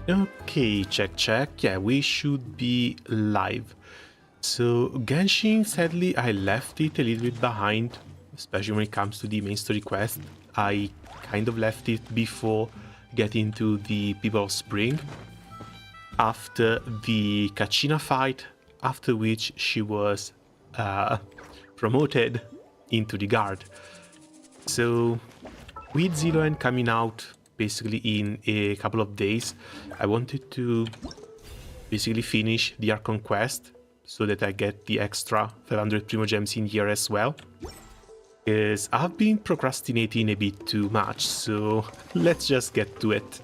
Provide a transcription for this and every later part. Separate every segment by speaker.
Speaker 1: Okay, check. Yeah, we should be live. So, Genshin, sadly, I left it a little bit behind, especially when it comes to the main story quest. I kind of left it before getting to the People of Spring, after the Kachina fight, after which she was promoted into the guard. So, with Xilonen coming out basically in a couple of days, I wanted to basically finish the Archon quest so that I get the extra 500 Primogems in here as well. Because I've been procrastinating a bit too much, so let's just get to it.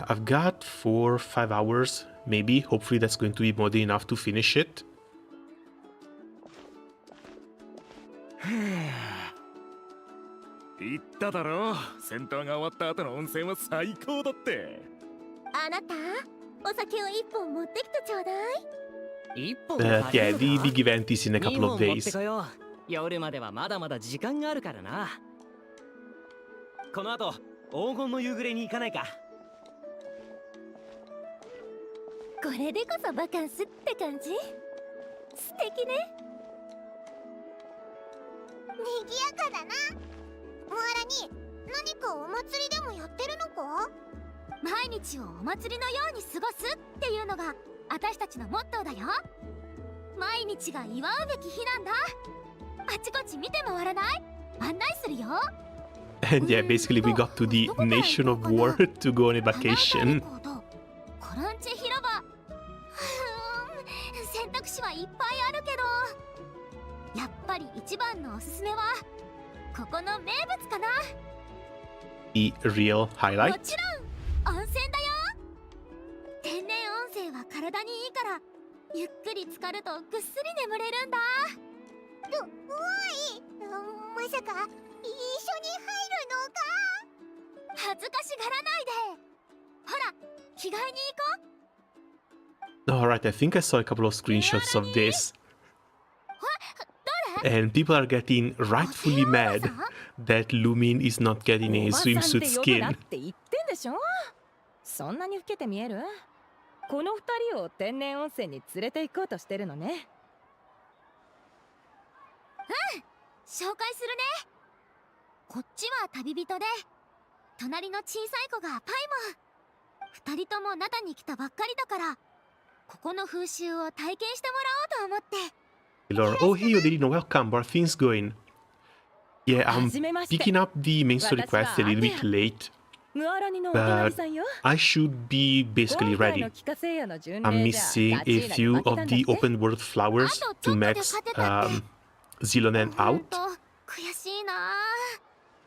Speaker 1: I've got 4 or 5 hours, maybe. Hopefully that's going to be more than enough to finish it.
Speaker 2: 言っただろう、戦闘が終わった後の温泉は最高だって。あなた、お酒を一本持ってきてちょうだい。
Speaker 1: Yeah, the big event is in a couple of days.
Speaker 3: 夜まではまだまだ時間があるからな。この後、黄金の夕暮れに行かないか。
Speaker 2: これでこそバカンスって感じ？素敵ね。賑やかだな。モアラに何かお祭りでもやってるのか？毎日をお祭りのように過ごすっていうのが私たちのモットーだよ。毎日が祝うべき日なんだ。あちこち見て回らない？案内するよ。
Speaker 1: And yeah, basically we got to the Nation of War to go on a vacation.
Speaker 2: コランチ広場。選択肢はいっぱいあるけど、やっぱり一番のおすすめはここの名物かな。
Speaker 1: The real highlight?
Speaker 2: もちろん温泉だよ。天然温泉は体にいいからゆっくり浸かるとぐっすり眠れるんだ。うわい、まさか一緒に入るのか？恥ずかしがらないで。ほら、着替えに行こう。
Speaker 1: Alright, I think I saw a couple of screenshots of this. And people are getting rightfully mad that Lumin is not getting a swimsuit skin.
Speaker 4: そんなに老けて見える？この二人を天然温泉に連れて行こうとしてるのね。
Speaker 2: うん、紹介するね。こっちは旅人で、隣の小さい子がパイモン。二人ともナタに来たばっかりだから、ここの風習を体験してもらおうと思って。
Speaker 1: Oh, hey, Odelino, welcome. How are things going? Yeah, I'm picking up the main story quest a little bit late, but I should be basically ready. I'm missing a few of the open world flowers to max Xilonen out,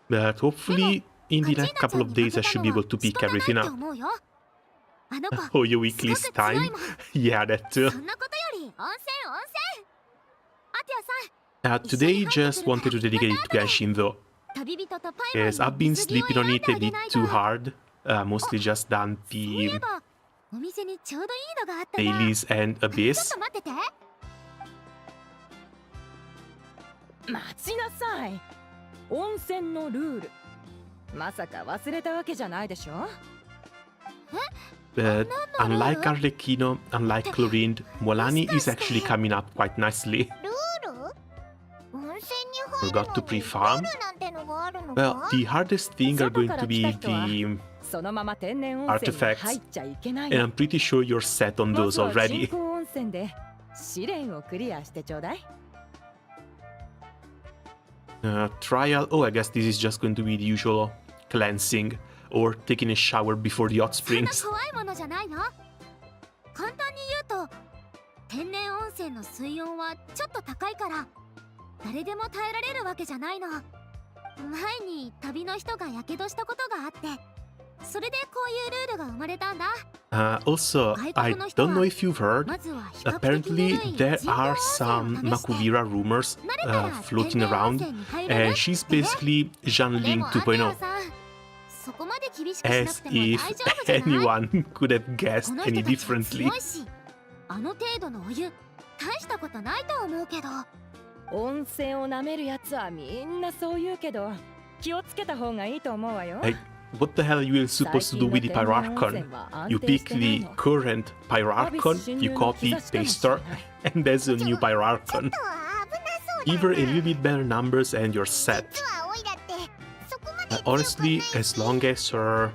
Speaker 1: but hopefully in the next couple of days I should be able to pick everything up. Oh, your weekly's time? Yeah, that too. Today just wanted to dedicate it to Genshin though, because I've been sleeping on it a bit too hard, mostly just done the dailies and Abyss.
Speaker 4: 待ちなさい。温泉のルール。まさか忘れたわけじゃないでしょ？
Speaker 1: But unlike Arlecchino, unlike Chlorine, Mualani is actually coming up quite nicely. Forgot to pre-farm. Well, the hardest thing are going to be the artifacts, and I'm pretty sure you're set on those already. Trial, oh, I guess this is just going to be the usual cleansing or taking a shower before the hot springs.
Speaker 2: 簡単に言うと、天然温泉の水温はちょっと高いから誰でも耐えられるわけじゃないの。前に旅の人がやけどしたことがあって、それでこういうルールが生まれたんだ。
Speaker 1: Also, I don't know if you've heard, apparently there are some Makuvira rumors floating around, and she's basically Zhanling 2.0.
Speaker 2: こまで厳しくしな
Speaker 1: As
Speaker 2: くても大
Speaker 1: if
Speaker 2: 丈夫じゃない？
Speaker 1: anyone could have
Speaker 2: こ
Speaker 1: guessed
Speaker 2: の
Speaker 1: any
Speaker 2: 人たちは
Speaker 1: differently.
Speaker 2: 強いし、あの程度のお湯大したことないと思うけど。
Speaker 4: 温泉を舐めるやつはみんなそう言うけど、気をつけた方がいいと思うわよ。
Speaker 1: Like, what the hell are you supposed to do with the Pyrarchon? You pick the current Pyrarchon, you copy, paste her, and there's a new
Speaker 2: ちょっ
Speaker 1: Pyrarchon.
Speaker 2: と危なそうだ
Speaker 1: Give her a
Speaker 2: な。
Speaker 1: little bit better numbers and you're
Speaker 2: 実
Speaker 1: set.
Speaker 2: はオイラってそこまで強く
Speaker 1: Honestly,
Speaker 2: ない
Speaker 1: as long as her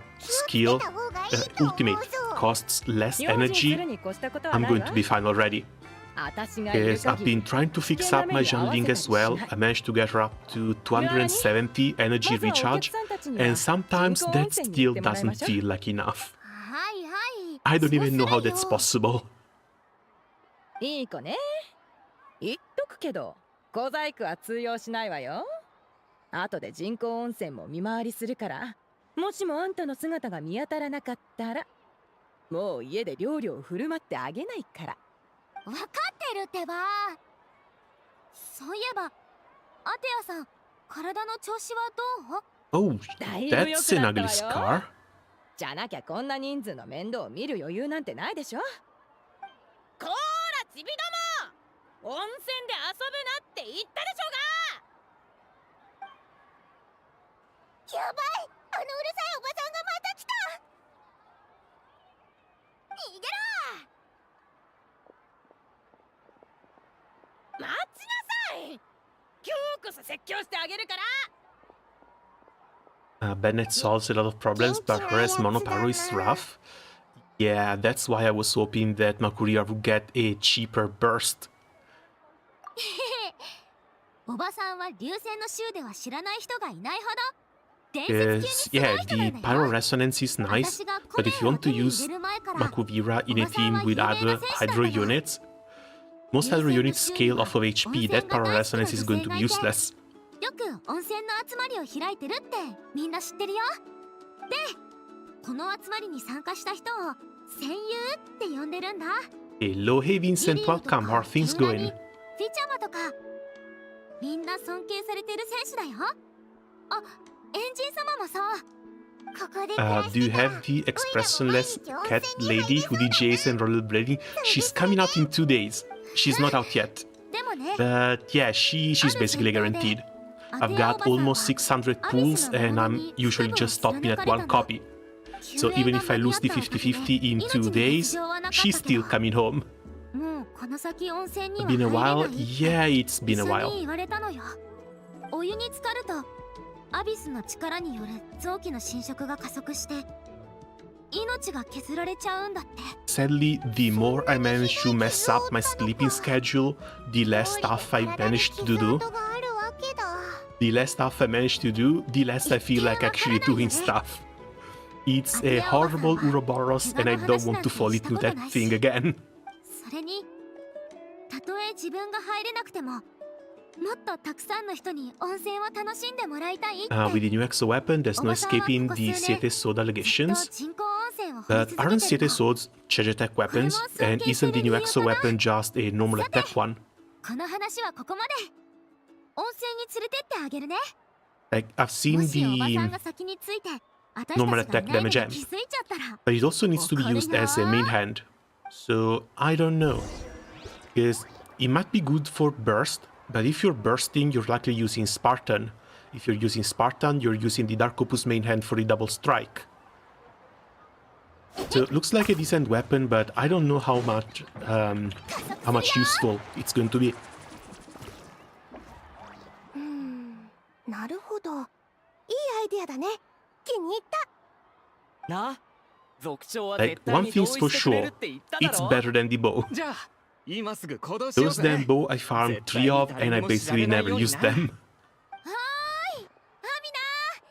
Speaker 2: 気を
Speaker 1: skill
Speaker 2: つけた方がいいと思う
Speaker 1: ultimate
Speaker 2: ぞ。
Speaker 1: costs less
Speaker 4: 用心す
Speaker 1: energy,
Speaker 4: るに越したことは
Speaker 1: I'm
Speaker 4: ない
Speaker 1: going
Speaker 4: わ
Speaker 1: to be fine already.
Speaker 4: 私がいる
Speaker 1: Because I've
Speaker 4: 限り
Speaker 1: been trying to fix up my jungling as well. I managed to get her up to 270 energy
Speaker 4: まずはお
Speaker 1: recharge,
Speaker 4: 客さんたちには
Speaker 1: and sometimes
Speaker 4: 人工温
Speaker 1: that
Speaker 4: 泉に
Speaker 1: still
Speaker 4: 行ってもらいま
Speaker 1: doesn't
Speaker 4: しょう。
Speaker 1: feel like enough.
Speaker 2: はいはい。
Speaker 1: I don't
Speaker 2: そう
Speaker 1: even know how
Speaker 2: する
Speaker 1: that's
Speaker 2: よ。
Speaker 1: possible.
Speaker 4: いい子ね。言っとくけど、小細工は通用しないわよ。後で人工温泉も見回りするから、もしもあんたの姿が見当たらなかったら、もう家で料理を振る舞ってあげないから。
Speaker 2: わかってるってば。そういえば、アテアさん、体の調子はどう？
Speaker 1: Oh,
Speaker 4: だいぶ良
Speaker 1: that's
Speaker 4: く
Speaker 1: an
Speaker 4: なった
Speaker 1: ugly
Speaker 4: わよ。
Speaker 1: scar.
Speaker 4: じゃなきゃこんな人数の面倒を見る余裕なんてないでしょ。こーらちびども、温泉で遊ぶなって言ったでしょ
Speaker 2: やばい、あのうるさいおばさんがまた来た。逃げろ。
Speaker 4: が。待ちなさい。今日こそ説教してあげるから。
Speaker 1: Bennett solves a lot of problems, but her as Monoparo is rough. Yeah, that's why I was hoping that Makuria would get a cheaper burst.
Speaker 2: おばさんは流星の州では知らない人がいないほど伝説級に
Speaker 1: Yes,
Speaker 2: すご
Speaker 1: yeah,
Speaker 2: い人
Speaker 1: the
Speaker 2: なんだ
Speaker 1: Pyro
Speaker 2: よ。
Speaker 1: Resonance is
Speaker 2: 私
Speaker 1: nice,
Speaker 2: がコ
Speaker 1: but
Speaker 2: メ
Speaker 1: if you
Speaker 2: を
Speaker 1: want
Speaker 2: 手
Speaker 1: to
Speaker 2: に入
Speaker 1: use
Speaker 2: れる前から
Speaker 1: Makuvira in a
Speaker 2: おばさんは
Speaker 1: team with
Speaker 2: 有名な
Speaker 1: other
Speaker 2: 戦士だ
Speaker 1: Hydro
Speaker 2: よ。
Speaker 1: units, most Hydro units scale off of HP, that Pyro Resonance is going to be useless.
Speaker 2: よく温泉の集まりを開いてるってみんな知ってるよ。で、この集まりに参加した人を戦友って呼んでるんだ。
Speaker 1: Hello, hey Vincent, welcome, how are things
Speaker 2: フィ
Speaker 1: going?
Speaker 2: チャマとかみんな尊敬されてる選手だよ。あ、エンジン様もそう。ここで暮ら
Speaker 1: Do
Speaker 2: して
Speaker 1: you
Speaker 2: た
Speaker 1: have the expressionless cat lady who DJs and rollerblading? She's coming out in 2 days. She's not out yet.
Speaker 2: でもね、
Speaker 1: But yeah, she's basically guaranteed. I've got almost 600 pools and I'm usually just stopping at 1 copy. So even if I lose the 50-50 in 2 days, she's still coming home.
Speaker 2: もうこの先温泉には
Speaker 1: Been a
Speaker 2: 入れ
Speaker 1: while?
Speaker 2: ないって
Speaker 1: Yeah, it's been a
Speaker 2: 医者に
Speaker 1: while.
Speaker 2: 言われたのよ。お湯に浸かるとアビスの力による臓器の侵食が加速して命が削られちゃうんだって。
Speaker 1: Sadly, the more I manage to mess up my sleeping schedule, the less stuff I manage to do. The less stuff I manage to do, the less I feel like actually doing stuff. It's a horrible Ouroboros and I don't want to fall into that thing again.
Speaker 2: それに、たとえ自分が入れなくても、もっとたくさんの人に温泉を楽しんでもらいたいって。
Speaker 1: With the new exo weapon, there's no escaping the Siete Sword allegations.
Speaker 2: 人工温泉を掘
Speaker 1: But
Speaker 2: り
Speaker 1: aren't
Speaker 2: 続けて
Speaker 1: Siete
Speaker 2: るの。
Speaker 1: Swords charge attack weapons? And isn't the new exo weapon just a normal attack one?
Speaker 2: この話はここまで。温泉に連れてってあげるね。
Speaker 1: Like, I've
Speaker 2: も
Speaker 1: seen
Speaker 2: しおばさん
Speaker 1: the
Speaker 2: が先について、私
Speaker 1: normal
Speaker 2: たちが
Speaker 1: attack
Speaker 2: いないの
Speaker 1: damage
Speaker 2: に
Speaker 1: amp,
Speaker 2: 気づいちゃったら。
Speaker 1: but it also needs to be used as a main hand. So, I don't know. Because it might be good for burst, but if you're bursting, you're likely using Spartan. If you're using Spartan, you're using the Dark Opus main hand for the double strike. So it looks like a decent weapon, but I don't know how much useful it's going to be.
Speaker 2: なるほど。いいアイデアだね。気に入った。
Speaker 3: な、族長は
Speaker 1: Like,
Speaker 3: 絶対
Speaker 1: one
Speaker 3: に同意
Speaker 1: thing's for
Speaker 3: してくれる
Speaker 1: sure,
Speaker 3: って言っただ
Speaker 1: it's
Speaker 3: ろ。
Speaker 1: better than the bow.
Speaker 3: じゃあ今すぐ行動しよう
Speaker 1: Those
Speaker 3: ぜ。
Speaker 1: damn bow I farmed 3 of, and I basically never used them.
Speaker 2: はーい。アミナ、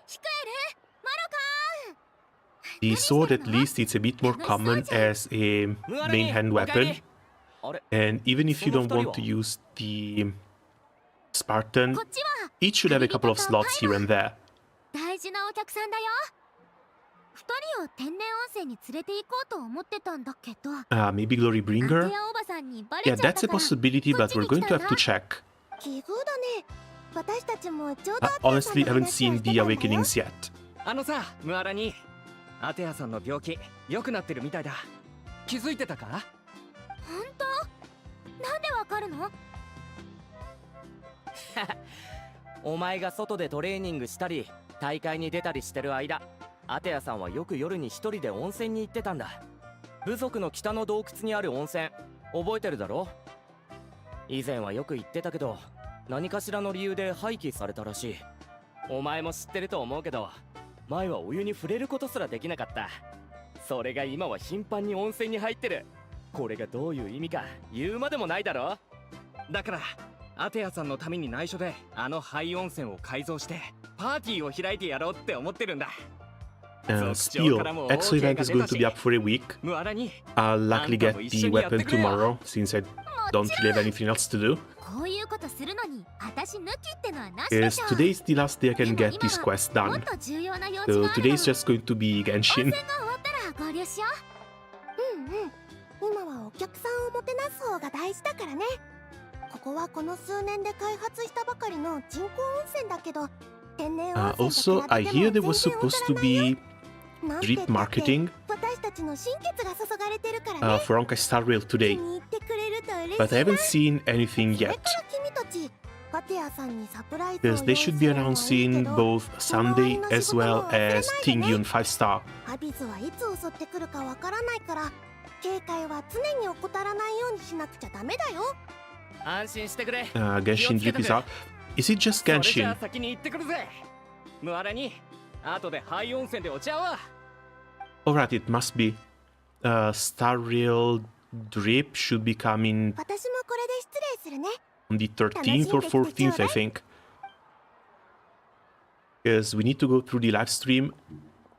Speaker 2: ヒクエル、マロカーン。
Speaker 1: The sword, at least, it's a bit more common as a main hand weapon.
Speaker 3: あれ、
Speaker 1: And even if you don't want to use the Spartan,
Speaker 2: こっちは
Speaker 1: it should have a couple of slots here and there.
Speaker 2: 大事なお客さんだよ。二人を天然温泉に連れて行こうと思ってたんだけど。
Speaker 1: Maybe Glory
Speaker 2: アンテ
Speaker 1: Bringer?
Speaker 2: アおばさんにバレちゃ
Speaker 1: Yeah,
Speaker 2: った
Speaker 1: that's a
Speaker 2: から。
Speaker 1: possibility, but we're going to have to check.
Speaker 2: 奇遇だね。私たちもちょうど
Speaker 1: Honestly, I haven't seen the Awakenings yet.
Speaker 3: あのさ、ムアラにアテアさんの病気良くなってるみたいだ。気づいてたか？
Speaker 2: 本当？なんでわかるの？
Speaker 3: お前が外でトレーニングしたり大会に出たりしてる間、アテアさんはよく夜に一人で温泉に行ってたんだ。部族の北の洞窟にある温泉、覚えてるだろ？以前はよく行ってたけど、何かしらの理由で廃棄されたらしい。お前も知ってると思うけど、前はお湯に触れることすらできなかった。それが今は頻繁に温泉に入ってる。これがどういう意味か言うまでもないだろ。だからアテアさんのために内緒であの廃温泉を改造してパーティーを開いてやろうって思ってるんだ。
Speaker 1: Still, Exo event is going to be up for a week.
Speaker 3: ムアラに
Speaker 1: I'll likely get the weapon tomorrow since I don't really have anything else to do.
Speaker 2: こういうことするのに私抜きってのはなし
Speaker 1: Because
Speaker 2: でしょ。
Speaker 1: today is the last day I can get this quest
Speaker 2: も
Speaker 1: done.
Speaker 2: っと重要な用事
Speaker 1: So
Speaker 2: がある
Speaker 1: today
Speaker 2: の。
Speaker 1: is just going to be
Speaker 2: 温
Speaker 1: Genshin.
Speaker 2: 泉が終わったら合流しよう。今はお客さんをもてなす方が大事だからね。ここはこの数年で開発したばかりの人工温泉だけど、天然温泉
Speaker 1: Also,
Speaker 2: と比
Speaker 1: I
Speaker 2: べ
Speaker 1: hear
Speaker 2: て
Speaker 1: there
Speaker 2: も
Speaker 1: was
Speaker 2: 全然
Speaker 1: supposed to
Speaker 2: 劣らないよ。
Speaker 1: be
Speaker 2: なんて
Speaker 1: drip
Speaker 2: 言ったって
Speaker 1: marketing
Speaker 2: 私たちの心血が注がれてるからね。
Speaker 1: for Honkai Star Rail
Speaker 2: 気
Speaker 1: today,
Speaker 2: に入ってくれると嬉しい
Speaker 1: but I
Speaker 2: な。
Speaker 1: haven't seen anything
Speaker 2: それ
Speaker 1: yet.
Speaker 2: から君たち、パテアさんにサプライズを
Speaker 1: Because
Speaker 2: 用
Speaker 1: they
Speaker 2: 意す
Speaker 1: should be
Speaker 2: るのはいいけ
Speaker 1: announcing
Speaker 2: ど、
Speaker 1: both Sunday as well as Tingyun 5 star.
Speaker 2: アビズはいつ襲ってくるかわからないから、警戒は常に怠らないようにしなくちゃダメだよ。
Speaker 3: 安心してくれ。
Speaker 1: Genshin drip is out. Is it just
Speaker 3: それじゃ
Speaker 1: Genshin?
Speaker 3: あ先に行ってくるぜ。ムアラに後で廃温泉でお茶を。
Speaker 1: Alright, it must be. Star Rail drip should be coming
Speaker 2: 私もこれで失礼するね。
Speaker 1: on the 13th or 14th, I think. Because we need to go through the live stream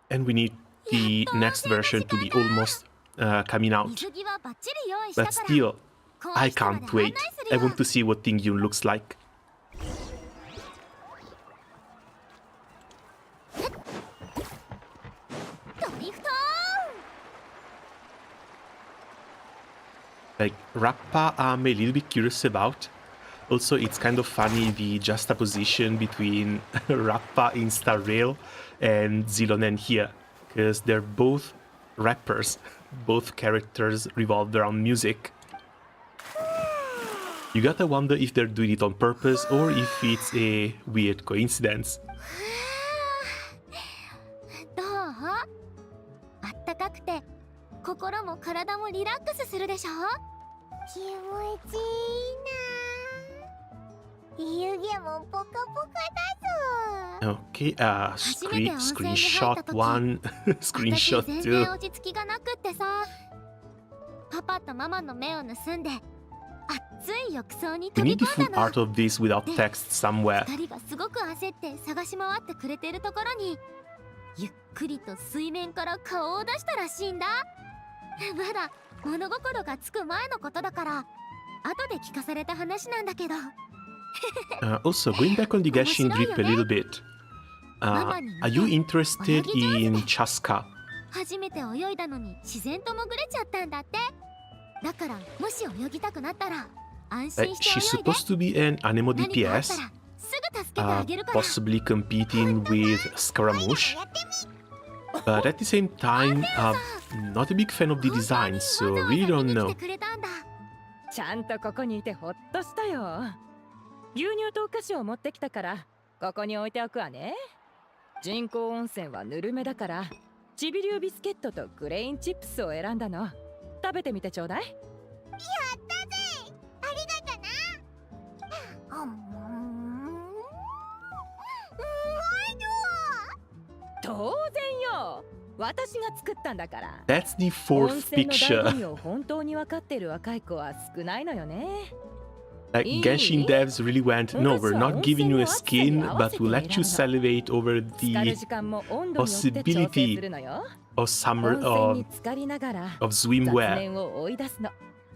Speaker 1: and we need the next version to be almost coming out.
Speaker 2: 水着はバッチリ用意したか
Speaker 1: But
Speaker 2: ら。
Speaker 1: still,
Speaker 2: 更
Speaker 1: I
Speaker 2: 衣室ま
Speaker 1: can't
Speaker 2: で案
Speaker 1: wait.
Speaker 2: 内する
Speaker 1: I
Speaker 2: よ。
Speaker 1: want to see what Tingyun looks like. Like, Rappa, I'm a little bit curious about. Also, it's kind of funny the juxtaposition between Rappa in Star Rail and Xilonen here. Because they're both rappers. Both characters revolved around music. You gotta wonder if they're doing it on purpose or if it's a weird coincidence.
Speaker 2: どう？あったかくて心も体もリラックスするでしょ。気持ちいいな。湯気もポカポカだぞ。
Speaker 1: Okay, screenshot 1,
Speaker 2: 私
Speaker 1: screenshot
Speaker 2: 全
Speaker 1: 2.
Speaker 2: 然落ち着きがなくってさ。パパとママの目を盗んで熱い浴槽に
Speaker 1: We
Speaker 2: 飛び
Speaker 1: need the
Speaker 2: 込
Speaker 1: full
Speaker 2: んだの。
Speaker 1: art of this without text somewhere.
Speaker 2: 二人がすごく焦って探し回ってくれてるところにゆっくりと水面から顔を出したらしいんだ。まだ物心がつく前のことだから後で聞かされた話なんだけど。
Speaker 1: Also, going back on the Genshin drip a little bit. Are you interested in Chaska?
Speaker 2: 初めて泳いだのに自然と潜れちゃったんだって。だからもし泳ぎたくなったら安心
Speaker 1: Like,
Speaker 2: して
Speaker 1: she's
Speaker 2: 泳いで。
Speaker 1: supposed to be an Anemo
Speaker 2: 何かあった
Speaker 1: DPS,
Speaker 2: らすぐ助けてあげるから。
Speaker 1: possibly competing with Scaramouche. But at the same time, not a big fan of the design, so really don't know.
Speaker 4: ちゃんとここにいてほっとしたよ。牛乳とお菓子を持ってきたからここに置いておくわね。人工温泉はぬるめだからチビ流ビスケットとグレインチップスを選んだの。食べてみてちょうだい。
Speaker 2: やったぜ。ありがとな。
Speaker 4: 当然よ。私が作ったんだから。
Speaker 1: That's the
Speaker 4: 温
Speaker 1: fourth
Speaker 4: 泉の醍醐味
Speaker 1: picture.
Speaker 4: を本当に分かってる若い子は少ないのよね。
Speaker 1: Like, Genshin devs really went, no, we're not giving you a skin, but we'll let you salivate over
Speaker 4: 浸かる
Speaker 1: the
Speaker 4: 時間も温度によって調整するのよ。
Speaker 1: of
Speaker 4: 温
Speaker 1: summer
Speaker 4: 泉に浸かりながら
Speaker 1: of
Speaker 4: 雑
Speaker 1: swimwear
Speaker 4: 念を追い出すの。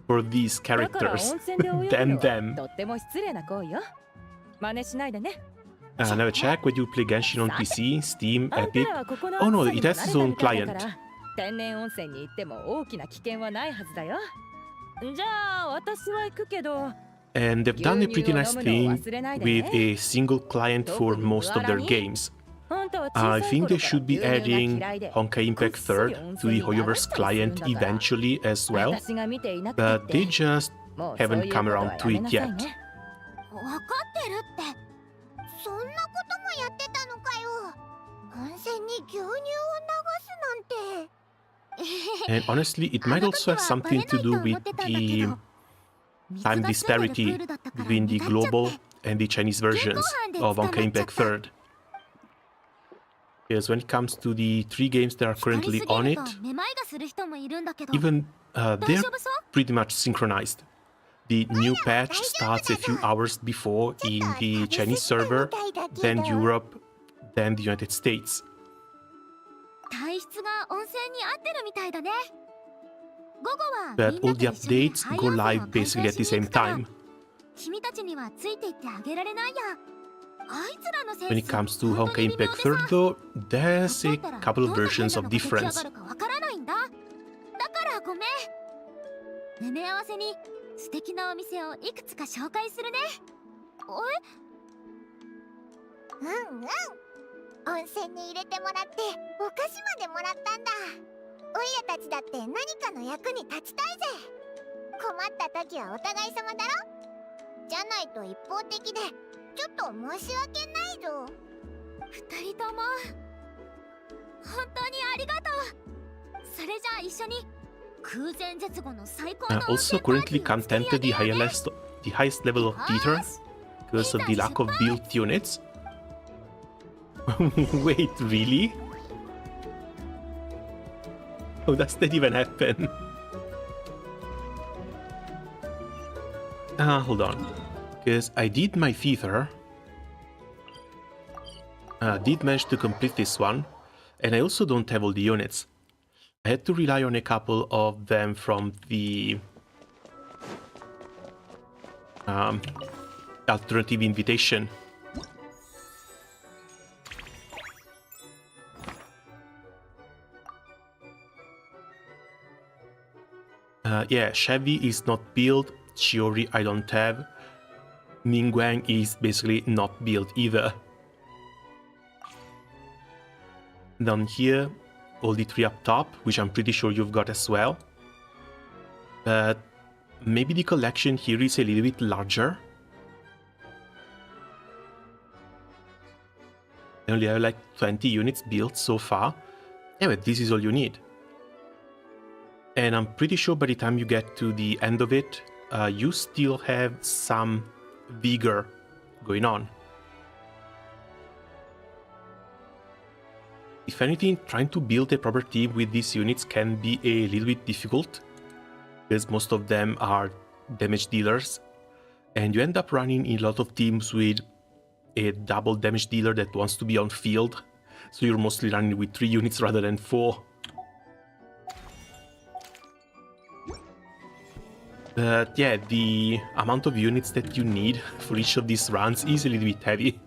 Speaker 1: for these
Speaker 4: だから
Speaker 1: characters.
Speaker 4: 温泉で泳ぐ
Speaker 1: Damn
Speaker 4: の
Speaker 1: them.
Speaker 4: はとっても失礼な行為よ。真似しないでね。
Speaker 1: Never check when you play Genshin on PC, Steam,
Speaker 4: あんた
Speaker 1: Epic.
Speaker 4: らはここの
Speaker 1: Oh no,
Speaker 4: 暑さに
Speaker 1: it has its own
Speaker 4: 慣れたみたいだ
Speaker 1: client.
Speaker 4: から天然温泉に行っても大きな危険はないはずだよ。じゃあ私は行くけど。
Speaker 1: And they've done a pretty nice thing with a single client for most of their games. I think they should be adding Honkai Impact 3rd to the Hoyoverse client eventually as well, but they just haven't come around to it yet.
Speaker 2: わかってるって。そんなこともやってたのかよ。温泉に牛乳を流すなんて。
Speaker 1: And honestly, it might also have something to do with the time disparity between the global and the Chinese versions of Honkai Impact 3rd. Because when it comes to the 3 games that are currently on it, even they're pretty much synchronized. The new patch starts a few hours before in the Chinese server, then Europe, then the United States. But all the updates go live basically at the same time. When it comes to Honkai Impact 3rd though, there's a couple of versions of difference.
Speaker 2: 素敵なお店をいくつか紹介するね。温泉に入れてもらってお菓子までもらったんだ。おいらたちだって何かの役に立ちたいぜ。困った時はお互い様だろ。じゃないと一方的でちょっと申し訳ないぞ。二人とも本当にありがとう。それじゃあ一緒に
Speaker 1: Also currently can't enter the highest level of theater because of the lack of built units. Wait, really? How does that even happen? Hold on. Because I did my theater. Did manage to complete this one. And I also don't have all the units. I had to rely on a couple of them from the alternative invitation. Yeah, Chevy is not built, Chiori I don't have, Ningguang is basically not built either. Down here, all the 3 up top, which I'm pretty sure you've got as well. But maybe the collection here is a little bit larger. I only have like 20 units built so far. Yeah, but this is all you need. And I'm pretty sure by the time you get to the end of it, you still have some vigor going on. If anything, trying to build a proper team with these units can be a little bit difficult, because most of them are damage dealers, and you end up running in a lot of teams with a double damage dealer that wants to be on field, so you're mostly running with 3 units rather than 4. But yeah, the amount of units that you need for each of these runs is a little bit heavy.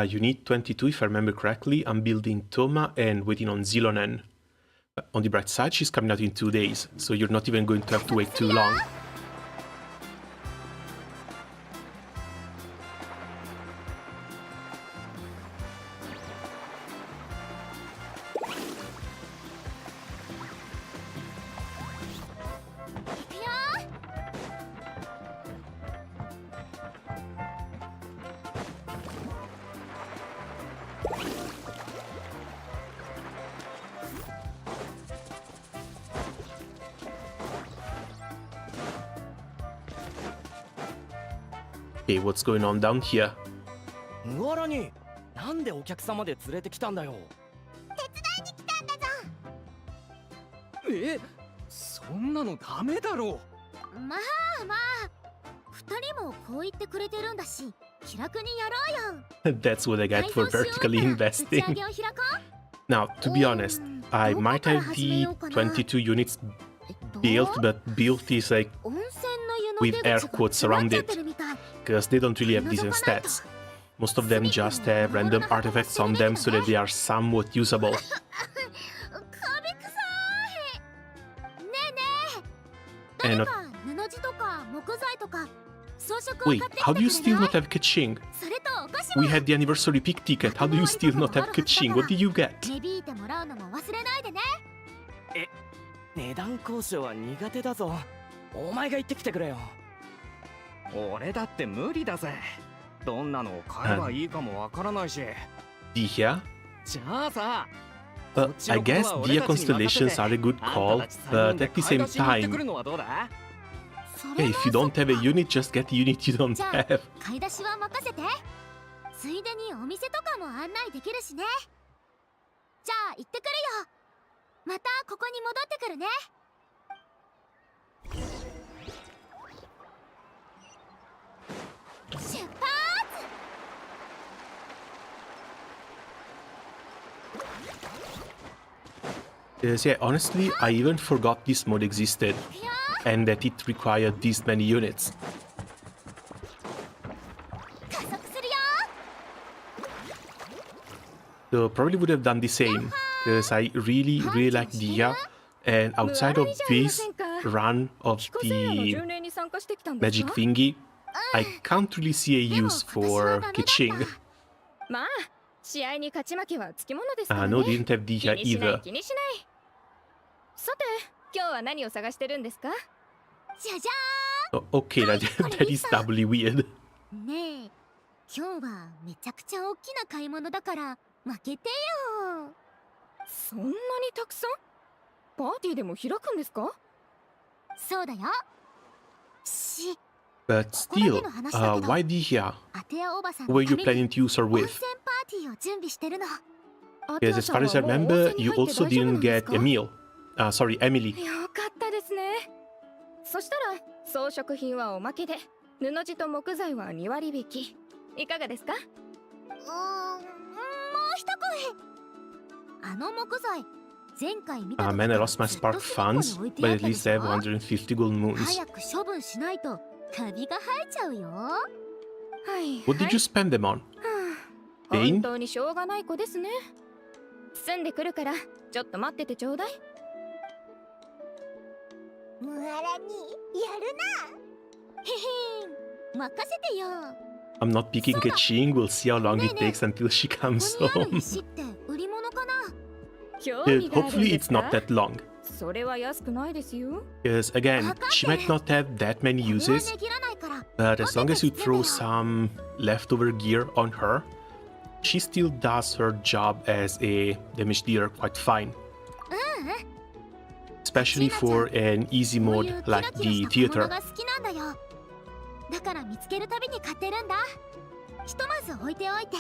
Speaker 1: You need 22 if I remember correctly. I'm building Toma and waiting on Xilonen. On the bright side, she's coming out in 2 days, so you're not even going to have to wait too long. Okay, what's going on down here?
Speaker 3: ムアラになんでお客様で連れてきたんだよ。
Speaker 2: 手伝いに来たんだぞ。
Speaker 5: え、そんなのダメだろう。
Speaker 2: まあまあ、二人もこう言ってくれてるんだし、気楽にやろうよ。
Speaker 1: That's what I get for vertically investing. Now, to be honest, I might have the 22 units built, but built is like with air quotes around it, because they don't really have decent stats. Most of them just have random artifacts on them so that they are somewhat usable.
Speaker 2: カビ臭い。ねえねえ、
Speaker 1: And wait, how do you still not have Kaching? We had the anniversary pick ticket. How do you still not have Kaching? What did you get?
Speaker 3: 値段交渉は苦手だぞ。お前が言ってきてくれよ。
Speaker 5: 俺だって無理だぜ。どんなのを買えばいいかもわからないし。
Speaker 1: Dia?
Speaker 5: じゃあさ。
Speaker 1: I guess Dia constellations are a good call, but at the same time, if you don't have a unit, just get a unit you don't have.
Speaker 2: 買い出しは任せて。ついでにお店とかも案内できるしね。じゃあ行ってくるよ。またここに戻ってくるね。出発。
Speaker 1: Yes, yeah, honestly, I even forgot this mode existed and that it required this many units.
Speaker 2: 加速するよ。
Speaker 1: So probably would have done the same, because I really like Dia, and outside of this run of the magic thingy, I can't really see a use for Kiching.
Speaker 4: まあ試合に勝ち負けはつきものですからね。
Speaker 1: No, didn't have Dia
Speaker 4: 気にしない
Speaker 1: either.
Speaker 4: 気にしない。さて今日は何を探してるんですか？
Speaker 2: じゃじゃ
Speaker 1: Oh, okay, that is doubly weird.
Speaker 2: ーん。ねえ、今日はめちゃくちゃ大きな買い物だから負けてよ。
Speaker 4: そんなにたくさん？パーティーでも開くんですか？
Speaker 2: そうだよ。し、
Speaker 1: But still, why Dia?
Speaker 2: アテアおばさん
Speaker 1: Who
Speaker 2: の
Speaker 1: were
Speaker 2: た
Speaker 1: you
Speaker 2: め
Speaker 1: planning
Speaker 2: に
Speaker 1: to use her
Speaker 2: 温泉
Speaker 1: with?
Speaker 2: パーティーを準備してるの。
Speaker 1: Because as far as I remember, you also didn't get Emil. Sorry, Emily.
Speaker 4: よかったですね。そしたら装飾品はおまけで、布地と木材は2割引き。いかがですか？
Speaker 2: もう一声。あの木材、前回見た時
Speaker 1: Man, I lost my
Speaker 2: ずっと
Speaker 1: spark
Speaker 2: 隅っこに
Speaker 1: funds,
Speaker 2: 置いて
Speaker 1: but
Speaker 2: あっ
Speaker 1: at
Speaker 2: たで
Speaker 1: least
Speaker 2: し
Speaker 1: I
Speaker 2: ょ？
Speaker 1: have 150 gold moons.
Speaker 2: 早く処分しないとカビが生えちゃうよ。
Speaker 4: はい。
Speaker 1: What did you spend them on?
Speaker 4: 本
Speaker 1: Pain?
Speaker 4: 当にしょうがない子ですね。住んでくるからちょっと待っててちょうだい。
Speaker 2: ムアラにやるな。へへん、任せてよ。
Speaker 1: I'm not picking a Ching. We'll see how long it takes until she
Speaker 2: こ
Speaker 1: comes
Speaker 2: こにある
Speaker 1: home.
Speaker 2: 石って売り物かな？
Speaker 4: 興味があるん
Speaker 1: Hopefully
Speaker 4: で
Speaker 1: it's
Speaker 4: すか？
Speaker 1: not that long.
Speaker 4: それは安くないですよ。
Speaker 1: Because again, she might not have that many
Speaker 2: これは
Speaker 1: uses,
Speaker 2: 値切らないから。
Speaker 1: but as long as you throw some leftover gear on her, she still does her job as a damage dealer quite fine. Especially for an easy
Speaker 2: こうい
Speaker 1: mode
Speaker 2: うキラ
Speaker 1: like
Speaker 2: キラ
Speaker 1: the
Speaker 2: した小物
Speaker 1: theater.
Speaker 2: が好きなんだよ。だから見つけるたびに買ってるんだ。ひとまず置いておいて、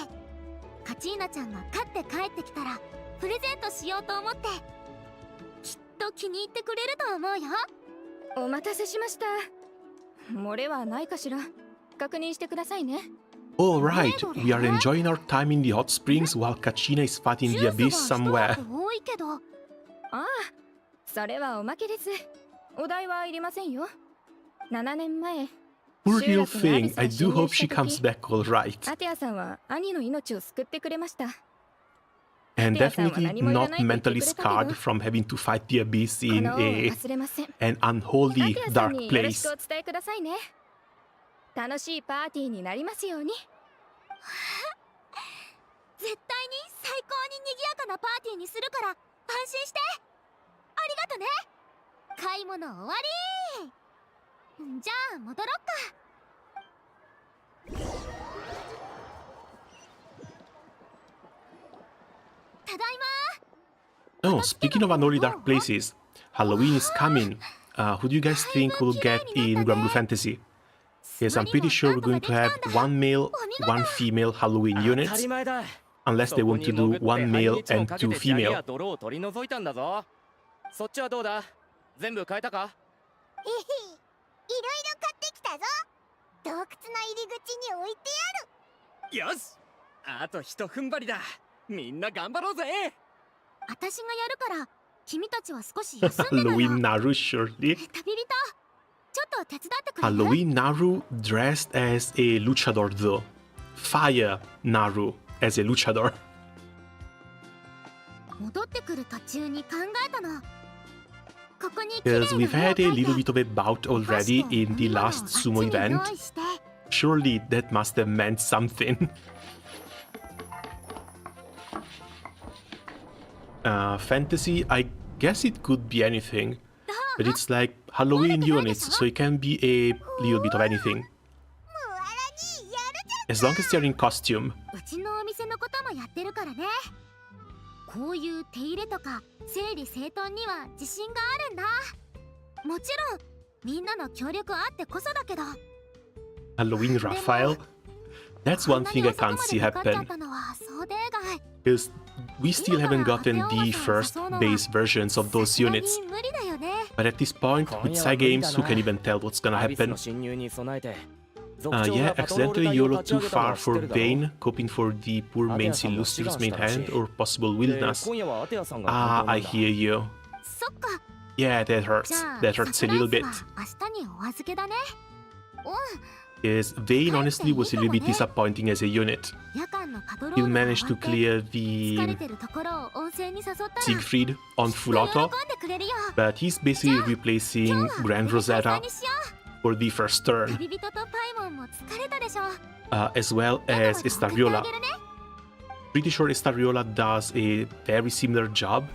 Speaker 2: カチーナちゃんが勝って帰ってきたらプレゼントしようと思って。きっと気に入ってくれると思うよ。
Speaker 4: お待たせしました。漏れはないかしら。確認してくださいね。
Speaker 1: Alright, we are enjoying our time in the hot springs while Kachina is fighting
Speaker 2: ジ
Speaker 1: the
Speaker 2: ュー
Speaker 1: abyss
Speaker 2: スが一
Speaker 1: somewhere.
Speaker 2: 箱多いけど。
Speaker 4: ああ、それはおまけです。お代はいりませんよ。7年前、
Speaker 1: Poor little thing, I do hope she comes back alright.
Speaker 4: アテアさんは兄の命を救ってくれました。
Speaker 1: And
Speaker 4: アテアさんは
Speaker 1: definitely
Speaker 4: 何もいら
Speaker 1: not
Speaker 4: ないと言ってく
Speaker 1: mentally
Speaker 4: れたけ
Speaker 1: scarred
Speaker 4: ど、
Speaker 1: from having to fight the abyss
Speaker 4: こ
Speaker 1: in
Speaker 4: の恩を
Speaker 1: a
Speaker 4: 忘れません。
Speaker 1: an
Speaker 4: ア
Speaker 1: unholy
Speaker 4: テアさん
Speaker 1: dark
Speaker 4: によろしく
Speaker 1: place.
Speaker 4: お伝えくださいね。楽しいパーティーになりますように。
Speaker 2: 絶対に最高に賑やかなパーティーにするから安心して。ありがとね。買い物終わり。じゃあ戻ろっか。ただいま。
Speaker 1: Oh, speaking of unholy dark places, Halloween is coming. Who do you guys think will get in Granblue Fantasy? Yes, I'm pretty sure we're going to have one male, one female Halloween
Speaker 3: 当た
Speaker 1: units,
Speaker 3: り前だ。
Speaker 1: unless they want to do one male and two
Speaker 3: 砂利
Speaker 1: female.
Speaker 3: や泥を取り除いたんだぞ。そっちはどうだ？全部変えたか？
Speaker 2: いろいろ買ってきたぞ。洞窟の入り口に置いて
Speaker 5: よし、あと一踏ん張りだ。みんな頑張ろうぜ。
Speaker 2: ある。私がやるから君たちは少し休んでなよ。
Speaker 1: Halloween Naru, surely.
Speaker 2: 旅人、ちょっと手伝ってくれる？
Speaker 1: Halloween Naru dressed as a luchador, though. Fire Naru as a luchador.
Speaker 2: 戻ってくる途中に考えたの。
Speaker 1: Because we've had a little bit of a bout already in the last sumo event. Surely that must have meant something. Fantasy, I guess it could be anything. But it's like Halloween units, so it can be a little bit of anything. As long as they're in costume.
Speaker 2: うちのお店のこともやってるからね。こういう手入れとか整理整頓には自信があるんだ。もちろんみんなの協力あってこそだけど。
Speaker 1: Halloween Raphael? That's one thing I can't see happen. Because we still haven't gotten the first base versions of those units. But at this point, with Psy Games, who can even tell what's gonna happen? Yeah, accidentally YOLO too far for Bane, hoping for the poor man's illustrious main hand or possible wilderness. Ah, I hear you. Yeah, that hurts. That hurts a little bit. Yes, Vayne honestly was a little bit disappointing as a unit. He'll manage to clear the Siegfried on full auto, but he's basically replacing Grand Rosetta for the first turn, as well as Estariola. Pretty sure Estariola does a very similar job,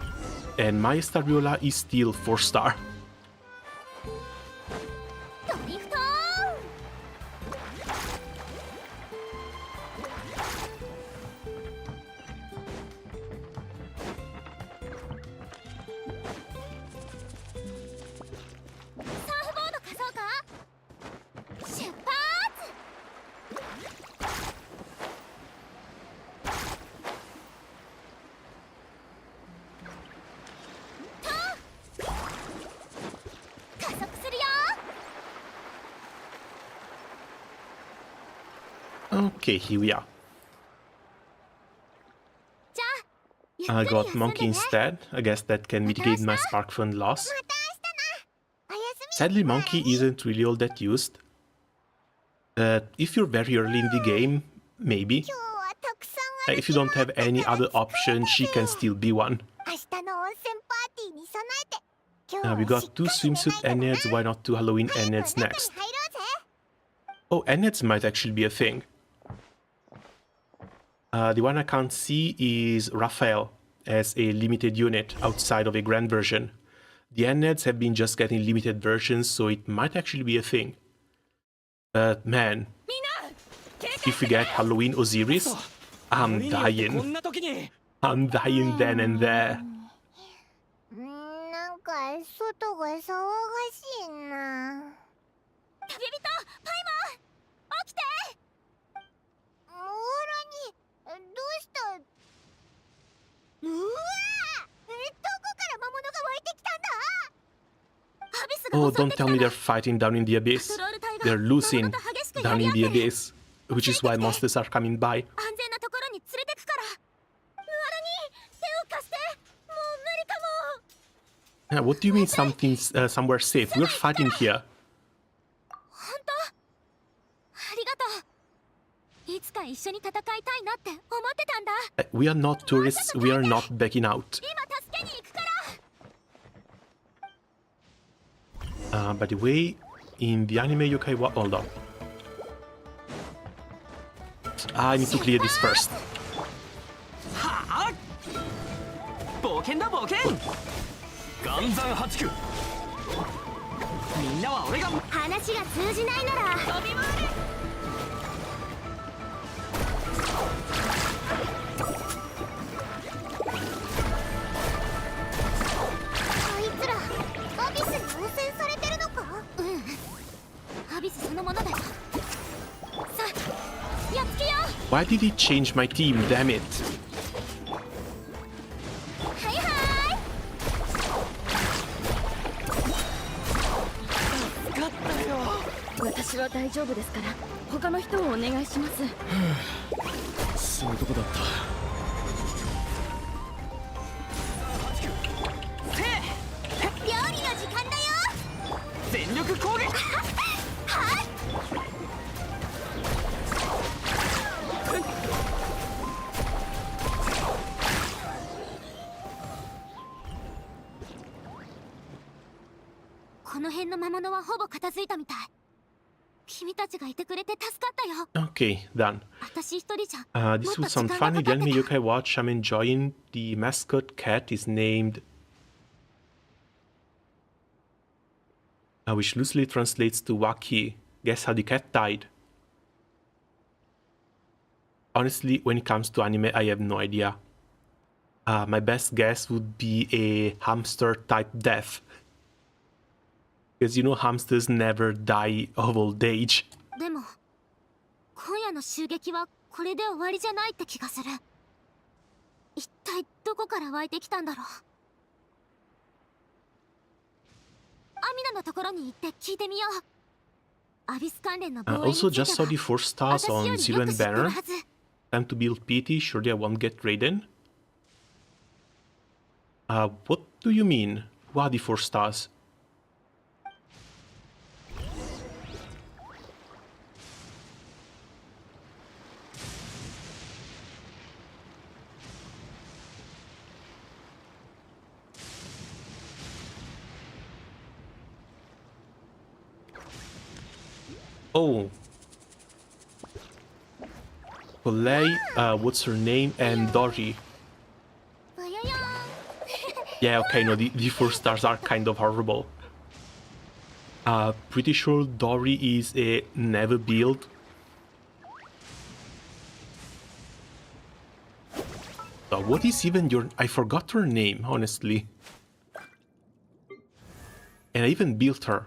Speaker 1: and my Estariola is still 4-star. Okay, here we are. I got Monkey instead. I guess that can mitigate my Spark Fund loss. Sadly, Monkey isn't really all that used. If you're very early in the game, maybe. If you don't have any other option, she can still be one. We got 2 swimsuit Enneads, why not 2 Halloween Enneads next? Oh, Enneads might actually be a thing. The one I can't see is Raphael as a limited unit outside of a grand version. The Enneads have been just getting limited versions, so it might actually be a thing. But man, if we get Halloween Osiris, I'm dying. I'm dying then and there.
Speaker 2: なんか外が騒がしいな。旅人パイモン起きて。モーラにどうした。うわどこから魔物が湧いてきたんだ。アビスが
Speaker 1: Oh, don't tell me they're fighting down in the abyss. They're losing down in the abyss, which is why monsters are coming by.
Speaker 2: 安全なところに連れてくから。モーラに手を貸して。もう無理かも。
Speaker 1: What do you mean something's somewhere safe? We're fighting here.
Speaker 2: 本当？ありがとう。いつか一緒に戦いたいなって思ってたんだ。
Speaker 1: We are not tourists, we are not backing out.
Speaker 2: 今助けに行くから。
Speaker 1: By the way, in the anime yokai hold on. I need to clear this first.
Speaker 5: はあ冒険だ冒険岩山八九みんなは俺が
Speaker 2: 話が通じないなら飛び回れ。あいつらアビスに応戦されてるのか。アビスそのものだよ。さあやっつけよう。
Speaker 1: Why did he change my team? Damn it.
Speaker 2: はいはい。
Speaker 4: 私は大丈夫ですから他の人をお願いします。
Speaker 5: そういうとこだった。
Speaker 2: 料理の時間だよ。
Speaker 5: 全力攻撃。
Speaker 2: はい。この辺の魔物はほぼ片付いたみたい。君たちがいてくれて助かったよ。
Speaker 1: Okay, done.
Speaker 2: 私一人じゃ
Speaker 1: This would sound funny. The anime yokai watch I'm enjoying. The mascot cat is named... which loosely translates to Waki. Guess how the cat died? Honestly, when it comes to anime, I have no idea. My best guess would be a hamster-type death. Because you know hamsters never die of old age.
Speaker 2: でも今夜の襲撃はこれで終わりじゃないって気がする。一体どこから湧いてきたんだろう。アミナのところに行って聞いてみよう。アビス関連の防衛について
Speaker 1: Also, just saw the 4 stars
Speaker 2: 私よ
Speaker 1: on
Speaker 2: りよく
Speaker 1: Xilonen
Speaker 2: 知ってる
Speaker 1: banner.
Speaker 2: はず。
Speaker 1: Time to build PT. Surely I won't get raided. What do you mean? What are the 4 stars? Oh. Polei, what's her name? And Dory.
Speaker 2: ブヨヨーン
Speaker 1: Yeah, okay, no, the 4 stars are kind of horrible. Pretty sure Dory is a never build. What is even your... I forgot her name, honestly. And I even built her.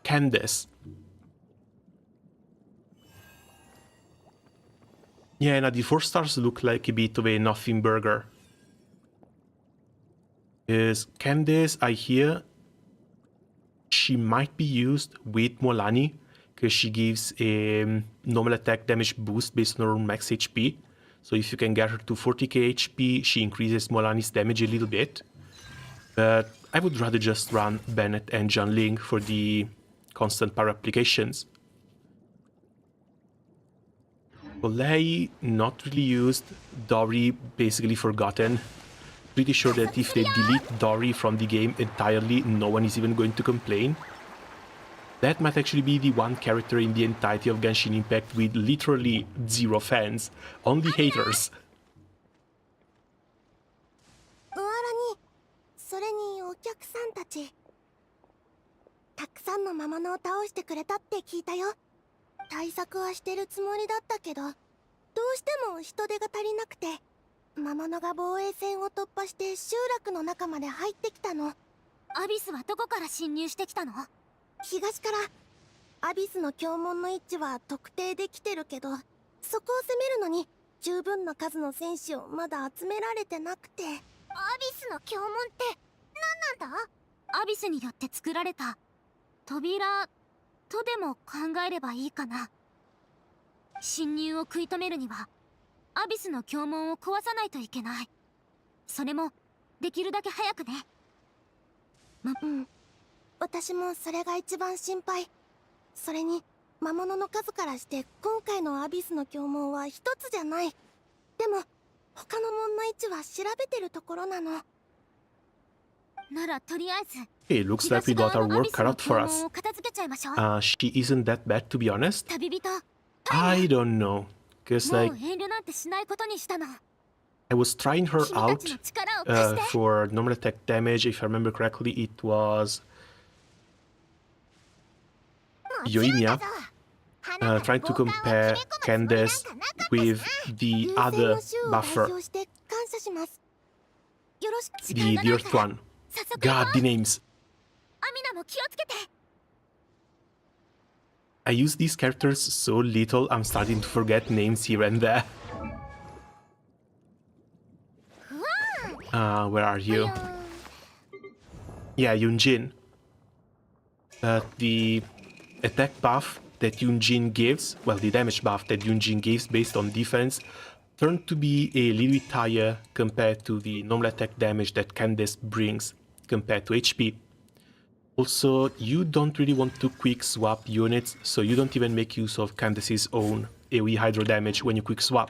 Speaker 1: Candace. Yeah, now the 4 stars look like a bit of a nothing burger. Is Candace, I hear, she might be used with Mualani, because she gives a normal attack damage boost based on her max HP. So if you can get her to 40k HP, she increases Mualani's damage a little bit. But I would rather just run Bennett and John Ling for the constant power applications. Polei, not really used. Dory, basically forgotten. Pretty sure that if they delete Dory from the game entirely, no one is even going to complain. That might actually be the one character in the entirety of Genshin Impact with literally 0 fans, only haters.
Speaker 2: ムアラにそれにお客さんたちたくさんの魔物を倒してくれたって聞いたよ。対策はしてるつもりだったけど、どうしても人手が足りなくて、魔物が防衛線を突破して集落の中まで入ってきたの。アビスはどこから侵入してきたの？東から。アビスの教門の位置は特定できてるけど、そこを攻めるのに十分な数の戦士をまだ集められてなくて。アビスの教門って何なんだ？アビスによって作られた扉とでも考えればいいかな。侵入を食い止めるにはアビスの教門を壊さないといけない。それもできるだけ早くね。うん、私もそれが一番心配。それに魔物の数からして今回のアビスの教門は一つじゃない。でも他の門の位置は調べてるところなの。ならとりあえず
Speaker 1: Hey, looks like we got our work cut out for us. She isn't that bad, to be honest. I don't know. Because, like, I was trying her out for normal attack damage. If I remember correctly, it was Yoimiya. Trying to compare Candace with the other buffer. The Earth one. God, the names. I use these characters so little, I'm starting to forget names here and there. Where are you? Yeah, Yunjin. The attack buff that Yunjin gives, well, the damage buff that Yunjin gives based on defense, turned to be a little bit higher compared to the normal attack damage that Candace brings compared to HP. Also, you don't really want to quick swap units, so you don't even make use of Candace's own AoE hydro damage when you quick swap.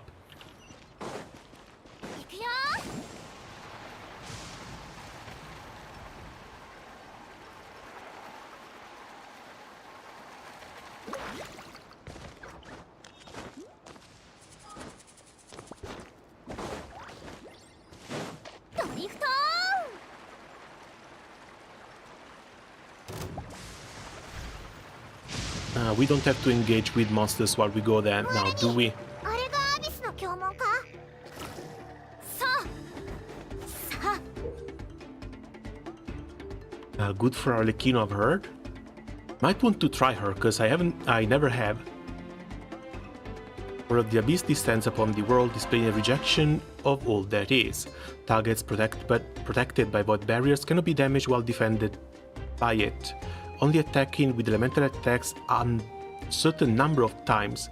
Speaker 1: We don't have to engage with monsters while we go there now, do we?
Speaker 2: あれがアビスの教文か。そうさあ
Speaker 1: Good for Arlecchino, I've heard. Might want to try her, cause I never have. Word of the Abyss descends upon the world, displaying a rejection of all that is. Targets protected by void barriers cannot be damaged while defended by it. Only attacking with elemental attacks a certain number of times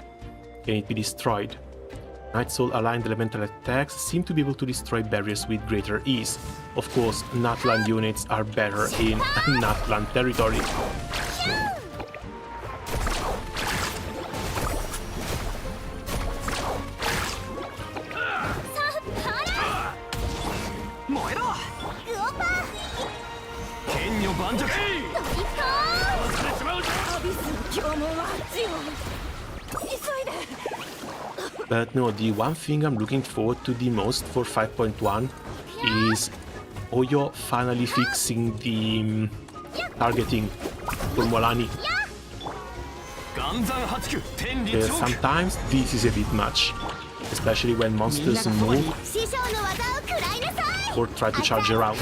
Speaker 1: can it be destroyed. Night Soul aligned elemental attacks seem to be able to destroy barriers with greater ease. Of course, Natland units are better in Natland territory. But no, the one thing I'm looking forward to the most for 5.1 is Oyo finally fixing the targeting for mualani. Sometimes this is a bit much, especially when monsters move or try to charge around.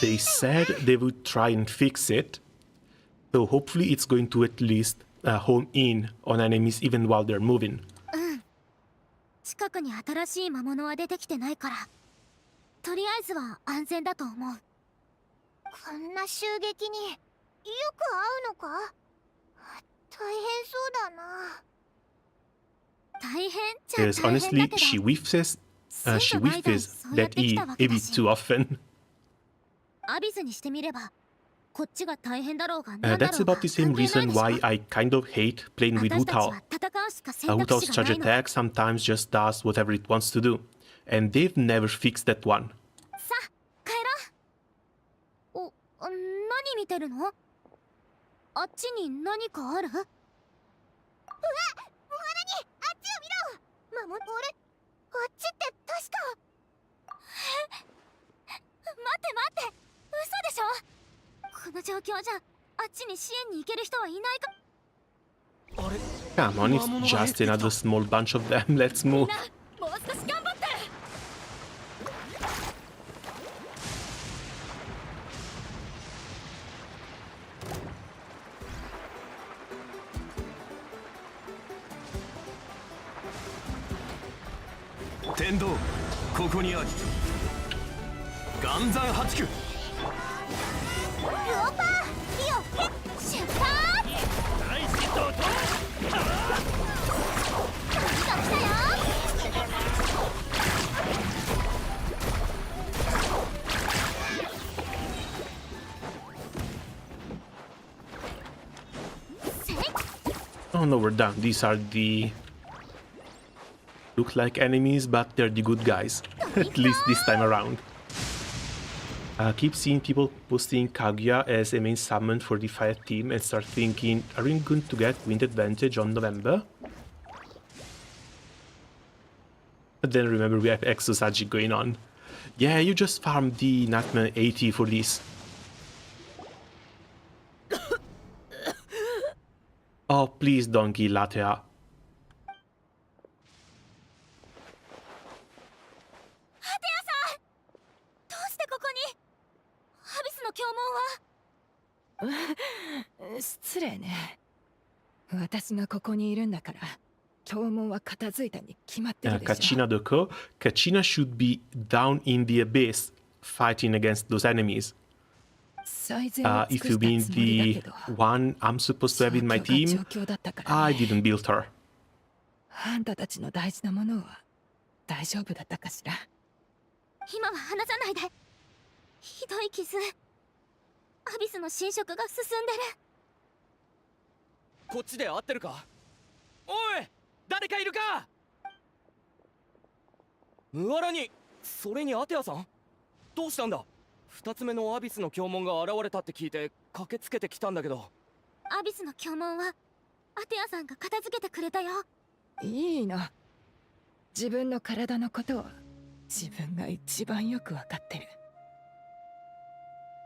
Speaker 1: They said they would try and fix it, so hopefully it's going to at least home in on enemies even while they're moving.
Speaker 2: 近くに新しい魔物は出てきてないからとりあえずは安全だと思う。こんな襲撃によく合うのか。大変そうだな。大変じゃ
Speaker 1: Because
Speaker 2: 大変だ
Speaker 1: honestly,
Speaker 2: けど
Speaker 1: she whiffs that E a bit too often.
Speaker 2: アビスにしてみればこっちが大変だろうがなんだろうが
Speaker 1: That's about the same reason why I kind of hate playing with Wu Tao. Wu Tao's charge attack sometimes just does whatever it wants to do, and they've never fixed that one.
Speaker 2: さあ帰ろう。何見てるの？あっちに何かある？うわ、モハラにあっちを見ろ。あれあっちって確か待って嘘でしょ。この状況じゃあっちに支援に行ける人はいないか。
Speaker 1: Come on, it's just another small bunch of them. Let's move.
Speaker 2: もう少し頑張って。
Speaker 5: 天道ここにあり。岩山八九。
Speaker 2: ルオパーリオヘッ出発。大地とと。来たよ。
Speaker 1: Oh no, we're done. These are the... look like enemies, but they're the good guys. At least this time around. Keep seeing people posting Kaguya as a main summon for the fire team and start thinking, are we going to get wind advantage on November? But then remember we have Exosaji going on. Yeah, you just farmed the Nightmare 80 for this. Oh, please don't kill Latea.
Speaker 4: 失礼ね。私がここにいるんだから、教文は片付いたに決まってるでしょ。
Speaker 1: Kachina Doko. Kachina should be down in the abyss, fighting against those enemies. If you mean the one I'm supposed to have in my team, I didn't build her.
Speaker 4: あんたたちの大事なものは大丈夫だったかしら。
Speaker 2: 今は離さないで。ひどい傷。アビスの侵食が進んでる。
Speaker 3: こっちで合ってるか？おい、誰かいるか？ムアラニ、それにアテアさん、どうしたんだ？二つ目のアビスの教紋が現れたって聞いて駆けつけてきたんだけど。
Speaker 2: アビスの教紋はアテアさんが片付けてくれたよ。
Speaker 4: いいの。自分の体のことを自分が一番よくわかってる。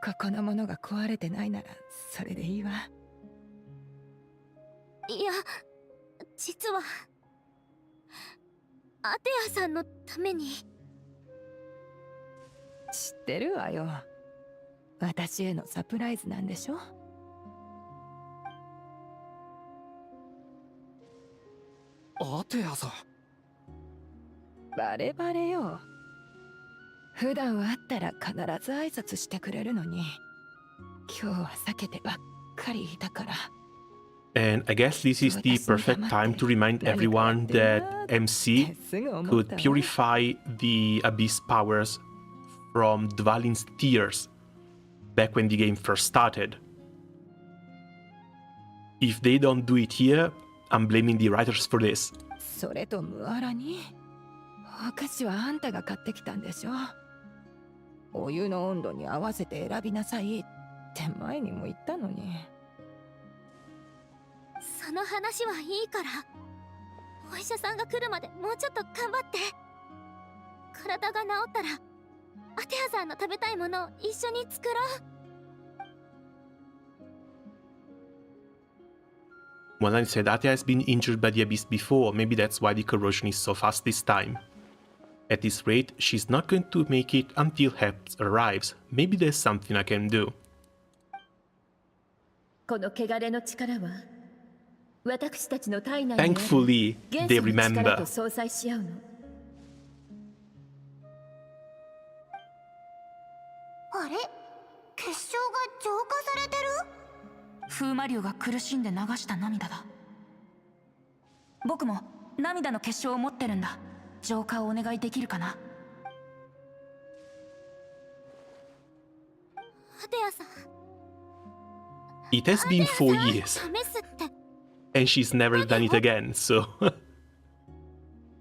Speaker 4: ここのものが壊れてないならそれでいいわ。
Speaker 2: いや、実はアテアさんのために。
Speaker 4: 知ってるわよ。私へのサプライズなんでしょ。
Speaker 5: アテアさん。
Speaker 4: バレバレよ。普段は会ったら必ず挨拶してくれるのに、今日は避けてばっかりいたから。
Speaker 1: And I guess this is the perfect time to remind everyone that MC could purify the Abyss powers from Dvalin's tears back when the game first started. If they don't do it here, I'm blaming the writers for this.
Speaker 4: それとムアラにお菓子はあんたが買ってきたんでしょ。お湯の温度に合わせて選びなさいって前にも言ったのに。
Speaker 2: その話はいいから、お医者さんが来るまでもうちょっと頑張って。体が治ったらアテアさんの食べたいものを一緒に作ろう。
Speaker 1: Mualani said Atea has been injured by the Abyss before, maybe that's why the corrosion is so fast this time. At this rate, she's not going to make it until help arrives. Maybe there's something I can do.
Speaker 6: この汚れの力は私たちの体内にある
Speaker 1: Thankfully,
Speaker 6: 元
Speaker 1: they
Speaker 6: 素の力
Speaker 1: remember.
Speaker 6: と相殺し合うの。
Speaker 2: あれ、結晶が浄化されてる？
Speaker 7: 風魔流が苦しんで流した涙だ。僕も涙の結晶を持ってるんだ。浄化をお願いできるかな？
Speaker 2: アテアさん、
Speaker 1: It has been 4 years,
Speaker 2: 試すって。
Speaker 1: and she's never done it again, so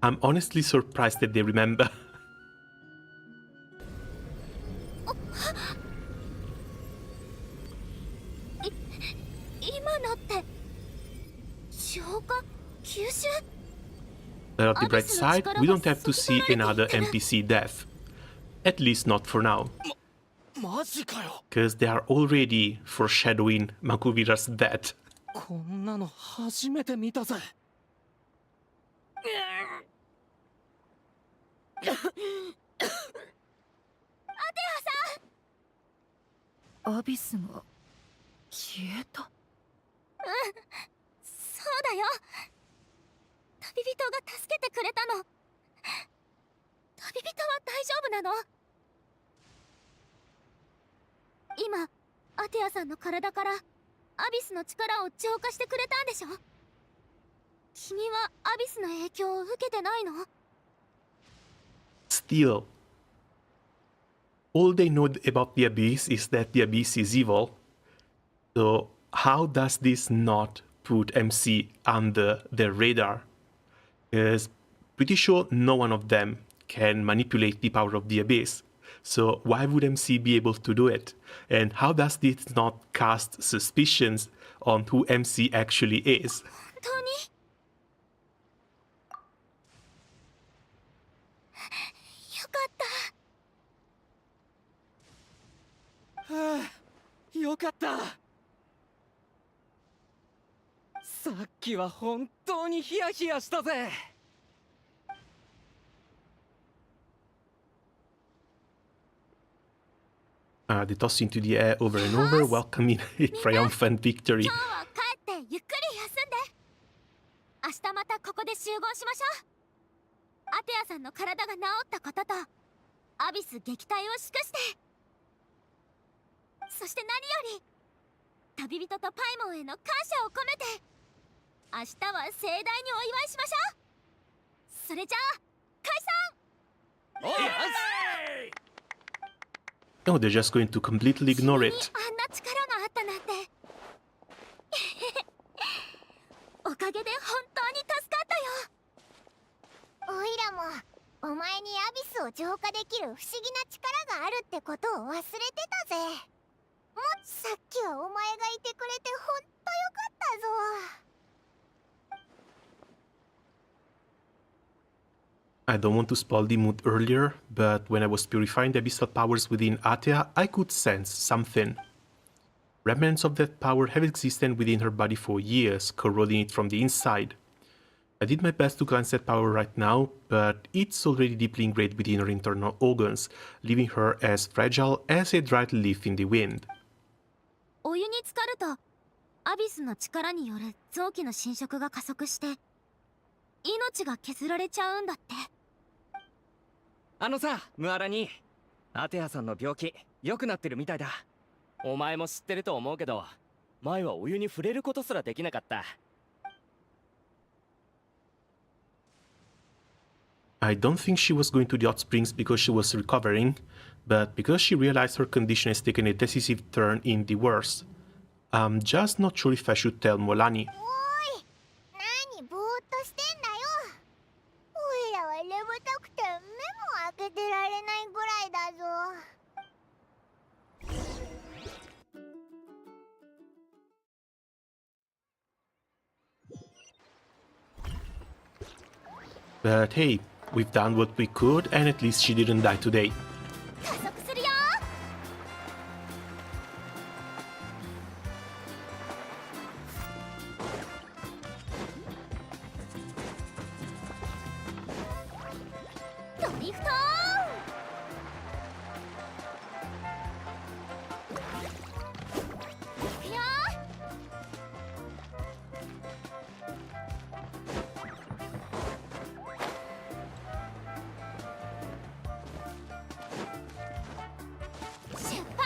Speaker 1: I'm honestly surprised that they remember.
Speaker 2: 今のって消化吸収？
Speaker 1: But on the bright side, we don't have to see another NPC death. At least not for now.
Speaker 3: マジかよ。
Speaker 1: Because they are already foreshadowing Makuvira's death.
Speaker 3: こんなの初めて見たぜ。
Speaker 7: アビスが消えた。
Speaker 2: そうだよ。旅人が助けてくれたの。旅人は大丈夫なの？今アテアさんの体からアビスの力を浄化してくれたんでしょ？君はアビスの影響を受けてないの？
Speaker 1: Still, all they know about the Abyss is that the Abyss is evil. So how does this not put MC under their radar? Because pretty sure no one of them can manipulate the power of the Abyss. So why would MC be able to do it? And how does this not cast suspicions on who MC actually is?
Speaker 2: 本当に？よかった。
Speaker 3: はあ、よかった。さっきは本当にヒヤヒヤしたぜ。
Speaker 1: They toss into the air over and over, welcoming a triumphant victory.
Speaker 2: 今日は帰ってゆっくり休んで。明日またここで集合しましょう。アテアさんの体が治ったこととアビス撃退を祝して、そして何より旅人とパイモンへの感謝を込めて明日は盛大にお祝いしましょう。それじゃあ解散。
Speaker 3: おい、
Speaker 1: No, they're just going to completely ignore
Speaker 2: 君に
Speaker 1: it.
Speaker 2: あんな力があったなんてスを浄化できる不思議な力があるってことを忘れてたぜ。さっきはお前がいてくれてほんとよかったぞ。
Speaker 1: I don't want to spoil the mood earlier, but when I was purifying the abyssal powers within Atea, I could sense something. Remnants of that power have existed within her body for years, corroding it from the inside. I did my best to cleanse that power right now, but it's already deeply ingrained within her internal organs, leaving her as fragile as a dried leaf in the wind.
Speaker 2: お湯に浸かるとアビスの力による臓器の侵食が加速して命が削られちゃうんだって。
Speaker 3: あのさ、ムアラニ、アテアさんの病気良くなってるみたいだ。お前も知ってると思うけど、前はお湯に触れることすらできなかった。
Speaker 1: I don't think she was going to the hot springs because she was recovering, but because she realized her condition has taken a decisive turn in the worse. I'm just not sure if I should tell Mualani.
Speaker 2: おい、何ぼーっとしてんだよ。おいらは眠たくて目も開けてられないぐらいだぞ。
Speaker 1: But hey, we've done what we could and at least she didn't die today.
Speaker 2: 加速するよ。ドリフトいくよ。出発。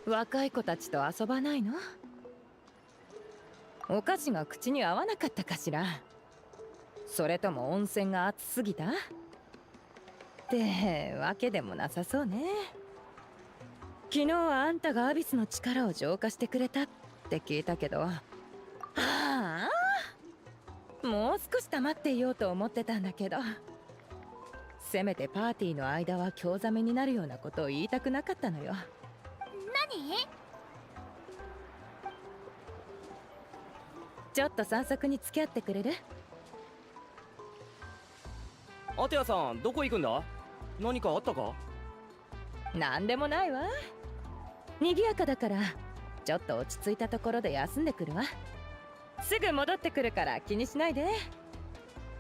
Speaker 4: 若い子たちと遊ばないの？お菓子が口に合わなかったかしら？それとも温泉が熱すぎた？ってわけでもなさそうね。昨日はあんたがアビスの力を浄化してくれたって聞いたけど、はあ、もう少し黙っていようと思ってたんだけど、せめてパーティーの間は興ざめになるようなことを言いたくなかったのよ。
Speaker 2: 何？
Speaker 4: ちょっと散策に付き合ってくれる？
Speaker 3: アテアさん、どこ行くんだ？何かあったか？
Speaker 4: なんでもないわ。賑やかだからちょっと落ち着いたところで休んでくるわ。すぐ戻ってくるから気にしないで。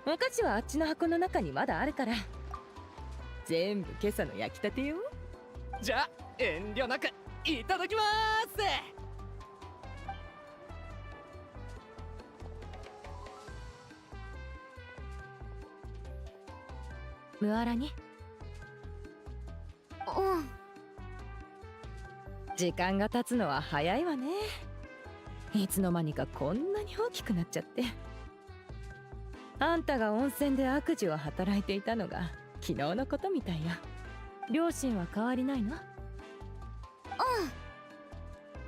Speaker 4: お菓子はあっちの箱の中にまだあるから。全部今朝の焼きたてよ。
Speaker 3: じゃあ遠慮なくいただきまーす。
Speaker 4: ムアラに
Speaker 2: うん。
Speaker 4: 時間が経つのは早いわね。いつの間にかこんなに大きくなっちゃって。あんたが温泉で悪事を働いていたのが昨日のことみたいよ。両親は変わりないの？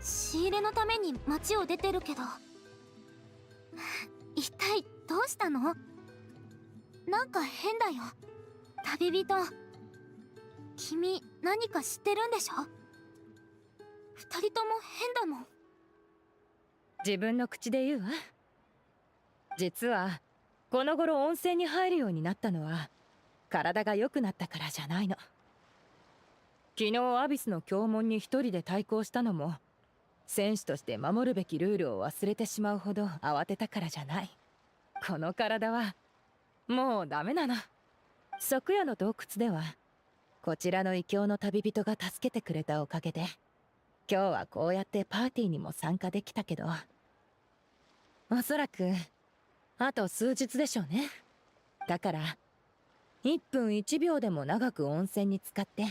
Speaker 2: 仕入れのために町を出てるけど、一体どうしたの？なんか変だよ。旅人、君何か知ってるんでしょ？二人とも変だもん。
Speaker 4: 自分の口で言うわ。実はこの頃温泉に入るようになったのは体が良くなったからじゃないの。昨日アビスの教門に一人で対抗したのも戦士として守るべきルールを忘れてしまうほど慌てたからじゃない。この体はもうダメなの。昨夜の洞窟ではこちらの異教の旅人が助けてくれたおかげで今日はこうやってパーティーにも参加できたけど、おそらくあと数日でしょうね。だから1分1秒でも長く温泉に浸かって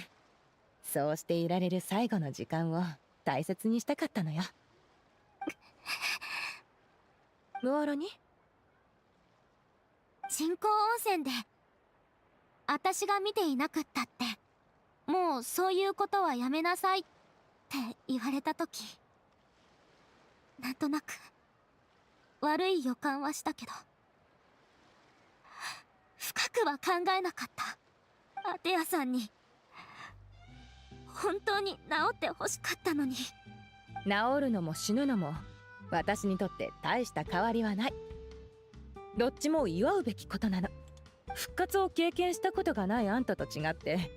Speaker 4: そうしていられる最後の時間を大切にしたかったのよ。ムアラに
Speaker 2: 人工温泉で私が見ていなくったってもうそういうことはやめなさいって言われた時、なんとなく悪い予感はしたけど深くは考えなかった。アテアさんに本当に治ってほしかったのに。
Speaker 4: 治るのも死ぬのも私にとって大した変わりはない。どっちも祝うべきことなの。復活を経験したことがないあんたと違って、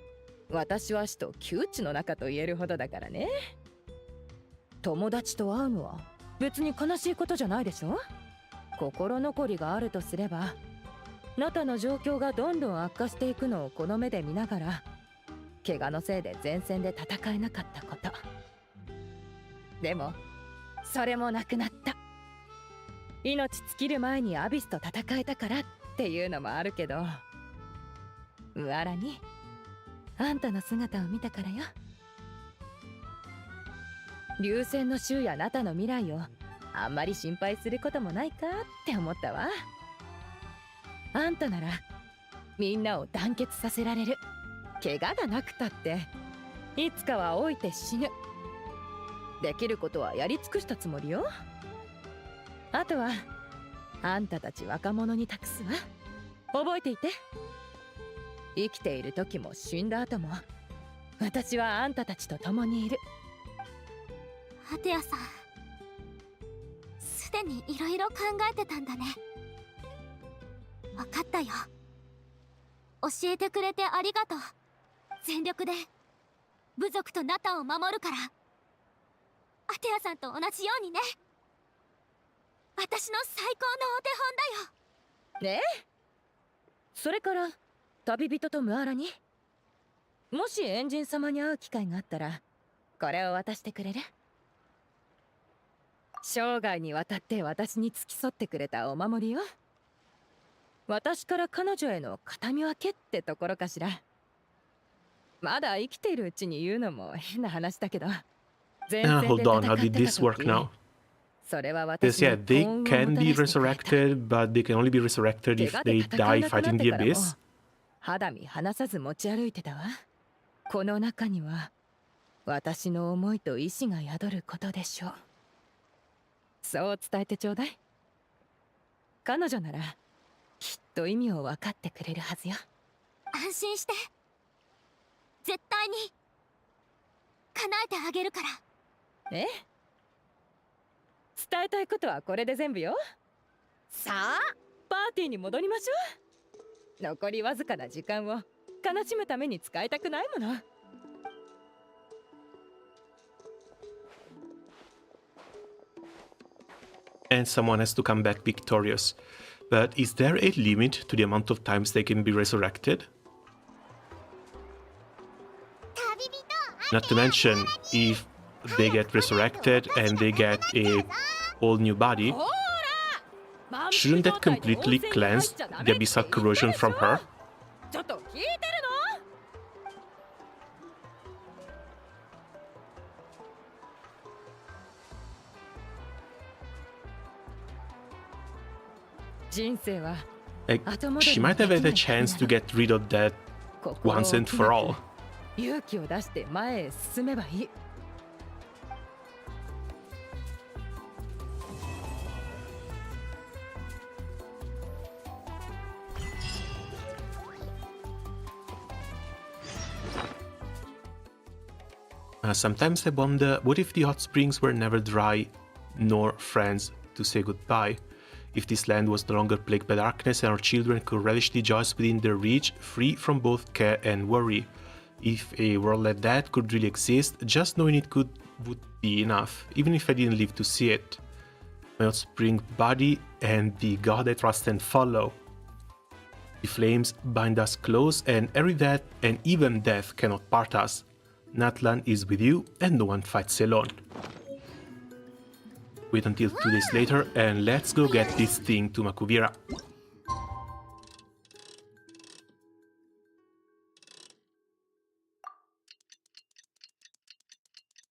Speaker 4: 私は死と窮地の中と言えるほどだからね。友達と会うのは別に悲しいことじゃないでしょ。心残りがあるとすれば、ナタの状況がどんどん悪化していくのをこの目で見ながら、怪我のせいで前線で戦えなかったこと。でもそれもなくなった。命尽きる前にアビスと戦えたからっていうのもあるけど、ムアラにあんたの姿を見たからよ。流星の衆やナタの未来をあんまり心配することもないかって思ったわ。あんたならみんなを団結させられる。怪我がなくたっていつかは老いて死ぬ。できることはやり尽くしたつもりよ。あとはあんたたち若者に託すわ。覚えていて。生きている時も死んだ後も私はあんたたちと共にいる。
Speaker 2: アテアさん、すでにいろいろ考えてたんだね。分かったよ。教えてくれてありがとう。全力で部族とナタを守るから。アテアさんと同じようにね。私の最高のお手本だよ。
Speaker 4: ねえ。それから旅人とムアラに、もしエンジン様に会う機会があったらこれを渡してくれる？生涯にわたって私に付き添ってくれたお守りよ。私から彼女への形見分けってところかしら。まだ生きているうちに言うのも変な話だけど、前線で
Speaker 1: Hold
Speaker 4: 戦
Speaker 1: on,
Speaker 4: って
Speaker 1: how
Speaker 4: た
Speaker 1: did this work
Speaker 4: 時、
Speaker 1: now?
Speaker 4: それは
Speaker 1: Because
Speaker 4: 私
Speaker 1: yeah,
Speaker 4: の
Speaker 1: they
Speaker 4: 幸運をも
Speaker 1: can
Speaker 4: た
Speaker 1: be
Speaker 4: らしてくれた。
Speaker 1: resurrected, but they can only be resurrected
Speaker 4: 怪
Speaker 1: if
Speaker 4: 我で
Speaker 1: they
Speaker 4: 戦え
Speaker 1: die
Speaker 4: なくな
Speaker 1: fighting
Speaker 4: っ
Speaker 1: the
Speaker 4: てからも
Speaker 1: abyss.
Speaker 4: 肌身離さず持ち歩いてたわ。この中には私の思いと意志が宿ることでしょう。そう伝えてちょうだい。彼女ならきっと意味を分かってくれるはずよ。
Speaker 2: 安心して。絶対に叶えてあげるから。
Speaker 4: ええ、伝えたいことはこれで全部よ。さあパーティーに戻りましょう。残りわずかな時間を悲しむために使いたくないもの。
Speaker 1: And someone has to come back victorious. But is there a limit to the amount of times they can be resurrected?
Speaker 2: 旅人
Speaker 1: Not to mention, if they get resurrected and they get a whole new body,
Speaker 4: ほーら、
Speaker 1: shouldn't that completely cleanse the abyssal corrosion from her?
Speaker 4: ちょっと聞いてるの？人生は
Speaker 1: Like, she might have had a chance to get rid of that once and for all.
Speaker 4: 勇気を出して前へ進めばいい。
Speaker 1: Sometimes I wonder, what if the hot springs were never dry, nor friends to say goodbye? If this land was no longer plagued by darkness and our children could relish the joys within their reach, free from both care and worry. If a world like that could really exist, just knowing it would be enough, even if I didn't live to see it. My hot spring body and the god I trust and follow. The flames bind us close, and every death and even death cannot part us. Natlan is with you, and no one fights alone. Wait until 2 days later, and let's go get this thing to Makuvira.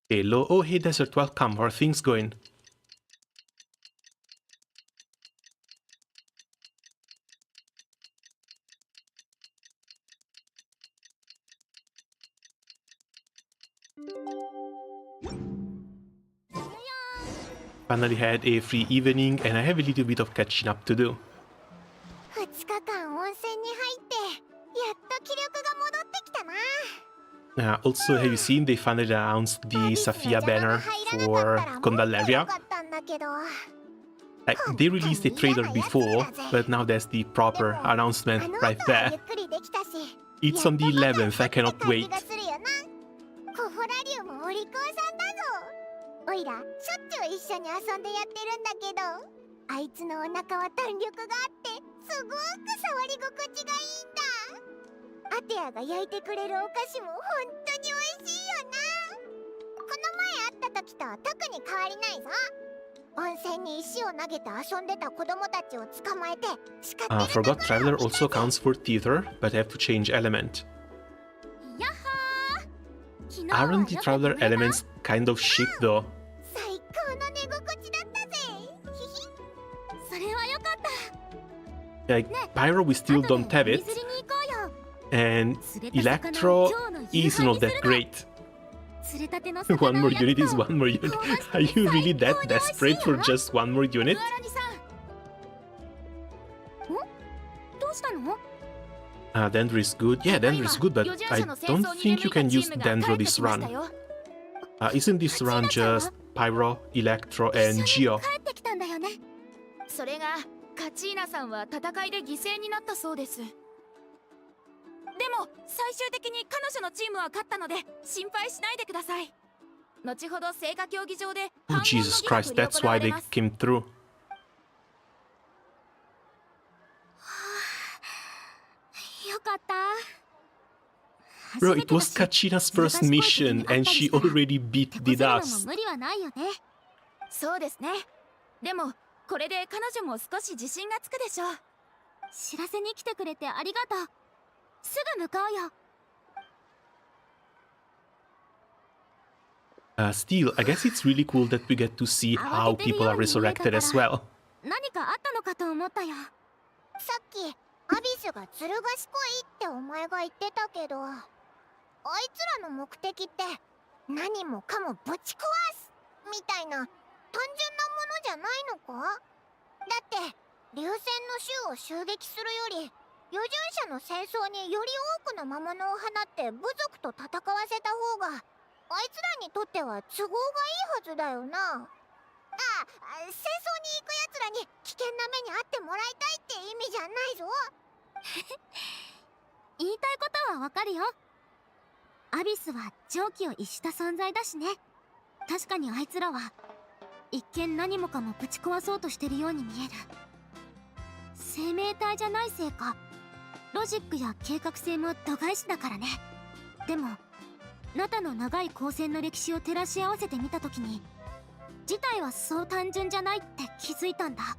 Speaker 1: Hello, oh hey Desert, welcome, how are things going? finally had a free evening and I have a little bit of catching up to do.
Speaker 2: 2日間温泉に入ってやっと気力が戻ってきたな。
Speaker 1: Also, have you seen they finally announced the Safia banner for Condalaria? Like, they released a trailer before, but now there's the proper announcement right there. It's on the 11th, I cannot wait.
Speaker 2: コフォラリウムお利口さんだぞ。おいらしょっちゅう一緒に遊んでやってるんだけど、あいつのお腹は弾力があってすごく触り心地がいいんだ。アテアが焼いてくれるお菓子も本当に美味しいよな。この前会った時と特に変わりないぞ。温泉に石を投げて遊んでた子供たちを捕まえて叱ってるところを
Speaker 1: Forgot Traveler also counts for Theater, but have to change element.
Speaker 2: やっほー。昨日
Speaker 1: Aren't the Traveler elements kind of shit though?
Speaker 2: 最高の寝心地だったぜ。ひひ。それはよかった。
Speaker 1: Like, Pyro we still don't have it,
Speaker 2: 水着に行こうよ。
Speaker 1: and Electro is not that great.
Speaker 2: 釣れたての
Speaker 1: One more unit is one more unit. Are you really that desperate for just one more unit?
Speaker 2: どうしたの？
Speaker 1: Dendro is good. Yeah, Dendro is good, but I don't think you can use Dendro this run. Isn't this run just Pyro, Electro, and Geo?
Speaker 2: 帰ってきたんだよね。
Speaker 7: それがカチーナさんは戦いで犠牲になったそうです。でも最終的に彼女のチームは勝ったので心配しないでください。後ほど聖火競技場で
Speaker 1: Oh, Jesus Christ, that's why they came through.
Speaker 2: よかった。
Speaker 1: Bro, it was Kachina's first mission, and she already beat the dust.
Speaker 2: 無理はないよね。
Speaker 7: そうですね。でもこれで彼女も少し自信がつくでしょう。
Speaker 2: 知らせに来てくれてありがとう。すぐ向かうよ。
Speaker 1: Still, I guess it's really cool that we get to see how people are resurrected as well.
Speaker 2: 何かあったのかと思ったよ。さっきアビスがずる賢いってお前が言ってたけど、あいつらの目的って何もかもぶち壊すみたいな単純なものじゃないのか？だって流星の衆を襲撃するより余順者の戦争により多くの魔物を放って部族と戦わせた方があいつらにとっては都合がいいはずだよな。戦争に行くやつらに危険な目に遭ってもらいたいって意味じゃないぞ。言いたいことはわかるよ。アビスは常軌を逸した存在だしね。確かにあいつらは一見何もかもぶち壊そうとしてるように見える。生命体じゃないせいかロジックや計画性も度外視だからね。でもナタの長い光線の歴史を照らし合わせてみたときに事態はそう単純じゃないって気づいたんだ。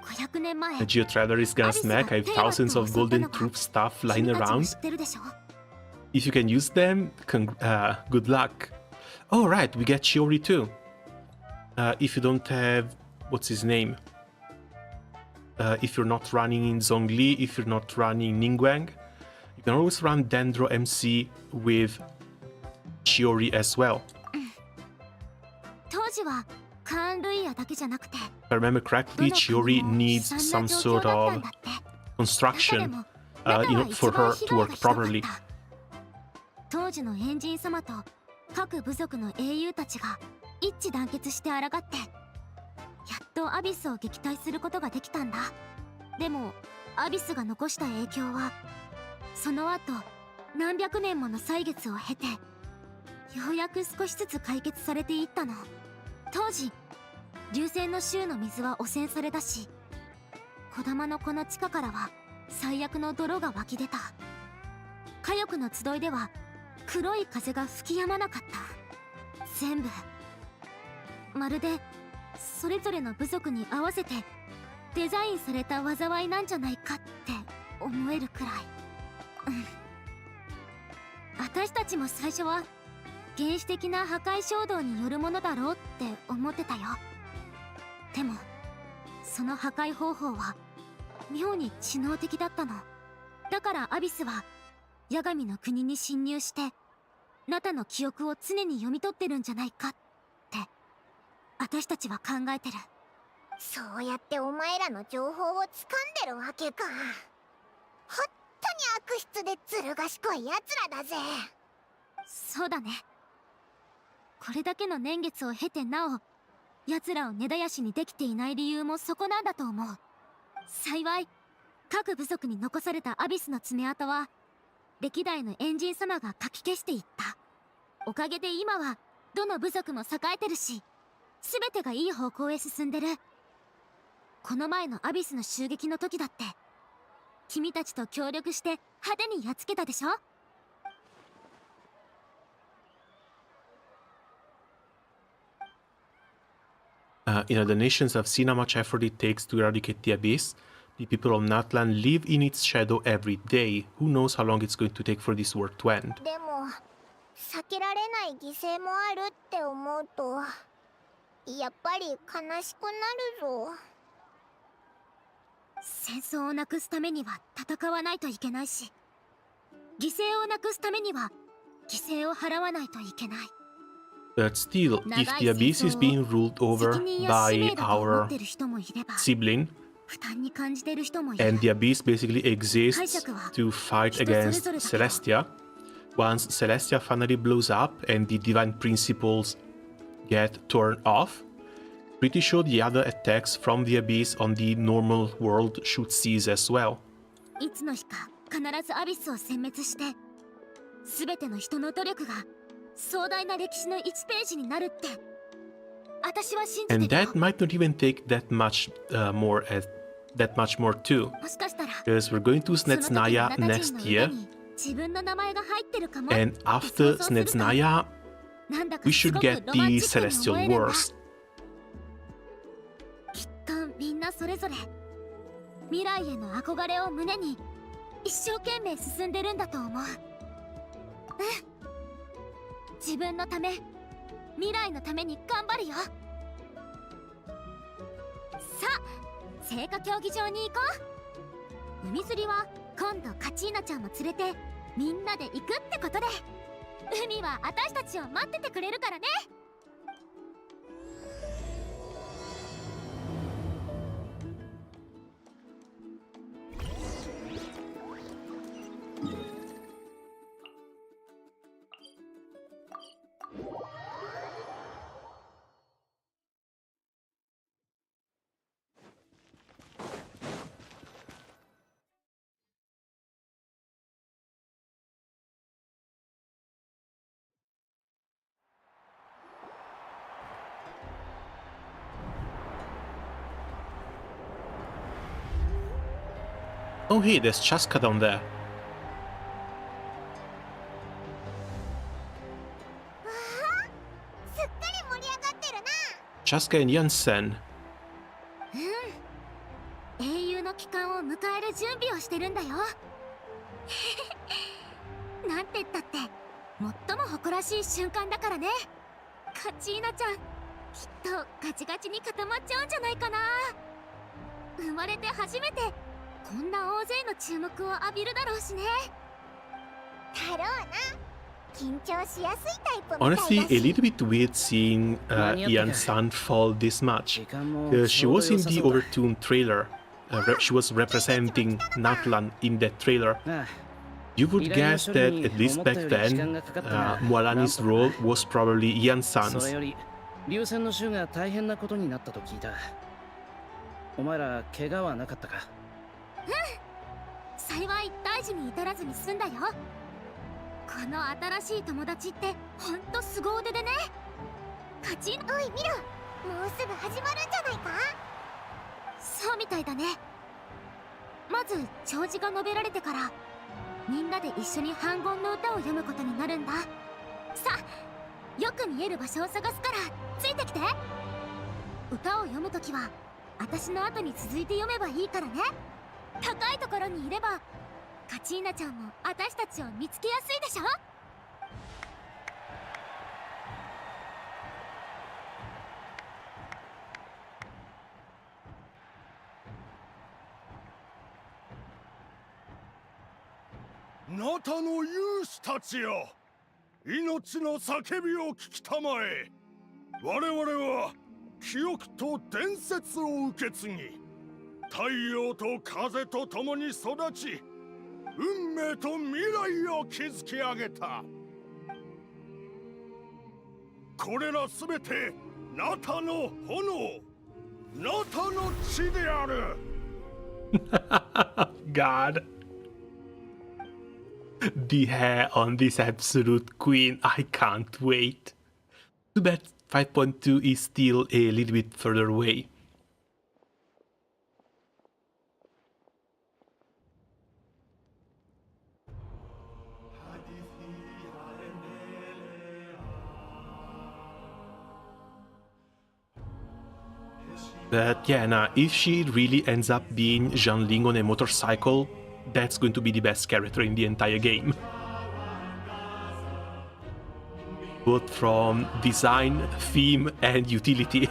Speaker 2: 500年前
Speaker 1: The Geo Traveler is gonna smack. I have thousands of golden troop stuff lying around. If you can use them, good luck. Oh right, we get Shiori too. If you don't have... what's his name? If you're not running in Zhongli, if you're not running Ningguang, you can always run Dendro MC with Shiori as well. If I remember correctly, Chiori needs some sort of construction for her to work properly.
Speaker 2: 当時のエンジン様と各部族の英雄たちが一致団結して抗ってやっとアビスを撃退することができたんだ。でもアビスが残した影響はその後何百年もの歳月を経てようやく少しずつ解決されていったの。当時流星の州の水は汚染されたし小玉のこの地下からは最悪の泥が湧き出た。火翼の集いでは黒い風が吹き止まなかった。全部まるでそれぞれの部族に合わせてデザインされた災いなんじゃないかって思えるくらい。私たちも最初は原始的な破壊衝動によるものだろうって思ってたよ。でもその破壊方法は妙に知能的だったの。だからアビスは八神の国に侵入してナタの記憶を常に読み取ってるんじゃないかって。私たちは考えてる。そうやってお前らの情報を掴んでるわけか。本当に悪質でずる賢い奴らだぜ。そうだね。これだけの年月を経てなお奴らを根絶やしにできていない理由もそこなんだと思う。幸い各部族に残されたアビスの爪痕は歴代のエンジン様がかき消していった。おかげで今はどの部族も栄えてるし、全てがいい方向へ進んでる。この前のアビスの襲撃の時だって君たちと協力して派手にやっつけたでしょ。
Speaker 1: The nations have seen how much effort it takes to eradicate the abyss. The people of Natlan live in its shadow every day. Who knows how long it's going to take for this war to end?
Speaker 2: でも避けられない犠牲もあるって思うとやっぱり悲しくなるぞ。戦争をなくすためには戦わないといけないし、犠牲をなくすためには犠牲を払わないといけない。
Speaker 1: But still, if the abyss is being ruled over by our sibling,
Speaker 2: 負担に感じてる人もいる。
Speaker 1: and the abyss basically exists to fight against Celestia, once Celestia finally blows up and the divine principles get turned off, pretty sure the other attacks from the abyss on the normal world should cease as well.
Speaker 2: いつの日か必ずアビスを殲滅して、全ての人の努力が壮大な歴史の1ページになるって私は信じてる
Speaker 1: And
Speaker 2: よ。
Speaker 1: that might not even take that much more too,
Speaker 2: もしかしたら
Speaker 1: because we're going to
Speaker 2: その時にあ
Speaker 1: Snetsnaya
Speaker 2: なたたち
Speaker 1: next
Speaker 2: の
Speaker 1: year,
Speaker 2: 腕に自分の名前が入ってるかも
Speaker 1: and
Speaker 2: って
Speaker 1: after
Speaker 2: 想像すると
Speaker 1: Snetsnaya,
Speaker 2: なんだか
Speaker 1: we
Speaker 2: す
Speaker 1: should
Speaker 2: ごく
Speaker 1: get
Speaker 2: ロマン
Speaker 1: the
Speaker 2: チックに
Speaker 1: Celestial
Speaker 2: 思えるんだ。
Speaker 1: Wars.
Speaker 2: きっとみんなそれぞれ未来への憧れを胸に一生懸命進んでるんだと思う。自分のため未来のために頑張るよ。さあ聖火競技場に行こう。海釣りは今度カチーナちゃんも連れてみんなで行くってことで、海は私たちを待っててくれるからね。
Speaker 1: Oh hey, there's Chaska down there.
Speaker 2: すっかり盛り上がってるな。
Speaker 1: Chaska and Jansen.
Speaker 2: 英雄の帰還を迎える準備をしてるんだよ。なんて言ったって最も誇らしい瞬間だからね。カチーナちゃんきっとガチガチに固まっちゃうんじゃないかな。生まれて初めてこんな大勢の注目を浴びるだろうしね。だろうな。緊張しやすいタイプみたいだし。
Speaker 1: Honestly, a little bit weird seeing Jansen fall this much. She was in the Overtune trailer. She was representing Natlan in that trailer. You would guess that at least back then, Mualani's role was probably
Speaker 5: それ
Speaker 1: Jansen's.
Speaker 5: より流戦の衆が大変なことになったと聞いた。お前ら怪我はなかったか？
Speaker 2: 幸い大事に至らずに済んだよ。この新しい友達ってほんと凄腕でね。カチン、おい見ろ、もうすぐ始まるんじゃないか。そうみたいだね。まず弔辞が述べられてからみんなで一緒に反言の歌を読むことになるんだ。さあよく見える場所を探すからついてきて。歌を読むときは私の後に続いて読めばいいからね。高いところにいればカチーナちゃんも私たちを見つけやすいでしょ。
Speaker 8: ナタの勇士たちよ、命の叫びを聞きたまえ。我々は記憶と伝説を受け継ぎ、太陽と風と共に育ち、運命と未来を築き上げた。これらすべてナタの炎、ナタの血である。
Speaker 1: God. The hair on this absolute queen, I can't wait. Too bad 5.2 is still a little bit further away. But yeah, now if she really ends up being Xilonen on a motorcycle, that's going to be the best character in the entire game. Both from design, theme, and utility.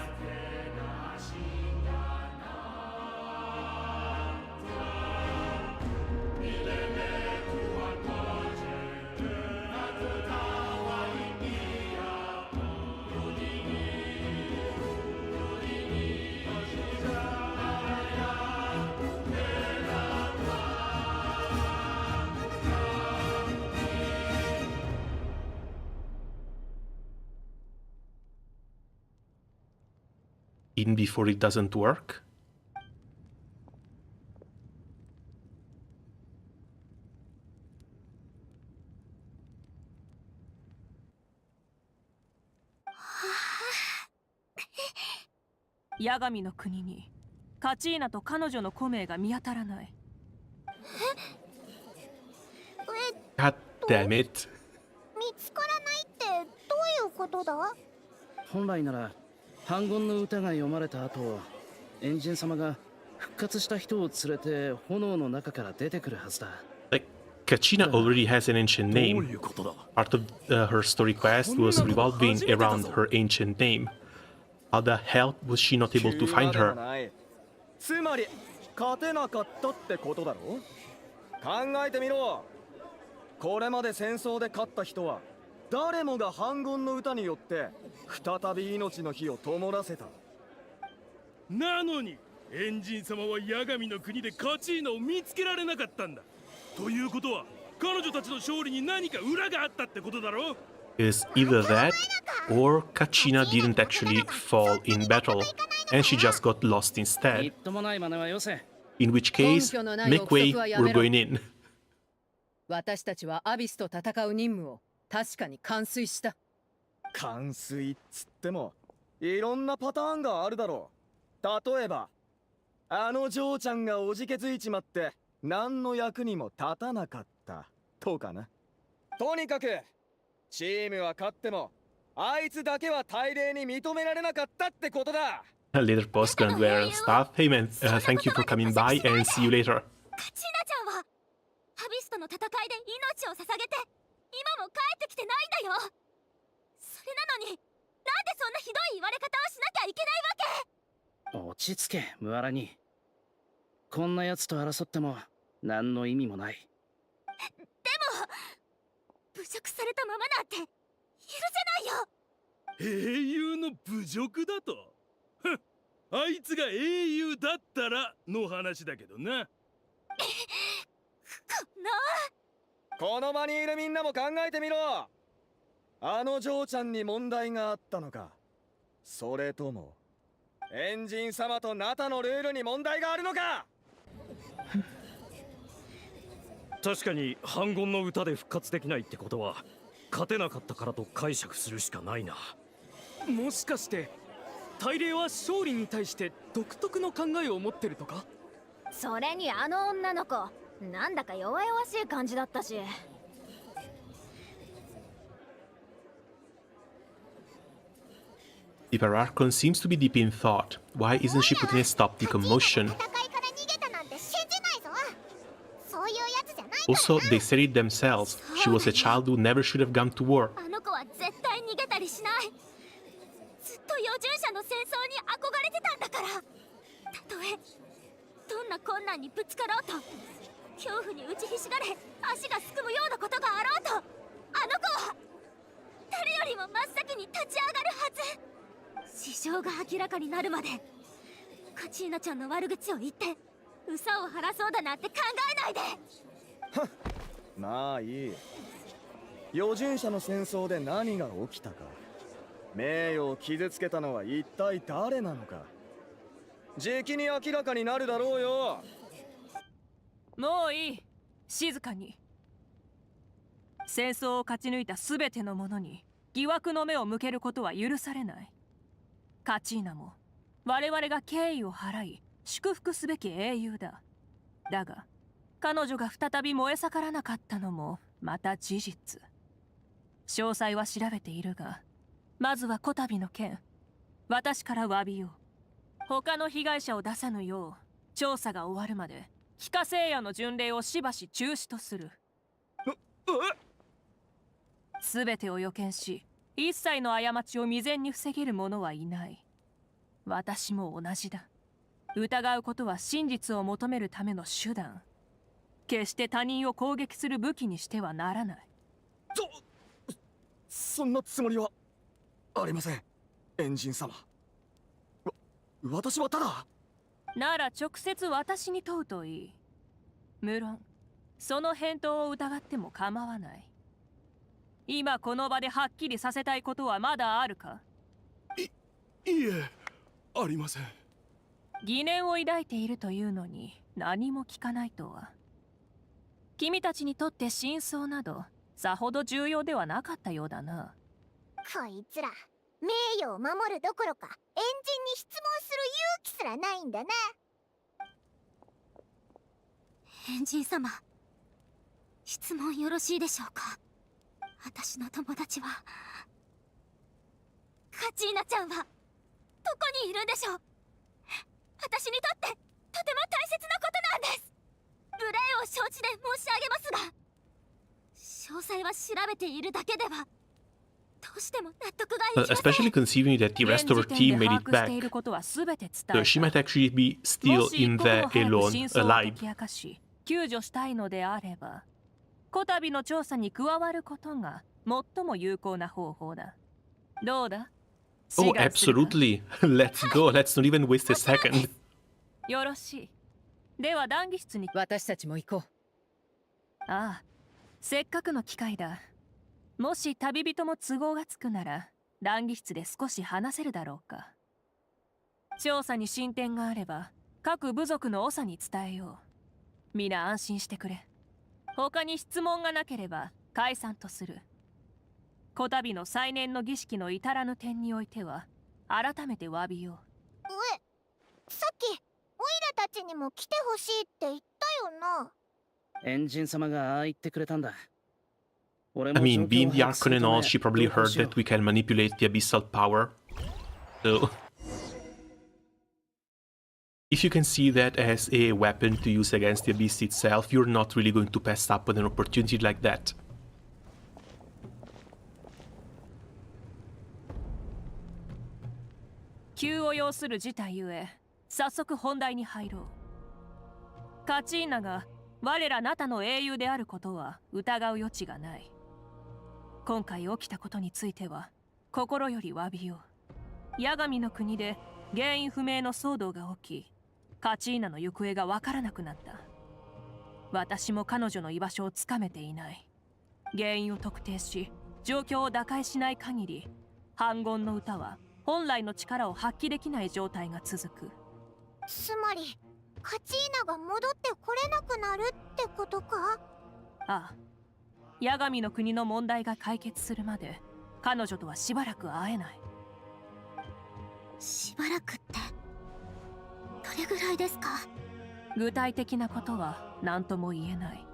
Speaker 1: Even before it doesn't work.
Speaker 9: "八神の国にカチーナと彼女のコメが見当たらない."
Speaker 1: God damn it.
Speaker 2: 見つからないってどういうことだ？
Speaker 10: 本来なら反言の歌が読まれた後、エンジン様が復活した人を連れて炎の中から出てくるはずだ。
Speaker 1: Like, Kachina already has an ancient name. Part of her story quest was revolving around her ancient name. How the hell was she not able to find her?
Speaker 3: つまり勝てなかったってことだろ。考えてみろ。これまで戦争で勝った人は誰もが反言の歌によって再び命の火を灯らせた。
Speaker 8: なのにエンジン様は八神の国でカチーナを見つけられなかったんだ。ということは彼女たちの勝利に何か裏があったってことだろ。
Speaker 1: Is either that, or Kachina didn't actually fall in battle, and she just got lost instead.
Speaker 10: みっともない真似はよせ。
Speaker 1: In which case, make way, we're going in.
Speaker 4: 私たちはアビスと戦う任務を確かに完遂した。
Speaker 3: 完遂っつってもいろんなパターンがあるだろう。例えばあの嬢ちゃんがおじけづいちまって何の役にも立たなかったとかな。とにかくチームは勝ってもあいつだけは大礼に認められなかったってことだ。
Speaker 1: Later post and wear stuff. Hey man, thank you for coming by and see you later.
Speaker 2: カチーナちゃんはアビスとの戦いで命を捧げて今も帰ってきてないんだよ。それなのになんでそんなひどい言われ方をしなきゃいけないわけ。
Speaker 10: 落ち着け、ムアラニ。こんな奴と争っても何の意味もない。
Speaker 2: でも侮辱されたままなんて許せないよ。
Speaker 8: 英雄の侮辱だと。あいつが英雄だったらの話だけどな。
Speaker 3: この場にいるみんなも考えてみろ。あの嬢ちゃんに問題があったのか、それともエンジン様とナタのルールに問題があるのか。
Speaker 5: 確かに反言の歌で復活できないってことは勝てなかったからと解釈するしかないな。
Speaker 11: もしかして大礼は勝利に対して独特の考えを持ってるとか。
Speaker 2: それにあの女の子なんだか弱々しい感じだったし。
Speaker 1: The Bararcon seems to be deep in thought. Why isn't she putting a stop to the commotion? Also, they said it themselves. She was a child who never should have gone to war.
Speaker 2: あの子は絶対逃げたりしない。ずっと余従者の戦争に憧れてたんだから。たとえどんな困難にぶつかろうと恐怖に打ちひしがれ足がすくむようなことがあろうと、あの子は誰よりも真っ先に立ち上がるはず。死証が明らかになるまでカチーナちゃんの悪口を言ってうさを晴らそうだなんて考えないで。
Speaker 3: まあいい。預順者の戦争で何が起きたか、名誉を傷つけたのは一体誰なのか、じきに明らかになるだろうよ。
Speaker 9: もういい、静かに。戦争を勝ち抜いた全ての者に疑惑の目を向けることは許されない。カチーナも我々が敬意を払い祝福すべき英雄だ。だが彼女が再び燃え盛らなかったのもまた事実。詳細は調べているが、まずはこたびの件、私から詫びよう。他の被害者を出さぬよう調査が終わるまで帰化聖夜の巡礼をしばし中止とする。全てを予見し、一切の過ちを未然に防げる者はいない。私も同じだ。疑うことは真実を求めるための手段。決して他人を攻撃する武器にしてはならない。
Speaker 3: そんなつもりはありません、エンジン様。私はただ。
Speaker 9: なら直接私に問うといい。無論その返答を疑っても構わない。今この場ではっきりさせたいことはまだあるか？
Speaker 8: いえ、ありません。
Speaker 9: 疑念を抱いているというのに何も聞かないとは。君たちにとって真相などさほど重要ではなかったようだな。
Speaker 2: こいつら名誉を守るどころかエンジンに質問する勇気すらないんだな。エンジン様、質問よろしいでしょうか。私の友達は、カチーナちゃんはどこにいるんでしょう。私にとってとても大切なことなんです。無礼を承知で申し上げますが、詳細は調べているだけではどうしても納得がいきません。
Speaker 1: Especially considering that the rest of her team made it back, so she might actually be still in there alone, alive.
Speaker 9: 救助したいのであれば、こたびの調査に加わることが最も有効な方法だ。どうだ？
Speaker 1: Oh, absolutely. Let's go. Let's not even waste a second.
Speaker 9: よろしい。では談義室に。
Speaker 4: 私たちも行こう。
Speaker 9: ああ、せっかくの機会だ。もし旅人も都合がつくなら談義室で少し話せるだろうか。調査に進展があれば各部族の長に伝えよう。皆安心してくれ。他に質問がなければ解散とする。こたびの再燃の儀式の至らぬ点においては改めて詫びよう。
Speaker 2: さっきオイラたちにも来てほしいって言ったよな。
Speaker 10: エンジン様がああ言ってくれたんだ。
Speaker 1: I mean, being the Archon and all, she probably heard that we can manipulate the abyssal power. So, if you can see that as a weapon to use against the abyss itself, you're not really going to pass up on an opportunity like that.
Speaker 9: 急を要する事態ゆえ、早速本題に入ろう。カチーナが我らナタの英雄であることは疑う余地がない。今回起きたことについては心より詫びよう。八神の国で原因不明の騒動が起き、カチーナの行方がわからなくなった。私も彼女の居場所をつかめていない。原因を特定し状況を打開しない限り、反言の歌は本来の力を発揮できない状態が続く。
Speaker 2: つまりカチーナが戻ってこれなくなるってことか？
Speaker 9: ああ、八神の国の問題が解決するまで彼女とはしばらく会えない。
Speaker 2: しばらくってどれぐらいですか？
Speaker 9: 具体的なことは何とも言えない。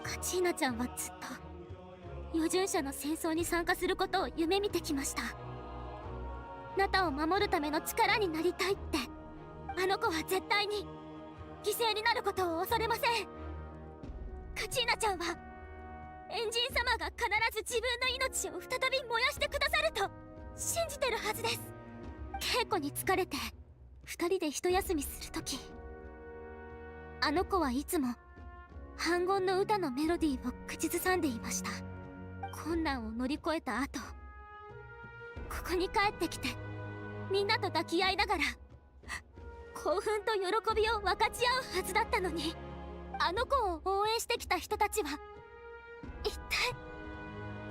Speaker 2: カチーナちゃんはずっと預順者の戦争に参加することを夢見てきました。ナタを守るための力になりたいって。あの子は絶対に犠牲になることを恐れません。カチーナちゃんはエンジン様が必ず自分の命を再び燃やしてくださると信じてるはずです。稽古に疲れて二人で一休みするとき、あの子はいつも反言の歌のメロディーを口ずさんでいました。困難を乗り越えた後、ここに帰ってきてみんなと抱き合いながら興奮と喜びを分かち合うはずだったのに、あの子を応援してきた人たちは一体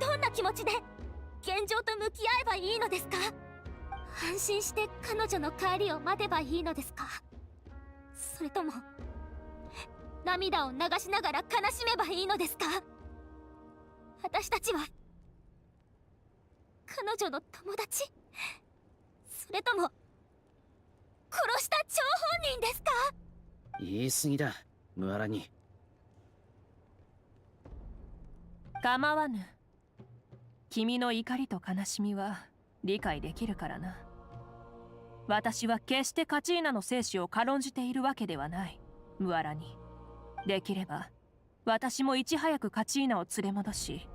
Speaker 2: どんな気持ちで現状と向き合えばいいのですか？安心して彼女の帰りを待てばいいのですか？それとも涙を流しながら悲しめばいいのですか？私たちは彼女の友達、それとも殺した張本人ですか？
Speaker 10: 言い過ぎだ、ムアラニ。
Speaker 9: 構わぬ。君の怒りと悲しみは理解できるからな。私は決してカチーナの生死を軽んじているわけではない、ムアラニ。できれば私もいち早くカチーナを連れ戻し、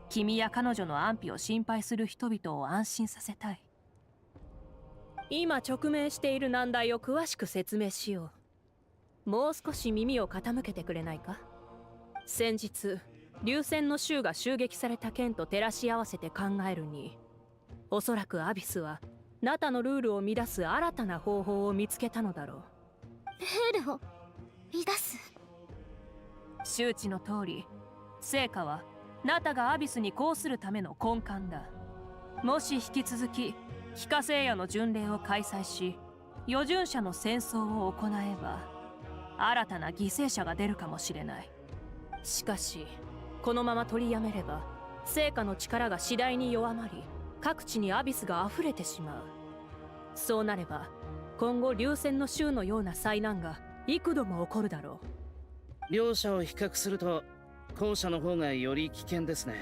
Speaker 9: 君や彼女の安否を心配する人々を安心させたい。
Speaker 12: 今直面している難題を詳しく説明しよう。もう少し耳を傾けてくれないか。先日流戦の衆が襲撃された件と照らし合わせて考えるに、おそらくアビスはナタのルールを乱す新たな方法を見つけたのだろう。
Speaker 2: ルールを乱す？
Speaker 9: 周知の通り、成果はナタがアビスに抗するための根幹だ。もし引き続き非化聖夜の巡礼を開催し、余順者の戦争を行えば新たな犠牲者が出るかもしれない。
Speaker 12: しかしこのまま取りやめれば成果の力が次第に弱まり、各地にアビスが溢れてしまう。そうなれば今後流戦の衆のような災難が幾度も起こるだろ
Speaker 10: う。両者を比較すると後者の方がより危険ですね。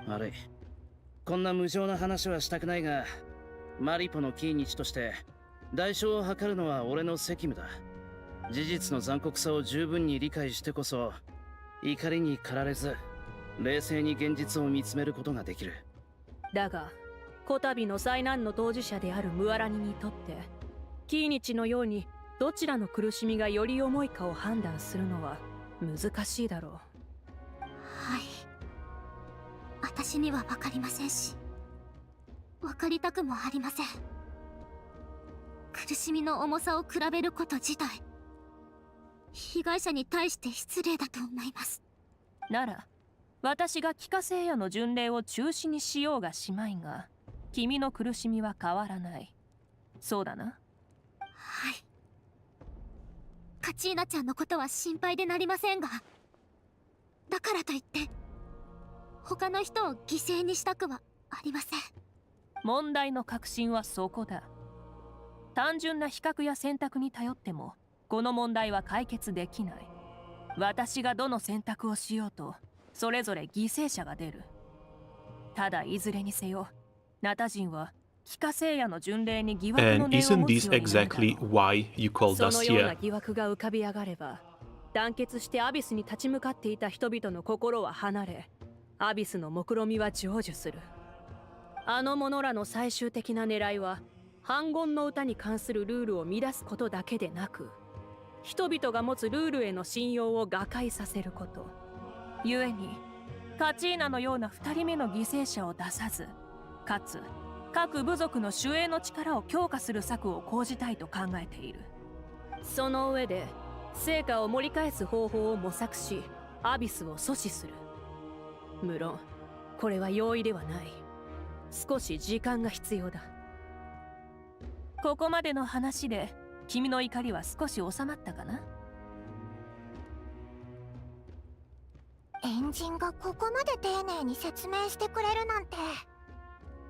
Speaker 10: 悪い、こんな無情な話はしたくないが、マリポのキーニチとして代償を図るのは俺の責務だ。事実の残酷さを十分に理解してこそ、怒りに駆られず冷静に現実を見つめることができる。
Speaker 12: だがこたびの災難の当事者であるムアラニにとって、キーニチのようにどちらの苦しみがより重いかを判断するのは難しいだろう。
Speaker 2: はい、私には分かりませんし、分かりたくもありません。苦しみの重さを比べること自体、被害者に対して失礼だと思います。
Speaker 9: なら私が帰化聖夜の巡礼を中止にしようがしまいが、君の苦しみは変わらない。そうだな。
Speaker 2: はい。カチーナちゃんのことは心配でなりませんが、だからといって他の人を犠牲にしたくはありません。
Speaker 9: 問題の核心はそこだ。単純な比較や選択に頼ってもこの問題は解決できない。私がどの選択をしようとそれぞれ犠牲者が出る。ただいずれにせよ、ナタ人は帰化聖夜の巡礼に疑惑の
Speaker 1: And
Speaker 9: 念を
Speaker 1: isn't
Speaker 9: 持つ
Speaker 1: this
Speaker 9: ようになるだろ
Speaker 1: exactly
Speaker 9: う。
Speaker 1: why you called
Speaker 12: そ
Speaker 1: us
Speaker 12: のような
Speaker 1: here?
Speaker 12: 疑惑が浮かび上がれば、団結してアビスに立ち向かっていた人々の心は離れ、アビスの目論見は成就する。あの者らの最終的な狙いは、反言の歌に関するルールを乱すことだけでなく、人々が持つルールへの信用を瓦解させること。
Speaker 9: 故にカチーナのような2人目の犠牲者を出さず、かつ各部族の守衛の力を強化する策を講じたいと考えている。
Speaker 12: その上で成果を盛り返す方法を模索し、アビスを阻止する。無論これは容易ではない。少し時間が必要だ。
Speaker 9: ここまでの話で君の怒りは少し収まったかな？
Speaker 2: エンジンがここまで丁寧に説明してくれるなんて、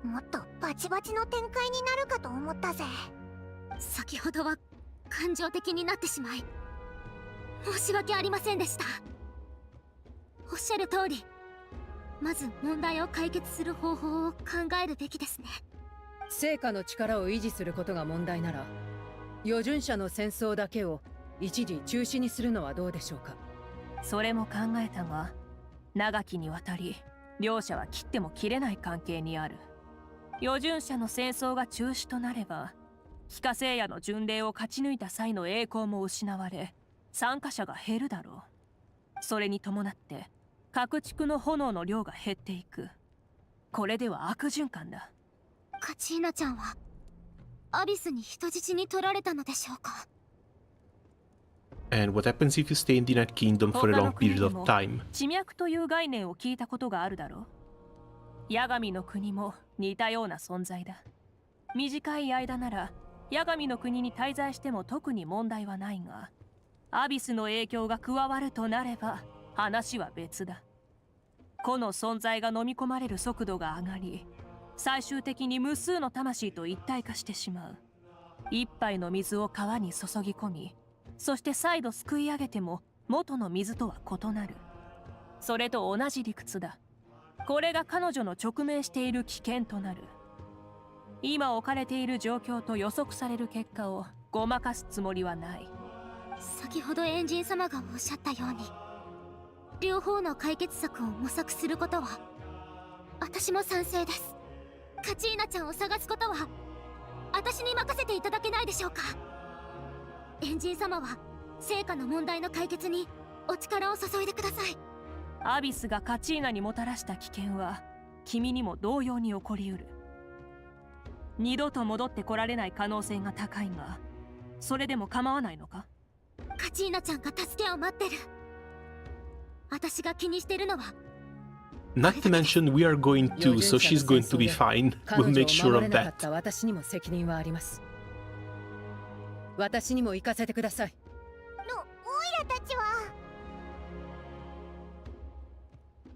Speaker 2: もっとバチバチの展開になるかと思ったぜ。先ほどは感情的になってしまい申し訳ありませんでした。おっしゃる通り、まず問題を解決する方法を考えるべきですね。
Speaker 4: 成果の力を維持することが問題なら、余順者の戦争だけを一時中止にするのはどうでしょうか。
Speaker 9: それも考えたが、長きにわたり両者は切っても切れない関係にある。余順者の戦争が中止となれば、帰化聖夜の巡礼を勝ち抜いた際の栄光も失われ、参加者が減るだろう。それに伴って各地区の炎の量が減っていく。これでは悪循環だ。
Speaker 2: カチーナちゃんはアビスに人質に取られたのでしょうか。
Speaker 1: And what happens if you stay in the Night Kingdom for a long period of time?
Speaker 9: 地脈という概念を聞いたことがあるだろう。八神の国も似たような存在だ。短い間なら八神の国に滞在しても特に問題はないが、アビスの影響が加わるとなれば話は別だ。個の存在が飲み込まれる速度が上がり、最終的に無数の魂と一体化してしまう。一杯の水を川に注ぎ込み、そして再度すくい上げても元の水とは異なる。それと同じ理屈だ。これが彼女の直面している危険となる。今置かれている状況と予測される結果をごまかすつもりはない。
Speaker 2: 先ほどエンジン様がおっしゃったように、両方の解決策を模索することは私も賛成です。カチーナちゃんを探すことは私に任せていただけないでしょうか。エンジン様は成果の問題の解決にお力を注いでください。
Speaker 9: アビスがカチーナにもたらした危険は君にも同様に起こりうる。二度と戻ってこられない可能性が高いが、それでも構わないのか。
Speaker 2: カチーナちゃんが助けを待ってる。私が気にしてるのは
Speaker 1: Not to mention we are going to, so she's going to be fine. We'll make sure of that.
Speaker 4: 私にも責任はあります。私にも行かせてください。
Speaker 2: オイラたちは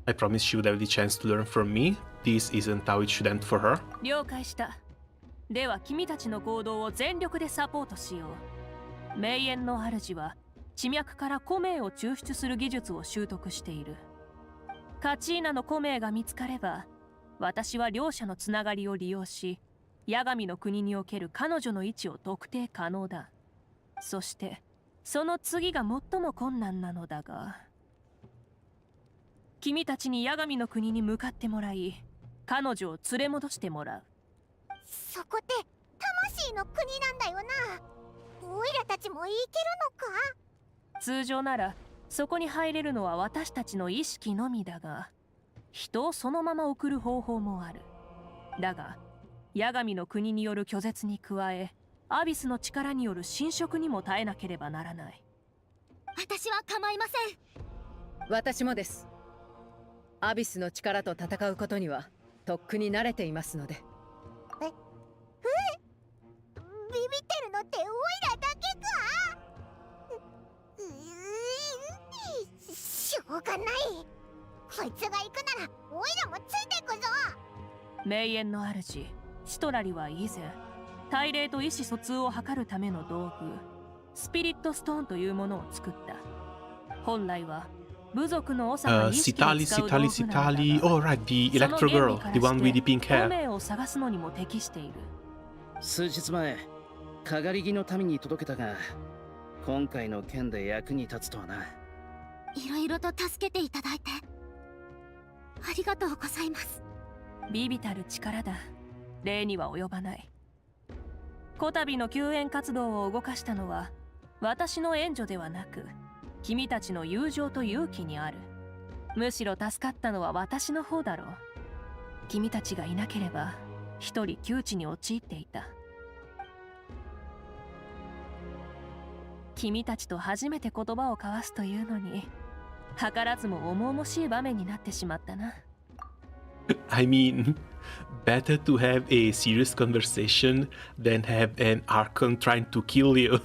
Speaker 1: I promise she would have the chance to learn from me. This isn't how it should end for her.
Speaker 9: 了解した。では君たちの行動を全力でサポートしよう。名園の主は地脈から古名を抽出する技術を習得している。カチーナの古名が見つかれば、私は両者のつながりを利用し、八神の国における彼女の位置を特定可能だ。そしてその次が最も困難なのだが、君たちに八神の国に向かってもらい、彼女を連れ戻してもらう。
Speaker 2: そこって魂の国なんだよな。オイラたちも行けるのか。
Speaker 9: 通常ならそこに入れるのは私たちの意識のみだが、人をそのまま送る方法もある。だが八神の国による拒絶に加え、アビスの力による侵食にも耐えなければならない。
Speaker 2: 私は構いません。
Speaker 4: 私もです。アビスの力と戦うことにはとっくに慣れていますので。
Speaker 2: ビビってるのってオイラだけか。しょうがない。こいつが行くならオイラもついてくぞ。
Speaker 9: 名園の主シトラリは以前、大霊と意思疎通を図るための道具スピリットストーンというものを作った。本来は部族の長が意識を使う道具なのだが、
Speaker 1: Oh right, the Electro Girl, the one with the pink
Speaker 9: 古
Speaker 1: hair.
Speaker 9: 名を探すのにも適している。
Speaker 10: 数日前かがり木の民に届けたが、今回の件で役に立つとはな。
Speaker 2: いろいろと助けていただいてありがとうございます。
Speaker 9: ビビたる力だ。礼には及ばない。こたびの救援活動を動かしたのは私の援助ではなく、君たちの友情と勇気にある。むしろ助かったのは私の方だろう。君たちがいなければ一人窮地に陥っていた。君たちと初めて言葉を交わすというのに、図らずも重々しい場面になってしまったな。
Speaker 1: I mean, better to have a serious conversation than have an Archon trying to kill you.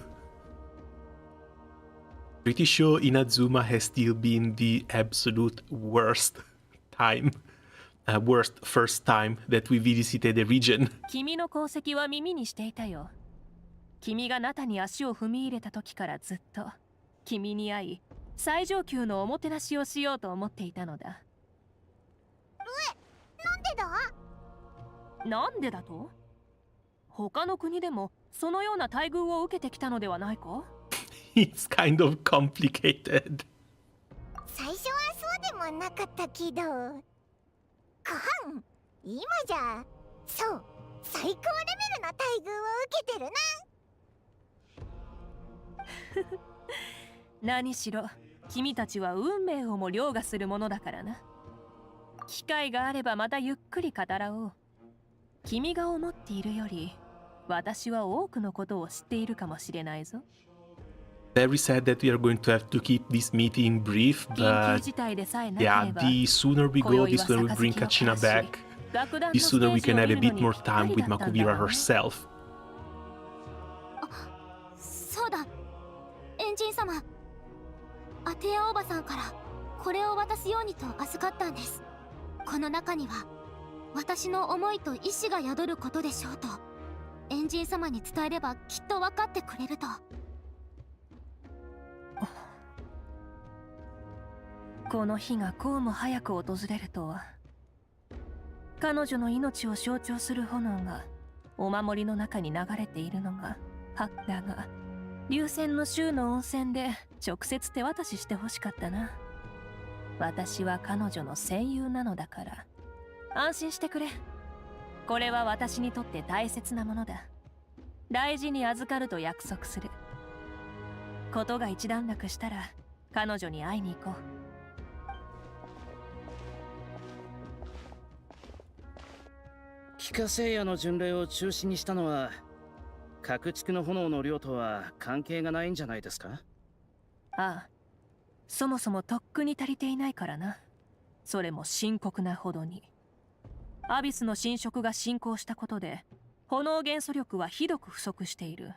Speaker 1: Pretty sure Inazuma has still been the absolute worst first time that we visited the region.
Speaker 9: 君の功績は耳にしていたよ。君がナタに足を踏み入れた時からずっと君に会い、最上級のおもてなしをしようと思っていたのだ。
Speaker 2: なんでだ？
Speaker 9: なんでだと？他の国でもそのような待遇を受けてきたのではないか？
Speaker 1: It's kind of complicated.
Speaker 2: 最初はそうでもなかったけど、今じゃそう最高レベルな待遇を受けてるな。
Speaker 9: 何しろ君たちは運命をも凌駕するものだからな。機会があればまたゆっくり語らおう。君が思っているより
Speaker 12: 私は多くのことを知っているかもしれないぞ。
Speaker 1: Very sad that we are going to have to keep this meeting brief,
Speaker 12: 緊急
Speaker 1: but
Speaker 12: 事態でさえなけれ
Speaker 1: yeah,
Speaker 12: ば、
Speaker 1: the sooner we
Speaker 12: 今
Speaker 1: go,
Speaker 12: 宵
Speaker 1: the
Speaker 12: は
Speaker 1: sooner we bring
Speaker 12: 杯を
Speaker 1: Kachina
Speaker 12: 交わし
Speaker 1: back,
Speaker 12: 楽団
Speaker 1: the
Speaker 12: のステ
Speaker 1: sooner
Speaker 12: ー
Speaker 1: we
Speaker 12: ジ
Speaker 1: can
Speaker 12: を
Speaker 1: have
Speaker 12: 見
Speaker 1: a
Speaker 12: るの
Speaker 1: bit
Speaker 12: に
Speaker 1: more time
Speaker 12: 二
Speaker 1: with
Speaker 12: 人だったんだ
Speaker 1: Makuvira
Speaker 12: ろうね。
Speaker 1: herself.
Speaker 2: そうだ、エンジン様。アテアおばさんからこれを渡すようにと預かったんです。この中には私の思いと意志が宿ることでしょうと。エンジン様に伝えればきっと分かってくれると。
Speaker 12: この日がこうも早く訪れるとは。彼女の命を象徴する炎がお守りの中に流れているのがだが、流泉の州の温泉で直接手渡ししてほしかったな。私は彼女の戦友なのだから。安心してくれ。これは私にとって大切なものだ。大事に預かると約束する。ことが一段落したら彼女に会いに行こう。
Speaker 10: 気化聖夜の巡礼を中止にしたのは、各地区の炎の量とは関係がないんじゃないですか？
Speaker 12: ああ、そもそもとっくに足りていないからな。それも深刻なほどに。アビスの侵食が進行したことで、炎元素力はひどく不足している。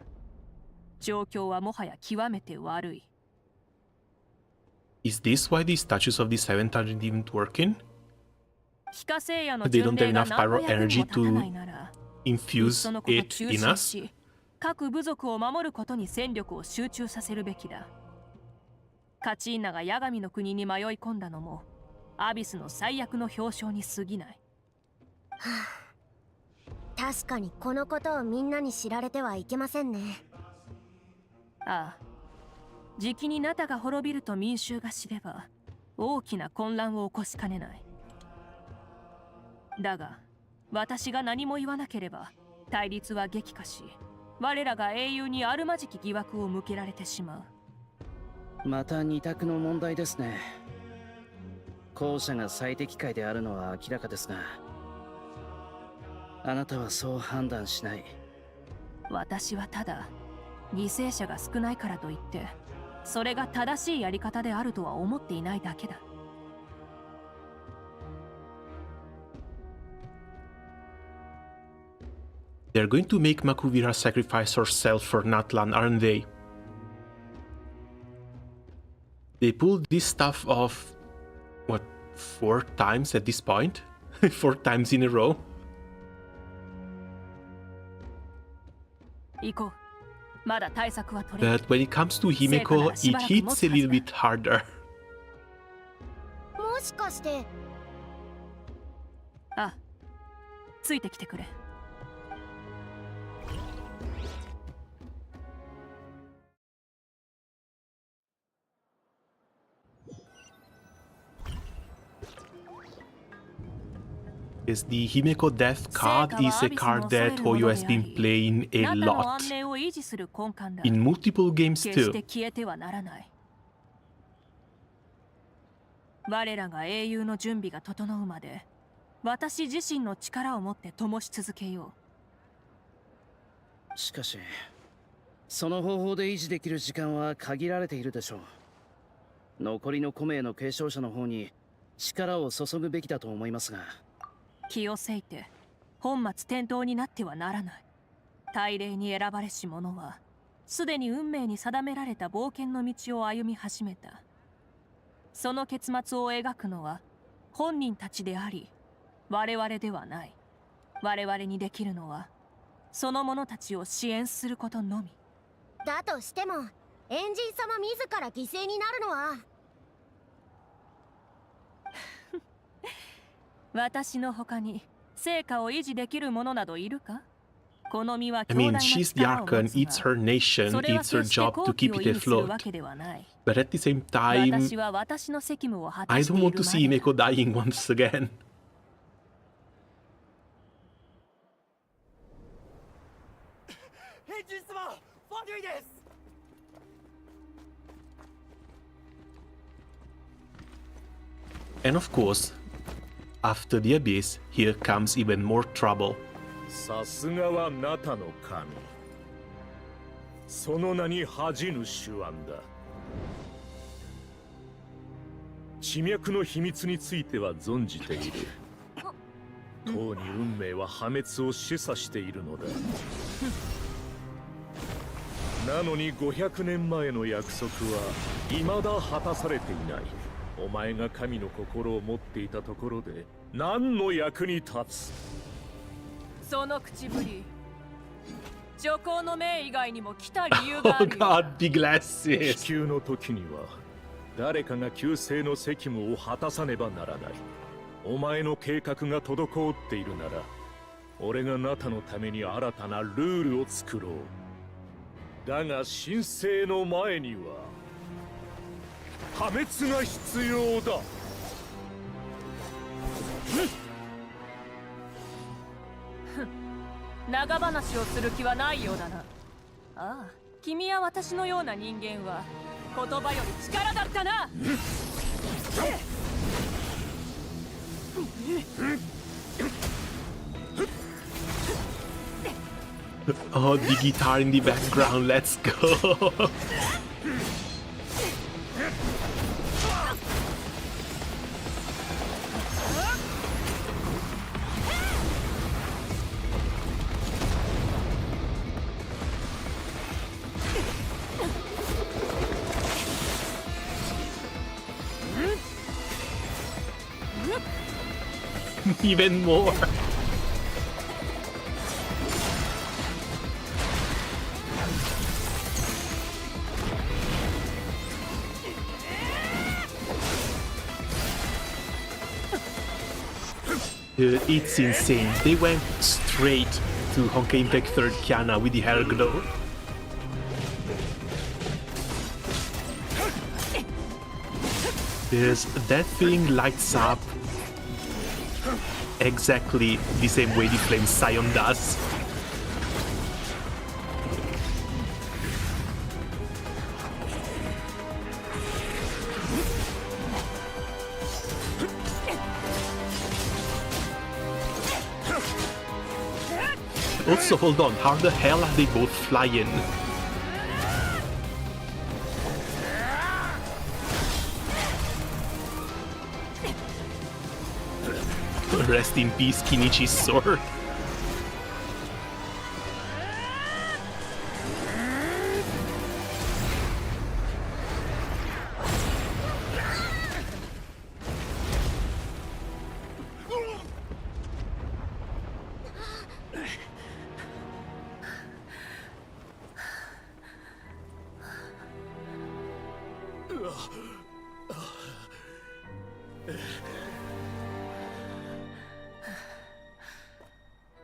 Speaker 12: 状況はもはや極めて悪い。
Speaker 1: Is this why the statues of the Seven aren't even working?
Speaker 12: 気化聖夜の
Speaker 1: They
Speaker 12: 巡
Speaker 1: don't have
Speaker 12: 礼が
Speaker 1: enough
Speaker 12: 何の
Speaker 1: pyro
Speaker 12: 役に
Speaker 1: energy
Speaker 12: も立たない
Speaker 1: to
Speaker 12: なら、
Speaker 1: infuse
Speaker 12: のこと
Speaker 1: it
Speaker 12: 中
Speaker 1: in
Speaker 12: 心
Speaker 1: us?
Speaker 12: し、各部族を守ることに戦力を集中させるべきだ。カチーナがヤガミの国に迷い込んだのも、アビスの最悪の表彰に過ぎない。
Speaker 2: はあ、確かにこのことをみんなに知られてはいけませんね。
Speaker 12: ああ、じきにナタが滅びると民衆が知れば大きな混乱を起こしかねない。だが私が何も言わなければ対立は激化し、我らが英雄にあるまじき疑惑を向けられてしま
Speaker 10: う。また二択の問題ですね。後者が最適解であるのは明らかですが、あなたはそう判断しない。
Speaker 12: 私はただ犠牲者が少ないからといってそれが正しいやり方であるとは思っていないだけだ。
Speaker 1: They're going to make Makuvira sacrifice herself for Natlan, aren't they? They pulled this stuff off, what, 4 times at this point? 4 times in a row?
Speaker 12: 行こう。まだ対策は取れる。
Speaker 1: But when it comes to Himeko, it hits a little bit harder.
Speaker 2: もしかして。
Speaker 12: あ、ついてきてくれ。
Speaker 1: Is the Himeko Death card is a card that Hoyo has been playing a lot. In multiple games too.
Speaker 12: 我らが英雄の準備が整うまで、私自身の力を持って灯し続けよ
Speaker 10: う。しかし、その方法で維持できる時間は限られているでしょう。残りの5名の継承者の方に力を注ぐべきだと思いますが。
Speaker 12: 気をせいて本末転倒になってはならない。大礼に選ばれし者はすでに運命に定められた冒険の道を歩み始めた。その結末を描くのは本人たちであり我々ではない。我々にできるのはその者たちを支援することのみ
Speaker 2: だとしてもエンジン様自ら犠牲になるのは
Speaker 12: 私の他に成果を維持できる者などいるか？この身は
Speaker 1: I mean, she's the Archon, it's her nation, it's her job to keep it afloat. But at the same time, I don't want to see Himeko dying once again. And of course, after the abyss, here comes even more trouble.
Speaker 13: さすがはナタの神。その名に恥じぬ手腕だ。地脈の秘密については存じている。とうに運命は破滅を示唆しているのだ。なのに500年前の約束は未だ果たされていない。お前が神の心を持っていたところで何の役に立つ。
Speaker 9: その口ぶり、女皇の命以外にも来た理由があるよ。
Speaker 1: Oh God, big glasses.
Speaker 13: 地球の時には誰かが救世の責務を果たさねばならない。お前の計画が滞っているなら、俺がナタのために新たなルールを作ろう。だが神聖の前には破滅が必要だ。
Speaker 9: 長話をする気はないようだな。ああ、君や私のような人間は言葉より力だったな。
Speaker 1: Oh, the guitar in the background, let's go. Even more. Dude, it's insane. They went straight to Honkai Impact 3rd Kiana with the hair glow. Because that thing lights up exactly the same way the Flame Scion does. Also, hold on, how the hell are they both flying? Rest in peace, Kinichi's sword.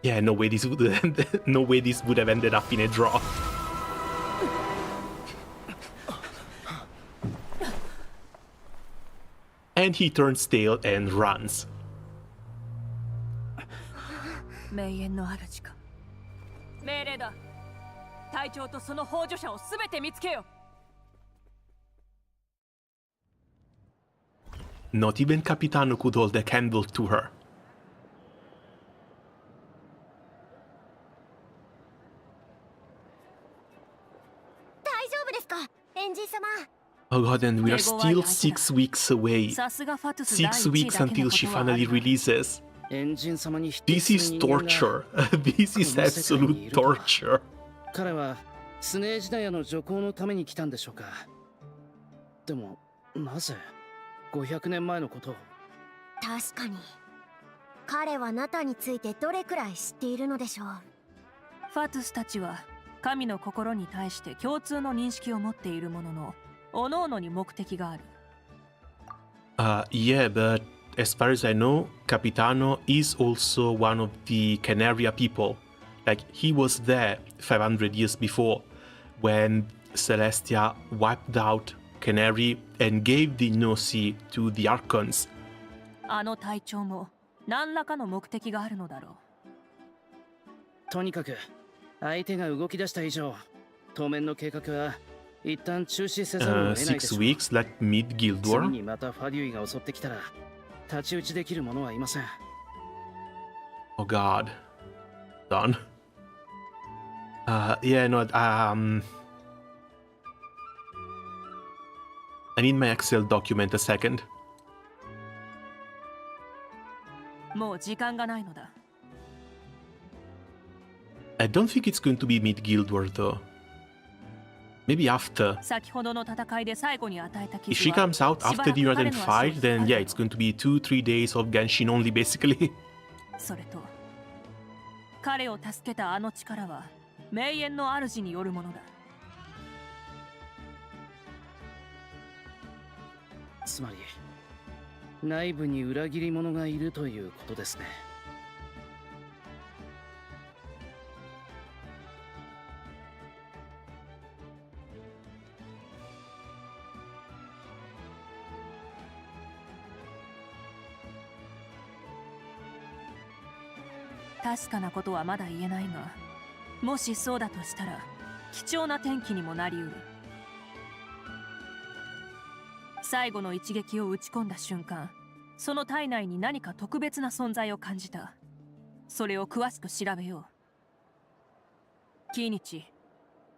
Speaker 1: Yeah, no way this would no way this would have ended up in a draw. And he turns tail and runs.
Speaker 9: 名園の主か。命令だ。隊長とその幇助者をすべて見つけよ。
Speaker 1: Not even Capitano could hold a candle to her.
Speaker 2: 大丈夫ですか、エンジン様。
Speaker 1: Oh god, and we are still 6 weeks away. 6 weeks until she finally releases. This is torture. This is absolute torture.
Speaker 10: 彼はスネージダイヤの助行のために来たんでしょうか。でもなぜ500年前のことを。
Speaker 2: 確かに彼はナタについてどれくらい知っているのでしょう。
Speaker 9: ファトゥスたちは神の心に対して共通の認識を持っているものの、各々に目的がある。
Speaker 1: Yeah, but as far as I know, Capitano is also one of the Canaria people. Like, he was there 500 years before when Celestia wiped out Canary and gave the Gnosi to the Archons.
Speaker 9: あの隊長も何らかの目的があるのだろう。
Speaker 10: とにかく相手が動き出した以上、当面の計画は一旦中止せざるを得ないでしょう。
Speaker 1: 6 weeks, like mid-Guild
Speaker 10: 次
Speaker 1: War?
Speaker 10: にまたファデュイが襲ってきたら太刀打ちできる者はいません。
Speaker 1: Oh god. Done. Yeah, no, I need my Excel document a second.
Speaker 9: もう時間がないのだ。
Speaker 1: I don't think it's going to be mid-guild war though. Maybe after.
Speaker 9: 先ほどの戦いで最後に与えた
Speaker 1: If
Speaker 9: 傷
Speaker 1: she
Speaker 9: は
Speaker 1: comes out
Speaker 9: しば
Speaker 1: after
Speaker 9: ら
Speaker 1: the
Speaker 9: く
Speaker 1: United
Speaker 9: 彼の足を
Speaker 1: fight,
Speaker 9: 引っ
Speaker 1: then
Speaker 9: 張る
Speaker 1: yeah, it's going to be 2-3 days of Genshin only basically.
Speaker 9: それと彼を助けたあの力は名園の主によるものだ。
Speaker 10: つまり内部に裏切り者がいるということですね。
Speaker 9: 確かなことはまだ言えないが、もしそうだとしたら貴重な転機にもなりうる。最後の一撃を打ち込んだ瞬間、その体内に何か特別な存在を感じた。それを詳しく調べよう。キーニチ、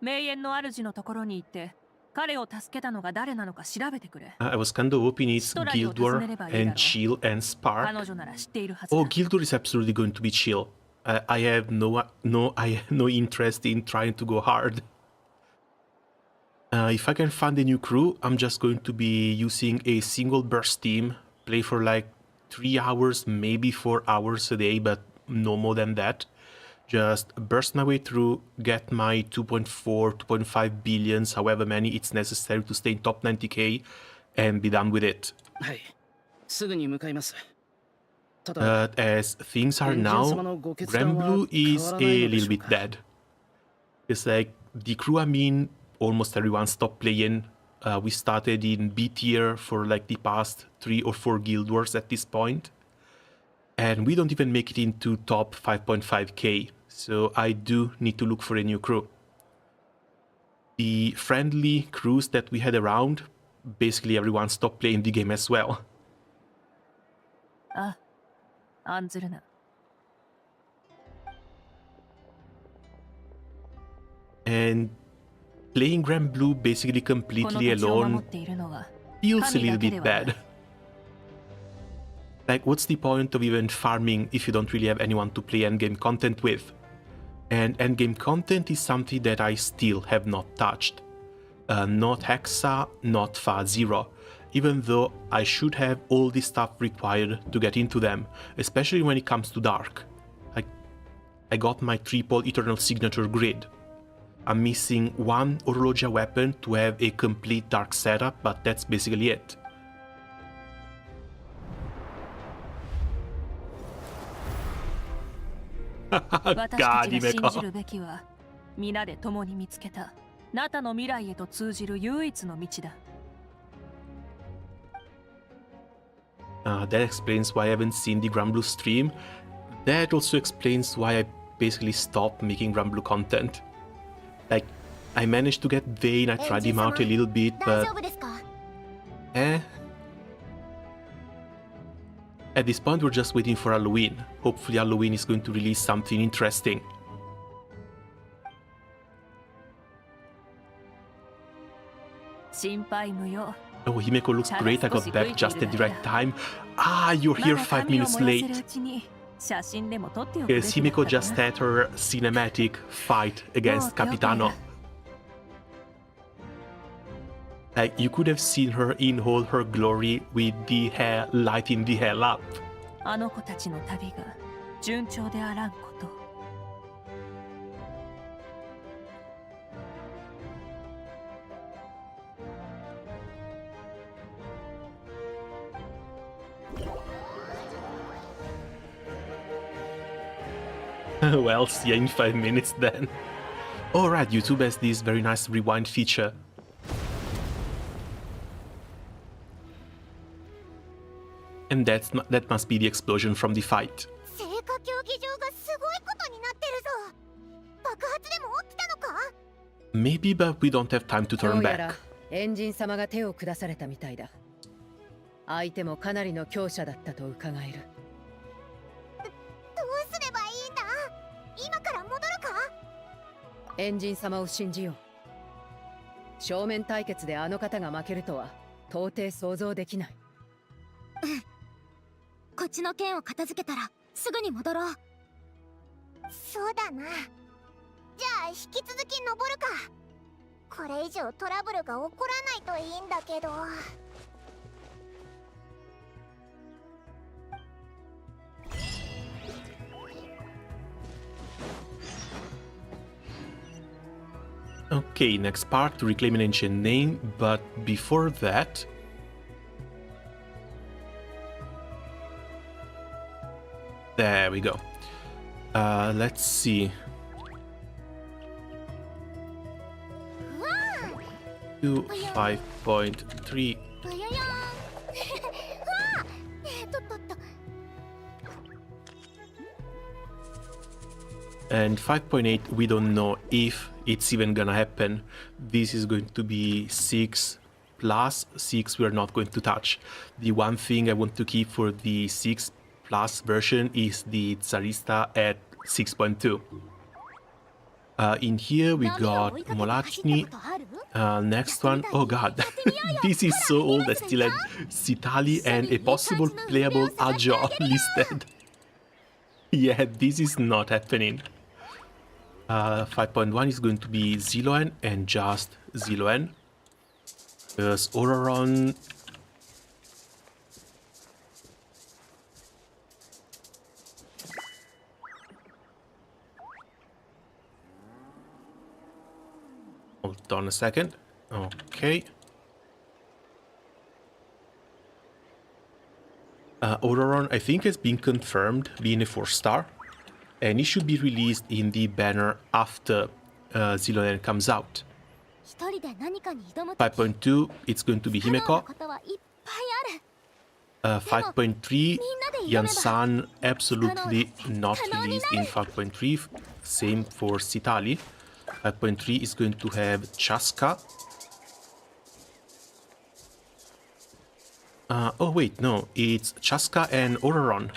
Speaker 9: 名園の主のところに行って彼を助けたのが誰なのか調べてくれ。
Speaker 1: I was kind of hoping it's Guild War and Chill and Spark.
Speaker 9: 彼女なら知っているはずだ。
Speaker 1: Oh, Guild War is absolutely going to be chill. I have no interest in trying to go hard. If I can find a new crew, I'm just going to be using a single burst team, play for like 3 hours, maybe 4 hours a day, but no more than that. Just burst my way through, get my 2.4, 2.5 billions, however many it's necessary to stay in top 90k, and be done with it.
Speaker 10: はい、すぐに向かいます。
Speaker 1: But as things are now, Granblue is a little bit dead. It's like the crew I'm in, almost everyone stopped playing. We started in B tier for like the past 3 or 4 guild wars at this point. And we don't even make it into top 5.5k. So I do need to look for a new crew. The friendly crews that we had around, basically everyone stopped playing the game as well.
Speaker 9: あ、案ずるな。
Speaker 1: And playing Granblue basically completely alone feels a little bit bad. Like, what's the point of even farming if you don't really have anyone to play endgame content with? And endgame content is something that I still have not touched. Not Hexa, not Fa Zero. Even though I should have all the stuff required to get into them, especially when it comes to Dark. I got my triple Eternal Signature grid. I'm missing one Orologia weapon to have a complete Dark setup, but that's basically it. God, Himeko.
Speaker 9: 皆で共に見つけたナタの未来へと通じる唯一の道だ。
Speaker 1: That explains why I haven't seen the Granblue stream. That also explains why I basically stopped making Granblue content. Like, I managed to get Vayne, I tried him out a little bit, but... At this point, we're just waiting for Halloween. Hopefully Halloween is going to release something interesting. Oh, Himeko looks great. I got back just at the right time. Ah, you're here 5 minutes late. Yes, Himeko just had her cinematic fight against Capitano. Like, you could have seen her in all her glory with the hair lighting the hell up. Well, see you in 5 minutes then. Alright, YouTube has this very nice rewind feature. And that must be the explosion from the fight. Maybe, but we don't have time to turn back.
Speaker 4: エンジン様が手を下されたみたいだ。相手もかなりの強者だったと伺える。
Speaker 2: どうすればいいんだ？今か
Speaker 4: エンジン様を信じよう。正面対決であの方が負けるとは到底想像できない。
Speaker 2: こっちの剣を片付けたらすぐに戻ろう。そうだな。じゃあ引き続き登るか。これ以上トラブルが起こらないといいんだけど。
Speaker 1: Okay, next part, to reclaim an ancient name, but before that... There we go. Let's see. To 5.3. And 5.8, we don't know if it's even gonna happen. This is going to be 6 plus 6 we're not going to touch. The one thing I want to keep for the 6 plus version is the Tsarista at 6.2. In here we got Molachny. Next one, oh god, this is so old. I still had Sitali and a possible playable Ajo listed. Yeah, this is not happening. 5.1 is going to be Xilonen and just Xilonen. Because Auroron... Hold on a second. Okay. Auroron, I think, has been confirmed being a 4-star. And it should be released in the banner after Xilonen comes out. 5.2, it's going to be Himeko. 5.3, Yansan, absolutely not released in 5.3. Same for Sitali. 5.3 is going to have Chaska. Oh wait, no, it's Chaska and Auroron.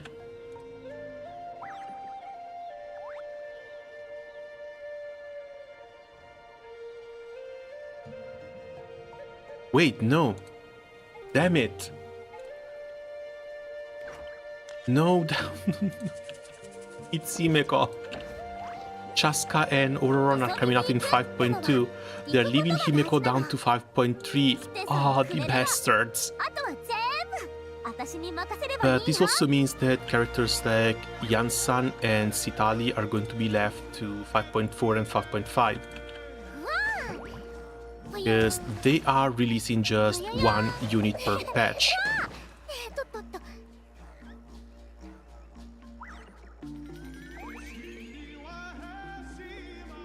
Speaker 1: Wait, no. Damn it. No, it's Himeko. Chaska and Auroron are coming out in 5.2. They're leaving Himeko down to 5.3. Oh, the bastards. But this also means that characters like Yansan and Sitali are going to be left to 5.4 and 5.5. Because they are releasing just one unit per patch.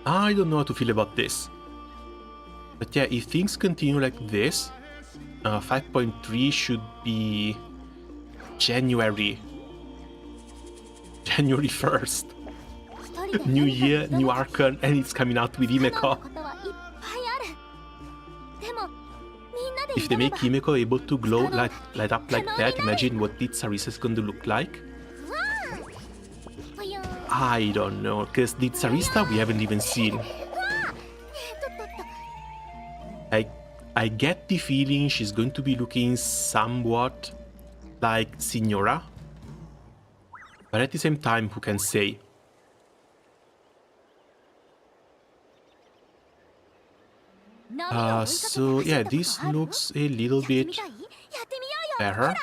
Speaker 1: I don't know how to feel about this. But yeah, if things continue like this, 5.3 should be January 1st. New year, new Archon, and it's coming out with Himeko. If they make Himeko able to glow, light up like that, imagine what the Tsarisa is going to look like. I don't know, because the Tsarista we haven't even seen. I get the feeling she's going to be looking somewhat like Signora. But at the same time, who can say? So yeah, this looks a little bit better.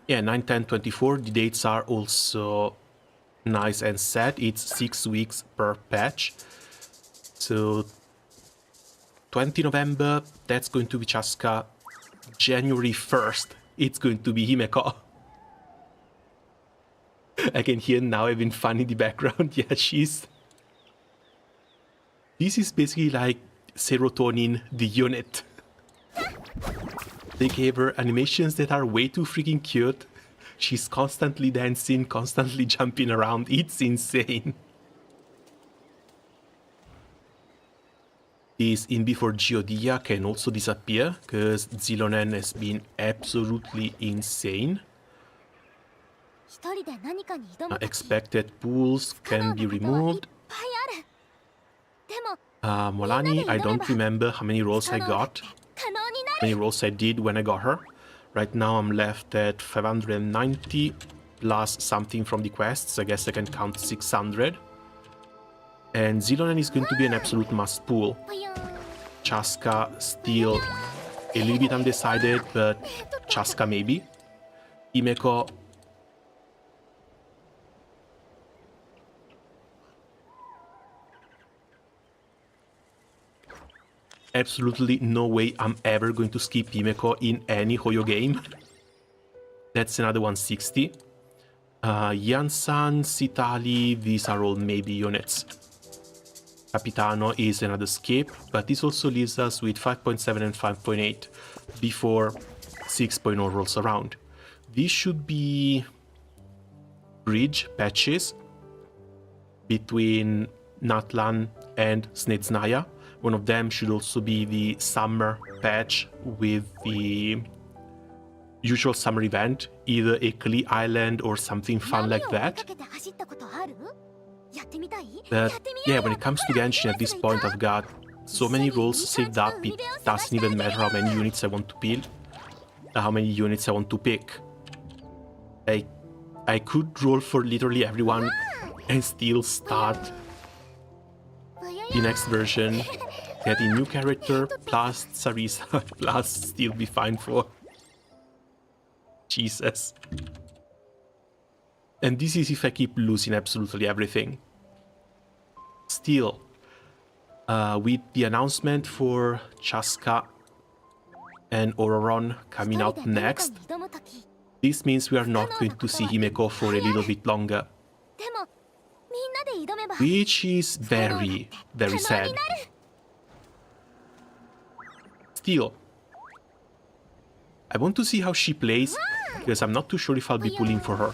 Speaker 1: Yeah, 9, 10, 24, the dates are also nice and set. It's 6 weeks per patch. So 20 November, that's going to be Chaska. January 1st, it's going to be Himeko. I can hear now having fun in the background. Yeah, she's... This is basically like Serotonin, the unit. They gave her animations that are way too freaking cute. She's constantly dancing, constantly jumping around. It's insane. This in before Geodia can also disappear, because Xilonen has been absolutely insane. Expected pools can be removed. Mualani, I don't remember how many rolls I got, how many rolls I did when I got her. Right now I'm left at 590 plus something from the quests. I guess I can count 600. And Xilonen is going to be an absolute must pull. Chaska still a little bit undecided, but Chaska maybe. Himeko, absolutely no way I'm ever going to skip Himeko in any Hoyo game. That's another 160. Yansan, Sitali, these are all maybe units. Capitano is another skip, but this also leaves us with 5.7 and 5.8 before 6.0 rolls around. These should be bridge patches between Natlan and Snezhnaya. One of them should also be the summer patch with the usual summer event, either a Kali Island or something fun like that. But yeah, when it comes to Genshin at this point, I've got so many rolls saved up, it doesn't even matter how many units I want to build, how many units I want to pick. I could roll for literally everyone and still start the next version, get a new character, plus Sarisa, plus still be fine for... Jesus. And this is if I keep losing absolutely everything. Still, with the announcement for Chaska and Ororon coming out next, this means we are not going to see Himeko for a little bit longer. Which is very, very sad. Still, I want to see how she plays, because I'm not too sure if I'll be pulling for her.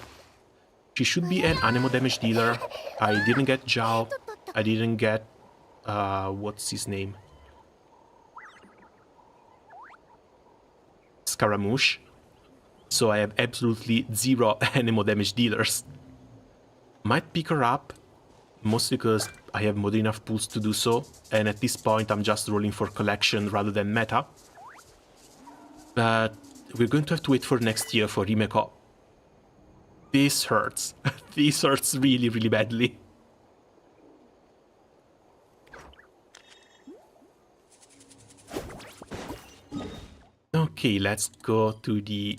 Speaker 1: She should be an anemo damage dealer. I didn't get Zhao. I didn't get... what's his name? Scaramouche. So I have absolutely zero anemo damage dealers. Might pick her up, mostly because I have more than enough pools to do so, and at this point I'm just rolling for collection rather than meta. But we're going to have to wait for next year for Himeko. This hurts. This hurts really, really badly. Okay, let's go to the...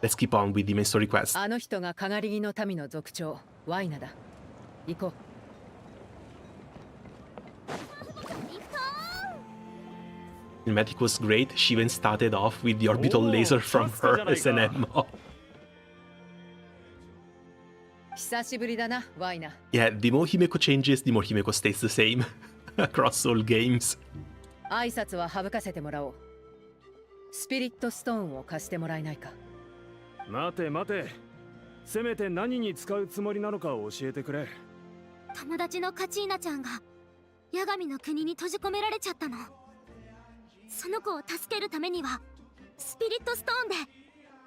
Speaker 1: Let's keep on with the main story quest. Cinematic was great. She even started off with the orbital laser from her as an ammo. Yeah, the more Himeko changes, the more Himeko stays the same across all games.
Speaker 4: 挨拶は省かせてもらおう。スピリットストーンを貸してもらえないか。
Speaker 13: 待て待て。せめて何に使うつもりなのかを教えてくれ。
Speaker 2: 友達のカチーナちゃんがヤガミの国に閉じ込められちゃったの。その子を助けるためにはスピリットストーンで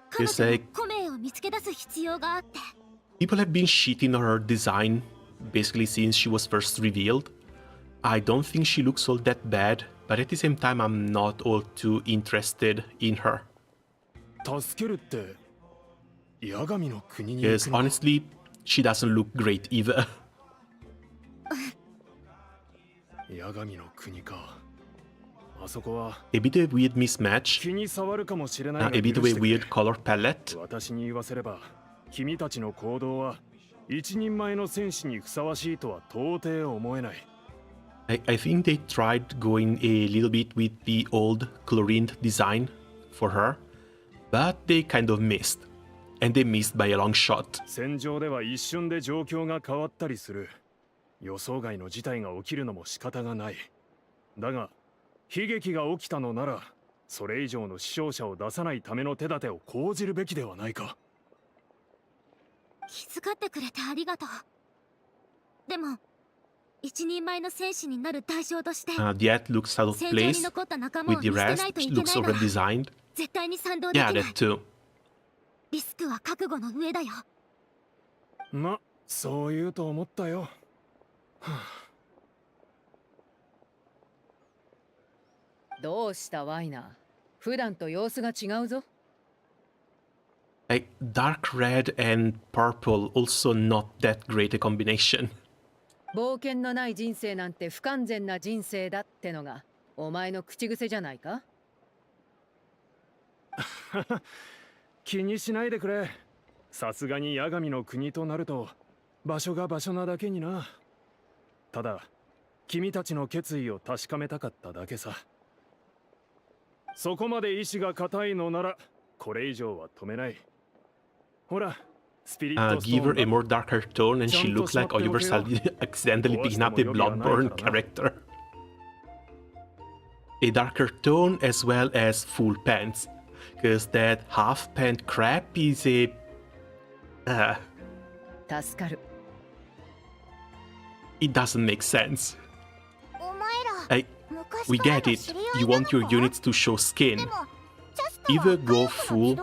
Speaker 2: 彼女のコメを見つけ出す必要があって。
Speaker 1: People have been shitting on her design basically since she was first revealed. I don't think she looks all that bad, but at the same time I'm not all too interested in her. Because honestly, she doesn't look great either. A bit of a weird mismatch, a bit of a weird color palette. I think they tried going a little bit with the old chlorined design for her, but they kind of missed. And they missed by a long shot.
Speaker 13: 戦場では一瞬で状況が変わったりする。予想外の事態が起きるのも仕方がない。だが、悲劇が起きたのなら、それ以上の死傷者を出さないための手立てを講じるべきではないか。
Speaker 2: 気遣ってくれてありがとう。でも、一人前の戦士になる代償として、
Speaker 1: the ad looks out of place with the rest. It looks over designed.
Speaker 2: 絶対に賛同できない。
Speaker 1: Yeah, that too.
Speaker 2: リスクは覚悟の上だよ。
Speaker 11: ま、そう言うと思ったよ。はあ、
Speaker 4: どうしたワイナー、普段と様子が違うぞ。
Speaker 1: Like dark red and purple, also not that great a combination.
Speaker 4: 冒険のない人生なんて不完全な人生だってのがお前の口癖じゃないか。
Speaker 11: 気にしないでくれ。さすがに八神の国となると場所が場所なだけにな。ただ君たちの決意を確かめたかっただけさ。そこまで意志が固いのならこれ以上は止めない。ほら、スピリットスト
Speaker 1: Give
Speaker 11: ー
Speaker 1: her
Speaker 11: ン
Speaker 1: a
Speaker 11: は
Speaker 1: more darker tone and she looks like Oliver accidentally picking up a Bloodborne character. A darker tone as well as full pants. Because that half pant crap is a...
Speaker 4: 助かる。
Speaker 1: It doesn't make sense.
Speaker 2: お前ら、
Speaker 1: We get it. You want your units to show skin. Either go full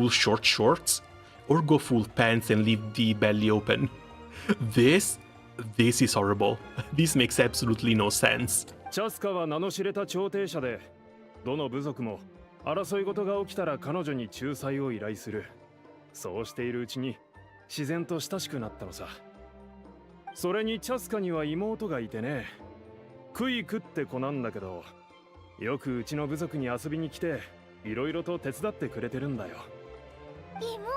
Speaker 1: short shorts or go full pants and leave the belly open. This is horrible. This makes absolutely no sense.
Speaker 11: チャスカは名の知れた調停者で、どの部族も争い事が起きたら彼女に仲裁を依頼する。そうしているうちに自然と親しくなったのさ。それにチャスカには妹がいてね、クイクって子なんだけど、よくうちの部族に遊びに来ていろいろと手伝ってくれてるんだよ。
Speaker 2: 妹がいる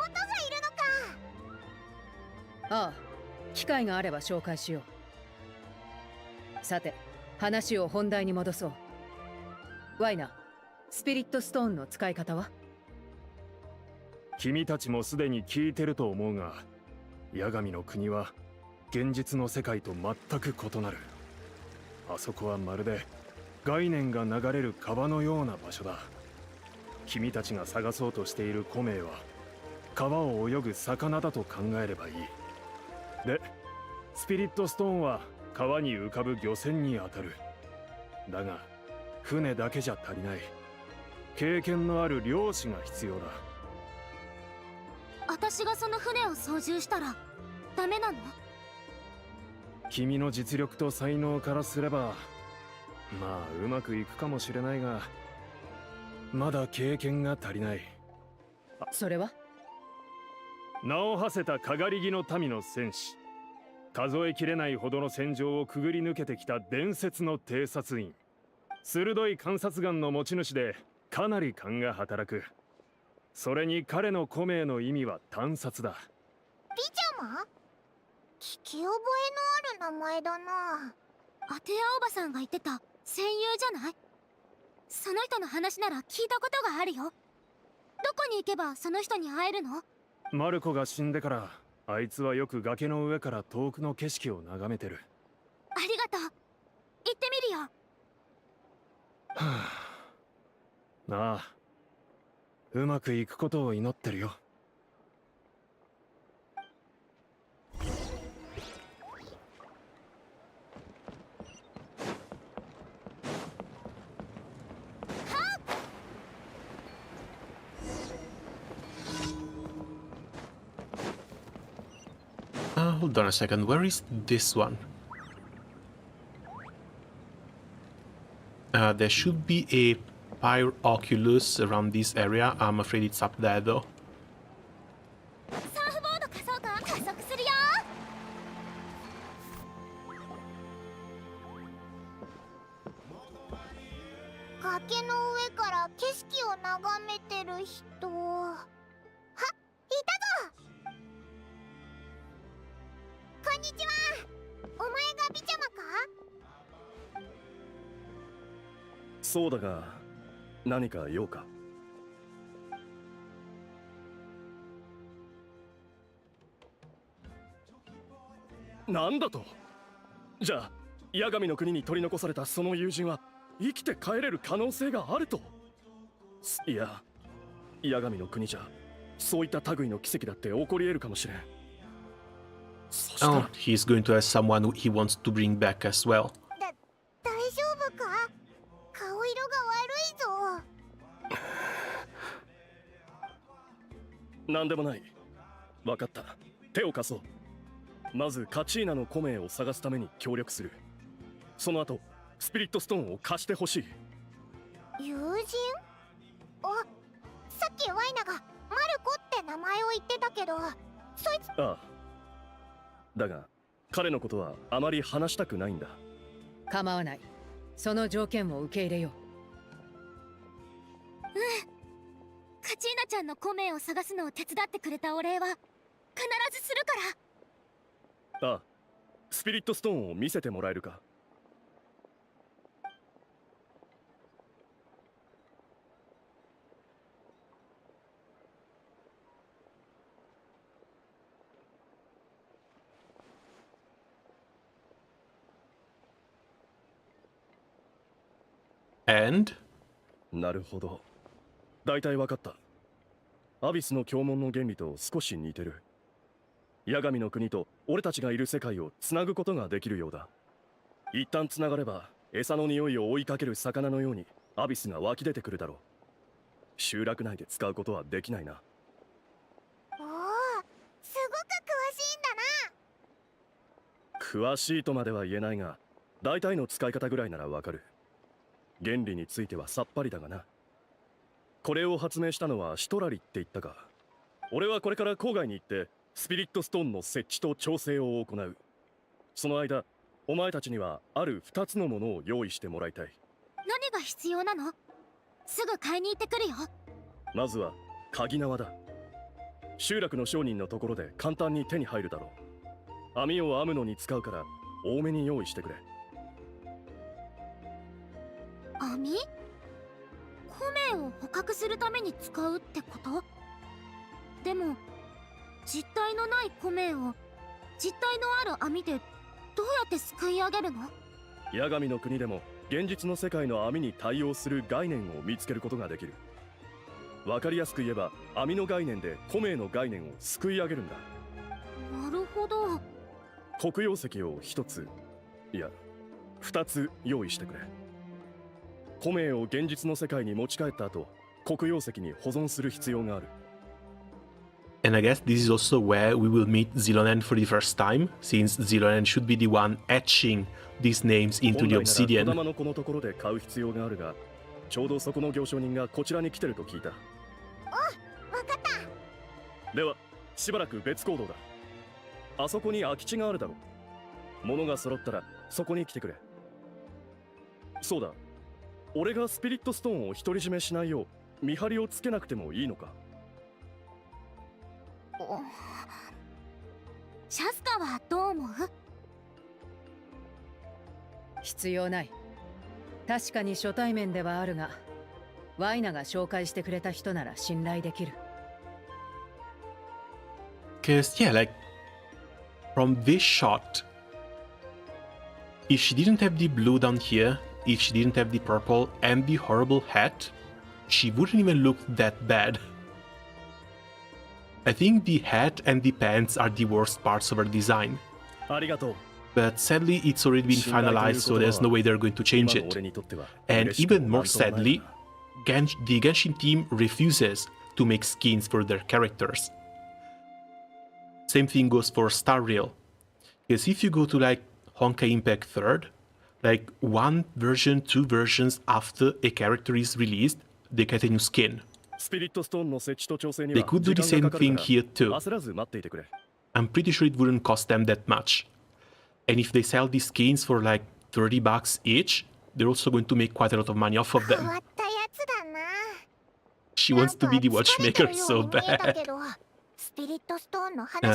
Speaker 2: のか。
Speaker 4: ああ、機会があれば紹介しよう。さて、話を本題に戻そう。ワイナ、スピリットストーンの使い方は？
Speaker 11: 君たちもすでに聞いてると思うが、八神の国は現実の世界と全く異なる。あそこはまるで概念が流れる川のような場所だ。君たちが探そうとしている古名は川を泳ぐ魚だと考えればいい。で、スピリットストーンは川に浮かぶ漁船に当たる。だが船だけじゃ足りない。経験のある漁師が必要だ。
Speaker 2: 私がその船を操縦したらダメなの？
Speaker 11: 君の実力と才能からすれば、まあうまくいくかもしれないが、まだ経験が足りない。
Speaker 4: それは？
Speaker 11: 名を馳せたかがり木の民の戦士、数えきれないほどの戦場をくぐり抜けてきた伝説の偵察員。鋭い観察眼の持ち主でかなり勘が働く。それに彼の古名の意味は探察だ。
Speaker 2: ビジャマ？聞き覚えのある名前だな。アテアおばさんが言ってた戦友じゃない？その人の話なら聞いたことがあるよ。どこに行けばその人に会えるの？
Speaker 11: マルコが死んでからあいつはよく崖の上から遠くの景色を眺めてる。
Speaker 2: ありがとう。行ってみるよ。
Speaker 11: はあ、なあ、うまくいくことを祈ってるよ。
Speaker 1: Hold on a second, where is this one? There should be a Pyroculus around this area. I'm afraid it's up there though.
Speaker 2: サーフボード貸そうか？加速するよ。崖の上から景色を眺めてる人。はっ、いたぞ。こんにちは。お前がビチャマか？
Speaker 14: そうだが、何か用か？なんだと？じゃあ、八神の国に取り残されたその友人は生きて帰れる可能性があると？いや、八神の国じゃそういった類の奇跡だって起こり得るかもしれん。
Speaker 1: Oh, he's going to have someone he wants to bring back as well.
Speaker 2: 大丈夫か？顔色が悪いぞ。
Speaker 14: なんでもない。分かった。手を貸そう。まずカチーナのコメを探すために協力する。その後スピリットストーンを貸してほしい。
Speaker 2: 友人？あ、さっきワイナがマルコって名前を言ってたけど、そいつ。
Speaker 14: ああ。だが彼のことはあまり話したくないんだ。
Speaker 4: 構わない。その条件を受け入れよう。
Speaker 2: カチーナちゃんのコメを探すのを手伝ってくれたお礼は必ずするから。
Speaker 14: ああ、スピリットストーンを見せてもらえるか。
Speaker 1: And?
Speaker 14: なるほど。大体分かった。アビスの教文の原理と少し似てる。八神の国と俺たちがいる世界をつなぐことができるようだ。一旦つながれば餌の匂いを追いかける魚のようにアビスが湧き出てくるだろう。集落内で使うことはできないな。
Speaker 2: おお、すごく詳しいんだな。
Speaker 14: 詳しいとまでは言えないが、大体の使い方ぐらいならわかる。原理についてはさっぱりだがな。これを発明したのはシトラリって言ったか。俺はこれから郊外に行ってスピリットストーンの設置と調整を行う。その間お前たちにはある2つのものを用意してもらいたい。
Speaker 2: 何が必要なの？すぐ買いに行ってくるよ。
Speaker 14: まずは鍵縄だ。集落の商人のところで簡単に手に入るだろう。網を編むのに使うから多めに用意してくれ。
Speaker 2: 網？コメを捕獲するために使うってこと？でも実体のないコメを実体のある網でどうやってすくい上げるの？
Speaker 14: 八神の国でも現実の世界の網に対応する概念を見つけることができる。わかりやすく言えば網の概念でコメの概念をすくい上げるんだ。
Speaker 2: なるほど。
Speaker 14: 黒曜石を1つ、いや2つ用意してくれ。コメを現実の世界に持ち帰った後、黒曜石に保存する必要がある。
Speaker 1: And I guess this is also where we will meet Xilonen for the first time, since Xilonen should be the one etching these names into the
Speaker 14: 本来なら
Speaker 1: obsidian.
Speaker 14: 児玉のこのところで買う必要があるが、ちょうどそこの行商人がこちらに来てると聞いた。
Speaker 2: お、わかった。
Speaker 14: ではしばらく別行動だ。あそこに空き地があるだろう。物が揃ったらそこに来てくれ。そうだ、俺がスピリットストーンを独り占めしないよう見張りをつけなくてもいいのか？
Speaker 2: シャスカはどう思う？
Speaker 4: 必要ない。確かに初対面ではあるが、ワイナが紹介してくれた人なら信頼できる。
Speaker 1: Because, yeah, like, from this shot, if she didn't have the blue down here, if she didn't have the purple and the horrible hat, she wouldn't even look that bad. I think the hat and the pants are the worst parts of her design.
Speaker 14: ありがとう。
Speaker 1: But sadly, it's already been finalized, so there's no way they're going to change it. And even more sadly, the Genshin team refuses to make skins for their characters. Same thing goes for Star Rail. Because if you go to like Honkai Impact 3rd, like 1 version, 2 versions after a character is released, they get a new skin. They could do the same thing here too. I'm pretty sure it wouldn't cost them that much. And if they sell these skins for like $30 each, they're also going to make quite a lot of money off of them. She wants to be the watchmaker so bad.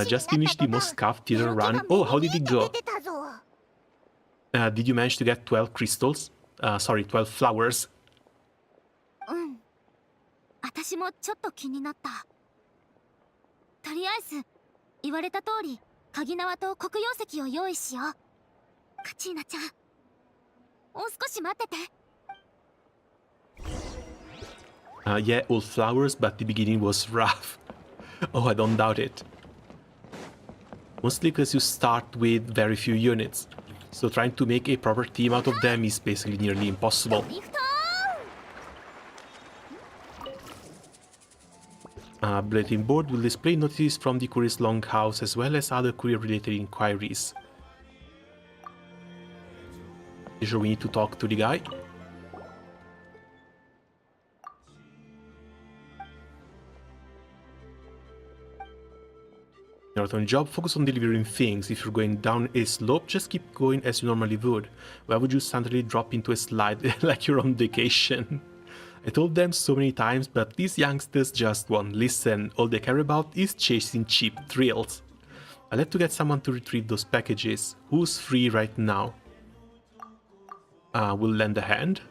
Speaker 1: Just finished the Moscow theater run. Oh, how did it go? Did you manage to get 12 crystals? Sorry, 12 flowers.
Speaker 2: 私もちょっと気になった。とりあえず言われた通り鍵縄と黒曜石を用意しよう。カチーナちゃん、もう少し待ってて。
Speaker 1: Yeah, all flowers, but the beginning was rough. Oh, I don't doubt it. Mostly because you start with very few units, so trying to make a proper team out of them is basically nearly impossible. Bulletin board will display notices from the courier's longhouse as well as other courier-related inquiries. Sure, we need to talk to the guy. You're not on job, focus on delivering things. If you're going down a slope, just keep going as you normally would. Why would you suddenly drop into a slide like you're on vacation? I told them so many times, but these youngsters just won't listen. All they care about is chasing cheap thrills. I'll have to get someone to retrieve those packages. Who's free right now? We'll lend a hand.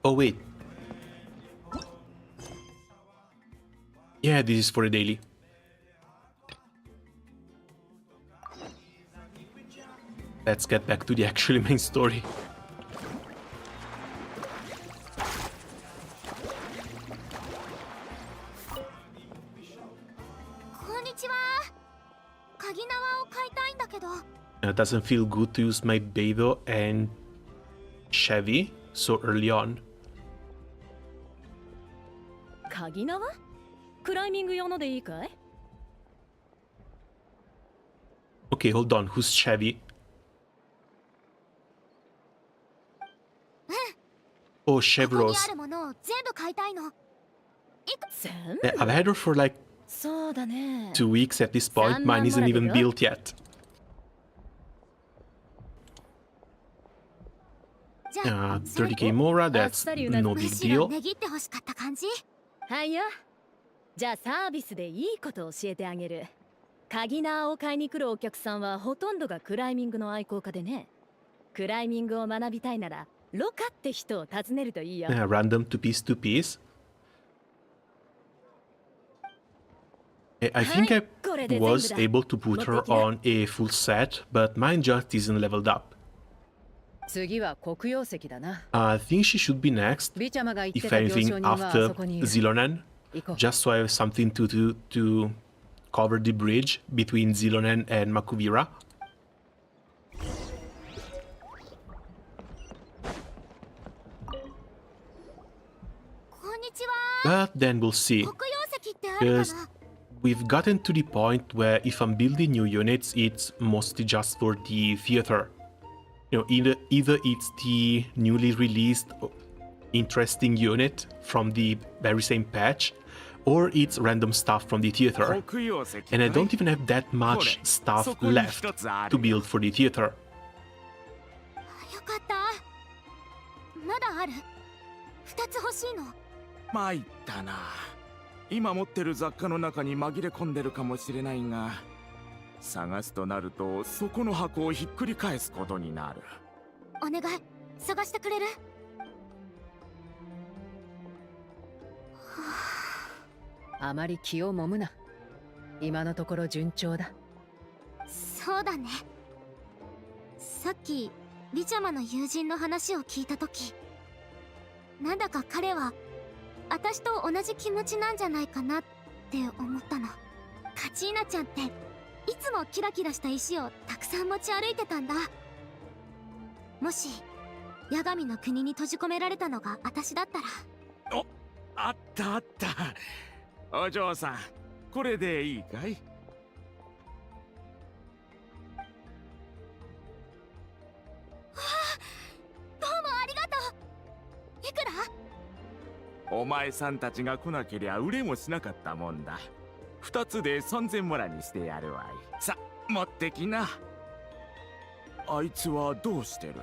Speaker 1: Oh wait. Yeah, this is for a daily. Let's get back to the actual main story. It doesn't feel good to use my Beidou and Chevy so early on.
Speaker 12: 鍵縄？クライミング用のでいいかい？
Speaker 1: Okay, hold on. Who's Chevy? Oh, Chevros. I've had her for like 2 weeks at this point. Mine isn't even built yet. 30k Mora, that's no big deal.
Speaker 4: はいよ。じゃあサービスでいいことを教えてあげる。鍵縄を買いに来るお客さんはほとんどがクライミングの愛好家でね。クライミングを学びたいならロカって人を訪ねるといいよ。
Speaker 1: Random to piece. I think I was able to put her on a full set, but mine just isn't leveled up.
Speaker 4: 次は黒曜石だな。
Speaker 1: I think she should be next, if anything, after Xilonen, just so I have something to do to cover the bridge between Xilonen and Makuvira. But then we'll see, because we've gotten to the point where if I'm building new units, it's mostly just for the theater. You know, either it's the newly released interesting unit from the very same patch, or it's random stuff from the theater. And I don't even have that much stuff left to build for the theater.
Speaker 15: 参ったな。今持ってる雑貨の中に紛れ込んでるかもしれないが、探すとなるとそこの箱をひっくり返すことになる。
Speaker 2: お願い、探してくれる？
Speaker 4: あまり気をもむな。今のところ順調だ。
Speaker 2: そうだね。さっきリチャマの友人の話を聞いたとき、なんだか彼は私と同じ気持ちなんじゃないかなって思ったの。カチーナちゃんっていつもキラキラした石をたくさん持ち歩いてたんだ。もし八神の国に閉じ込められたのが私だったら。
Speaker 15: あったあった。お嬢さん、これでいいかい？
Speaker 2: どうもありがとう。いくら？
Speaker 15: お前さんたちが来なけりゃ売れもしなかったもんだ。2つで3000モラにしてやるわい。さ、持ってきな。あいつはどうしてる？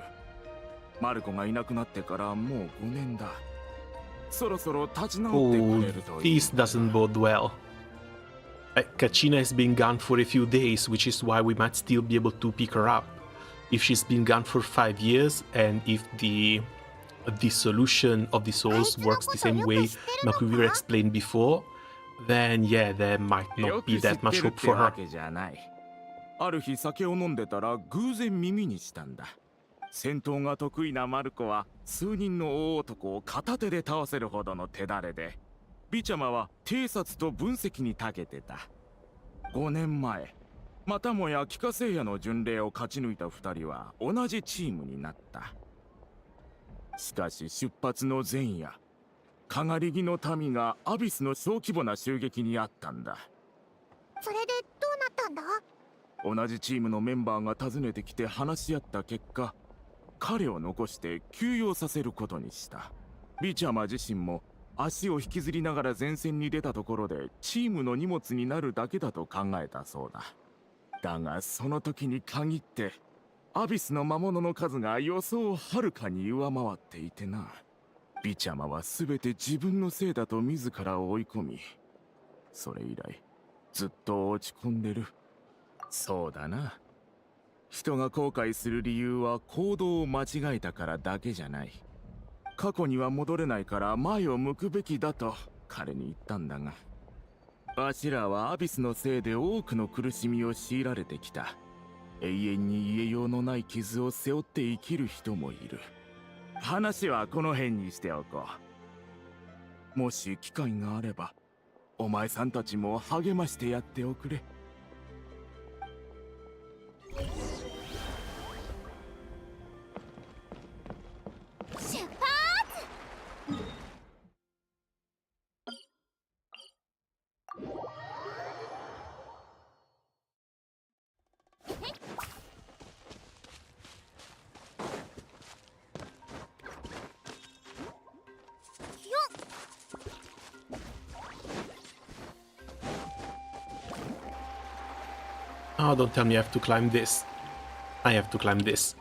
Speaker 15: マルコがいなくなってからもう5年だ。そろそろ立ち直ってくれるといい。
Speaker 1: This doesn't bode well. Kachina has been gone for a few days, which is why we might still be able to pick her up. If she's been gone for 5 years, and if the dissolution of the souls works the same way Makuvira explained before, then yeah, there might not be that much hope for her.
Speaker 15: ある日酒を飲んでたら偶然耳にしたんだ。戦闘が得意なマルコは数人の大男を片手で倒せるほどの手だれで、ビチャマは偵察と分析に長けてた。5年前またもや帰化聖夜の巡礼を勝ち抜いた2人は同じチームになった。しかし出発の前夜、かがり木の民がアビスの小規模な襲撃にあったんだ。
Speaker 2: それでどうなったんだ？
Speaker 15: 同じチームのメンバーが訪ねてきて話し合った結果、彼を残して休養させることにした。ビチャマ自身も足を引きずりながら前線に出たところでチームの荷物になるだけだと考えたそうだ。だがその時に限ってアビスの魔物の数が予想をはるかに上回っていてな。ビチャマは全て自分のせいだと自らを追い込み、それ以来ずっと落ち込んでる。そうだな。人が後悔する理由は行動を間違えたからだけじゃない。過去には戻れないから前を向くべきだと彼に言ったんだが、わしらはアビスのせいで多くの苦しみを強いられてきた。永遠に癒えようのない傷を背負って生きる人もいる。話はこの辺にしておこう。もし機会があればお前さんたちも励ましてやっておくれ。
Speaker 2: 出発！Oh,
Speaker 1: don't tell me I have to climb this. I have to climb this.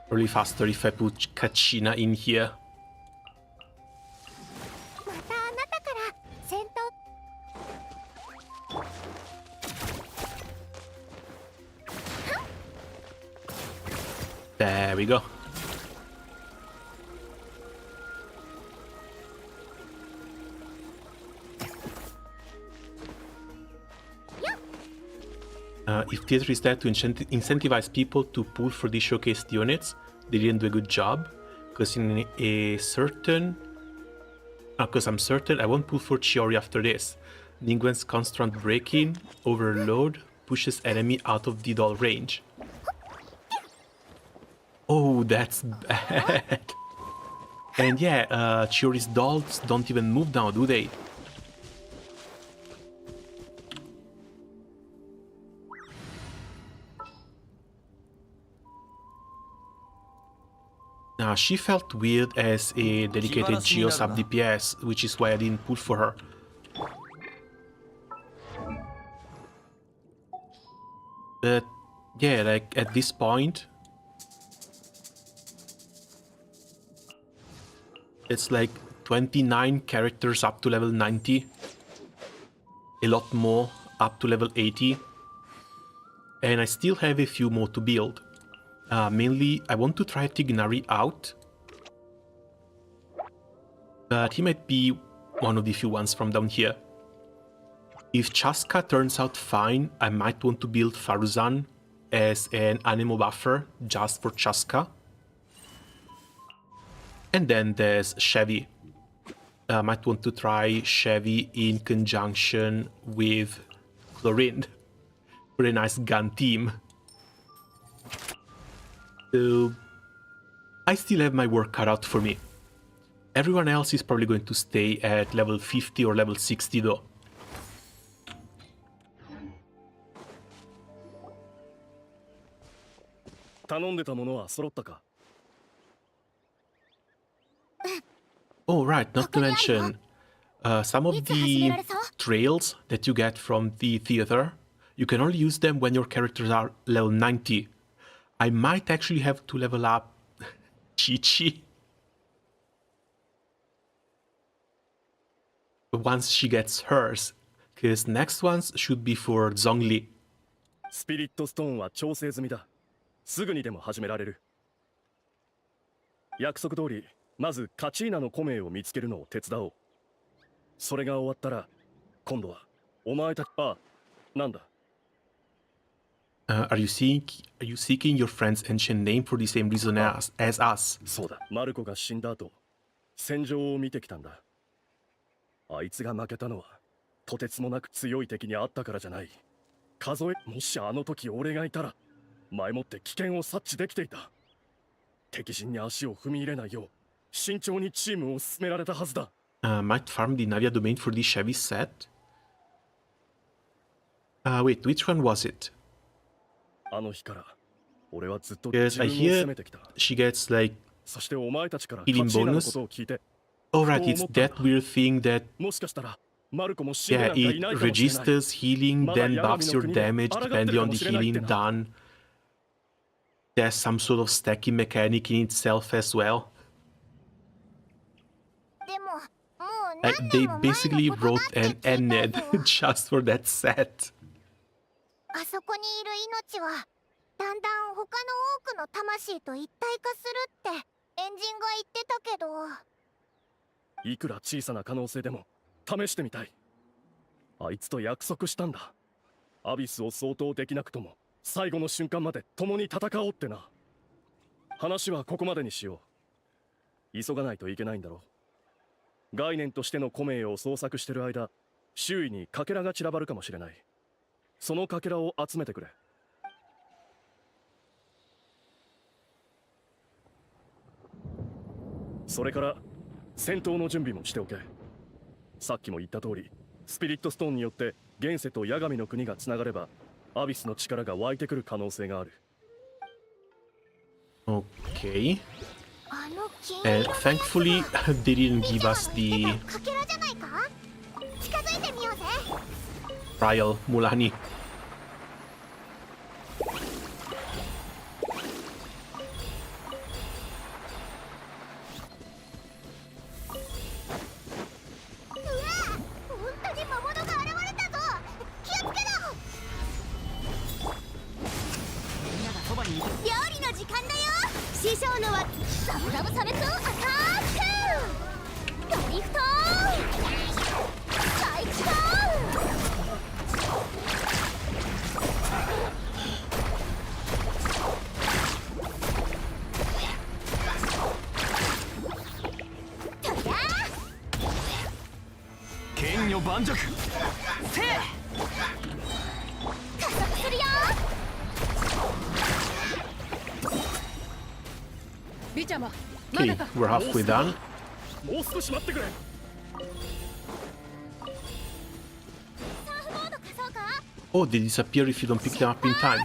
Speaker 1: Probably faster if I put Kachina in here.
Speaker 2: またあなたから戦闘。
Speaker 1: There we go. If theater is there to incentivize people to pull for these showcased units, they didn't do a good job. Because in a certain... Because I'm certain I won't pull for Chiori after this. Ningwen's constant break-in, overload, pushes enemy out of the doll range. Oh, that's bad. And yeah, Chiori's dolls don't even move now, do they? Now, she felt weird as a dedicated Geo sub DPS, which is why I didn't pull for her. But yeah, like at this point, it's like 29 characters up to level 90, a lot more up to level 80, and I still have a few more to build. Mainly, I want to try Tignari out, but he might be one of the few ones from down here. If Chaska turns out fine, I might want to build Faruzan as an animal buffer just for Chaska. And then there's Chevy. I might want to try Chevy in conjunction with Chlorinde for a nice gun team. So I still have my work cut out for me. Everyone else is probably going to stay at level 50 or level 60 though. Oh right, not to mention some of the trails that you get from the theater, you can only use them when your characters are level 90. I might actually have to level up Chi-Chi once she gets hers, because next ones should be for Zhongli.
Speaker 14: スピリットストーンは調整済みだ。すぐにでも始められる。約束通り、まずカチーナのコメを見つけるのを手伝おう。それが終わったら、今度はお前たち、なんだ。
Speaker 1: Are you seeking your friend's ancient name for the same reason as us?
Speaker 14: そうだ。マルコが死んだ後、戦場を見てきたんだ。あいつが負けたのはとてつもなく強い敵に会ったからじゃない。数え、もしあの時俺がいたら前もって危険を察知できていた。敵陣に足を踏み入れないよう慎重にチームを進められたはずだ。
Speaker 1: Might farm the Navia domain for this Chevy set? Wait, which one was it?
Speaker 14: あの日から俺はずっと
Speaker 1: Because
Speaker 14: 自
Speaker 1: I
Speaker 14: 分を責
Speaker 1: hear
Speaker 14: めてきた。
Speaker 1: she gets like
Speaker 14: そしてお前たちからカ
Speaker 1: healing
Speaker 14: チーナのこ
Speaker 1: bonus.
Speaker 14: とを聞いて、
Speaker 1: Oh right, it's that weird thing that
Speaker 14: もしかしたらマルコも死んで
Speaker 1: yeah,
Speaker 14: なんかい
Speaker 1: it
Speaker 14: ないかもしれない。
Speaker 1: registers healing,
Speaker 14: まだ
Speaker 1: then
Speaker 14: ヤガミ
Speaker 1: buffs
Speaker 14: の
Speaker 1: your
Speaker 14: 国で
Speaker 1: damage
Speaker 14: 抗って
Speaker 1: depending
Speaker 14: るか
Speaker 1: on
Speaker 14: も
Speaker 1: the
Speaker 14: しれないって
Speaker 1: healing
Speaker 14: な。
Speaker 1: done. There's some sort of stacking mechanic in itself as well.
Speaker 2: でももう
Speaker 1: Like
Speaker 2: 何
Speaker 1: they
Speaker 2: 年も前の
Speaker 1: basically
Speaker 2: ことだ
Speaker 1: wrote
Speaker 2: って聞
Speaker 1: an
Speaker 2: いた
Speaker 1: Ened
Speaker 2: ぞ。
Speaker 1: just for that set.
Speaker 2: あそこにいる命はだんだん他の多くの魂と一体化するってエンジンが言ってたけど。
Speaker 14: いくら小さな可能性でも試してみたい。あいつと約束したんだ。アビスを相当できなくとも最後の瞬間まで共に戦おうってな。話はここまでにしよう。急がないといけないんだろう。概念としての古名を捜索してる間、周囲にかけらが散らばるかもしれない。そのかけらを集めてくれ。それから戦闘の準備もしておけ。さっきも言った通り、スピリットストーンによって現世とヤガミの国がつながればアビスの力が湧いてくる可能性がある。
Speaker 1: Okay.
Speaker 2: あの金
Speaker 1: And thankfully they didn't give us the
Speaker 2: かけらじゃないか。近づいてみようぜ。
Speaker 1: trial Mulani.
Speaker 2: うわ、本当に魔物が現れたぞ。気をつけろ。料理の時間だよ。師匠のはザブザブ差別アタック。ドリフトサイクト。
Speaker 5: 剣女盤石せえ。
Speaker 2: 加速するよ。
Speaker 4: ビちゃま、
Speaker 1: Okay, we're halfway done.
Speaker 14: もう少し待ってくれ。
Speaker 2: サーフボード貸そうか。
Speaker 1: Oh, they disappear if you don't pick them up in time.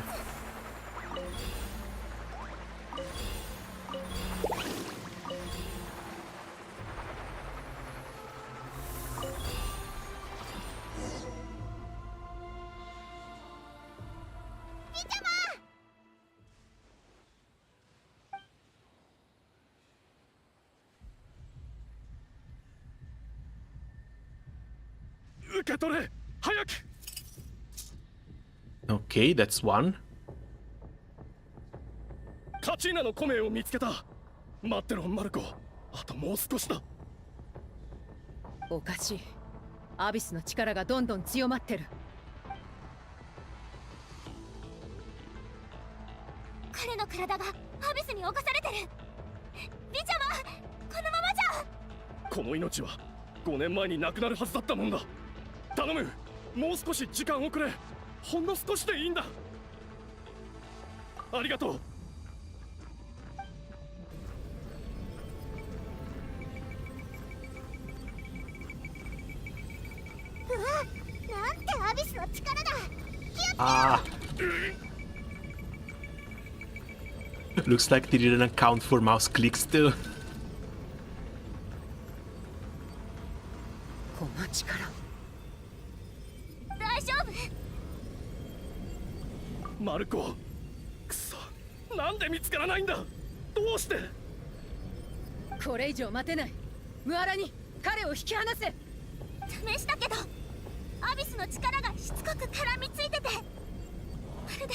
Speaker 2: みちゃま。
Speaker 14: 受け取れ、早く。
Speaker 1: Okay, that's one.
Speaker 14: カチーナの古名を見つけた。待ってろマルコ、あともう少しだ。
Speaker 4: おかしい。アビスの力がどんどん強まってる。
Speaker 2: 彼の体がアビスに侵されてる。ビちゃま、このままじゃ。
Speaker 14: この命は5年前に亡くなるはずだったもんだ。頼む、もう少し時間をくれ。ほんの少しでいいんだ。ありがとう。
Speaker 2: うわ、なんてアビスの力だ。気をつけろ。
Speaker 1: Ah. Looks like they didn't account for mouse clicks too.
Speaker 4: この力。
Speaker 2: 大丈夫。
Speaker 14: マルコ、くそ、なんで見つからないんだ。どうして。
Speaker 4: これ以上待てない。ムアラに彼を引き離せ。
Speaker 2: 試したけどアビスの力がしつこく絡みついてて、まるで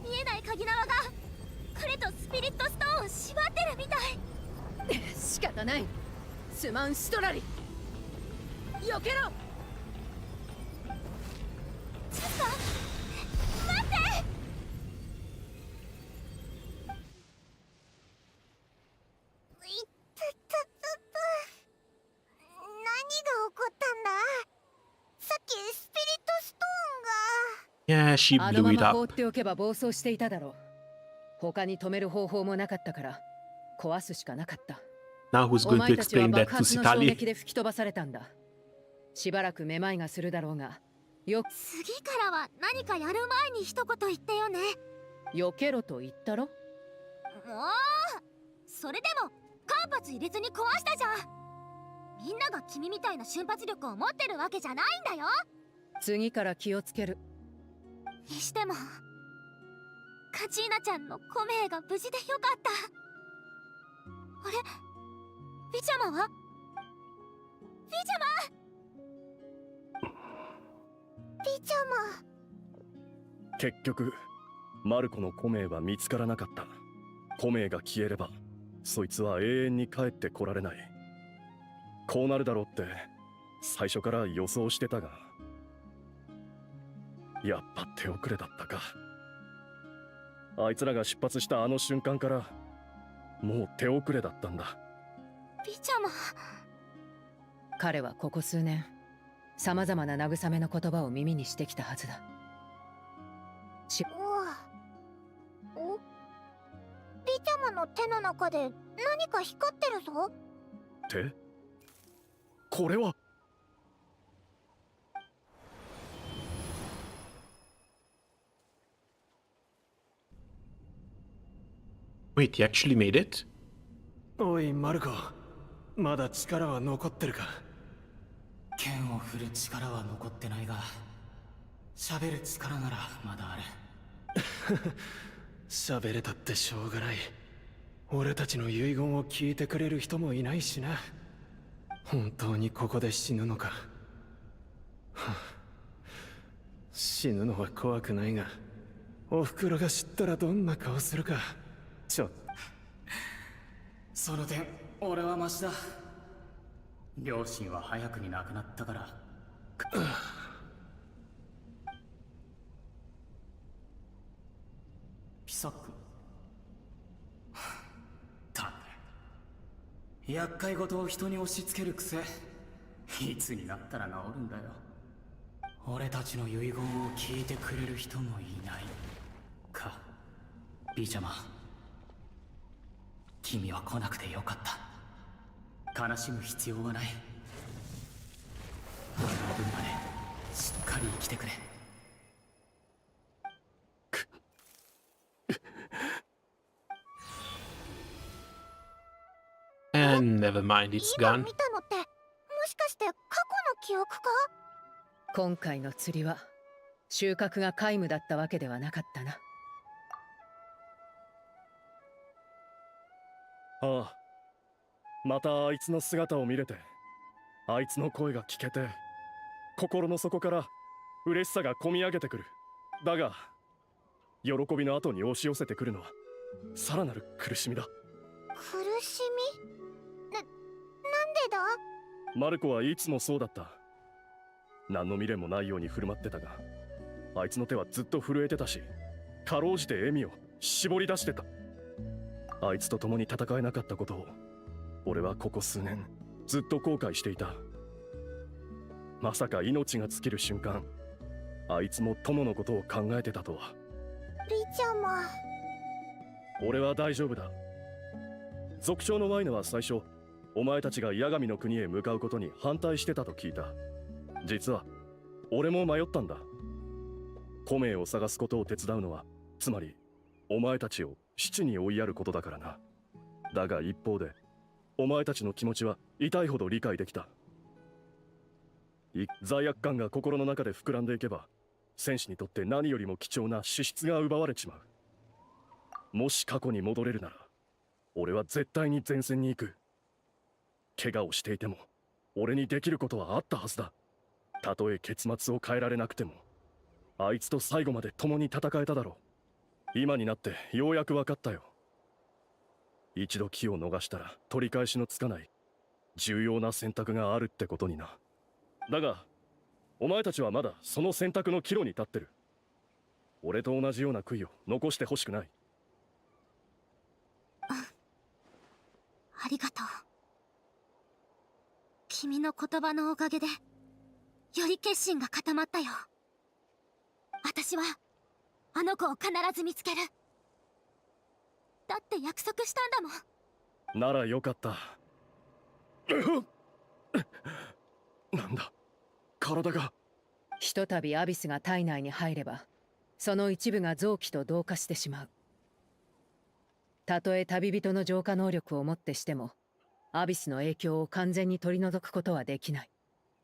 Speaker 2: 見えない鍵縄が彼とスピリットストーンを縛ってるみたい。
Speaker 4: 仕方ない。スマンストラリ。避けろ。
Speaker 2: ちょっと待って。いったったった。何が起こったんだ。さ
Speaker 1: Yeah, she
Speaker 4: あの
Speaker 1: blew
Speaker 4: ま
Speaker 1: it
Speaker 4: ま放
Speaker 1: up.
Speaker 4: っておけば暴走していただろう。他に止める方法もなかったから壊すしかなかった。
Speaker 1: Now who's
Speaker 4: お
Speaker 1: going to
Speaker 4: 前たちは
Speaker 1: explain that
Speaker 4: 爆
Speaker 1: to
Speaker 4: 発の衝
Speaker 1: Sitali?
Speaker 4: 撃で吹き飛ばされたんだ。しばらくめまいがするだろうが、
Speaker 2: 次からは何かやる前に一言言ってよね。
Speaker 4: 避けろと言ったろ。
Speaker 2: もうそれでも間髪入れずに壊したじゃん。みんなが君みたいな瞬発力を持ってるわけじゃないんだよ。
Speaker 4: 次から気をつける。
Speaker 2: にしてもカチーナちゃんのコメイが無事でよかった。あれ、ビちゃまは？ビちゃま、ビちゃま。
Speaker 14: 結局マルコのコメイは見つからなかった。コメイが消えればそいつは永遠に帰ってこられない。こうなるだろうって最初から予想してたが、やっぱ手遅れだったか。あいつらが出発したあの瞬間からもう手遅れだったんだ。
Speaker 2: ビちゃま。
Speaker 4: 彼はここ数年さまざまな慰めの言葉を耳にしてきたはずだ。
Speaker 2: お、ビちゃまの手の中で何か光ってるぞ。
Speaker 14: 手？これは。
Speaker 1: Wait, he actually made it?
Speaker 11: おいマルコ、まだ力は残ってるか。
Speaker 5: 剣を振る力は残ってないが、喋る力ならまだある。
Speaker 11: 喋れたってしょうがない。俺たちの遺言を聞いてくれる人もいないしな。本当にここで死ぬのか。死ぬのは怖くないが、おふくろが知ったらどんな顔するか。
Speaker 5: その点俺はマシだ。両親は早くに亡くなったから。ピサック。だめ。厄介事を人に押し付ける癖、いつになったら治るんだよ。俺たちの遺言を聞いてくれる人もいないか。ビーちゃま、君は来なくてよかった。悲しむ必要はない。俺の分までしっかり生きてくれ。
Speaker 1: And never mind, it's
Speaker 2: 今
Speaker 1: gone.
Speaker 2: 見たのってもしかして過去の記憶か？
Speaker 4: 今回の釣りは収穫が皆無だったわけではなかったな。
Speaker 14: ああ、またあいつの姿を見れて、あいつの声が聞けて、心の底から嬉しさがこみ上げてくる。だが喜びの後に押し寄せてくるのはさらなる苦しみだ。
Speaker 2: 苦しみ？なんでだ？
Speaker 14: マルコはいつもそうだった。何の未練もないように振る舞ってたが、あいつの手はずっと震えてたし、かろうじて笑みを絞り出してた。あいつと共に戦えなかったことを俺はここ数年ずっと後悔していた。まさか命が尽きる瞬間、あいつも友のことを考えてたとは。
Speaker 2: ビちゃま。
Speaker 14: 俺は大丈夫だ。族長のワイナは最初お前たちが八神の国へ向かうことに反対してたと聞いた。実は俺も迷ったんだ。コメイを探すことを手伝うのはつまりお前たちを死地に追いやることだからな。だが一方でお前たちの気持ちは痛いほど理解できた。罪悪感が心の中で膨らんでいけば、戦士にとって何よりも貴重な資質が奪われちまう。もし過去に戻れるなら俺は絶対に前線に行く。怪我をしていても俺にできることはあったはずだ。たとえ結末を変えられなくても、あいつと最後まで共に戦えただろう。今になってようやく分かったよ。一度機を逃したら取り返しのつかない重要な選択があるってことにな。だがお前たちはまだその選択の岐路に立ってる。俺と同じような悔いを残してほしくない。
Speaker 2: ありがとう。君の言葉のおかげでより決心が固まったよ。私はあの子を必ず見つける。だって約束したんだもん。
Speaker 14: ならよかった。なんだ、体が。
Speaker 4: ひとたびアビスが体内に入れば、その一部が臓器と同化してしまう。たとえ旅人の浄化能力をもってしても、アビスの影響を完全に取り除くことはできない。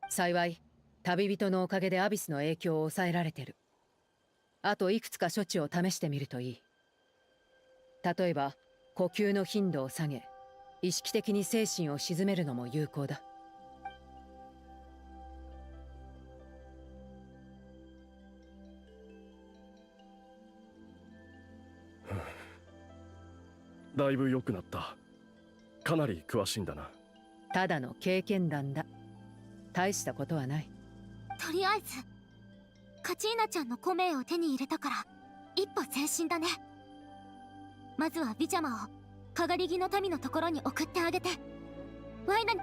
Speaker 4: 幸い、旅人のおかげでアビスの影響を抑えられてる。あといくつか処置を試してみるといい。例えば、呼吸の頻度を下げ、意識的に精神を鎮めるのも有効だ。
Speaker 14: だいぶ良くなった。かなり詳しいんだな。
Speaker 4: ただの経験談だ。大したことはない。
Speaker 2: とりあえずカチーナちゃんのコメを手に入れたから一歩前進だね。まずはビジャマをかがり木の民のところに送ってあげて。ワイナ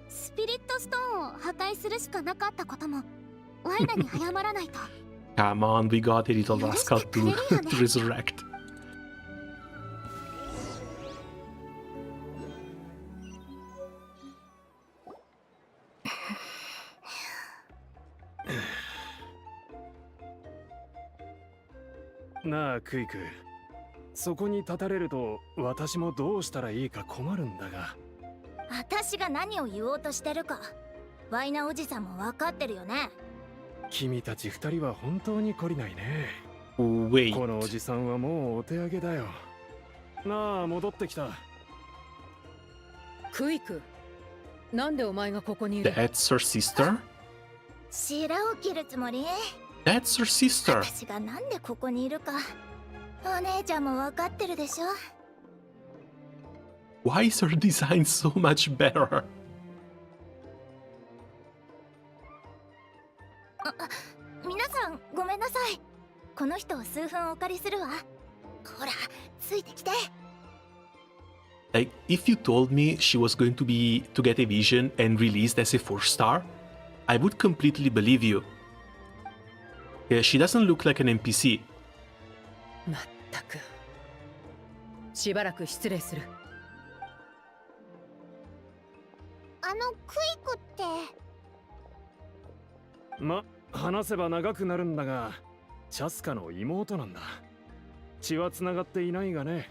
Speaker 2: スピリットストーンを破壊するしかなかったこともワイナに謝らないと。
Speaker 1: Come on, we got a little rascal to resurrect.
Speaker 11: なあクイク、そこに立たれると私もどうしたらいいか困るんだが。
Speaker 2: 私が何を言おうとしてるかワイナおじさんも分かってるよね。
Speaker 11: 君たち二人は本当に懲りないね。
Speaker 1: Wait.
Speaker 11: このおじさんはもうお手上げだよ。なあ、戻ってきた。
Speaker 4: クイク、なんでお前がここにいる？
Speaker 1: That's her sister?
Speaker 2: 白を切るつもり？
Speaker 1: That's her sister.
Speaker 2: 私がなんでここにいるかお姉ちゃんも分かってるでしょ。
Speaker 1: Why is her design so much better?
Speaker 2: 皆さんごめんなさい。この人を数分お借りするわ。ほらついてきて。
Speaker 1: Like, if you told me she was going to get a vision and released as a 4-star, I would completely believe you. Yeah, she doesn't look like an NPC.
Speaker 4: まったく。しばらく失礼する。
Speaker 2: クイクって
Speaker 11: ま、話せば長くなるんだが、チャスカの妹なんだ。血は繋がっていないがね。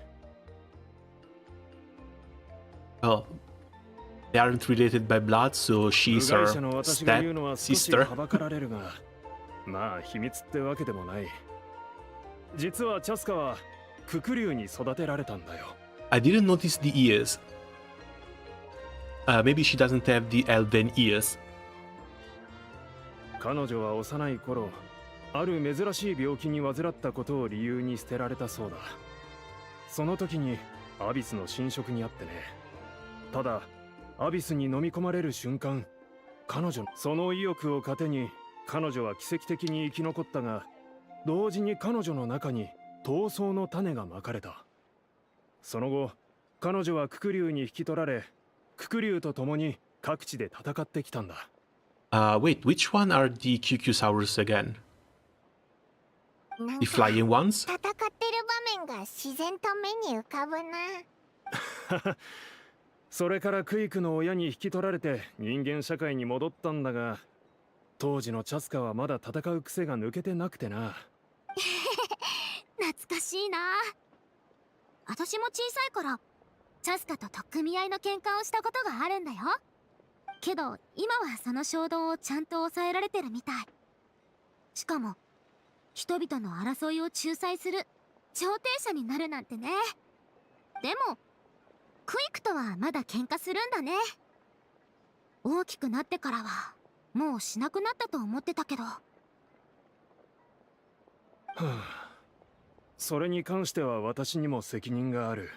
Speaker 1: Well, they aren't related by blood, so she's her step-sister.
Speaker 11: はばかられるが、まあ秘密ってわけでもない。実はチャスカはククリュウに育てられたんだよ。
Speaker 1: I didn't notice the ears. Maybe she doesn't have the elven ears.
Speaker 11: 彼女は幼い頃、ある珍しい病気に患ったことを理由に捨てられたそうだ。その時にアビスの侵食にあってね。ただアビスに飲み込まれる瞬間、彼女のその意欲を糧に彼女は奇跡的に生き残ったが、同時に彼女の中に闘争の種がまかれた。その後彼女はククリュウに引き取られ、ククリュウと共に各地で戦ってきたんだ。
Speaker 1: Wait, which one are the QQsaurus again? The flying ones?
Speaker 2: 戦ってる場面が自然と目に浮かぶな。
Speaker 11: それからクイクの親に引き取られて人間社会に戻ったんだが、当時のチャスカはまだ戦う癖が抜けてなくてな。
Speaker 2: 懐かしいな。私も小さい頃チャスカと取っ組み合いの喧嘩をしたことがあるんだよ。けど今はその衝動をちゃんと抑えられてるみたい。しかも人々の争いを仲裁する調停者になるなんてね。でもクイクとはまだ喧嘩するんだね。大きくなってからはもうしなくなったと思ってたけど。
Speaker 11: はあ、それに関しては私にも責任がある。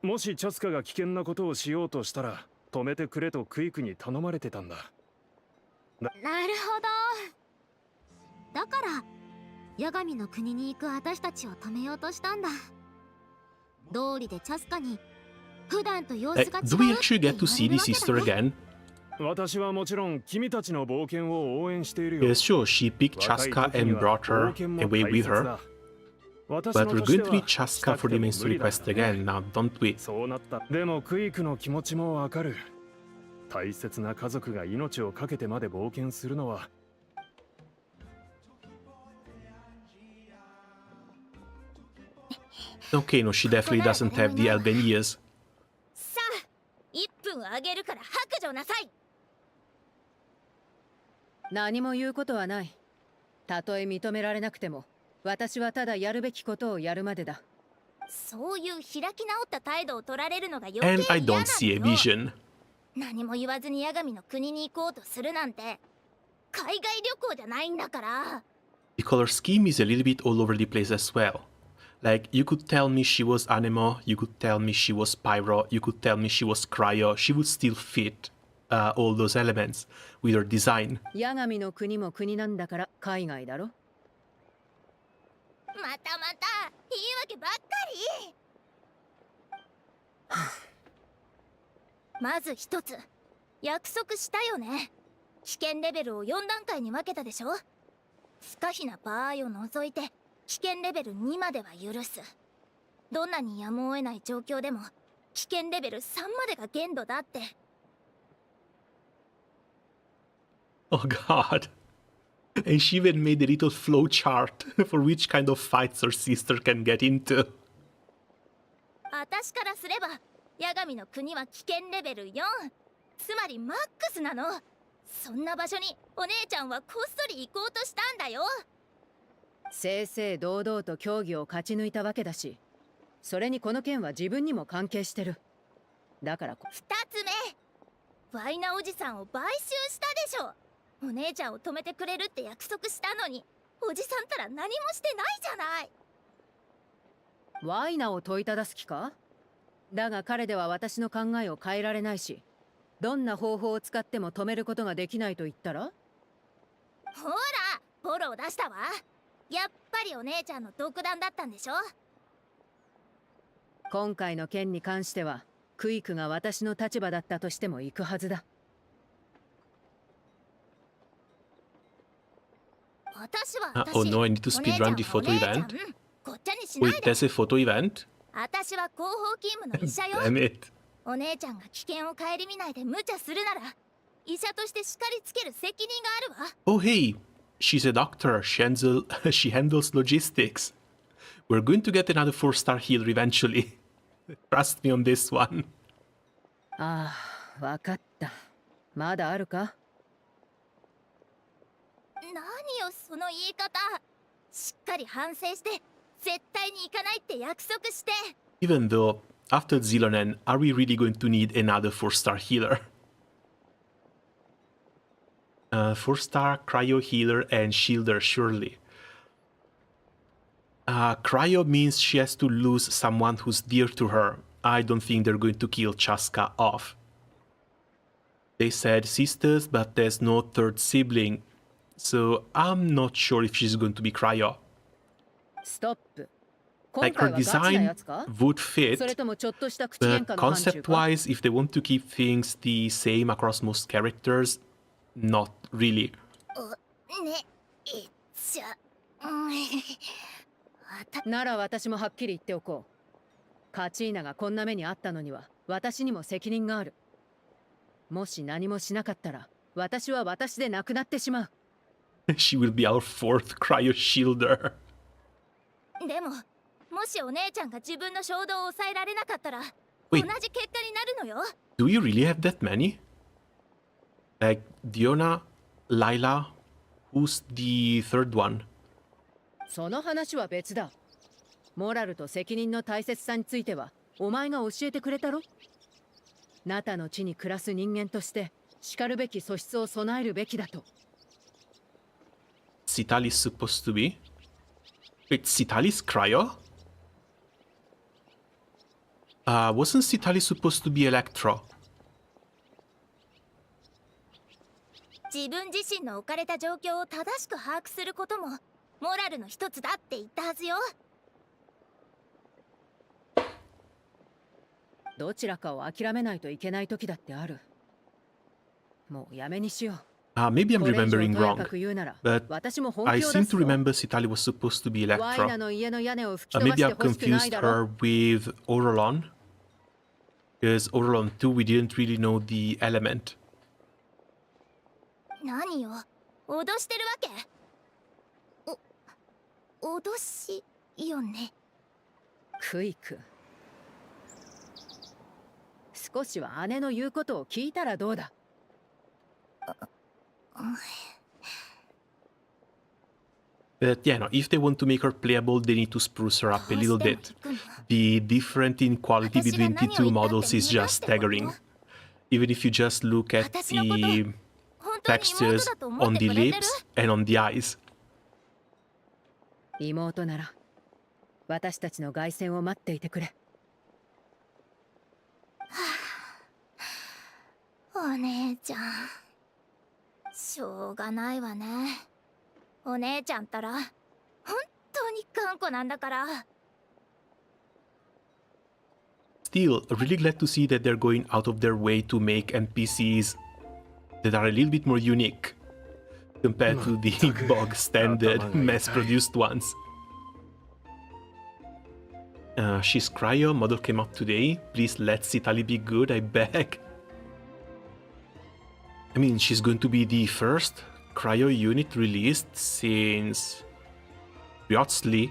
Speaker 11: もしチャスカが危険なことをしようとしたら止めてくれとクイクに頼まれてたんだ。
Speaker 2: なるほど。だから八神の国に行く私たちを止めようとしたんだ。道理でチャスカに普段と様子が違うって
Speaker 1: Do we actually
Speaker 2: 言
Speaker 1: get to see
Speaker 2: われ
Speaker 1: the
Speaker 2: るわけだ
Speaker 1: sister
Speaker 2: ね。
Speaker 11: 私はもちろん君たちの冒険を応援しているよ。
Speaker 1: Yes, sure, she picked Chaska and brought her away with her. But we're going to need Chaska for the main story quest again now, don't we?
Speaker 11: そうなった。でもクイークの気持ちもわかる。大切な家族が命を懸けてまで冒険するのは。
Speaker 1: Okay, no, she definitely doesn't have the Elven ears.
Speaker 2: さあ、1分あげるから白状なさい。
Speaker 4: 何も言うことはない。たとえ認められなくても、私はただやるべきことをやるまでだ。
Speaker 2: そういう開き直った態度を取られるのが余計
Speaker 1: And
Speaker 2: 嫌な
Speaker 1: I
Speaker 2: の
Speaker 1: don't
Speaker 2: よ。
Speaker 1: see a vision.
Speaker 2: 何も言わずに八神の国に行こうとするなんて海外旅行じゃないんだから。
Speaker 1: The color scheme is a little bit all over the place as well. Like, you could tell me she was Anemo, you could tell me she was Pyro, you could tell me she was Cryo, she would still fit all those elements with her design.
Speaker 4: 八神の国も国なんだから海外だろ。
Speaker 2: またまた言い訳ばっかり。まず一つ約束したよね。危険レベルを4段階に分けたでしょ。不可避な場合を除いて危険レベル2までは許す。どんなにやむを得ない状況でも危険レベル3までが限度だって。
Speaker 1: Oh god. And she even made a little flow chart for which kind of fights her sister can get into.
Speaker 2: 私からすれば八神の国は危険レベル4、つまりマックスなの。そんな場所にお姉ちゃんはこっそり行こうとしたんだよ。
Speaker 4: 正々堂々と競技を勝ち抜いたわけだし、それにこの件は自分にも関係してる。だから
Speaker 2: 2つ目、ワイナおじさんを買収したでしょ。お姉ちゃんを止めてくれるって約束したのに、おじさんたら何もしてないじゃない。
Speaker 4: ワイナを問いただす気か？だが彼では私の考えを変えられないし、どんな方法を使っても止めることができないと言ったら？
Speaker 2: ほら、フォロー出したわ。やっぱりお姉ちゃんの独断だったんでしょ。
Speaker 4: 今回の件に関してはクイクが私の立場だったとしても行くはずだ。
Speaker 2: 私は
Speaker 1: Oh no, I need to speedrun the photo event. Wait, there's a photo event?
Speaker 2: 私は後方勤務の医者よ。
Speaker 1: Damn it.
Speaker 2: お姉ちゃんが危険を顧みないで無茶するなら医者として叱りつける責任があるわ。
Speaker 1: Oh hey, she's a doctor. She handles logistics. We're going to get another 4-star healer eventually. Trust me on this one.
Speaker 4: ああ、わかった。まだあるか？
Speaker 2: 何よその言い方。しっかり反省して絶対に行かないって約束して。
Speaker 1: Even though, after Xilonen, are we really going to need another 4-star healer? 4-star cryo healer and shielder, surely. Cryo means she has to lose someone who's dear to her. I don't think they're going to kill Chaska off. They said sisters, but there's no third sibling. So I'm not sure if she's going to be Cryo.
Speaker 4: ストップ。
Speaker 1: Like, her design would fit, but concept-wise, if they want to keep things the same across most characters, not really.
Speaker 2: ね、えっちゃ。
Speaker 4: なら私もはっきり言っておこう。カチーナがこんな目にあったのには私にも責任がある。もし何もしなかったら私は私でなくなってしまう。
Speaker 1: She will be our 4th cryo shielder.
Speaker 2: でも、もしお姉ちゃんが自分の衝動を抑えられなかったら同じ結果になるのよ。
Speaker 1: Do you really have that many? Like, Diona, Lila, who's the third one?
Speaker 4: その話は別だ。モラルと責任の大切さについてはお前が教えてくれたろ。ナタの地に暮らす人間として叱るべき素質を備えるべきだと。
Speaker 1: Citalis supposed to be? Wait, Citalis cryo? Wasn't Citalis supposed to be Electro?
Speaker 2: 自分自身の置かれた状況を正しく把握することもモラルの一つだって言ったはずよ。
Speaker 4: どちらかを諦めないといけない時だってある。
Speaker 1: Maybe I'm remembering wrong, but I seem to remember Citali was supposed to be Electra. Maybe I've confused her with Orolon, because Orolon 2 we didn't really know the element.
Speaker 2: 何よ、脅してるわけ？脅しよね。
Speaker 4: クイク、少しは姉の言うことを聞いたらどうだ。
Speaker 1: But yeah, no, if they want to make her playable, they need to spruce her up a little bit. The difference in quality between the two models is just staggering. Even if you just look at the textures on the lips and on the eyes.
Speaker 4: 妹なら私たちの凱旋を待っていてくれ。
Speaker 2: お姉ちゃん、しょうがないわね。お姉ちゃんったら本当に頑固なんだから。
Speaker 1: Still, really glad to see that they're going out of their way to make NPCs that are a little bit more unique compared to the bog standard mass-produced ones. She's Cryo, model came out today. Please let Citali be good, I beg. I mean, she's going to be the first Cryo unit released since Briotsli,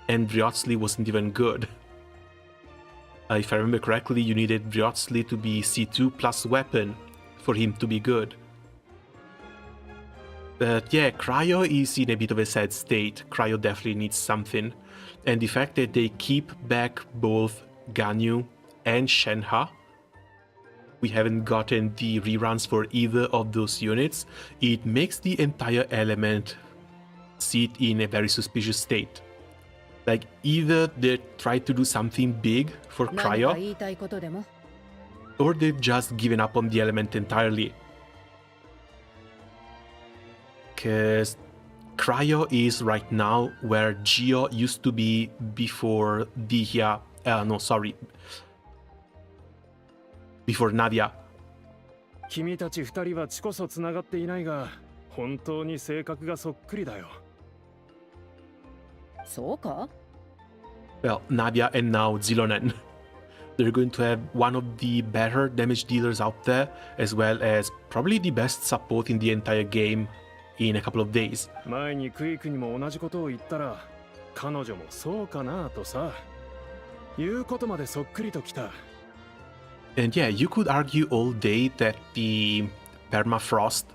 Speaker 1: and Briotsli wasn't even good. If I remember correctly, you needed Briotsli to be C2 plus weapon for him to be good. But yeah, Cryo is in a bit of a sad state. Cryo definitely needs something. And the fact that they keep back both Ganyu and Shenhe, we haven't gotten the reruns for either of those units, it makes the entire element sit in a very suspicious state. Like, either they try to do something big for Cryo, or they've just given up on the element entirely. Because Cryo is right now where Geo used to be before Dihya, before Nadia.
Speaker 11: 君たち二人は血こそつながっていないが、本当に性格がそっくりだよ。
Speaker 4: そうか?
Speaker 1: Well, Nadia and now Xilonen. They're going to have one of the better damage dealers out there, as well as probably the best support in the entire game in a couple of days.
Speaker 11: 前にクイクにも同じことを言ったら、彼女もそうかなとさ、言うことまでそっくりときた。
Speaker 1: And yeah, you could argue all day that the permafrost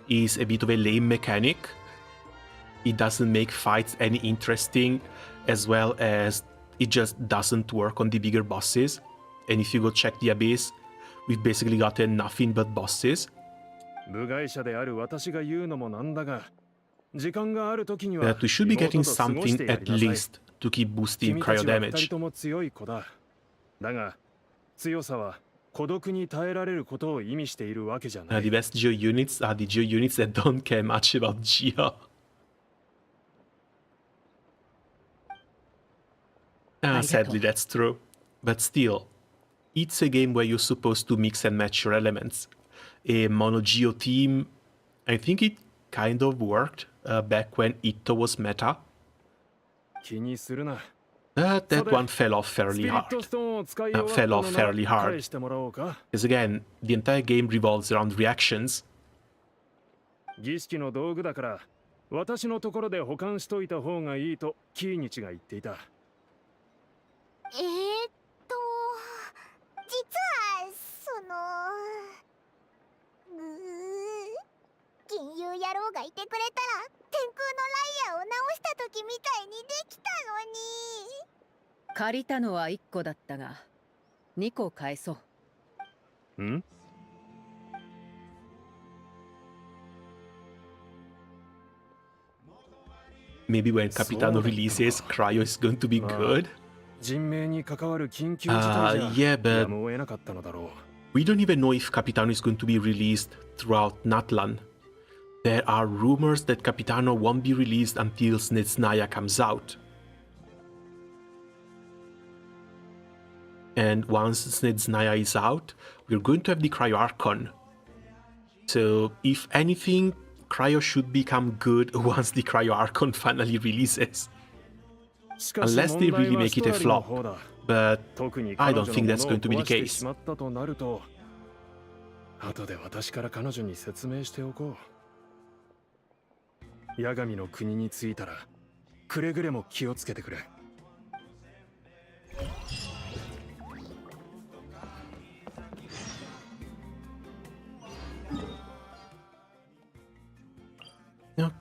Speaker 1: is a bit of a lame mechanic. It doesn't make fights any interesting, as well as it just doesn't work on the bigger bosses. And if you go check the Abyss, we've basically gotten nothing but bosses.
Speaker 11: 部外者である私が言うのもなんだが、時間があるときには
Speaker 1: That we should be getting something at least to keep boosting cryo damage.
Speaker 11: 二人とも強い子だ。だが、強さは孤独に耐えられることを意味しているわけじゃない。
Speaker 1: The best Geo units are the Geo units that don't care much about Geo. Sadly, that's true. But still, it's a game where you're supposed to mix and match your elements. A mono Geo team, I think it kind of worked back when Itto was meta.
Speaker 11: 気にするな。
Speaker 1: That one fell off fairly hard. Because again, the entire game revolves around reactions.
Speaker 11: 儀式の道具だから、私のところで保管しといた方がいいとキーニチが言っていた。
Speaker 2: 実は金融野郎がいてくれたら天空のライヤーを直した時みたいにできたのに。
Speaker 4: 借りたのは1個だったが2個返そう。
Speaker 11: ん
Speaker 1: ？Maybe when Capitano releases, Cryo is going to be good? Yeah, but we don't even know if Capitano is going to be released throughout Natlan. There are rumors that Capitano won't be released until Snezhnaya comes out. And once Snezhnaya is out, we're going to have the Cryo Archon, So, if anything, Cryo should become good once the Cryo Archon finally releases. Unless they really make it a flop. But I don't think that's going to be the case.
Speaker 11: 後で私から彼女に説明しておこう。八神の国に着いたらくれぐれも気をつけてくれ。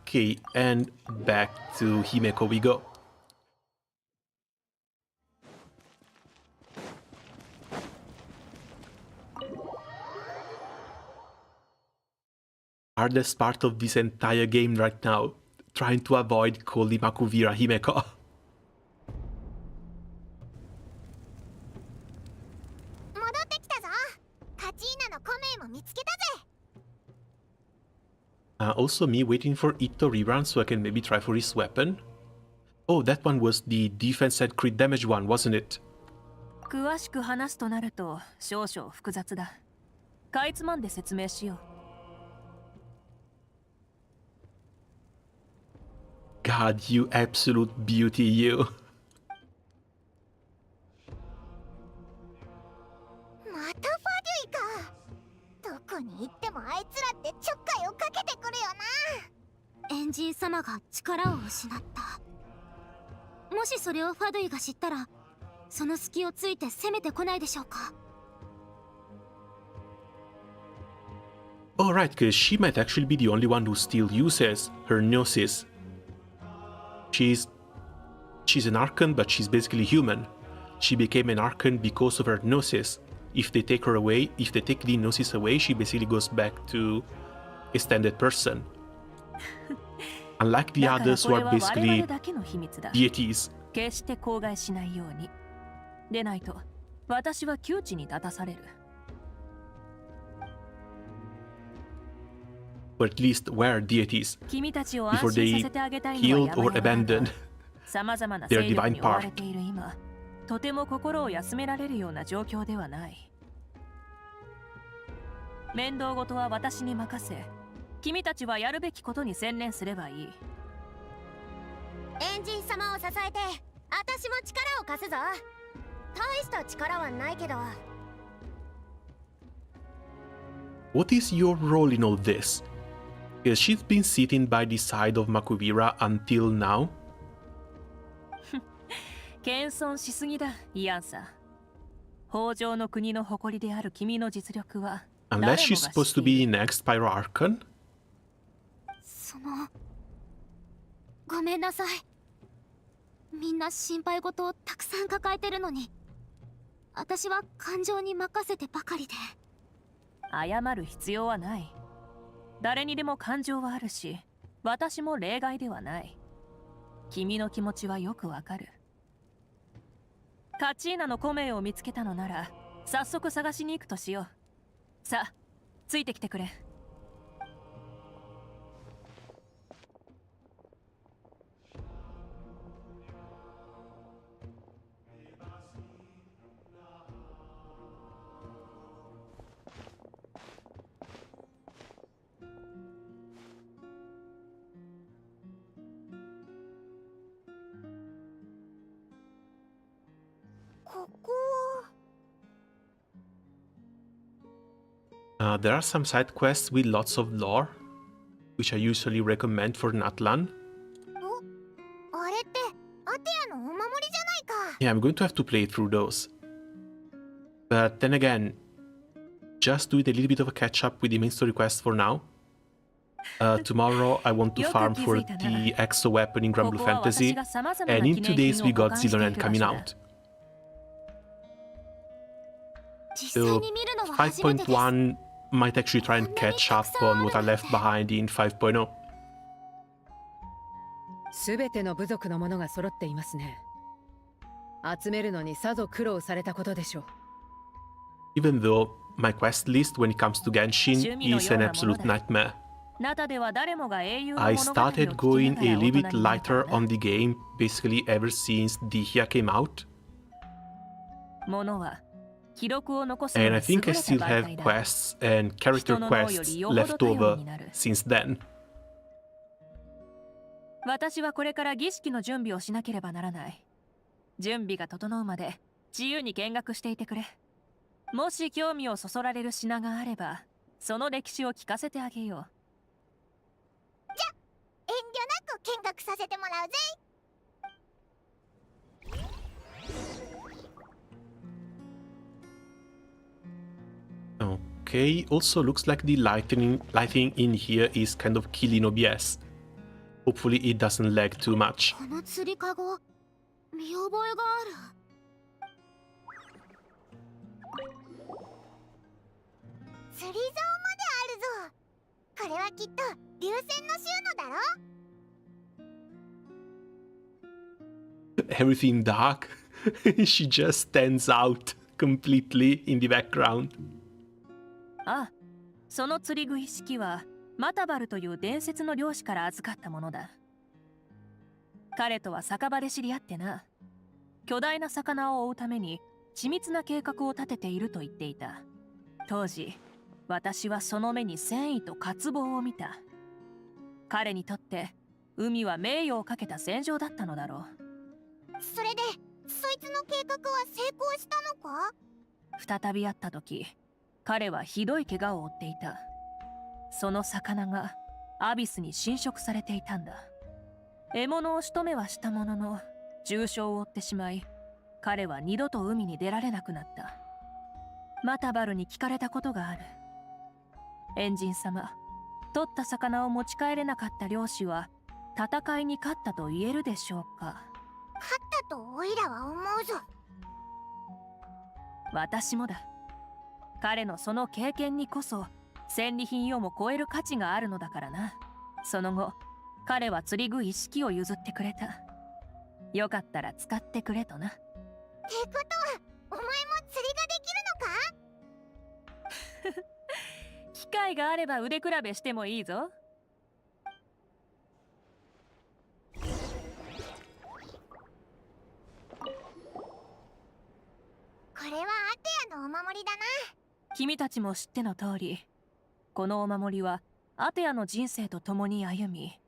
Speaker 1: Okay, and back to Himeko we go. Hardest part of this entire game right now, trying to avoid calling Makuvira Himeko. Also me waiting for it to rerun so I can maybe try for his weapon. Oh, that one was the defense and crit damage one, wasn't it?
Speaker 9: 詳しく話すとなると少々複雑だ。かいつまんで説明しよう。
Speaker 1: God, you absolute beauty, you.
Speaker 2: またファデュイか。どこに行ってもあいつらってちょっかいをかけてくるよな。エンジン様が力を失った。もしそれをファドゥイが知ったら、その隙をついて攻めてこないでしょうか。
Speaker 1: Oh, right, because she might actually be the only one who still uses her gnosis. She's an Archon, but she's basically human. She became an Archon because of her gnosis. If they take her away, if they take the gnosis away, she basically goes back to a standard person. Unlike the others who are basically deities.
Speaker 9: 決して口外しないように。でないと、私は窮地に立たされる。
Speaker 1: Or at least were deities
Speaker 9: 君たちを
Speaker 1: before
Speaker 9: 安心
Speaker 1: they
Speaker 9: させてあげたいのは
Speaker 1: killed or
Speaker 9: 山々だが
Speaker 1: abandoned
Speaker 9: 様々な
Speaker 1: their
Speaker 9: 勢力
Speaker 1: divine
Speaker 9: に追われ
Speaker 1: part.
Speaker 9: ている今、とても心を休められるような状況ではない。面倒事は私に任せ、君たちはやるべきことに専念すればいい。
Speaker 2: エンジン様を支えて、私も力を貸すぞ。大した力はないけど。
Speaker 1: What is your role in all this? Because she's been sitting by the side of Makuvira until now.
Speaker 9: 謙遜しすぎだ、イアンさん。北条の国の誇りである君の実力は
Speaker 1: Unless she's supposed to be the next Pyro Archon?
Speaker 2: ごめんなさい。みんな心配事をたくさん抱えてるのに、私は感情に任せてばかりで。
Speaker 9: 謝る必要はない。誰にでも感情はあるし、私も例外ではない。君の気持ちはよくわかる。カチーナのコメを見つけたのなら、早速探しに行くとしよう。さあ、ついてきてくれ。
Speaker 2: ここ
Speaker 1: は There are some side quests with lots of lore, which I usually recommend for Natlan.
Speaker 2: あれってアテアのお守りじゃないか。
Speaker 1: Yeah, I'm going to have to play through those. But then again, just do it a little bit of a catch up with the main story quest for now. Tomorrow I want to farm for the exo weapon in Granblue Fantasy, and in 2 days we got Xilonen coming out. So 5.1 might actually try and catch up on what I left behind in 5.0.
Speaker 4: すべての部族のものが揃っていますね。集めるのにさぞ苦労されたことでしょう。
Speaker 1: Even though my quest list when it comes to Genshin is an absolute nightmare. I started going a little bit lighter on the game basically ever since Dihya came out.
Speaker 9: 物は記録を残す
Speaker 1: And
Speaker 9: の
Speaker 1: I
Speaker 9: に優
Speaker 1: think
Speaker 9: れ
Speaker 1: I
Speaker 9: た
Speaker 1: still
Speaker 9: 媒
Speaker 1: have
Speaker 9: 体だ。
Speaker 1: quests and character
Speaker 9: 人の脳よ
Speaker 1: quests
Speaker 9: りよほど
Speaker 1: left
Speaker 9: 頼り
Speaker 1: over
Speaker 9: になる。
Speaker 1: since then.
Speaker 9: 私はこれから儀式の準備をしなければならない。準備が整うまで自由に見学していてくれ。もし興味をそそられる品があれば、その歴史を聞かせてあげよう。
Speaker 2: じゃ、遠慮なく見学させてもらうぜ。
Speaker 1: Okay, also looks like the lighting in here is kind of killing OBS. Hopefully it doesn't lag too much.
Speaker 2: この釣りかご、見覚えがある。釣り竿まであるぞ。これはきっと流線の収納だろ。
Speaker 1: Everything dark. She just stands out completely in the background.
Speaker 9: ああ、その釣り具一式はマタバルという伝説の漁師から預かったものだ。彼とは酒場で知り合ってな。巨大な魚を追うために緻密な計画を立てていると言っていた。当時、私はその目に戦意と渇望を見た。彼にとって海は名誉をかけた戦場だったのだろう。
Speaker 2: それで、そいつの計画は成功したのか？
Speaker 9: 再び会った時、彼はひどい怪我を負っていた。その魚がアビスに侵食されていたんだ。獲物を仕留めはしたものの重傷を負ってしまい、彼は二度と海に出られなくなった。マタバルに聞かれたことがある。エンジン様、取った魚を持ち帰れなかった漁師は戦いに勝ったと言えるでしょうか。
Speaker 2: 勝ったとオイラは思うぞ。
Speaker 9: 私もだ。彼のその経験にこそ戦利品をも超える価値があるのだからな。その後、彼は釣り具一式を譲ってくれた。よかったら使ってくれとな。
Speaker 2: ってことは、お前も釣りができるのか？
Speaker 9: 機会があれば腕比べしてもいいぞ。
Speaker 2: これはアテアのお守りだな。
Speaker 9: 君たちも知っての通り、このお守りはアテアの人生と共に歩み、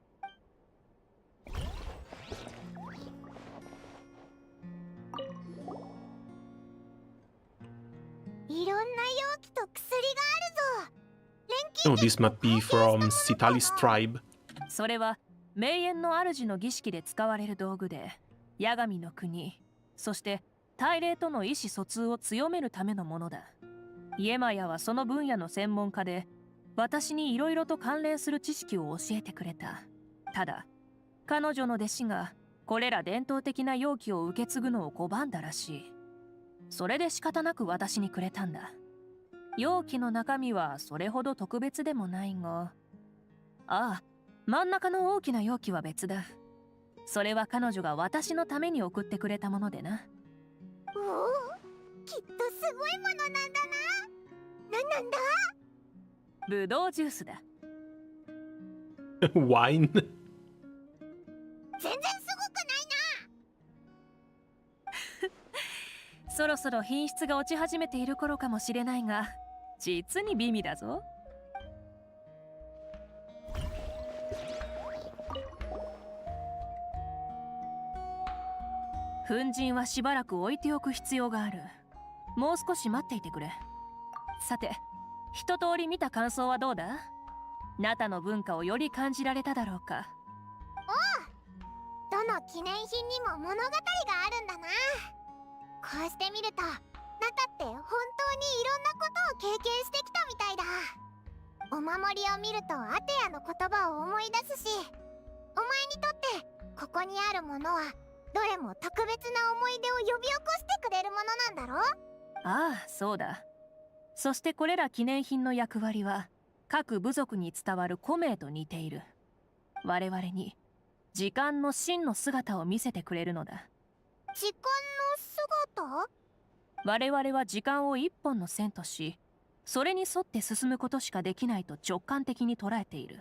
Speaker 2: いろんな容器と薬があるぞ。
Speaker 1: Oh, this might be from Sitali's tribe.
Speaker 9: それは名園の主の儀式で使われる道具で、八神の国、そして大霊との意思疎通を強めるためのものだ。イエマヤはその分野の専門家で、私にいろいろと関連する知識を教えてくれた。ただ、彼女の弟子がこれら伝統的な容器を受け継ぐのを拒んだらしい。それで仕方なく私にくれたんだ。容器の中身はそれほど特別でもないが、ああ、真ん中の大きな容器は別だ。それは彼女が私のために送ってくれたものでな。
Speaker 2: おお、きっとすごいものなんだな。なんだ？
Speaker 9: ブドウジュースだ。
Speaker 1: Wine?
Speaker 2: 全然すごくない
Speaker 9: な。そろそろ品質が落ち始めている頃かもしれないが、実に美味だぞ。粉塵はしばらく置いておく必要がある。もう少し待っていてくれ。さて、一通り見た感想はどうだ？ナタの文化をより感じられただろうか。
Speaker 2: おう、どの記念品にも物語があるんだな。こうして見ると、ナタって本当にいろんなことを経験してきたみたいだ。お守りを見るとアテアの言葉を思い出すし、お前にとってここにあるものはどれも特別な思い出を呼び起こしてくれるものなんだろ？
Speaker 9: ああ、そうだ。そしてこれら記念品の役割は各部族に伝わる古名と似ている。我々に時間の真の姿を見せてくれるのだ。
Speaker 2: 時間の姿？
Speaker 9: 我々は時間を一本の線とし、それに沿って進むことしかできないと直感的に捉えている。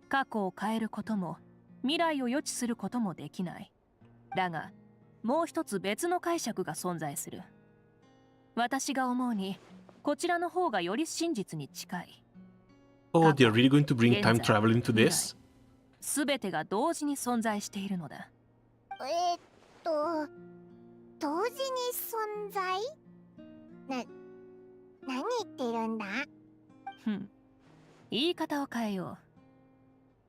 Speaker 9: 過去を変えることも未来を予知することもできない。だがもう一つ別の解釈が存在する。私が思うにこちらの方がより真実に近い。
Speaker 1: Oh, they're really going to bring time travel into this?
Speaker 9: すべてが同時に存在しているのだ。
Speaker 2: 同時に存在？何言ってるんだ？
Speaker 9: 言い方を変えよう。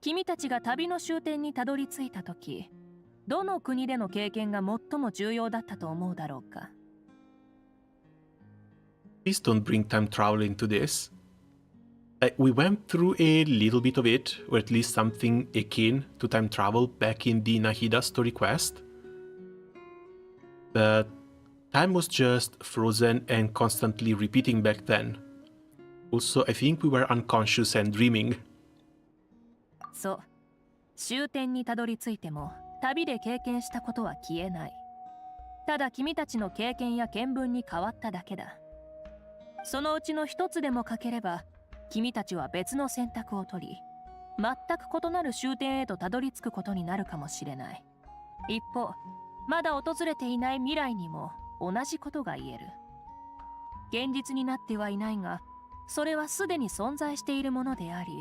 Speaker 9: 君たちが旅の終点にたどり着いたとき、どの国での経験が最も重要だったと思うだろうか。
Speaker 1: Please don't bring time travel into this. We went through a little bit of it, or at least something akin to time travel back in the Nahida story quest. But time was just frozen and constantly repeating back then. Also, I think we were unconscious and dreaming.
Speaker 9: そう。終点にたどり着いても、旅で経験したことは消えない。ただ君たちの経験や見聞に変わっただけだ。そのうちの一つでも欠ければ、君たちは別の選択を取り、全く異なる終点へとたどり着くことになるかもしれない。一方、まだ訪れていない未来にも同じことが言える。現実になってはいないが、それはすでに存在しているものであり。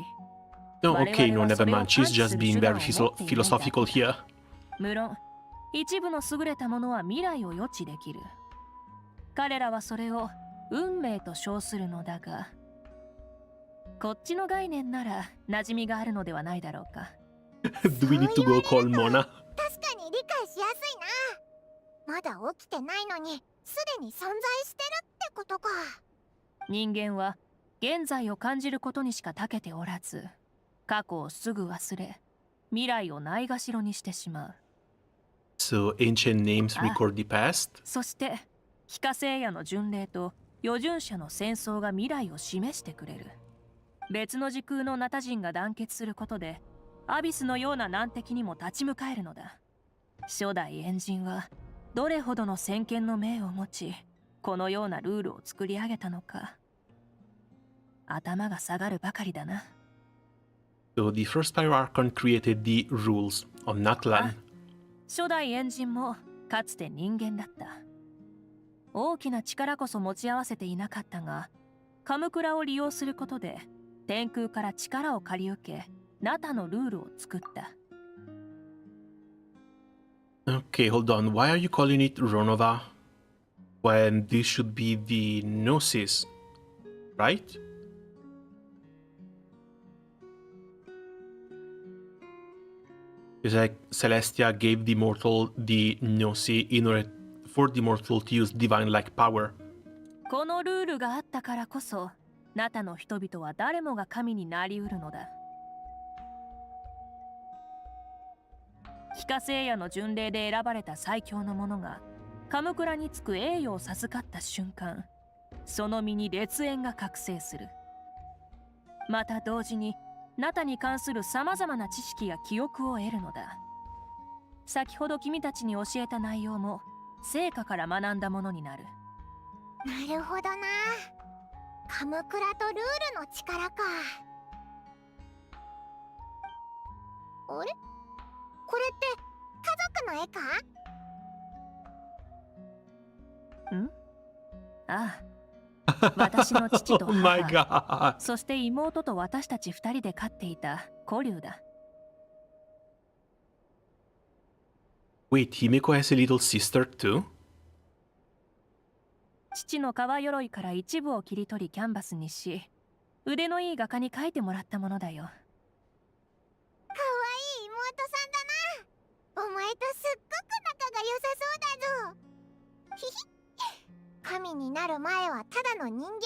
Speaker 1: No, okay, no, never mind. She's just being very philosophical here.
Speaker 9: 無論、一部の優れたものは未来を予知できる。彼らはそれを運命と称するのだが、こっちの概念なら馴染みがあるのではないだろうか。
Speaker 1: Do we need to go call Mona?
Speaker 2: 確かに理解しやすいな。まだ起きてないのにすでに存在してるってことか。
Speaker 9: 人間は現在を感じることにしか長けておらず、過去をすぐ忘れ、未来をないがしろにしてしまう。
Speaker 1: So ancient names record the past?
Speaker 9: そして非化聖夜の巡礼と預順者の戦争が未来を示してくれる。別の時空のナタ人が団結することで、アビスのような難敵にも立ち向かえるのだ。初代エンジンはどれほどの先見の明を持ち、このようなルールを作り上げたのか。頭が下がるばかりだな。
Speaker 1: So the first Pyro Archon created the rules of Natlan.
Speaker 9: 初代エンジンもかつて人間だった。大きな力こそ持ち合わせていなかったが、カムクラを利用することで天空から力を借り受け、ナタのルールを作った。
Speaker 1: Okay, hold on. Why are you calling it Ronova when this should be the Gnosis, right? It's like Celestia gave the mortal the Gnosis in order for the mortal to use divine-like power.
Speaker 9: このルールがあったからこそ、ナタの人々は誰もが神になりうるのだ。非化聖夜の巡礼で選ばれた最強の者がカムクラにつく栄誉を授かった瞬間、その身に烈焰が覚醒する。また同時にナタに関するさまざまな知識や記憶を得るのだ。先ほど君たちに教えた内容も成果から学んだものになる。
Speaker 2: なるほどな。カムクラとルールの力か。あれ？これって家族の絵か？
Speaker 9: ん？ああ。私の父と母、そして妹と私たち2人で飼っていた古竜だ。
Speaker 1: Wait, Himeko has a little sister too?
Speaker 9: 父の革鎧から一部を切り取りキャンバスにし、腕のいい画家に描いてもらったものだよ。
Speaker 2: かわいい妹さんだな。お前とすっごく仲が良さそうだぞ。ひひ。神になる前はただの人間だっ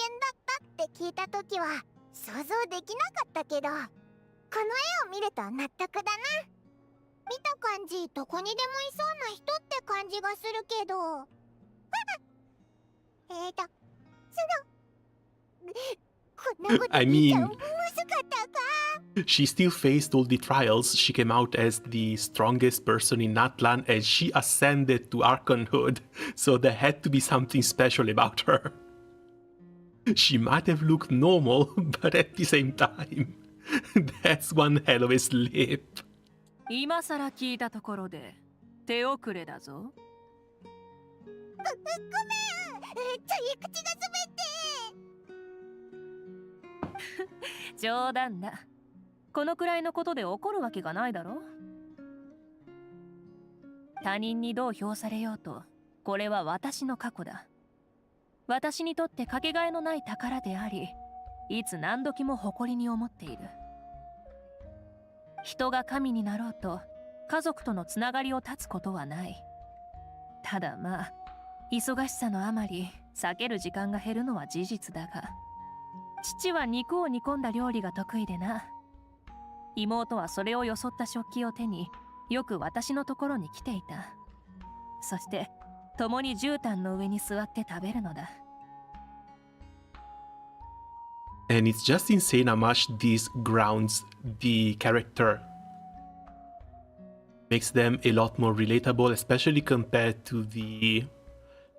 Speaker 2: たって聞いたときは想像できなかったけど、この絵を見ると納得だな。見た感じどこにでもいそうな人って感じがするけど。
Speaker 1: I mean, she still faced all the trials. She came out as the strongest person in Natlan and she ascended to Archonhood, so there had to be something special about her. She might have looked normal, but at the same time, that's one hell of a slip.
Speaker 9: 今さら聞いたところで手遅れだぞ。
Speaker 2: ごめん。ちゃい口が滑って。
Speaker 9: 冗談だ。このくらいのことで怒るわけがないだろ。他人にどう評されようと、これは私の過去だ。私にとってかけがえのない宝であり、いつ何時も誇りに思っている。人が神になろうと家族とのつながりを断つことはない。ただまあ忙しさのあまり避ける時間が減るのは事実だが、父は肉を煮込んだ料理が得意でな。妹はそれをよそった食器を手によく私のところに来ていた。そして共に絨毯の上に座って食べるのだ。
Speaker 1: And it's just insane how much this grounds the character. Makes them a lot more relatable, especially compared to the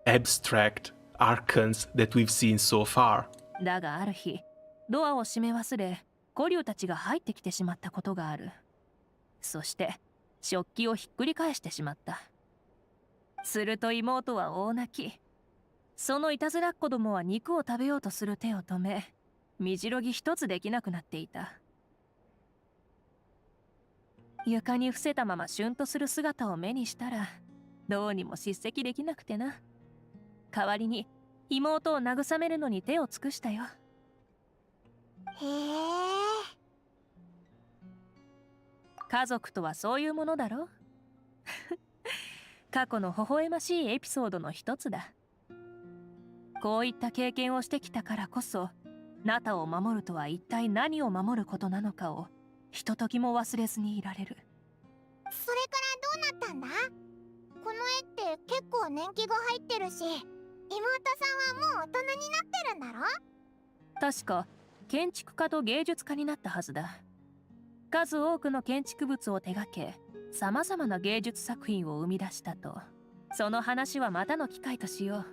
Speaker 1: abstract archons that we've seen so far.
Speaker 9: だがある日、ドアを閉め忘れ、古竜たちが入ってきてしまったことがある。そして、食器をひっくり返してしまった。すると妹は大泣き。そのいたずらっ子供は肉を食べようとする手を止め、身じろぎ一つできなくなっていた。床に伏せたままシュンとする姿を目にしたら、どうにも叱責できなくてな。代わりに妹を慰めるのに手を尽くしたよ。
Speaker 2: へえ。
Speaker 9: 家族とはそういうものだろ。過去の微笑ましいエピソードの一つだ。こういった経験をしてきたからこそ、ナタを守るとは一体何を守ることなのかをひとときも忘れずにいられる。
Speaker 2: それからどうなったんだ？この絵って結構年季が入ってるし、妹さんはもう大人になってるんだろ？
Speaker 9: 確か建築家と芸術家になったはずだ。数多くの建築物を手掛け、さまざまな芸術作品を生み出したと。その話はまたの機会としよう。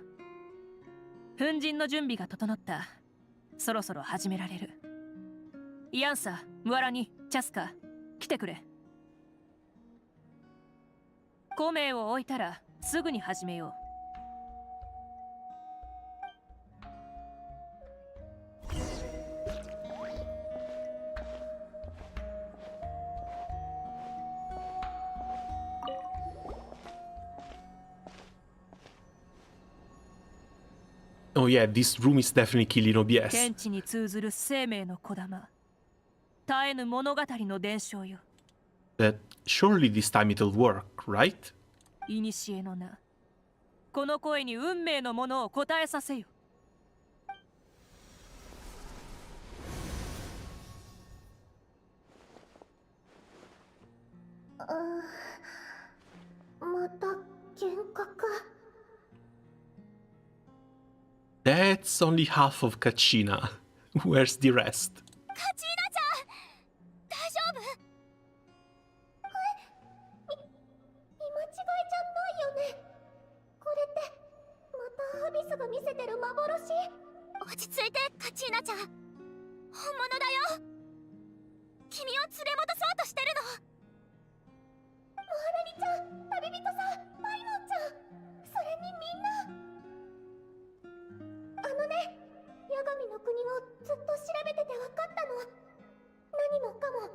Speaker 9: 粉塵の準備が整った。そろそろ始められる。イアンサ、ムアラニ、チャスカ、来てくれ。5名を置いたらすぐに始めよう。
Speaker 1: Oh yeah, this room is definitely killing OBS.
Speaker 9: 天地に通ずる生命の小玉。絶えぬ物語の伝承よ。
Speaker 1: But surely this time it'll work, right?
Speaker 9: 古の名。この声に運命のものを答えさせよ。
Speaker 2: また喧嘩か。
Speaker 1: That's only half of Kachina. Where's the rest?
Speaker 2: カチーナちゃん、大丈夫？見間違いじゃないよね。これってまたアビスが見せてる幻？落ち着いて、カチーナちゃん。本物だよ。君を連れ戻そうとしてるの。モアラニちゃん、旅人さん、パイモンちゃん、それにみんな。あのね、ヤガミの国をずっと調べてて分かったの。何もかも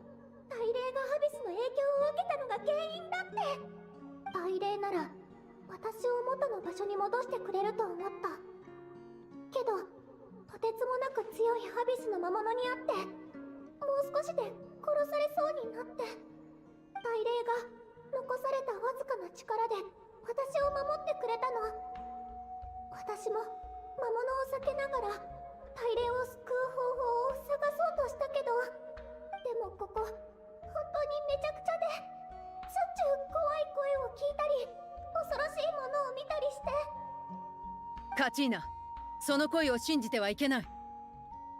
Speaker 2: 大霊がアビスの影響を受けたのが原因だって。大霊なら私を元の場所に戻してくれると思った。けどとてつもなく強いアビスの魔物にあって、もう少しで殺されそうになって、大霊が残されたわずかな力で私を守ってくれたの。私も魔物を避けながら大霊を救う方法を探そうとしたけど、でもここ本当にめちゃくちゃで、しょっちゅう怖い声を聞いたり恐ろしいものを見たりして。
Speaker 4: カチーナ、その声を信じてはいけない。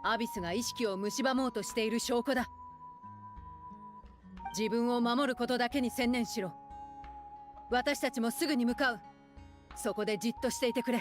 Speaker 4: アビスが意識を蝕もうとしている証拠だ。自分を守ることだけに専念しろ。私たちもすぐに向かう。そこでじっとしていてくれ。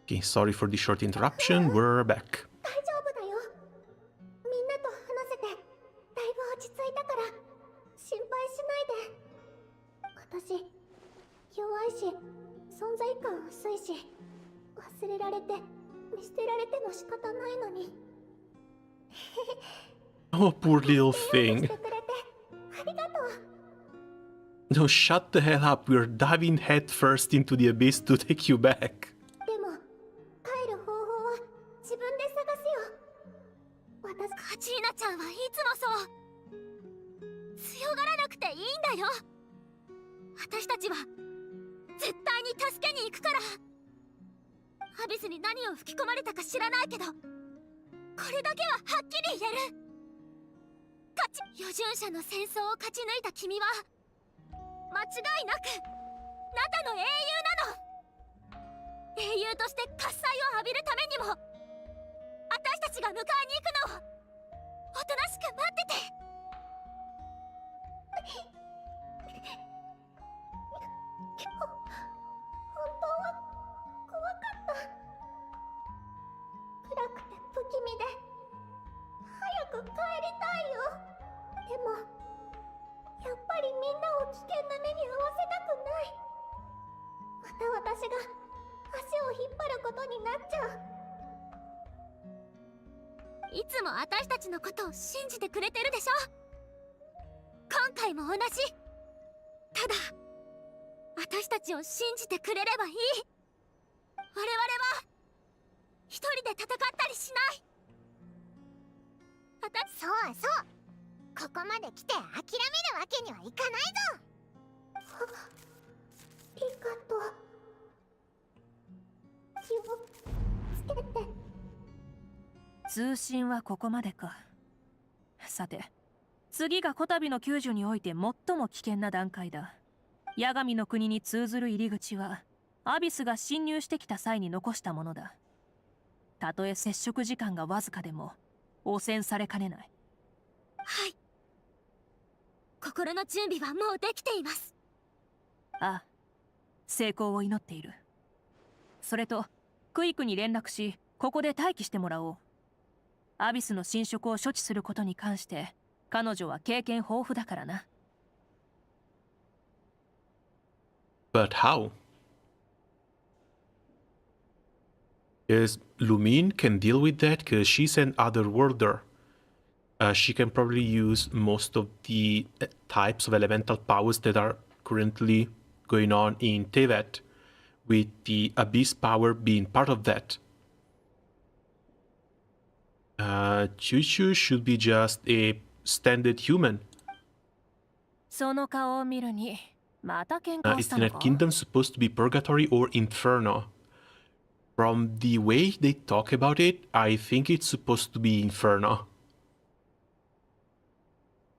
Speaker 1: Okay, sorry for the short interruption. We're back.
Speaker 2: 大丈夫だよ。みんなと話せてだいぶ落ち着いたから心配しないで。私弱いし存在感薄いし忘れられて見捨てられても仕方ないのに。
Speaker 1: Oh, poor little
Speaker 2: し
Speaker 1: thing.
Speaker 2: てくれてありがとう。
Speaker 1: No, shut the hell up. We're diving headfirst into the abyss to take you back.
Speaker 2: でも帰る方法は自分で探すよ。私カチーナちゃんはいつもそう強がらなくていいんだよ。私たちは絶対に助けに行くから。アビスに何を吹き込まれたか知らないけどこれだけははっきり言える。余順者の戦争を勝ち抜いた君は間違いなくナタの英雄なの。英雄として喝采を浴びるためにも私たちが迎えに行くのをおとなしく待ってて。本当は怖かった。暗くて不気味で早く帰りたいよ。でもやっぱりみんなを危険な目に遭わせたくない。また私が足を引っ張ることになっちゃう。いつも私たちのことを信じてくれてるでしょ。今回も同じ。ただ私たちを信じてくれればいい。我々は一人で戦ったりしない。そうそう、ここまで来て諦めるわけにはいかないぞ。リカと気をつけて。
Speaker 12: 通信はここまでか。さて次がこたびの救助において最も危険な段階だ。八神の国に通ずる入り口はアビスが侵入してきた際に残したものだ。たとえ接触時間がわずかでも汚染されかねない。
Speaker 2: はい、心の準備はもうできています。
Speaker 12: ああ、成功を祈っている。それとクイックに連絡しここで待機してもらおう。アビスの侵食を処置することに関して彼女は経験豊富だからな。
Speaker 1: But how? Because Lumine can deal with that because she's an otherworlder. She can probably use most of the types of elemental powers that are currently going on in Tevet, with the Abyss power being part of that. Chuchu should be just a standard human.
Speaker 12: その顔を見るにまた喧嘩をし
Speaker 1: Is
Speaker 12: た
Speaker 1: the
Speaker 12: の
Speaker 1: Net
Speaker 12: か。
Speaker 1: Kingdom supposed to be Purgatory or Inferno? From the way they talk about it, I think it's supposed to be Inferno.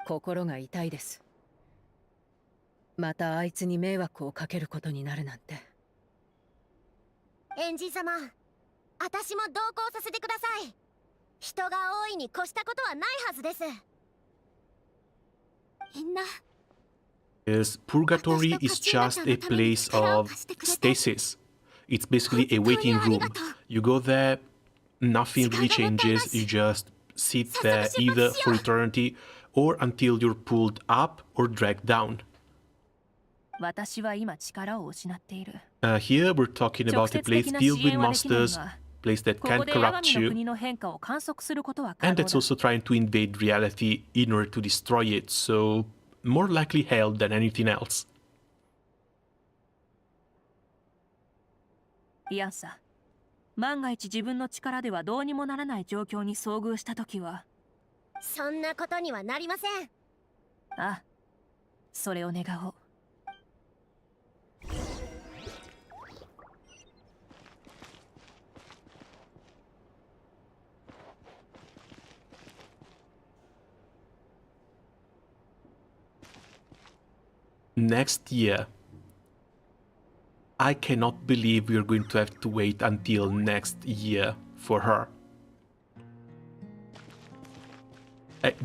Speaker 4: 心が痛いです。またあいつに迷惑をかけることになるなんて。
Speaker 2: エンジン様、私も同行させてください。人が多いに越したことはないはずです。みんな
Speaker 1: Because Purgatory is just a place of stasis. It's basically a waiting room. You go there, nothing really changes. You just sit there either for eternity or until you're pulled up or dragged down.
Speaker 12: 私は今力を失っている。
Speaker 1: Here we're talking about a place filled with monsters, place that
Speaker 12: こ
Speaker 1: can
Speaker 12: こで八
Speaker 1: corrupt
Speaker 12: 神の
Speaker 1: you,
Speaker 12: 国の変化を観測することは可
Speaker 1: and
Speaker 12: 能
Speaker 1: that's
Speaker 12: だ。
Speaker 1: also trying to invade reality in order to destroy it, so more likely hell than anything else.
Speaker 12: イアンサ、万が一自分の力ではどうにもならない状況に遭遇したときは。
Speaker 2: そんなことにはなりません。
Speaker 12: あ、それを願おう。
Speaker 1: Next year. I cannot believe we're going to have to wait until next year for her.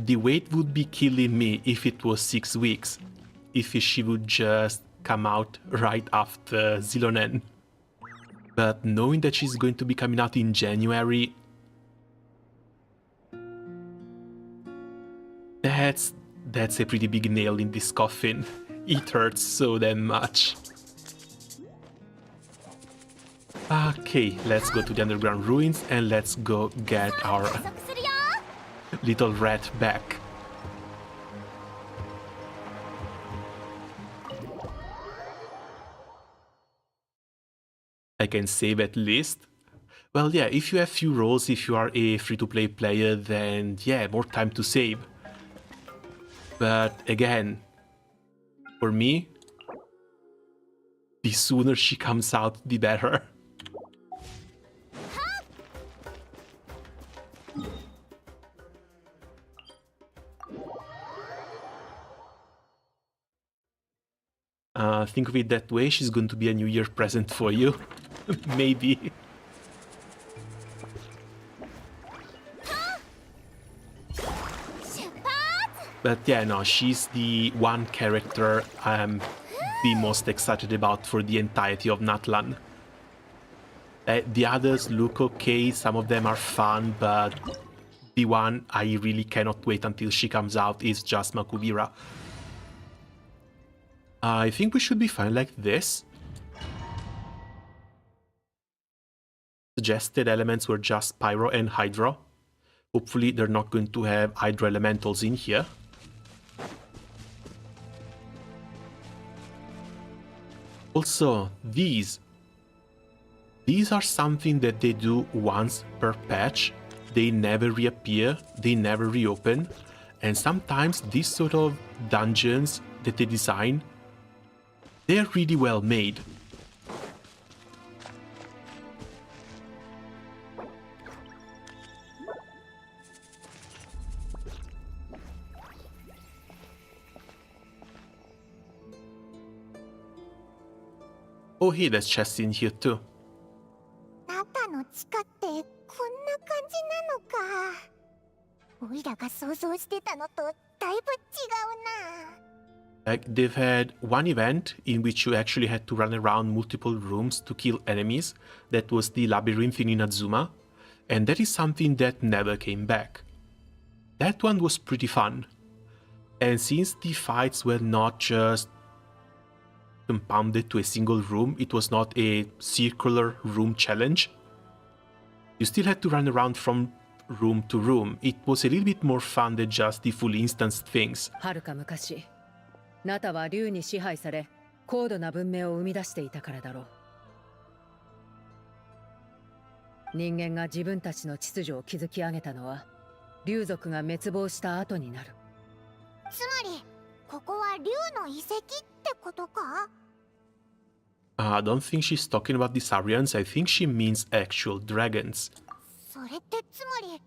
Speaker 1: The wait would be killing me if it was 6 weeks. If she would just come out right after Xilonen. But knowing that she's going to be coming out in January, that's a pretty big nail in this coffin. It hurts so damn much. Okay, let's go to the underground ruins and let's go get our little rat back. I can save at least. Well, yeah, if you have few rolls, if you are a free-to-play player, then yeah, more time to save. But again, for me, the sooner she comes out, the better. Think of it that way, she's going to be a New Year present for you. Maybe. But yeah, no, she's the one character I'm the most excited about for the entirety of Natlan. The others look okay, some of them are fun, but the one I really cannot wait until she comes out is just Makuvira. I think we should be fine like this. Suggested elements were just Pyro and Hydro. Hopefully they're not going to have Hydro Elementals in here. Also, these are something that they do once per patch. They never reappear, they never reopen, and sometimes these sort of dungeons that they design, they're really well made. Oh hey, there's chests in here too.
Speaker 2: 中の地下ってこんな感じなのか。オイラが想像してたのとだいぶ違うな。
Speaker 1: Like, they've had one event in which you actually had to run around multiple rooms to kill enemies. That was the labyrinth in Inazuma, and that is something that never came back. That one was pretty fun. And since the fights were not just compounded to a single room, it was not a circular room challenge, you still had to run around from room to room. It was a little bit more fun than just the full instance things.
Speaker 4: ナタは竜に支配され高度な文明を生み出していたからだろう。人間が自分たちの秩序を築き上げたのは竜族が滅亡した後になる。
Speaker 2: つまりここは竜の遺跡ってことか？
Speaker 1: I don't think she's talking about the Saurians. I think she means actual dragons.
Speaker 2: それってつまり元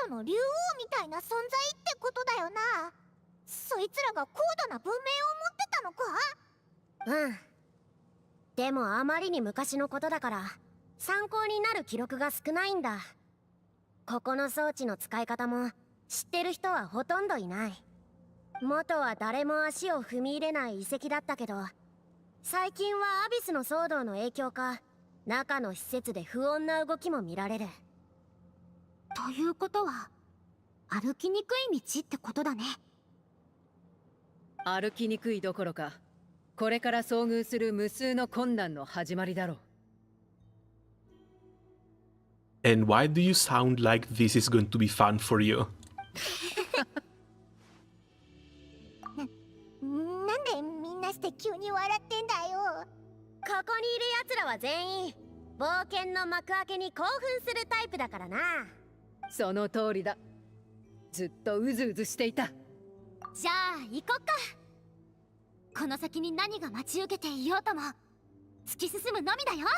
Speaker 2: 祖の竜王みたいな存在ってことだよな。そいつらが高度な文明を持ってたのか？うん。でもあまりに昔のことだから参考になる記録が少ないんだ。ここの装置の使い方も知ってる人はほとんどいない。元は誰も足を踏み入れない遺跡だったけど、最近はアビスの騒動の影響か、中の施設で不穏な動きも見られる。ということは歩きにくい道ってことだね。
Speaker 4: 歩きにくいどころか、これから遭遇する無数の困難の始まりだろう。
Speaker 1: And why do you sound like this is going to be fun for you?
Speaker 2: なんでみんなして急に笑ってんだよ。ここにいる奴らは全員冒険の幕開けに興奮するタイプだからな。
Speaker 4: その通りだ。ずっとうずうずしていた。
Speaker 2: じゃあ行こっか。この先に何が待ち受けていようとも突き進むのみだよ。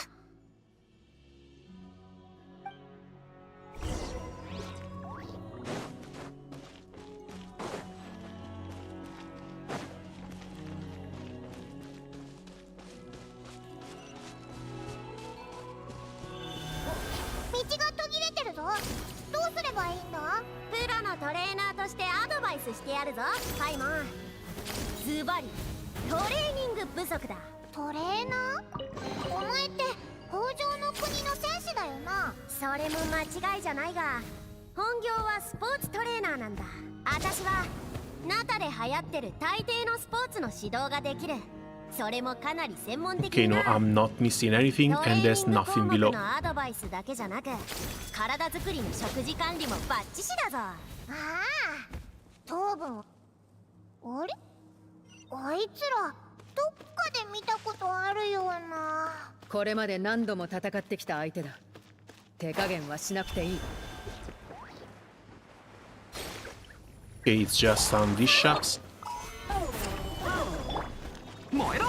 Speaker 2: 道が途切れてるぞ。どうすればいいんだ？プロのトレーナーとしてアドバイスしてやるぞ、パイモン。ズバリトレーニング不足だ。トレーナー？お前って北条だよな。それも間違いじゃないが、本業はスポーツトレーナーなんだ。私はナタで流行ってる大抵のスポーツの指導ができる。それもかなり専門的
Speaker 1: Okay,
Speaker 2: な
Speaker 1: no, I'm not missing anything,
Speaker 2: トレ
Speaker 1: and
Speaker 2: ー
Speaker 1: there's
Speaker 2: ニング
Speaker 1: nothing
Speaker 2: 項目
Speaker 1: below.
Speaker 2: のアドバイスだけじゃなく、体作りの食事管理もバッチシだぞ。ああ、糖分。あれ、あいつらどっかで見たことあるような。
Speaker 4: これまで何度も戦ってきた相手だ。手加減はしなくていい。
Speaker 1: Okay, it's just some dish shots.
Speaker 3: 燃えろ。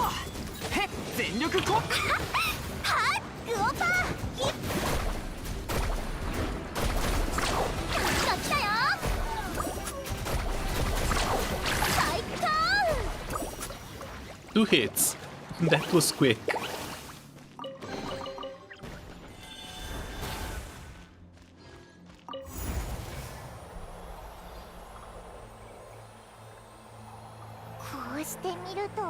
Speaker 3: へっ、全力コップ。
Speaker 2: はっ、グオパー。来たよ。最高。
Speaker 1: 2 hits. That was quick.
Speaker 2: こうしてみると、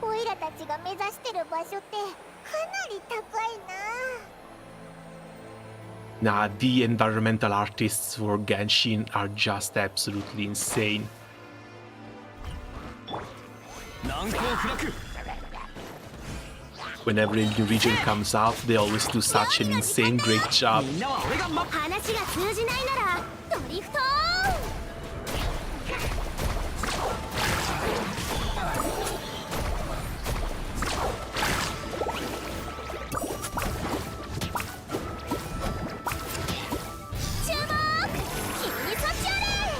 Speaker 2: オイラたちが目指してる場所ってかなり高いな。
Speaker 1: Nah, the environmental artists for Genshin are just absolutely insane.
Speaker 3: 難攻不落。
Speaker 1: Whenever a new region comes out, they always do such an insane great job.
Speaker 3: みんなは俺が
Speaker 2: 話が通じないならドリフト。注目、君にそっちあれ。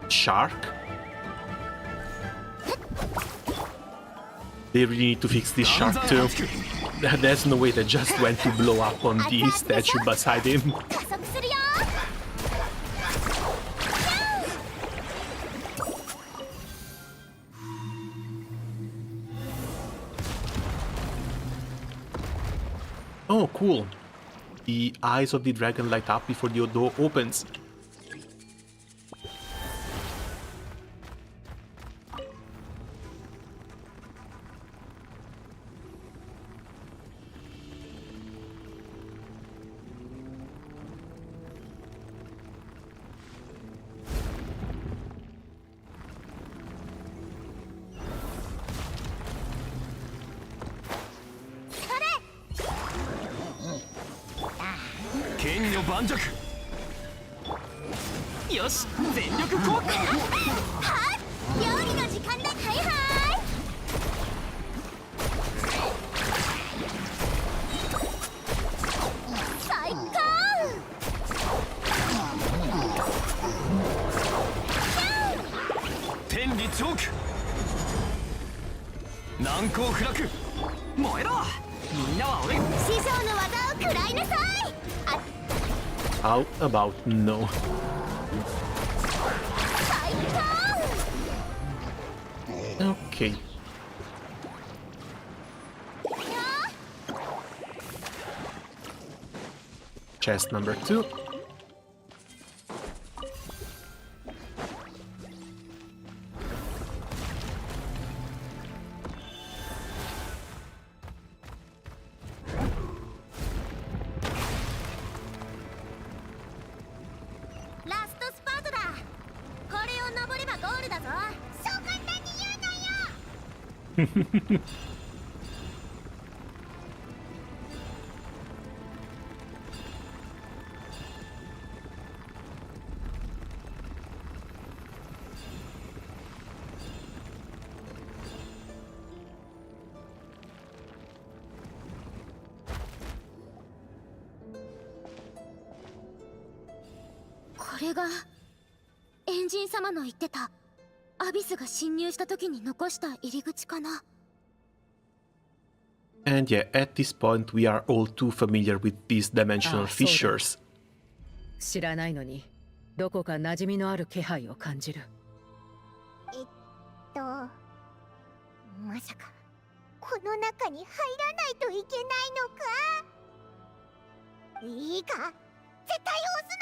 Speaker 1: Shark? They really need to fix this shark too. There's no way they just went to blow up on the statue beside him.
Speaker 2: 加速するよ。
Speaker 1: Oh, cool. The eyes of the dragon light up before the door opens.
Speaker 3: 盤石。よし、全力コーク。
Speaker 2: はっ、料理の時間だ。はいはい。最高。
Speaker 3: 天理チョーク。難攻不落。燃えろ。みんなは俺。
Speaker 2: 師匠の技を食らいなさい。
Speaker 1: How about no? Okay. Chest number 2.
Speaker 2: これがエンジン様の言ってたアビスが侵入した時に残した入り口かな。
Speaker 1: And yeah, at this point we are all too familiar with these dimensional fissures.
Speaker 4: 知らないのにどこか馴染みのある気配を感じる。
Speaker 2: まさかこの中に入らないといけないのか。いいか、絶対押す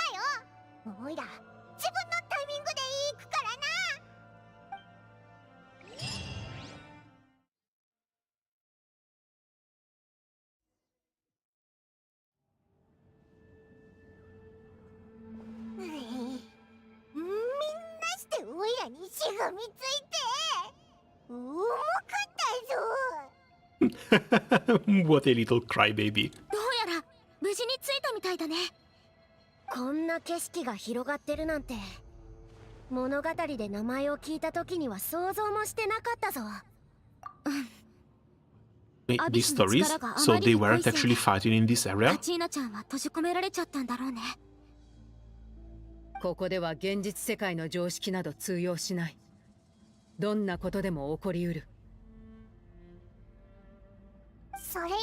Speaker 2: なよ。おいら自分のタイミングで行くからな。しがみついて重かったぞ。
Speaker 1: What a little crybaby.
Speaker 2: どうやら無事に着いたみたいだね。こんな景色が広がってるなんて物語で名前を聞いた時には想像もしてなかったぞ。
Speaker 1: Wait, these stories? So they weren't actually fighting in this area?
Speaker 2: カチーナちゃんは閉じ込められちゃったんだろうね。
Speaker 4: ここでは現実世界の常識など通用しない。どんなことでも起こりうる。
Speaker 2: それよ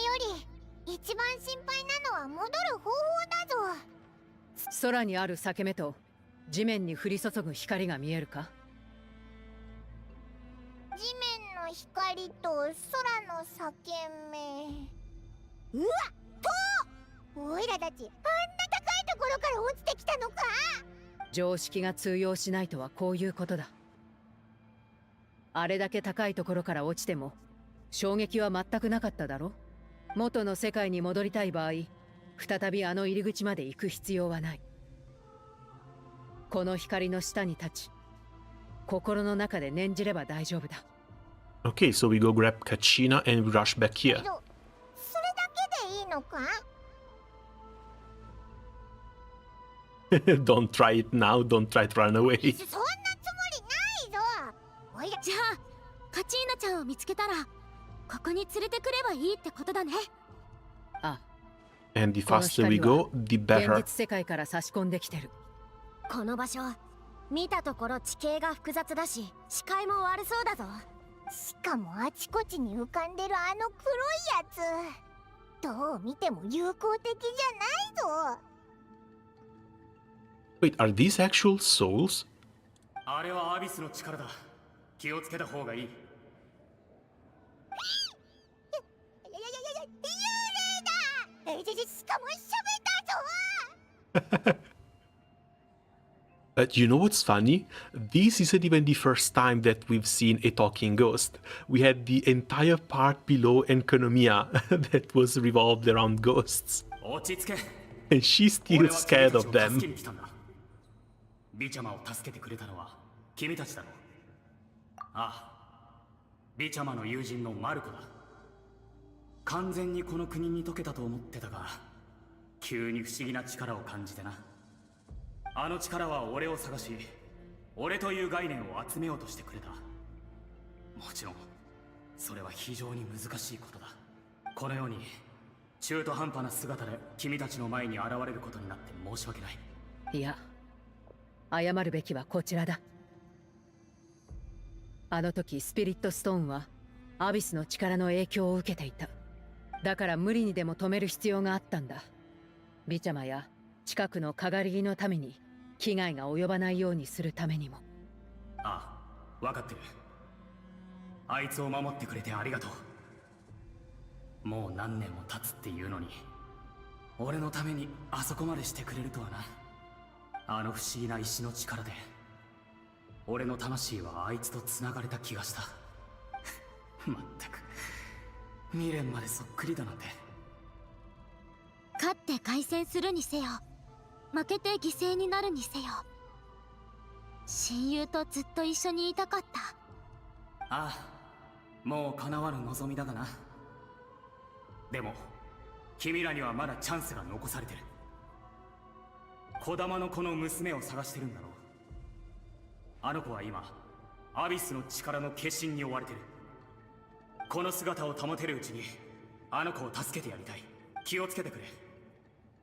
Speaker 2: り一番心配なのは戻る方法だぞ。
Speaker 4: 空にある裂け目と地面に降り注ぐ光が見えるか？
Speaker 2: 地面の光と空の裂け目。うわっとおいらたちあんな高いところから落ちてきたのか？
Speaker 4: 常識が通用しないとはこういうことだ。あれだけ高いところから落ちても衝撃は全くなかっただろ。元の世界に戻りたい場合、再びあの入り口まで行く必要はない。この光の下に立ち、心の中で念じれば大丈夫だ。
Speaker 1: Okay, so we go grab Kachina and we rush back here.
Speaker 2: それだけでいいのか？
Speaker 1: Don't try it now, don't try to run away.
Speaker 2: そんなつもりないぞ。おいらじゃあカチーナちゃんを見つけたらここに連れてくればいいってことだね。
Speaker 4: あ、
Speaker 1: And the faster we go, the
Speaker 4: 現
Speaker 1: better.
Speaker 4: 実世界から差し込んできてる。
Speaker 2: この場所見たところ地形が複雑だし視界も悪そうだぞ。しかもあちこちに浮かんでるあの黒いやつ、どう見ても友好的じゃないぞ。
Speaker 1: Wait, are these actual souls?
Speaker 5: あれはアビスの力だ。気をつけた方がいい。
Speaker 2: 幽霊だ。しかも喋ったぞ。
Speaker 1: But you know what's funny? This isn't even the first time that we've seen a talking ghost. We had the entire part below Enconomia that was revolved around ghosts.
Speaker 5: 落ち着け。
Speaker 1: And she's still scared of them.
Speaker 5: ビチャマを助けてくれたのは君たちだろう。ああ、ビチャマの友人のマルコだ。完全にこの国に溶けたと思ってたが、急に不思議な力を感じてな。あの力は俺を探し、俺という概念を集めようとしてくれた。もちろんそれは非常に難しいことだ。このように中途半端な姿で君たちの前に現れることになって申し訳ない。
Speaker 4: いや、謝るべきはこちらだ。あの時スピリットストーンはアビスの力の影響を受けていた。だから無理にでも止める必要があったんだ。ビチャマや近くのかがり木のために危害が及ばないようにするためにも。
Speaker 5: ああ、分かってる。あいつを守ってくれてありがとう。もう何年も経つっていうのに、俺のためにあそこまでしてくれるとはな。あの不思議な石の力で俺の魂はあいつと繋がれた気がした。まったく未練までそっくりだなんて。
Speaker 2: 勝って凱旋するにせよ負けて犠牲になるにせよ親友とずっと一緒にいたかった。
Speaker 5: ああ、もう叶わぬ望みだがな。でも君らにはまだチャンスが残されてる。児玉の子の娘を探してるんだろう。あの子は今アビスの力の化身に追われてる。この姿を保てるうちにあの子を助けてやりたい。気をつけてくれ。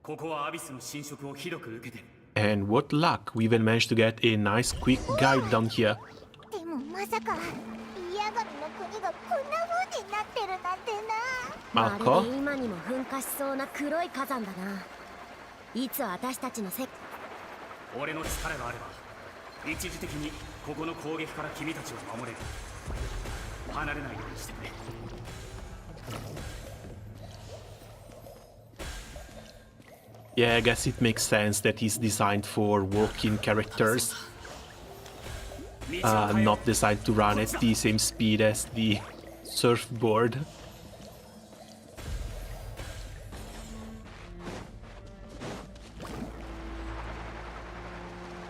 Speaker 5: ここはアビスの侵食をひどく受けてる。
Speaker 1: And what luck, we even managed to get a nice quick guide down here.
Speaker 2: でもまさかヤガミの国がこんな風になってるなんてな。まるで今にも噴火しそうな黒い火山だな。いつ私たちの
Speaker 5: 俺の力があれば一時的にここの攻撃から君たちを守れる。離れないようにしてくれ。
Speaker 1: Yeah, I guess it makes sense that he's designed for walking characters. Not designed to run at the same speed as the surfboard.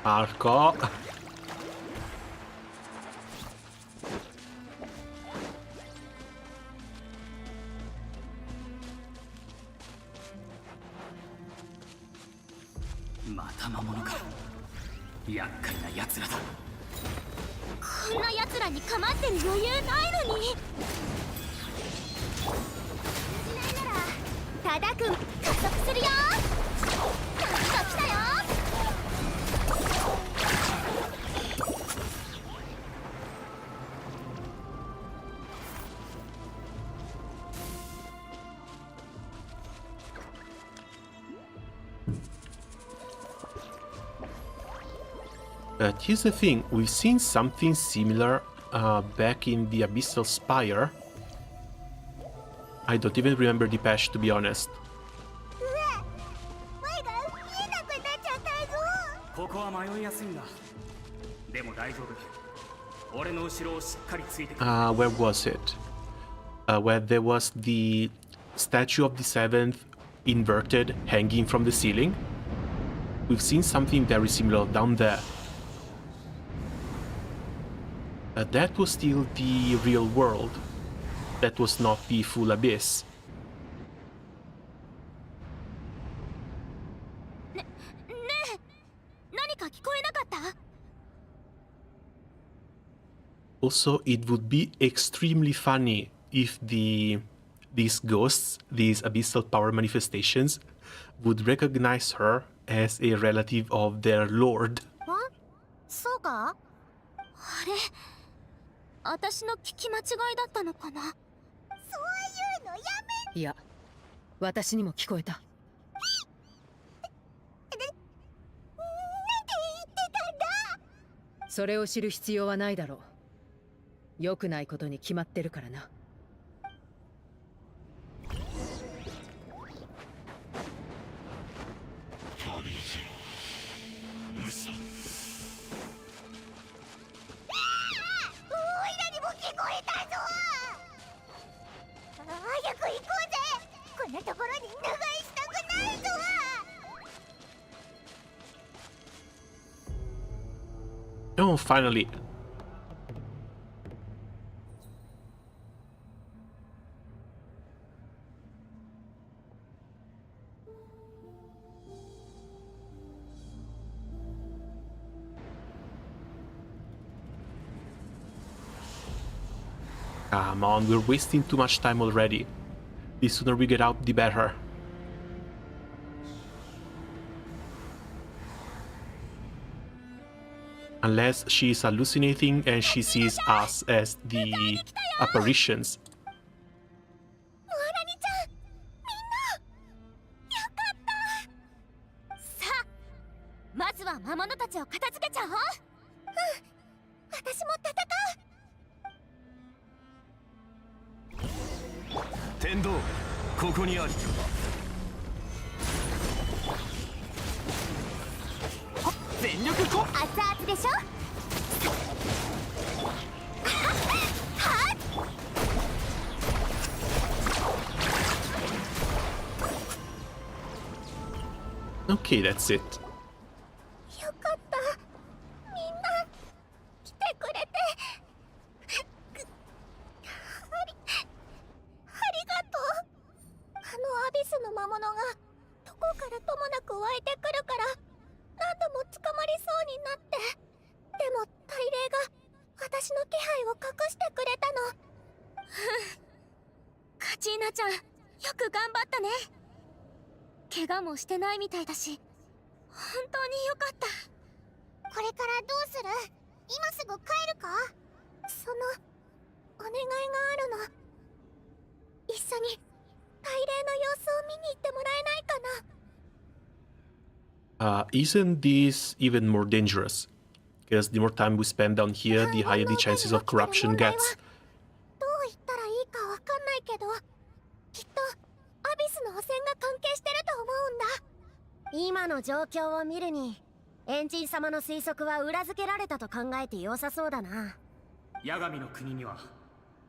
Speaker 1: Marco.
Speaker 5: た魔物か。厄介な奴らだ。
Speaker 2: こんな奴らに構ってる余裕ないのに。しないならタダ君加速するよ。なんと来たよ。
Speaker 1: But here's the thing, we've seen something similar back in the Abyssal Spire. I don't even remember the patch, to be honest.
Speaker 2: 前が見えなくなっちゃったぞ。
Speaker 5: ここは迷いやすいんだ。でも大丈夫。俺の後ろをしっかりついてくれ。
Speaker 1: Where was it? Where there was the statue of the seventh inverted hanging from the ceiling? We've seen something very similar down there. That was still the real world. That was not the full abyss.
Speaker 2: ねえ、何か聞こえなかった？
Speaker 1: Also, it would be extremely funny if these ghosts, these abyssal power manifestations, would recognize her as a relative of their lord.
Speaker 2: そうか？あれ、私の聞き間違いだったのかな。そういうのやめ。
Speaker 4: いや、私にも聞こえた。
Speaker 2: なんて言ってたんだ。
Speaker 4: それを知る必要はないだろう。良くないことに決まってるからな。
Speaker 2: 早く行こうぜ。こんなところに長居したくないぞ。
Speaker 1: Oh, finally. Come on, we're wasting too much time already. The sooner we get out, the better. Unless she's hallucinating and she sees us as the apparitions.
Speaker 2: モアラニちゃん、みんな、よかった。さあ、まずは魔物たちを片付けちゃおう。私も戦う。
Speaker 16: 天道、ここにあり。全力こ。
Speaker 2: 熱々でしょ。
Speaker 1: Okay, that's it.
Speaker 2: よかった。みんな来てくれて。ありがとう。アビスの魔物がどこからともなく湧いてくるから何度も捕まりそうになって、でも大霊が私の気配を隠してくれたの。カチーナちゃん、よく頑張ったね。怪我もしてないみたいだし、本当によかった。これからどうする？今すぐ帰るか？お願いがあるの。一緒に大霊の様子を見に行ってもらえないかな。
Speaker 1: Isn't this even more dangerous? Because the more time we spend down here, the higher the chances of corruption gets.
Speaker 2: どう言ったらいいかわかんないけど、きっとアビスの汚染が関係してると思うんだ。今の状況を見るに、エンジン様の推測は裏付けられたと考えて良さそうだな。
Speaker 5: 八神の国には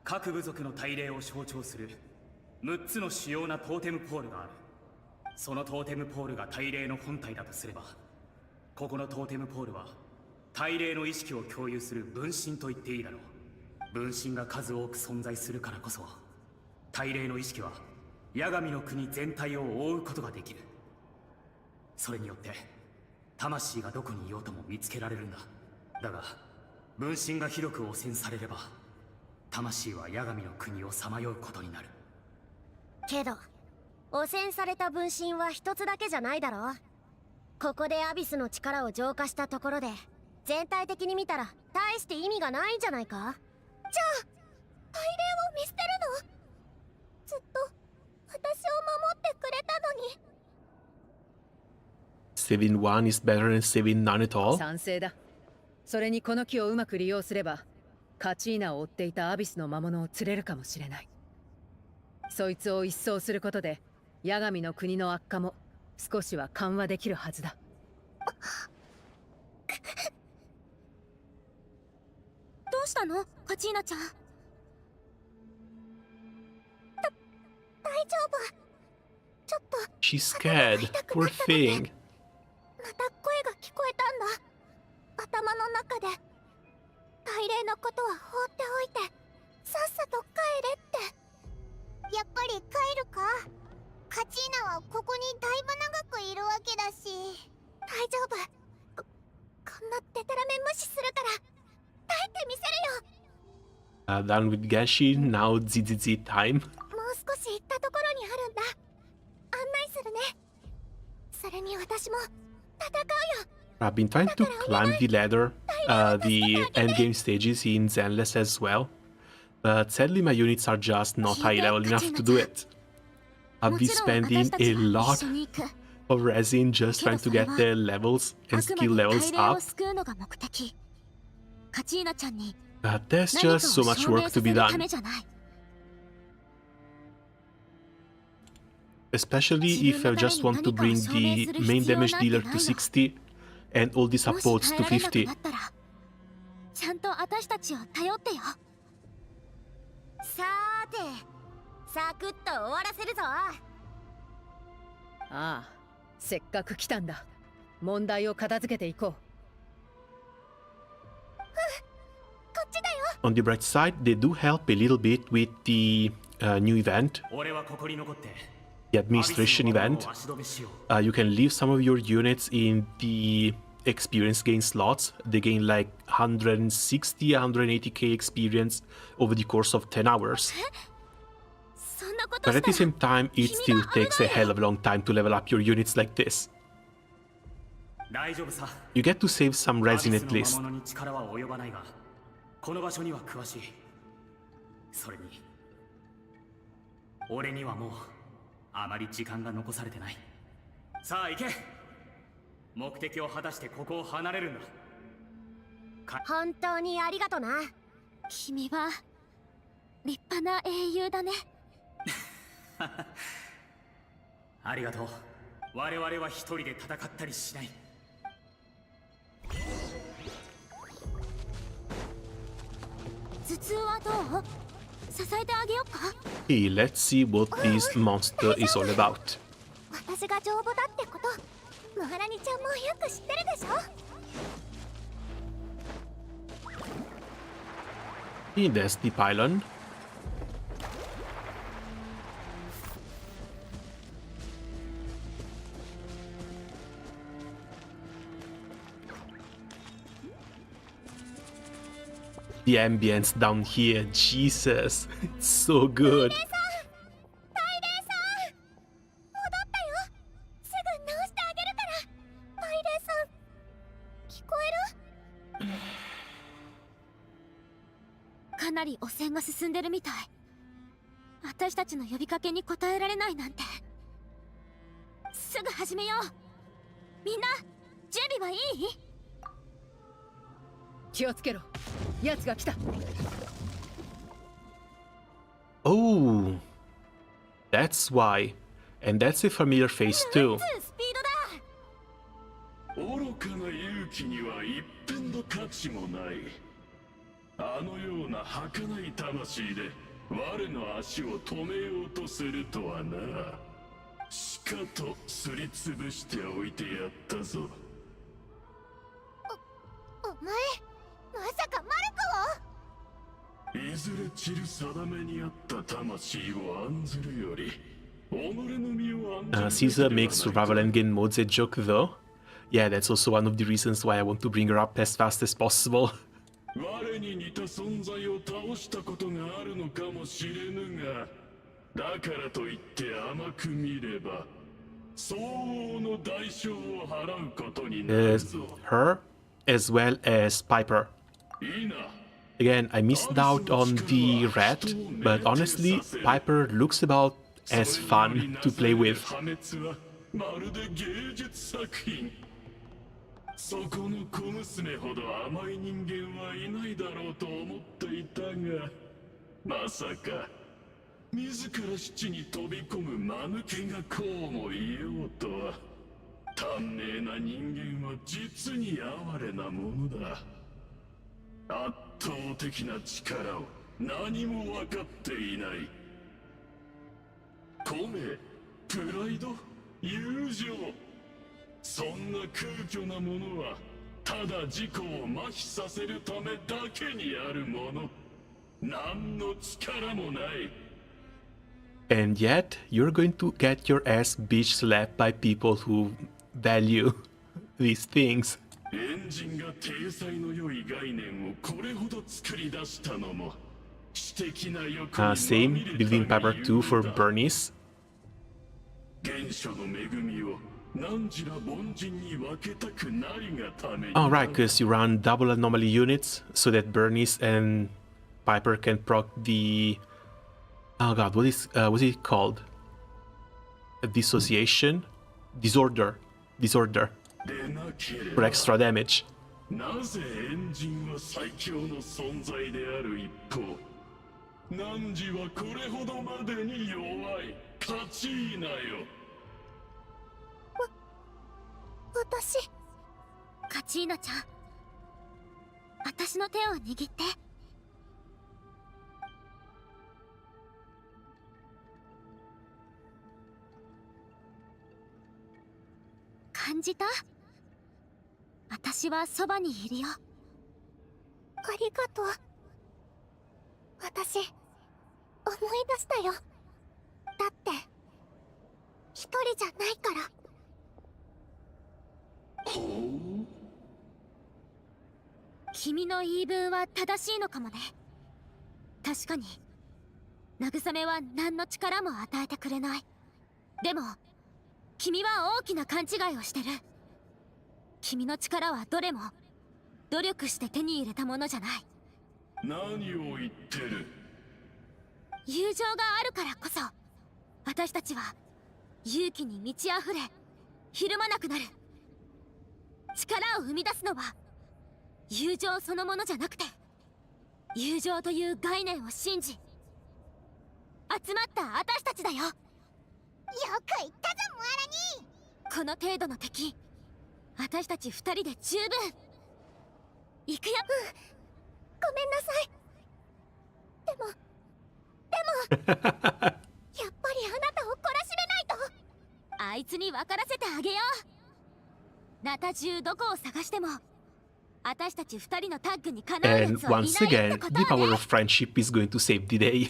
Speaker 5: 各部族の大霊を象徴する6つの主要なトーテムポールがある。そのトーテムポールが大霊の本体だとすれば、ここのトーテムポールは大霊の意識を共有する分身と言っていいだろう。分身が数多く存在するからこそ、大霊の意識は八神の国全体を覆うことができる。それによって魂がどこにいようとも見つけられるんだ。だが分身が広く汚染されれば魂は八神の国をさまようことになる。
Speaker 2: けど汚染された分身は一つだけじゃないだろ。ここでアビスの力を浄化したところで全体的に見たら大して意味がないんじゃないか。じゃあ大霊を見捨てるの？ずっと私を守ってくれたのに。
Speaker 1: Saving one is better than saving none at all.
Speaker 4: 賛成だ。それにこの木をうまく利用すればカチーナを追っていたアビスの魔物を釣れるかもしれない。そいつを一掃することで八神の国の悪化も少しは緩和できるはずだ。
Speaker 2: どうしたのカチーナちゃん。大丈夫。ちょっと
Speaker 1: She's scared. Poor thing.
Speaker 2: また声が聞こえたんだ。頭の中で大霊のことは放っておいてさっさと帰れって。やっぱり帰るか。カチーナはここにだいぶ長くいるわけだし。大丈夫。こんなデタラメ無視するから耐えてみせるよ。
Speaker 1: Done with Genshin, now ZZZ time.
Speaker 2: もう少し行ったところにあるんだ。案内するね。それに私も戦うよ。
Speaker 1: I've been trying to climb the ladder, the endgame stages in Zenless as well, but sadly my units are just not high level enough to do it. I've been spending a lot of resin just trying to get the levels and skill levels up, but there's just so much work to be done. Especially if I just want to bring the main damage dealer to 60 and all the supports to 50.
Speaker 2: ちゃんと私たちを頼ってよ。さーて、サクッと終わらせるぞ。
Speaker 4: ああ、せっかく来たんだ。問題を片付けていこう。
Speaker 2: こっちだよ。
Speaker 1: On the bright side, they do help a little bit with the new event,
Speaker 5: 俺はここに残って
Speaker 1: the administration event. You can leave some of your units in the experience gain slots. They gain like 160, 180k experience over the course of 10 hours. But at the same time, it still takes a hell of a long time to level up your units like this. You get to save some resin at least.
Speaker 5: この場所には詳しい。それに俺にはもうあまり時間が残されてない。さあ行け。目的を果たしてここを離れるんだ。
Speaker 2: 本当にありがとな。君は立派な英雄だね。
Speaker 5: ありがとう。我々は一人で戦ったりしない。
Speaker 2: 頭痛はどう？支えてあげようか。
Speaker 1: Hey, let's see what this monster is all about.
Speaker 2: 私が丈夫だってこと、ムハラニちゃんもよく知ってるでしょ。
Speaker 1: Hey, there's the pylon. The ambience down here, Jesus, it's so good.
Speaker 2: かなり汚染が進んでるみたい。私たちの呼びかけに応えられないなんて。すぐ始めよう。みんな準備はいい？
Speaker 4: 気をつけろ。奴が来た。
Speaker 1: Oh, that's why. And that's a familiar face too.
Speaker 13: 愚かな勇気には一片の価値もない。あのような儚い魂で我の足を止めようとするとはな。しかとすりつぶしておいてやったぞ。
Speaker 2: お前、まさかマルコを？
Speaker 13: いずれ散る定めにあった魂を案ずるより己の身を案ずる。
Speaker 1: Caesar makes survival endgame modes a joke though. Yeah, that's also one of the reasons why I want to bring her up as fast as possible.
Speaker 8: 我に似た存在を倒したことがあるのかもしれぬが、だからといって甘く見れば相応の代償を払うことになるぞ。
Speaker 1: Her as well as Piper.
Speaker 8: いいな。
Speaker 1: Again, I missed out on the rat, but honestly, Piper looks about as fun to play with.
Speaker 8: まるで芸術作品。そこの小娘ほど甘い人間はいないだろうと思っていたが、まさか自ら七に飛び込む間抜けがこうも言おうとは。短命な人間は実に哀れなものだ。圧倒的な力を何も分かっていない。米、プライド、友情、そんな空虚なものはただ自己を麻痺させるためだけにあるもの。何の力もない。
Speaker 1: And yet, you're going to get your ass bitch slapped by people who value these things.
Speaker 8: エンジンが体裁の良い概念をこれほど作り出したのも知的な欲に
Speaker 1: Same, building Piper 2 for Bernice.
Speaker 8: 原初の恵みを何時ら凡人に分けたくないがために。
Speaker 1: Oh, right, because you run double anomaly units so that Bernice and Piper can proc the... Oh god, what is it called? A dissociation? Disorder. For extra damage.
Speaker 8: なぜエンジンは最強の存在である一方、汝はこれほどまでに弱いカチーナよ。
Speaker 2: 私、カチーナちゃん、私の手を握って。感じた？私はそばにいるよ。ありがとう。私、思い出したよ。だって、一人じゃないから。君の言い分は正しいのかもね。確かに、慰めは何の力も与えてくれない。でも、君は大きな勘違いをしてる。君の力はどれも努力して手に入れたものじゃない。
Speaker 8: 何を言ってる？
Speaker 2: 友情があるからこそ、私たちは勇気に満ち溢れ、ひるまなくなる。力を生み出すのは友情そのものじゃなくて、友情という概念を信じ集まった私たちだよ。よく言ったぞ、ムアラニー。この程度の敵、私たち二人で十分。行くよ。ごめんなさい。でもやっぱりあなたを懲らしめないと。あいつに分からせてあげよう。ナタ中どこを探しても私たち二人のタッグにかなうや
Speaker 1: And
Speaker 2: つはいない
Speaker 1: once
Speaker 2: って
Speaker 1: again,
Speaker 2: こと
Speaker 1: the
Speaker 2: は
Speaker 1: power
Speaker 2: ね。
Speaker 1: of friendship is going to save the day.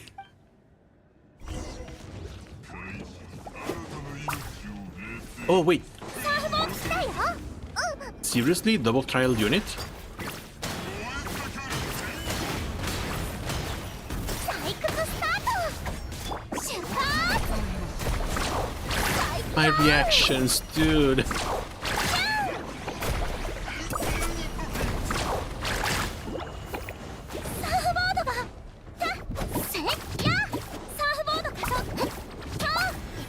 Speaker 1: Oh wait,
Speaker 2: サーフボードしたよ。
Speaker 1: seriously? Double trial unit?
Speaker 2: 採掘スタート。出発。
Speaker 1: My reactions, dude.
Speaker 2: サーフボードがせや。サーフボード加速。行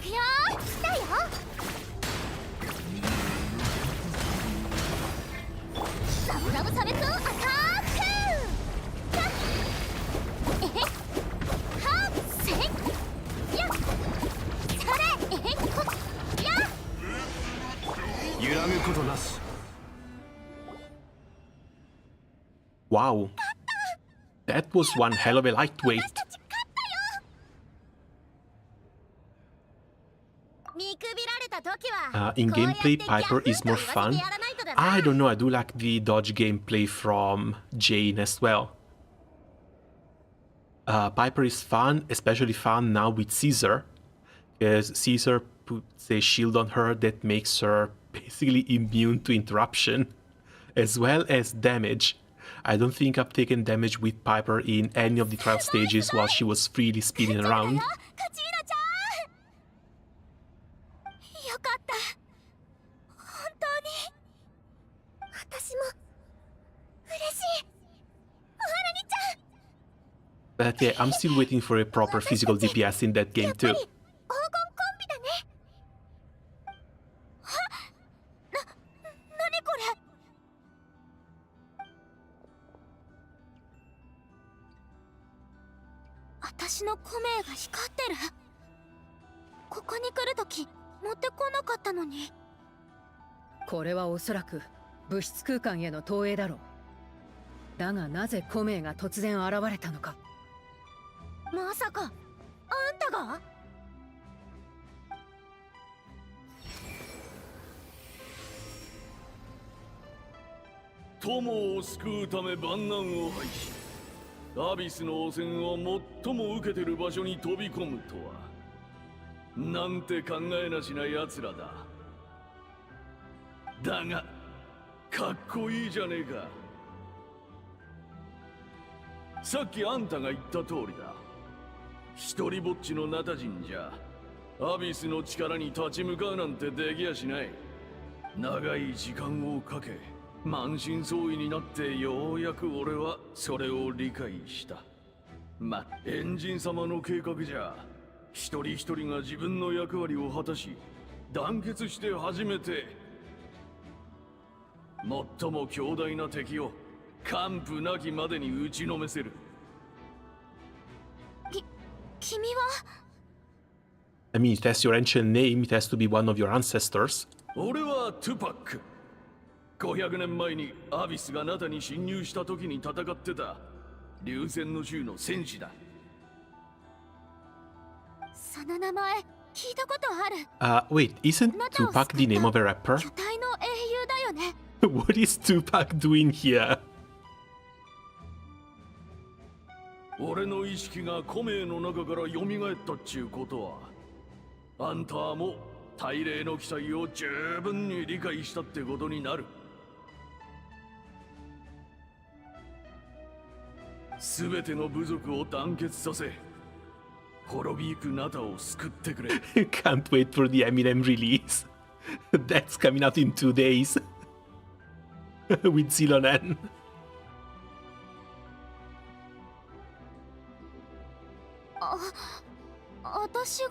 Speaker 2: くよ。来たよ。ラブラブ差別アタック。えへ。はっせや。それ。えへ。こや。
Speaker 16: 揺らぐことなし。
Speaker 1: Wow. That was one hell of a lightweight.
Speaker 2: 見くびられた時は
Speaker 1: In gameplay, Piper is more fun. I don't know, I do like the dodge gameplay from Jane as well. Piper is fun, especially fun now with Caesar, because Caesar puts a shield on her that makes her basically immune to interruption, as well as damage. I don't think I've taken damage with Piper in any of the trial stages while she was freely spinning around.
Speaker 2: カチーナちゃん、よかった。本当に私も嬉しい。ムハラニちゃん。
Speaker 1: But yeah, I'm still waiting for a proper physical DPS in that game too.
Speaker 2: 黄金コンビだね。何これ。私のコメが光ってる。ここに来るとき持ってこなかったのに。
Speaker 4: これはおそらく物質空間への投影だろう。だがなぜコメが突然現れたのか。
Speaker 2: まさかあんたが？
Speaker 8: 友を救うため万難を排し、アビスの汚染を最も受けてる場所に飛び込むとは、なんて考えなしな奴らだ。だがかっこいいじゃねえか。さっきあんたが言った通りだ。一人ぼっちのナタ人じゃアビスの力に立ち向かうなんてできやしない。長い時間をかけ満身創痍になってようやく俺はそれを理解した。エンジン様の計画じゃ一人一人が自分の役割を果たし団結して初めて最も強大な敵を完膚なきまでに打ちのめせる。
Speaker 2: 君は
Speaker 1: I mean, it has your ancient name, it has to be one of your ancestors.
Speaker 8: 俺はトゥパック。500年前にアビスがナタに侵入した時に戦ってた流戦の衆の戦士だ。
Speaker 2: その名前聞いたことある。
Speaker 1: Wait, isn't Tupac the name of a rapper?
Speaker 2: 巨体の英雄だよね。
Speaker 1: What is Tupac doing here?
Speaker 8: 俺の意識がコメの中から蘇ったっちゅうことは、あんたも大霊の記載を十分に理解したってことになる。すべての部族を団結させ、滅びゆくナタを救ってくれ。
Speaker 1: Can't wait for the Eminem release. That's coming out in 2 days. With Xilonen.
Speaker 2: 私が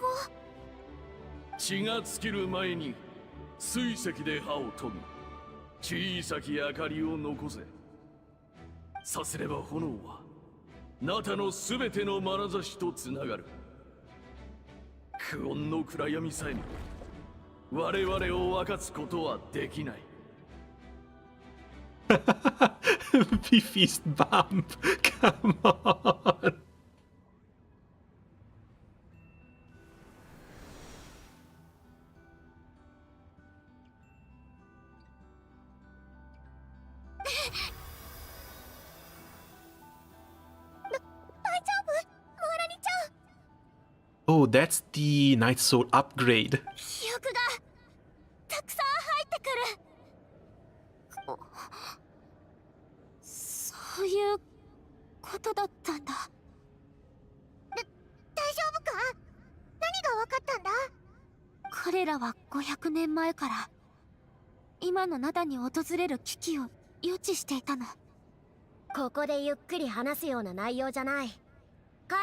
Speaker 8: 血が尽きる前に水石で歯を研ぐ。小さき明かりを残せ。さすれば炎はナタのすべての眼差しとつながる。苦穏の暗闇さえも我々を分かつことはできない。
Speaker 1: The fist bump. Come on. Oh, that's the Night Soul upgrade.
Speaker 2: 記憶がたくさん入ってくる。そういうことだったんだ。大丈夫か？何が分かったんだ？彼らは500年前から今の灘に訪れる危機を予知していたの。
Speaker 17: ここでゆっくり話すような内容じゃない。帰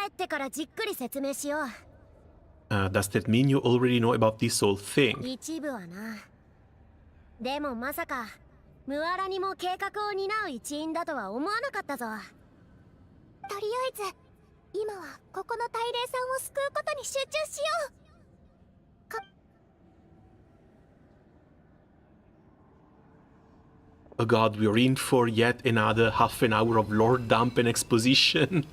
Speaker 17: ってからじっくり説明しよう。
Speaker 1: Does that mean you already know about this whole thing?
Speaker 17: 一部はな。でもまさかムアラにも計画を担う一員だとは思わなかったぞ。
Speaker 2: とりあえず今はここの大霊さんを救うことに集中しよう。
Speaker 1: Oh god, we're in for yet another half an hour of lore dump and exposition.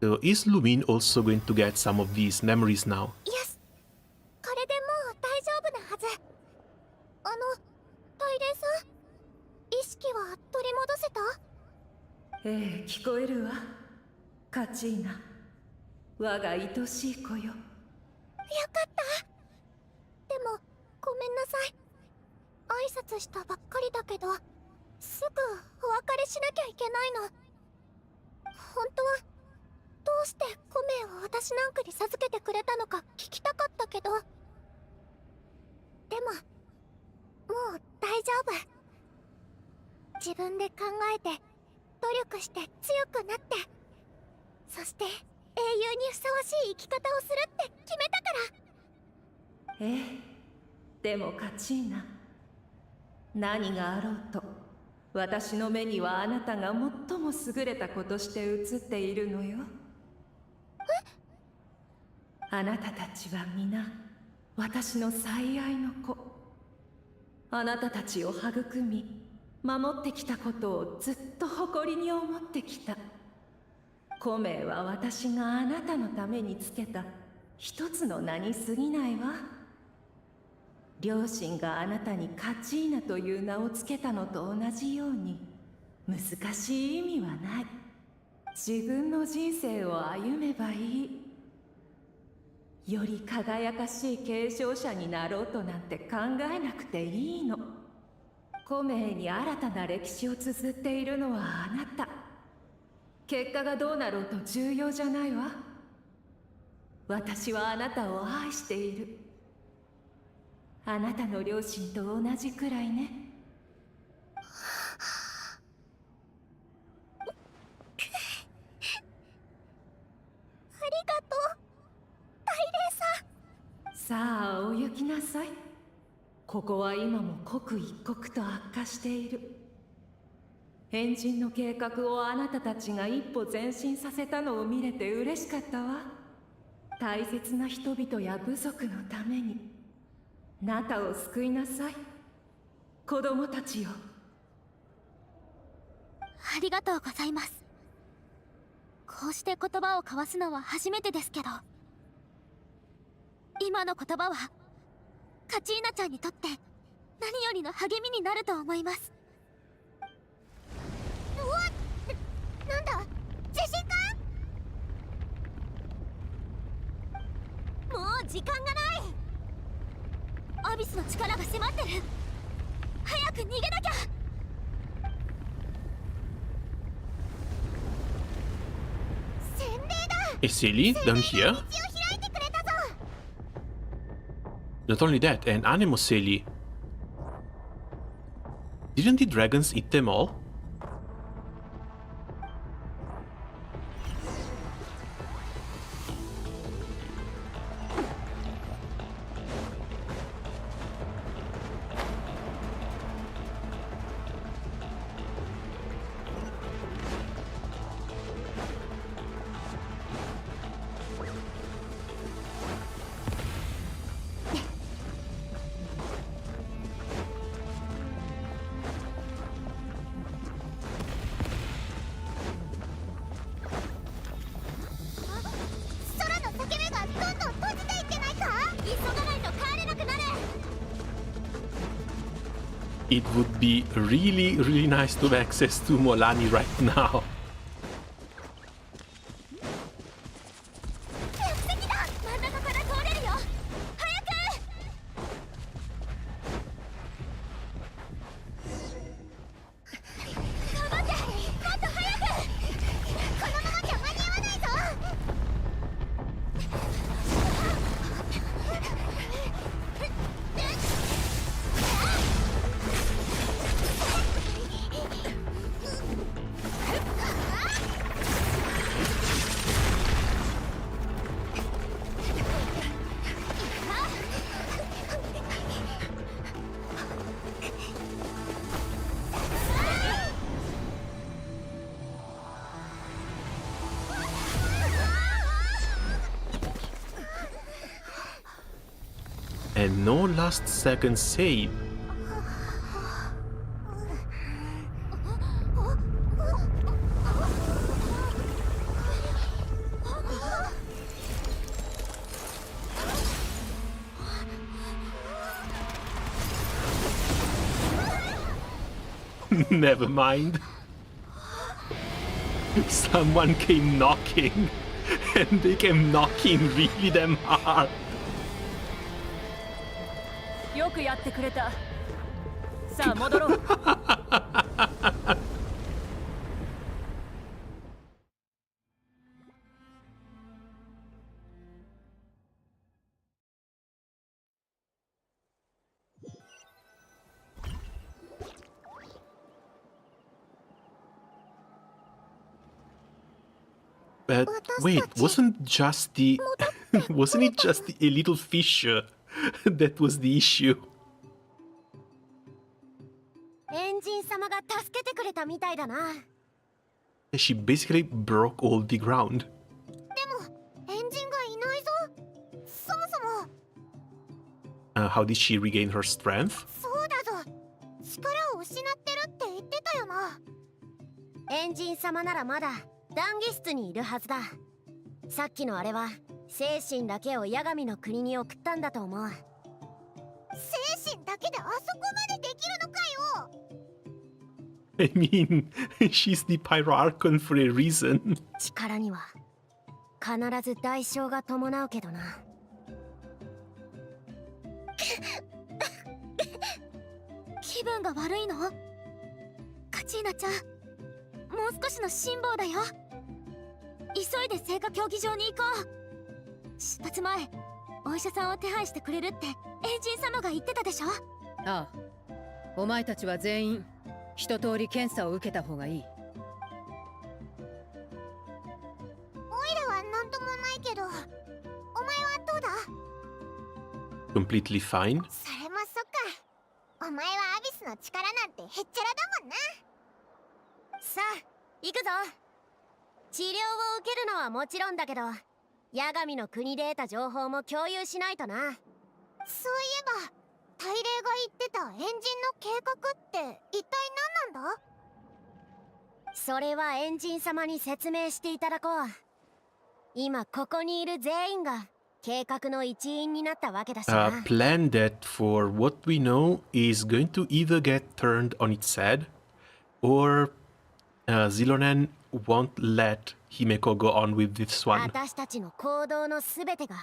Speaker 1: So is Lumin also going to get some of these memories now?
Speaker 2: Yes. これでもう大丈夫なはず。大霊さん、
Speaker 6: チーナ、我が愛しい子よ。
Speaker 2: よかった。でもごめんなさい。挨拶したばっかりだけど、すぐお別れしなきゃいけないの。本当はどうしてコメを私なんかに授けてくれたのか聞きたかったけど、でももう大丈夫。自分で考えて努力して強くなって、そして英雄にふさわしい生き方をするって決めたから。
Speaker 6: ええ、でもカチーナ、何があろうと私の目にはあなたが最も優れた子として映っているのよ。あなたたちは皆私の最愛の子。あなたたちを育み守ってきたことをずっと誇りに思ってきた。コメは私があなたのためにつけた一つの名に過ぎないわ。両親があなたにカチーナという名をつけたのと同じように難しい意味はない。自分の人生を歩めばいい。より輝かしい継承者になろうとなんて考えなくていいの。コメに新たな歴史を綴っているのはあなた。結果がどうなろうと重要じゃないわ。私はあなたを愛している。あなたの両親と同じくらいね。
Speaker 2: ありがとう、大霊さん。
Speaker 6: さあお行きなさい。ここは今も刻一刻と悪化している。変人の計画をあなたたちが一歩前進させたのを見れて嬉しかったわ。大切な人々や部族のために中を救いなさい、子供たちよ。
Speaker 2: ありがとうございます。こうして言葉を交わすのは初めてですけど、今の言葉はカチーナちゃんにとって何よりの励みになると思います。うわっ、なんだ、地震か？もう時間がない。アビスの力が迫ってる。早く逃げなきゃ。洗礼だ。
Speaker 1: Is Silly down here?
Speaker 2: 道を開いてくれたぞ。
Speaker 1: Not only that, an animal Silly. Didn't the dragons eat them all? It would be really nice to have access to Mualani right now. And no last second save. Never mind. Someone came knocking, and they came knocking really damn hard.
Speaker 9: よくやってくれた。さあ戻ろう。
Speaker 1: But wait, wasn't it just a little fissure that was the issue?
Speaker 17: エンジン様が助けてくれたみたいだな。
Speaker 1: She basically broke all the ground.
Speaker 17: でもエンジンがいないぞ。そもそも。
Speaker 1: How did she regain her strength?
Speaker 17: そうだぞ。力を失ってるって言ってたよな。エンジン様ならまだ談義室にいるはずだ。さっきのあれは精神だけを八神の国に送ったんだと思う。精神だけであそこまでできるのかよ。
Speaker 1: I mean, she's the Pyroarchon for a reason.
Speaker 17: 力には必ず代償が伴うけどな。
Speaker 2: 気分が悪いの？カチーナちゃん、もう少しの辛抱だよ。急いで聖火競技場に行こう。出発前、お医者さんを手配してくれるってエンジン様が言ってたでしょ。
Speaker 4: ああ、お前たちは全員一通り検査を受けた方がいい。
Speaker 17: オイラはなんともないけど、お前はどうだ？
Speaker 1: Completely fine.
Speaker 17: それもそっか。お前はアビスの力なんてへっちゃらだもんな。さあ、行くぞ。治療を受けるのはもちろんだけど、八神の国で得た情報も共有しないとな。そういえば、大霊が言ってたエンジンの計画って一体何なんだ？それはエンジン様に説明していただこう。今ここにいる全員が計画の一員になったわけだしな。
Speaker 1: A plan that, for what we know, is going to either get turned on its head, or Xilonen won't let Himeko go on with this one.
Speaker 17: 私たちの行動のすべてが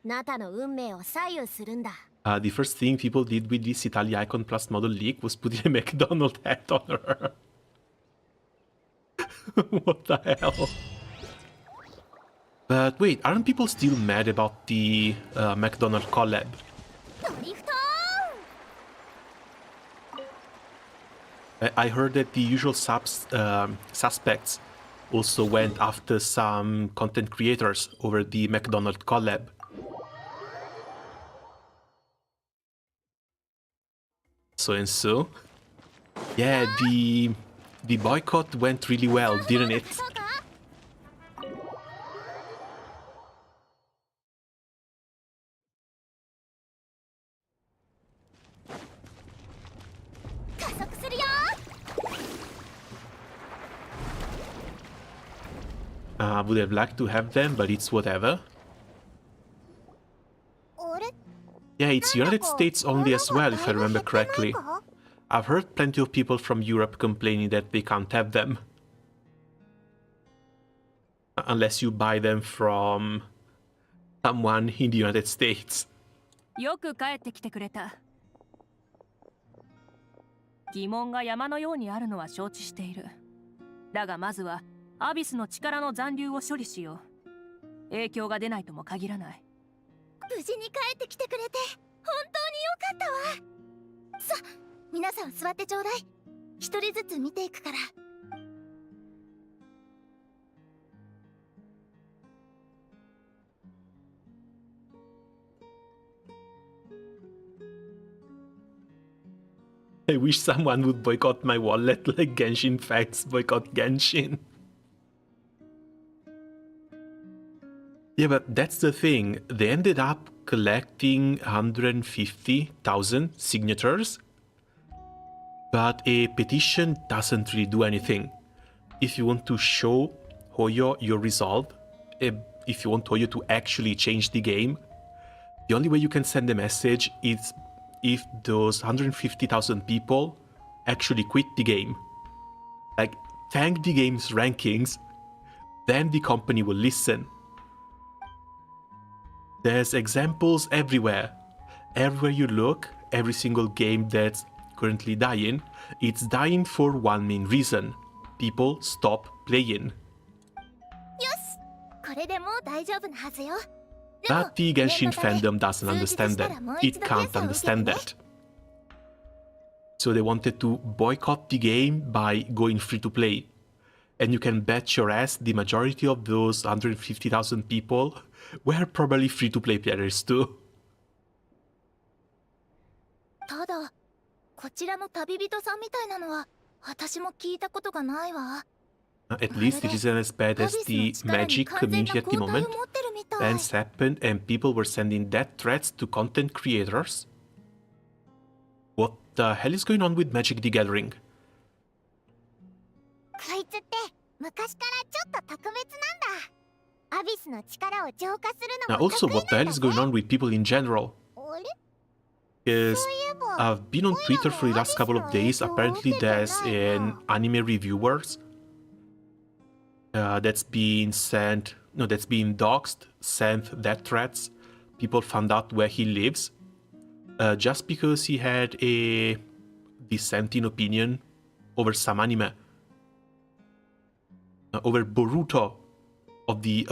Speaker 17: ナタの運命を左右するんだ。
Speaker 1: The first thing people did with this Italia Icon Plus model leak was putting a McDonald hat on her. What the hell? But wait, aren't people still mad about the McDonald collab? I heard that the usual suspects also went after some content creators over the McDonald collab. So and so. Yeah, the boycott went really well, didn't it? I would have liked to have them, but it's whatever. Yeah, it's United States only as well, if I remember correctly. I've heard plenty of people from Europe complaining that they can't have them. Unless you buy them from someone in the United States.
Speaker 9: よく帰ってきてくれた。疑問が山のようにあるのは承知している。だがまずはアビスの力の残留を処理しよう。影響が出ないとも限らない。
Speaker 2: 無事に帰ってきてくれて本当によかったわ。さあ、皆さん座ってちょうだい。一人ずつ見ていくから。
Speaker 1: I wish someone would boycott my wallet like Genshin Facts boycott Genshin. Yeah, but that's the thing. They ended up collecting 150,000 signatures. But a petition doesn't really do anything. If you want to show Hoyo your resolve, if you want Hoyo to actually change the game, the only way you can send a message is if those 150,000 people actually quit the game. Like, thank the game's rankings then the company will listen. There's examples everywhere. Everywhere you look, every single game that's currently dying, it's dying for one main reason. People stop playing.
Speaker 2: よし、これでもう大丈夫なはずよ。
Speaker 1: But the Genshin fandom doesn't understand that. It can't understand that. So they wanted to boycott the game by going free to play. And you can bet your ass the majority of those 150,000 people were probably free to play players too.
Speaker 2: ただ、こちらの旅人さんみたいなのは私も聞いたことがないわ。
Speaker 1: At least it isn't as bad as the Magic community at the moment. Bans happened and people were sending death threats to content creators. What the hell is going on with Magic the Gathering?
Speaker 17: こいつって昔からちょっと特別なんだ。アビスの力を浄化するの
Speaker 1: Now
Speaker 17: も
Speaker 1: also,
Speaker 17: 得意
Speaker 1: what the
Speaker 17: なん
Speaker 1: hell
Speaker 17: だ
Speaker 1: is
Speaker 17: ぜ。
Speaker 1: going on with people in general?
Speaker 17: あれ
Speaker 1: Because I've been on Twitter for the last couple of days. Apparently there's an anime reviewers that's being doxxed, sent death threats. People found out where he lives just because he had a dissenting opinion over some anime. Over Boruto of the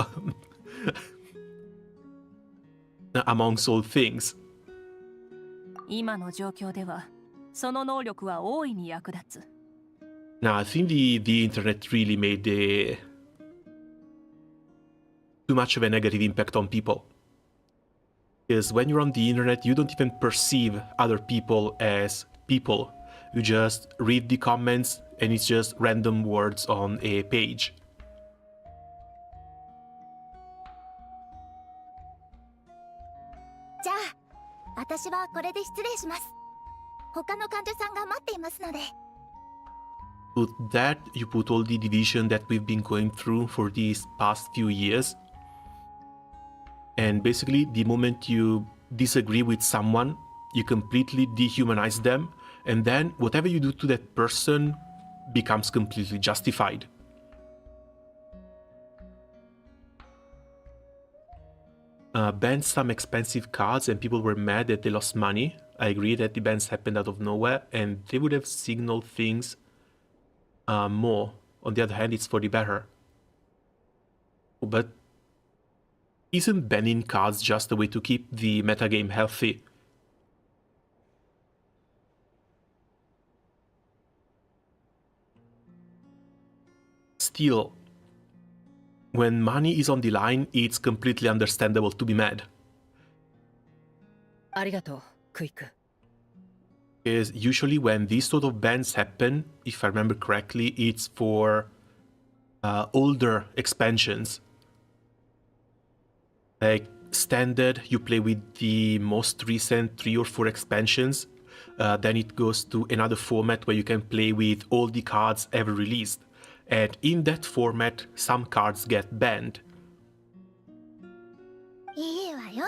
Speaker 1: amongst all things.
Speaker 9: 今の状況ではその能力は大いに役立つ。
Speaker 1: Now, I think the internet really made too much of a negative impact on people. Because when you're on the internet, you don't even perceive other people as people. You just read the comments and it's just random words on a page.
Speaker 2: じゃあ、私はこれで失礼します。他の患者さんが待っていますので。
Speaker 1: With that, you put all the division that we've been going through for these past few years. And basically, the moment you disagree with someone, you completely dehumanize them. And then whatever you do to that person becomes completely justified. Banned some expensive cards and people were mad that they lost money. I agree that the bans happened out of nowhere and they would have signaled things more. On the other hand, it's for the better. But isn't banning cards just a way to keep the metagame healthy? Still, when money is on the line, it's completely understandable to be mad.
Speaker 4: ありがとう、クイック。
Speaker 1: Is usually when these sort of bans happen, if I remember correctly, it's for older expansions. Like standard, you play with the most recent 3 or 4 expansions. Then it goes to another format where you can play with all the cards ever released. And in that format, some cards get banned.
Speaker 2: いいわよ。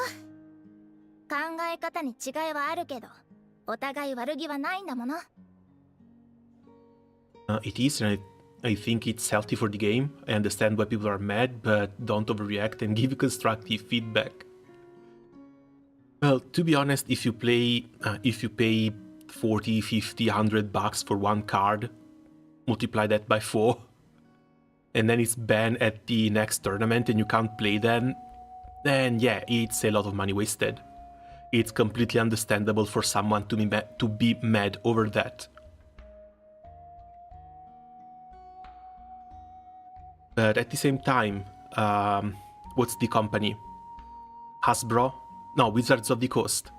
Speaker 2: 考え方に違いはあるけど、お互い悪気はないんだもの。
Speaker 1: It is, and I think it's healthy for the game. I understand why people are mad, but don't overreact and give constructive feedback. Well, to be honest, if you pay 40, 50, 100 bucks for one card, multiply that by 4, and then it's banned at the next tournament and you can't play then yeah, it's a lot of money wasted. It's completely understandable for someone to be mad over that. But at the same time, what's the company? Hasbro? No, Wizards of the Coast.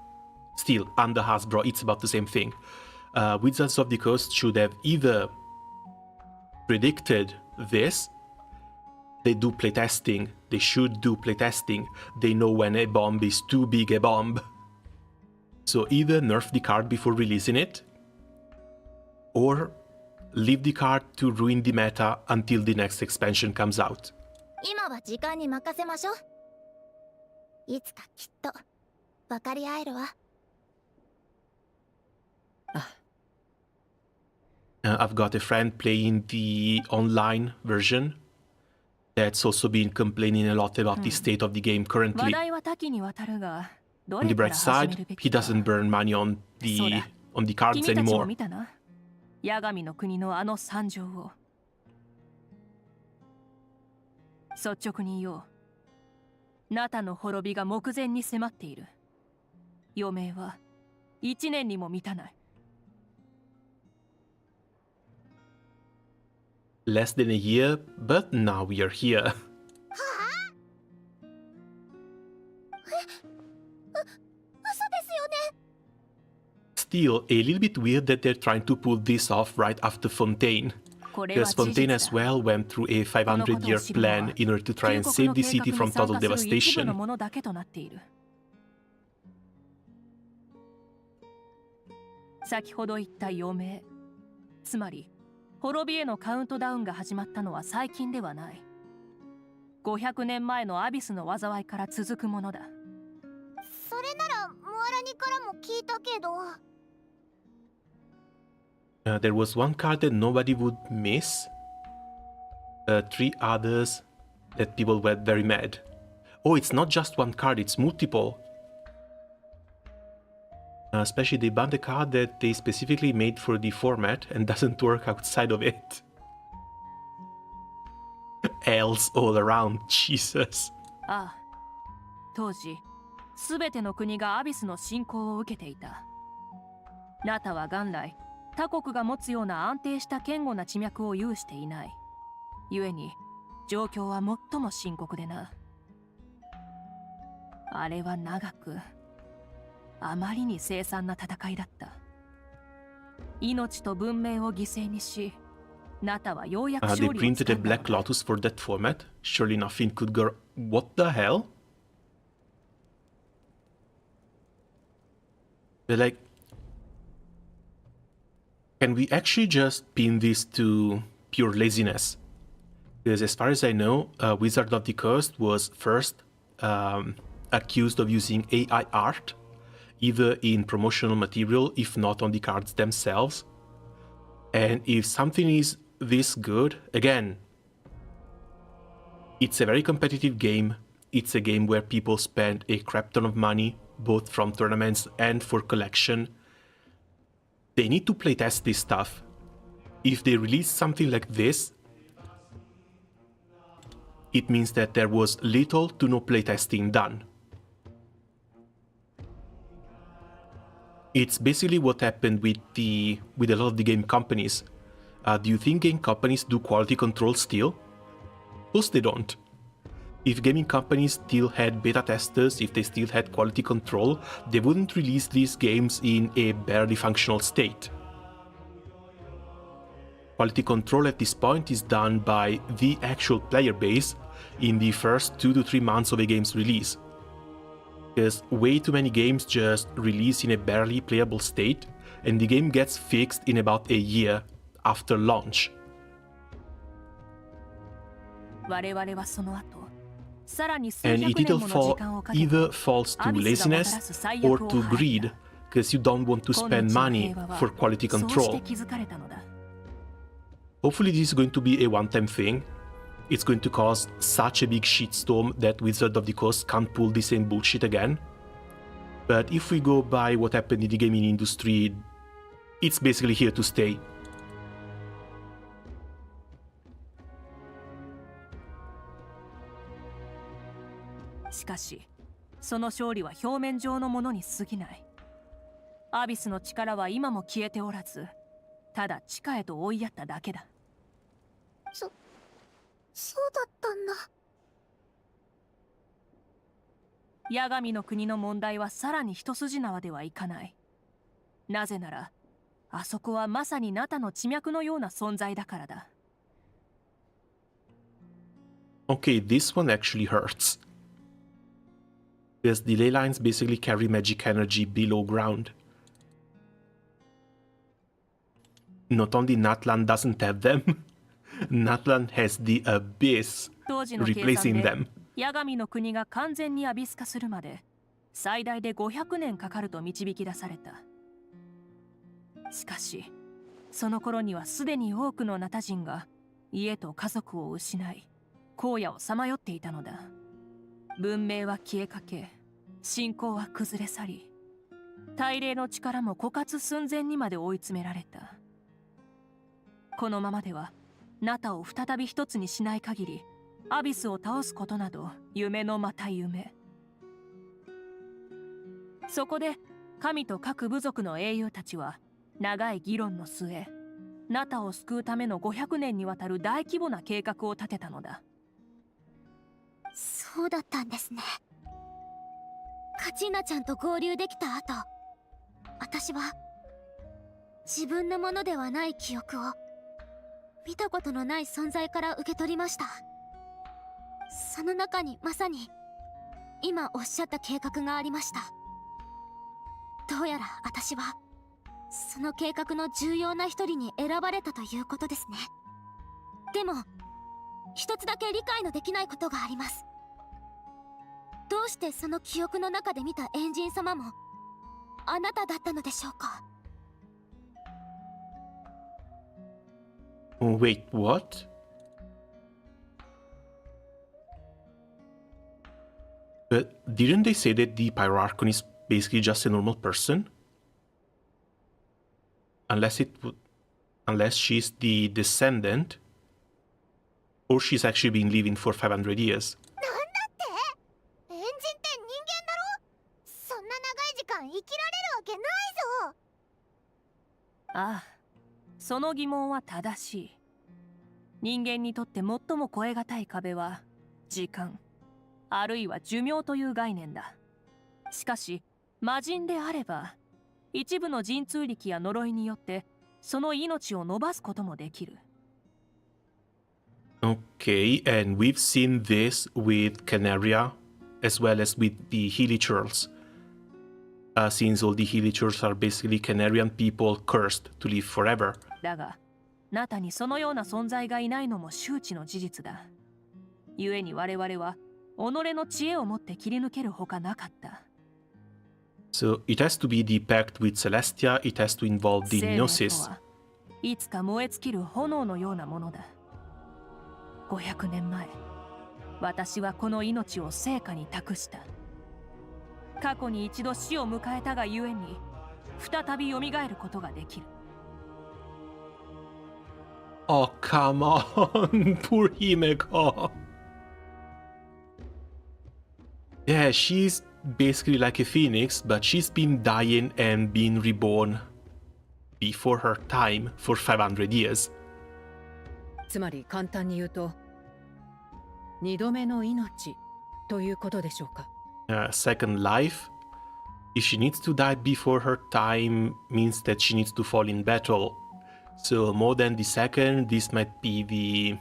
Speaker 1: Still, under Hasbro, it's about the same thing. Wizards of the Coast should have either predicted this. They do playtesting. They should do playtesting. They know when a bomb is too big a bomb. So either nerf the card before releasing it, or leave the card to ruin the meta until the next expansion comes out.
Speaker 2: 今は時間に任せましょう。いつかきっと分かり合えるわ。
Speaker 1: I've got a friend playing the online version that's also been complaining a lot about the state of the game
Speaker 9: 話
Speaker 1: currently.
Speaker 9: 題は多岐にわたるが、ど
Speaker 1: On the
Speaker 9: れか
Speaker 1: bright
Speaker 9: ら始め
Speaker 1: side,
Speaker 9: るべ
Speaker 1: he
Speaker 9: きか。
Speaker 1: doesn't burn money on
Speaker 9: そう
Speaker 1: the
Speaker 9: だ。
Speaker 1: on the cards
Speaker 9: 君たちも
Speaker 1: anymore.
Speaker 9: 見たな。八神の国のあの惨状を。率直に言おう。ナタの滅びが目前に迫っている。余命は1年にも満たない。
Speaker 1: Less than a year, but now we are here. Still, a little bit weird that they're trying to pull this off right after Fontaine. Because Fontaine as well went through a 500-year plan in order to try and save the city from total devastation.
Speaker 9: 先ほど言った余命、つまり滅びへのカウントダウンが始まったのは最近ではない。500年前のアビスの災いから続くものだ。
Speaker 2: それならムアラニからも聞いたけど。
Speaker 1: There was one card that nobody would miss. 3 others that people were very mad. Oh, it's not just one card, it's multiple. Especially they banned a card that they specifically made for the format and doesn't work outside of it. L's all around, Jesus.
Speaker 9: ああ、当時、すべての国がアビスの侵攻を受けていた。ナタは元来、他国が持つような安定した堅固な地脈を有していない。故に、状況は最も深刻でな。あれは長く、あまりに凄惨な戦いだった。命と文明を犠牲にし、ナタはようやく
Speaker 1: They
Speaker 9: 勝利をつ
Speaker 1: printed
Speaker 9: か
Speaker 1: a
Speaker 9: んだ。
Speaker 1: Black Lotus for that format. Surely nothing could go... What the hell? They're like... Can we actually just pin this to pure laziness? Because as far as I know, Wizard of the Coast was first accused of using AI art, either in promotional material, if not on the cards themselves. And if something is this good, again, it's a very competitive game. It's a game where people spend a crap ton of money, both from tournaments and for collection. They need to playtest this stuff. If they release something like this, it means that there was little to no playtesting done. It's basically what happened with a lot of the game companies. Do you think game companies do quality control still? Of course they don't. If gaming companies still had beta testers, if they still had quality control, they wouldn't release these games in a barely functional state. Quality control at this point is done by the actual player base in the first 2 to 3 months of a game's release. Because way too many games just release in a barely playable state, and the game gets fixed in about a year after launch.
Speaker 9: 我々はその後、さらに数
Speaker 1: And
Speaker 9: 百
Speaker 1: it
Speaker 9: 年
Speaker 1: either,
Speaker 9: もの時間をかけて
Speaker 1: either falls to
Speaker 9: アビスがもたら
Speaker 1: laziness
Speaker 9: す最
Speaker 1: or
Speaker 9: 悪を
Speaker 1: to
Speaker 9: 排い
Speaker 1: greed,
Speaker 9: た。
Speaker 1: because you don't want to
Speaker 9: 今
Speaker 1: spend
Speaker 9: 日の
Speaker 1: money
Speaker 9: 平和は
Speaker 1: for quality
Speaker 9: そうして
Speaker 1: control.
Speaker 9: 築かれたのだ。
Speaker 1: Hopefully this is going to be a one-time thing. It's going to cause such a big shitstorm that Wizard of the Coast can't pull the same bullshit again. But if we go by what happened in the gaming industry, it's basically here to stay.
Speaker 9: しかし、その勝利は表面上のものに過ぎない。アビスの力は今も消えておらず、ただ地下へと追いやっただけだ。
Speaker 2: そうだったんだ。
Speaker 9: 八神の国の問題はさらに一筋縄ではいかない。なぜなら、あそこはまさにナタの地脈のような存在だからだ。
Speaker 1: Okay, this one actually hurts. Because the ley lines basically carry magic energy below ground. Not only Natlan doesn't have them, Natlan has the abyss
Speaker 9: 当時の計
Speaker 1: replacing
Speaker 9: 算
Speaker 1: them.
Speaker 9: で、八神の国が完全にアビス化するまで、最大で500年かかると導き出された。しかし、その頃にはすでに多くのナタ人が家と家族を失い、荒野をさまよっていたのだ。文明は消えかけ、信仰は崩れ去り、大霊の力も枯渇寸前にまで追い詰められた。このままではナタを再び一つにしない限り、アビスを倒すことなど夢のまた夢。そこで神と各部族の英雄たちは長い議論の末、ナタを救うための500年にわたる大規模な計画を立てたのだ。
Speaker 2: そうだったんですね。カチーナちゃんと合流できた後、私は自分のものではない記憶を見たことのない存在から受け取りました。その中にまさに今おっしゃった計画がありました。どうやら私はその計画の重要な一人に選ばれたということですね。でも一つだけ理解のできないことがあります。どうしてその記憶の中で見たエンジン様もあなただったのでしょうか？
Speaker 1: Wait, what? But didn't they say that the Pyrarchon is basically just a normal person? Unless she's the descendant, or she's actually been living for 500 years.
Speaker 17: なんだって？エンジンって人間だろ？そんな長い時間生きられるわけないぞ。
Speaker 9: ああ、その疑問は正しい。人間にとって最も越え難い壁は時間、あるいは寿命という概念だ。しかし魔人であれば一部の神通力や呪いによってその命を伸ばすこともできる。
Speaker 1: Okay, and we've seen this with Canaria as well as with the Hilichurls. Since all the Hilichurls are basically Canarian people cursed to live forever.
Speaker 9: だが、ナタにそのような存在がいないのも周知の事実だ。故に我々は己の知恵を持って切り抜けるほかなかった。
Speaker 1: So it has to be the pact with Celestia, it has to involve the
Speaker 9: 生命と
Speaker 1: Gnosis.
Speaker 9: はいつか燃え尽きる炎のようなものだ。500年前、私はこの命を聖火に託した。過去に一度死を迎えたがゆえに、再び蘇ることができる。
Speaker 1: Oh, come on, poor Himeko. Yeah, she's basically like a phoenix, but she's been dying and being reborn before her time for 500 years.
Speaker 4: つまり簡単に言うと、二度目の命ということでしょうか。
Speaker 1: Second life. If she needs to die before her time, means that she needs to fall in battle. So more than the second, this might be the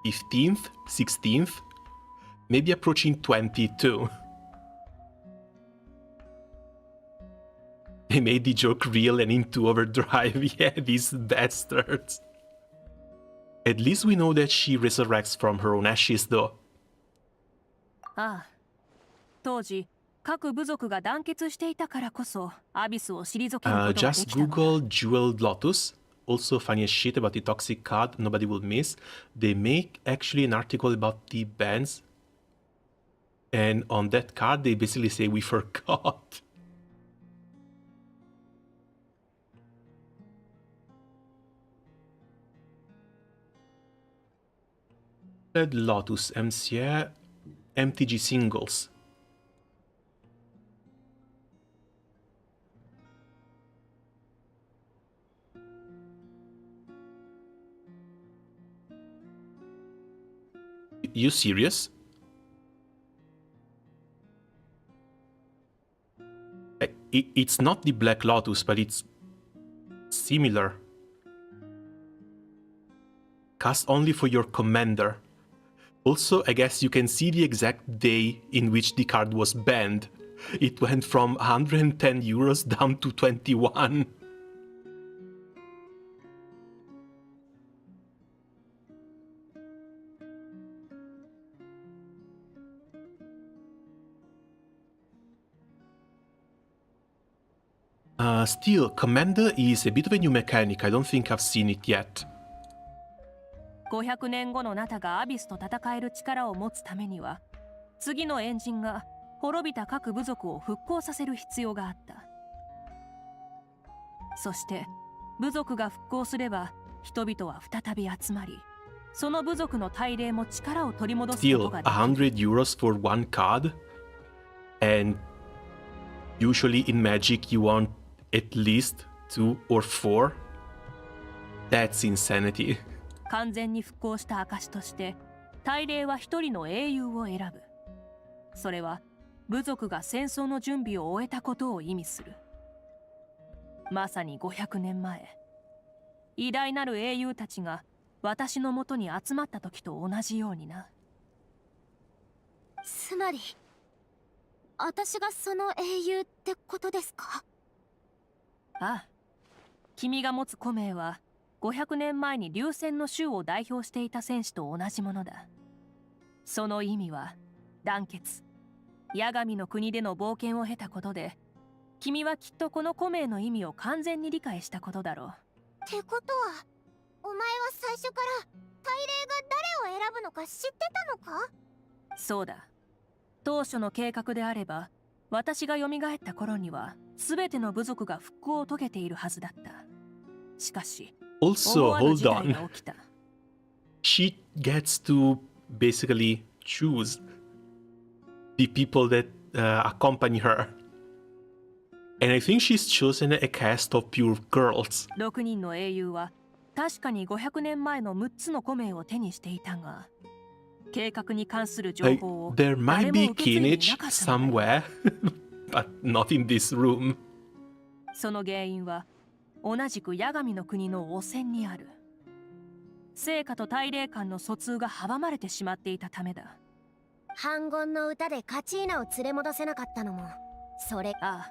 Speaker 1: 15th, 16th, maybe approaching 22. They made the joke real and into overdrive. Yeah, these bastards. At least we know that she resurrects from her own ashes, though.
Speaker 9: ああ、当時各部族が団結していたからこそアビスを退けることができたのだ。
Speaker 1: Just Google Jeweled Lotus. Also, funny as shit about the toxic card nobody will miss. They make actually an article about the bans. And on that card, they basically say we forgot. Red Lotus MCA MTG singles. You serious? It's not the Black Lotus, but it's similar. Cast only for your commander. Also, I guess you can see the exact day in which the card was banned. It went from 110 euros down to 21. Still, Commander is a bit of a new mechanic. I don't think I've seen it yet.
Speaker 9: 500年後のナタがアビスと戦える力を持つためには、次のエンジンが滅びた各部族を復興させる必要があった。そして部族が復興すれば人々は再び集まり、その部族の大霊も力を取り戻すこと
Speaker 1: Still,
Speaker 9: ができる。
Speaker 1: 100 euros for one card, and usually in Magic you want at least 2 or 4. That's insanity.
Speaker 9: 完全に復興した証として大霊は一人の英雄を選ぶ。それは部族が戦争の準備を終えたことを意味する。まさに500年前、偉大なる英雄たちが私のもとに集まった時と同じようにな。
Speaker 2: つまり私がその英雄ってことですか？
Speaker 9: ああ、君が持つ古名は500年前に龍戦の衆を代表していた戦士と同じものだ。その意味は団結。八神の国での冒険を経たことで、君はきっとこの古名の意味を完全に理解したことだろう。
Speaker 2: ってことは、お前は最初から大霊が誰を選ぶのか知ってたのか？
Speaker 9: そうだ。当初の計画であれば、私が蘇った頃には全ての部族が復興を遂げているはずだった。しかし、
Speaker 1: Also, hold
Speaker 9: 事態
Speaker 1: on.
Speaker 9: が起きた。
Speaker 1: She gets to basically choose the people that accompany her. And I think she's chosen a cast of pure girls.
Speaker 9: 6人の英雄は確かに500年前の6つの古名を手にしていたが、計画に関する情
Speaker 1: Like,
Speaker 9: 報を
Speaker 1: there
Speaker 9: 誰
Speaker 1: might
Speaker 9: も
Speaker 1: be
Speaker 9: 受け継いでいな
Speaker 1: kinage
Speaker 9: かったのだ。
Speaker 1: somewhere, but not in this room.
Speaker 9: その原因は同じく八神の国の汚染にある。聖火と大霊間の疎通が阻まれてしまっていたためだ。
Speaker 2: 反言の歌でカチーナを連れ戻せなかったのもそれ。
Speaker 9: ああ、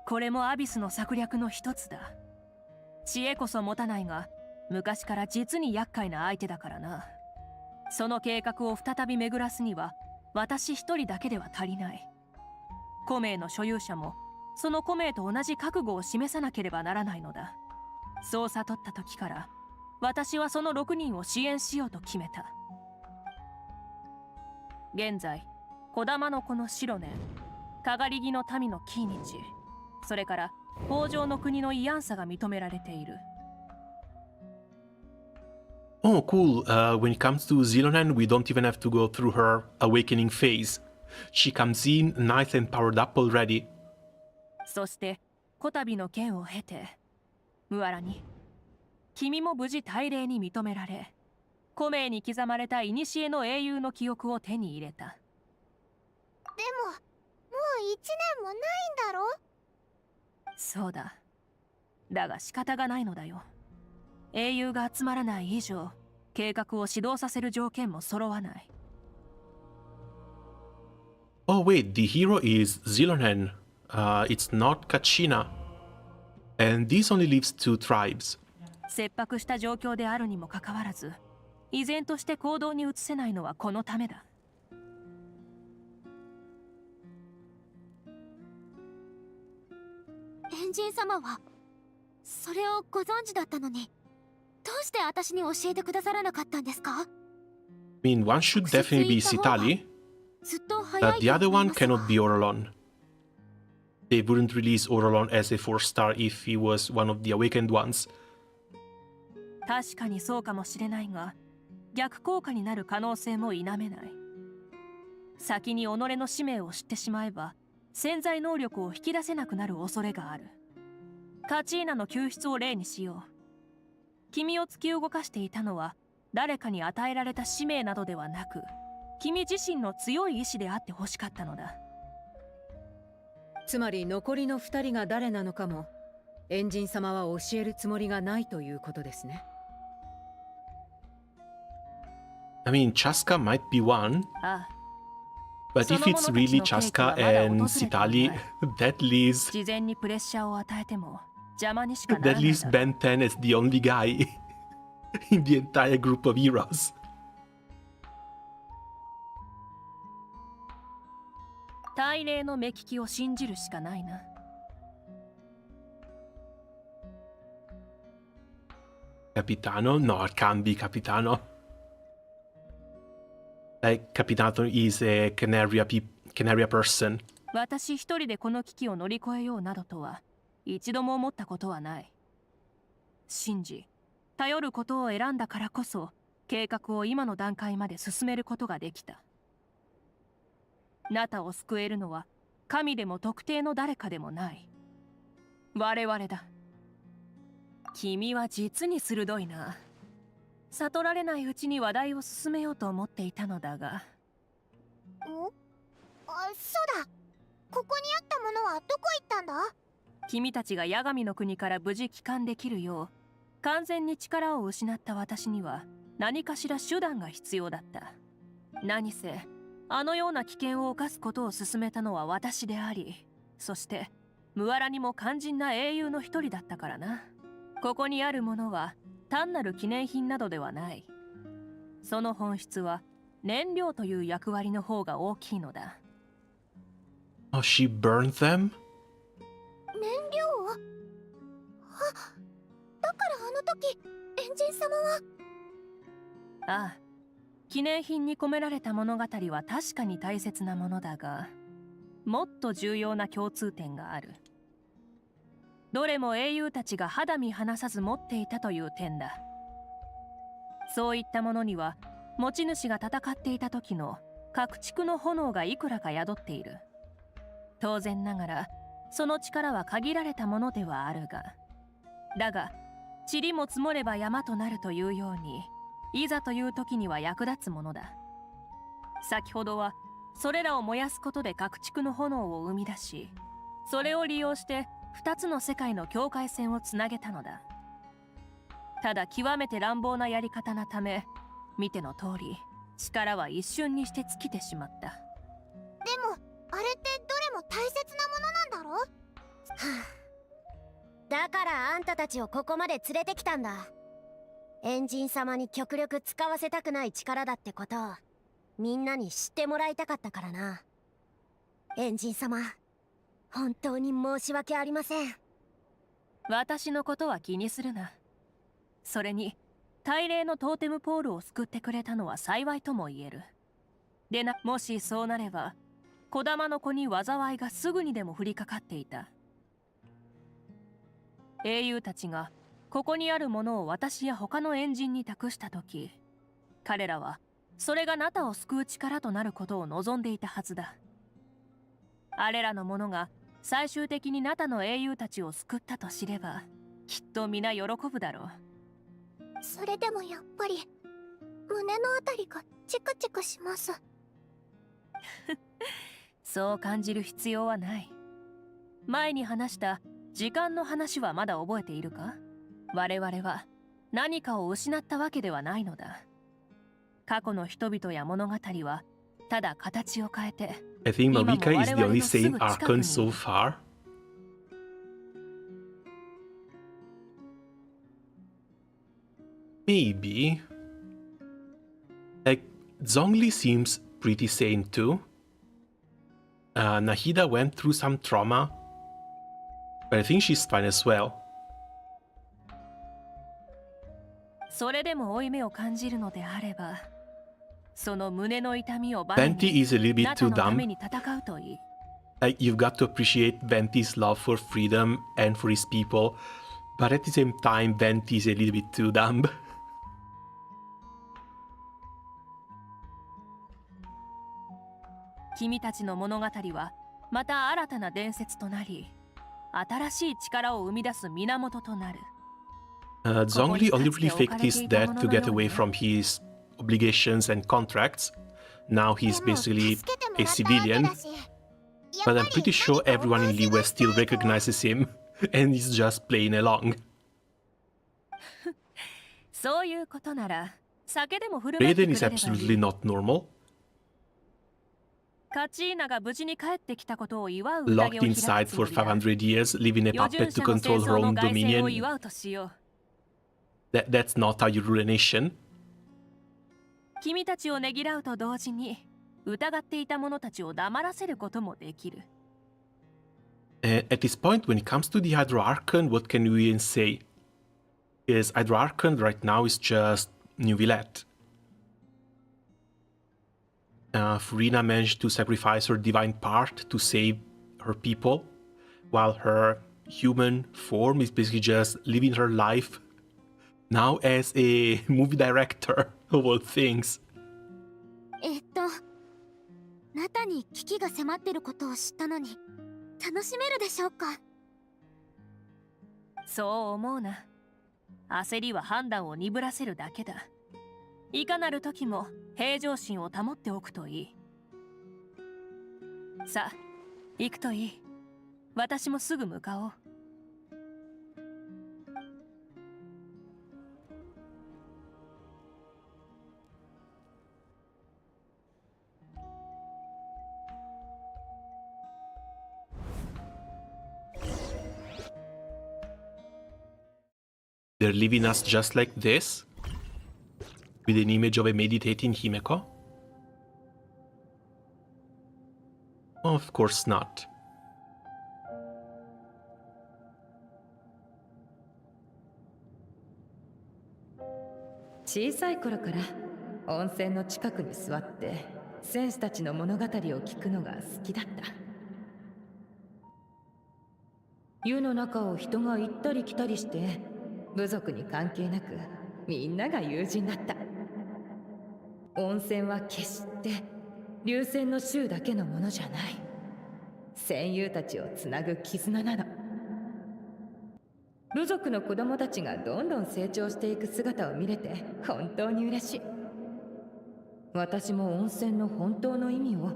Speaker 9: これもアビスの策略の一つだ。知恵こそ持たないが、昔から実に厄介な相手だからな。その計画を再び巡らすには私一人だけでは足りない。古名の所有者もその古名と同じ覚悟を示さなければならないのだ。そう悟った時から私はその6人を支援しようと決めた。現在、児玉の子のシロネン、かがり木の民のキーニチ、それから北条の国のイアンサが認められている。
Speaker 1: Oh, cool. When it comes to Xilonen, we don't even have to go through her awakening phase. She comes in nice and powered up already.
Speaker 9: そしてこたびの剣を経て、ムアラに君も無事大霊に認められ、古名に刻まれた古の英雄の記憶を手に入れた。
Speaker 2: でももう1年もないんだろ？
Speaker 9: そうだ。だが仕方がないのだよ。英雄が集まらない以上、計画を始動させる条件も揃わない。
Speaker 1: Oh, wait, the hero is Xilonen. It's not Kachina. And this only leaves 2 tribes.
Speaker 9: 切迫した状況であるにもかかわらず、依然として行動に移せないのはこのためだ。
Speaker 2: エンジン様はそれをご存知だったのに、どうして私に教えてくださらなかったんですか？
Speaker 1: I mean, one should definitely be Sitali,
Speaker 2: ずっと早
Speaker 1: but
Speaker 2: い
Speaker 1: the
Speaker 2: と
Speaker 1: other
Speaker 2: 思い
Speaker 1: one
Speaker 2: ますが。
Speaker 1: cannot be Orlon. They wouldn't release Orlon as a 4-star if he was one of the awakened ones.
Speaker 9: 確かにそうかもしれないが、逆効果になる可能性も否めない。先に己の使命を知ってしまえば、潜在能力を引き出せなくなる恐れがある。カチーナの救出を例にしよう。君を突き動かしていたのは誰かに与えられた使命などではなく、君自身の強い意志であってほしかったのだ。
Speaker 4: つまり残りの2人が誰なのかもエンジン様は教えるつもりがないということですね。
Speaker 1: I mean, Chaska might be one,
Speaker 9: ああ、
Speaker 1: but if it's really Chaska and Sitali, that leaves
Speaker 9: 事前にプレッシャーを与えても邪魔にしかなら
Speaker 1: that
Speaker 9: ない
Speaker 1: leaves
Speaker 9: だろう。
Speaker 1: Ben 10 as the only guy in the entire group of heroes.
Speaker 9: 大霊の目利きを信じるしかないな。
Speaker 1: Capitano? No, it can't be Capitano. Like Capitano is a Canaria person.
Speaker 9: 私一人でこの危機を乗り越えようなどとは一度も思ったことはない。信じ、頼ることを選んだからこそ計画を今の段階まで進めることができた。ナタを救えるのは神でも特定の誰かでもない。我々だ。君は実に鋭いな。悟られないうちに話題を進めようと思っていたのだが。
Speaker 2: そうだ。ここにあったものはどこ行ったんだ？
Speaker 9: 君たちが八神の国から無事帰還できるよう完全に力を失った私には何かしら手段が必要だった。何せあのような危険を冒すことを進めたのは私であり、そしてムアラにも肝心な英雄の一人だったからな。ここにあるものは単なる記念品などではない。その本質は燃料という役割の方が大きいのだ。
Speaker 1: Oh, she burned them?
Speaker 2: 燃料？だからあの時エンジン様は。
Speaker 9: ああ、記念品に込められた物語は確かに大切なものだが、もっと重要な共通点がある。どれも英雄たちが肌身離さず持っていたという点だ。そういったものには持ち主が戦っていた時の核蓄の炎がいくらか宿っている。当然ながらその力は限られたものではあるが、だが塵も積もれば山となるというように、いざという時には役立つものだ。先ほどはそれらを燃やすことで核蓄の炎を生み出し、それを利用して2つの世界の境界線をつなげたのだ。ただ極めて乱暴なやり方なため、見ての通り力は一瞬にして尽きてしまった。
Speaker 2: でもあれってどれも大切なものなんだろ？はあ、だからあんたたちをここまで連れてきたんだ。エンジン様に極力使わせたくない力だってことをみんなに知ってもらいたかったからな。エンジン様、本当に申し訳ありません。
Speaker 9: 私のことは気にするな。それに大霊のトーテムポールを救ってくれたのは幸いとも言える。でな、もしそうなれば児玉の子に災いがすぐにでも降りかかっていた。英雄たちがここにあるものを私や他のエンジンに託した時、彼らはそれがナタを救う力となることを望んでいたはずだ。あれらのものが最終的にナタの英雄たちを救ったと知れば、きっと皆喜ぶだろう。
Speaker 2: それでもやっぱり胸のあたりがチクチクします。
Speaker 9: そう感じる必要はない。前に話した時間の話はまだ覚えているか？我々は何かを失ったわけではないのだ。過去の人々や物語はただ形を変えて、
Speaker 1: I think Marika is the only sane Archon so far. Maybe. Like, Zhongli seems pretty sane too. Nahida went through some trauma, but I think she's fine as well.
Speaker 9: それでも負い目を感じるのであれば、その胸の痛みをバ
Speaker 1: Venti is a little bit
Speaker 9: ナタ
Speaker 1: too
Speaker 9: のため
Speaker 1: dumb.
Speaker 9: に戦うといい。
Speaker 1: Like, you've got to appreciate Venti's love for freedom and for his people, but at the same time, Venti is a little bit too dumb.
Speaker 9: 君たちの物語はまた新たな伝説となり、新しい力を生み出す源となる。
Speaker 1: Zhongli only really faked his death to get away from his obligations and contracts. Now he's basically a civilian. But I'm pretty sure everyone in Liyue still recognizes him and is just playing along.
Speaker 9: そういうことなら酒でも振る舞ってく
Speaker 1: Raiden
Speaker 9: れ
Speaker 1: is
Speaker 9: ればい
Speaker 1: absolutely
Speaker 9: い。
Speaker 1: not normal.
Speaker 9: カチーナが無事に帰ってきたことを祝う宴
Speaker 1: Locked
Speaker 9: を開
Speaker 1: inside
Speaker 9: くつ
Speaker 1: for
Speaker 9: もりだ。
Speaker 1: 500 years, leaving a
Speaker 9: 余
Speaker 1: puppet
Speaker 9: 順
Speaker 1: to
Speaker 9: 者の戦
Speaker 1: control
Speaker 9: 争
Speaker 1: her
Speaker 9: の
Speaker 1: own
Speaker 9: 凱旋を
Speaker 1: dominion.
Speaker 9: 祝うとしよう。
Speaker 1: That's not how you rule a nation.
Speaker 9: 君たちをねぎらうと同時に疑っていた者たちを黙らせることもできる。
Speaker 1: And at this point, when it comes to the Hydro Archon, what can we even say? Because Hydro Archon right now is just New Villette. Furina managed to sacrifice her divine part to save her people, while her human form is basically just living her life now as a movie director of all things.
Speaker 2: ナタに危機が迫ってることを知ったのに楽しめるでしょうか。
Speaker 9: そう思うな。焦りは判断を鈍らせるだけだ。いかなる時も平常心を保っておくといい。さあ、行くといい。私もすぐ向かおう。
Speaker 1: They're leaving us just like this? With an image of a meditating Himeko? Of course not.
Speaker 4: 小さい頃から温泉の近くに座って戦士たちの物語を聞くのが好きだった。湯の中を人が行ったり来たりして部族に関係なくみんなが友人だった。温泉は決して流泉の衆だけのものじゃない。戦友たちをつなぐ絆なの。部族の子供たちがどんどん成長していく姿を見れて本当に嬉しい。私も温泉の本当の意味を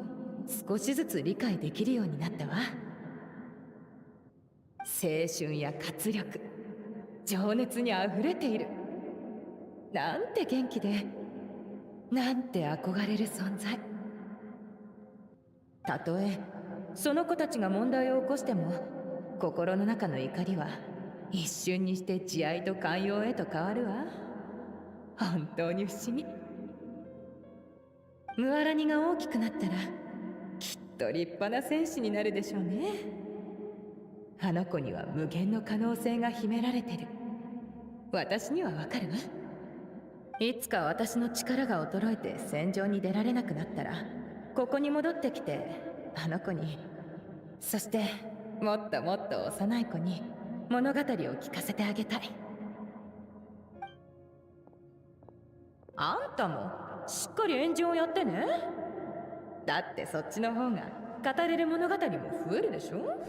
Speaker 4: 少しずつ理解できるようになったわ。青春や活力、情熱にあふれている。なんて元気で、なんて憧れる存在。たとえその子たちが問題を起こしても、心の中の怒りは一瞬にして慈愛と寛容へと変わるわ。本当に不思議。ムアラニが大きくなったらきっと立派な戦士になるでしょうね。あの子には無限の可能性が秘められてる。私にはわかるわ。いつか私の力が衰えて戦場に出られなくなったら、ここに戻ってきてあの子に、そしてもっともっと幼い子に物語を聞かせてあげたい。あんたもしっかりエンジンをやってね。だってそっちの方が語れる物語も増えるでしょ。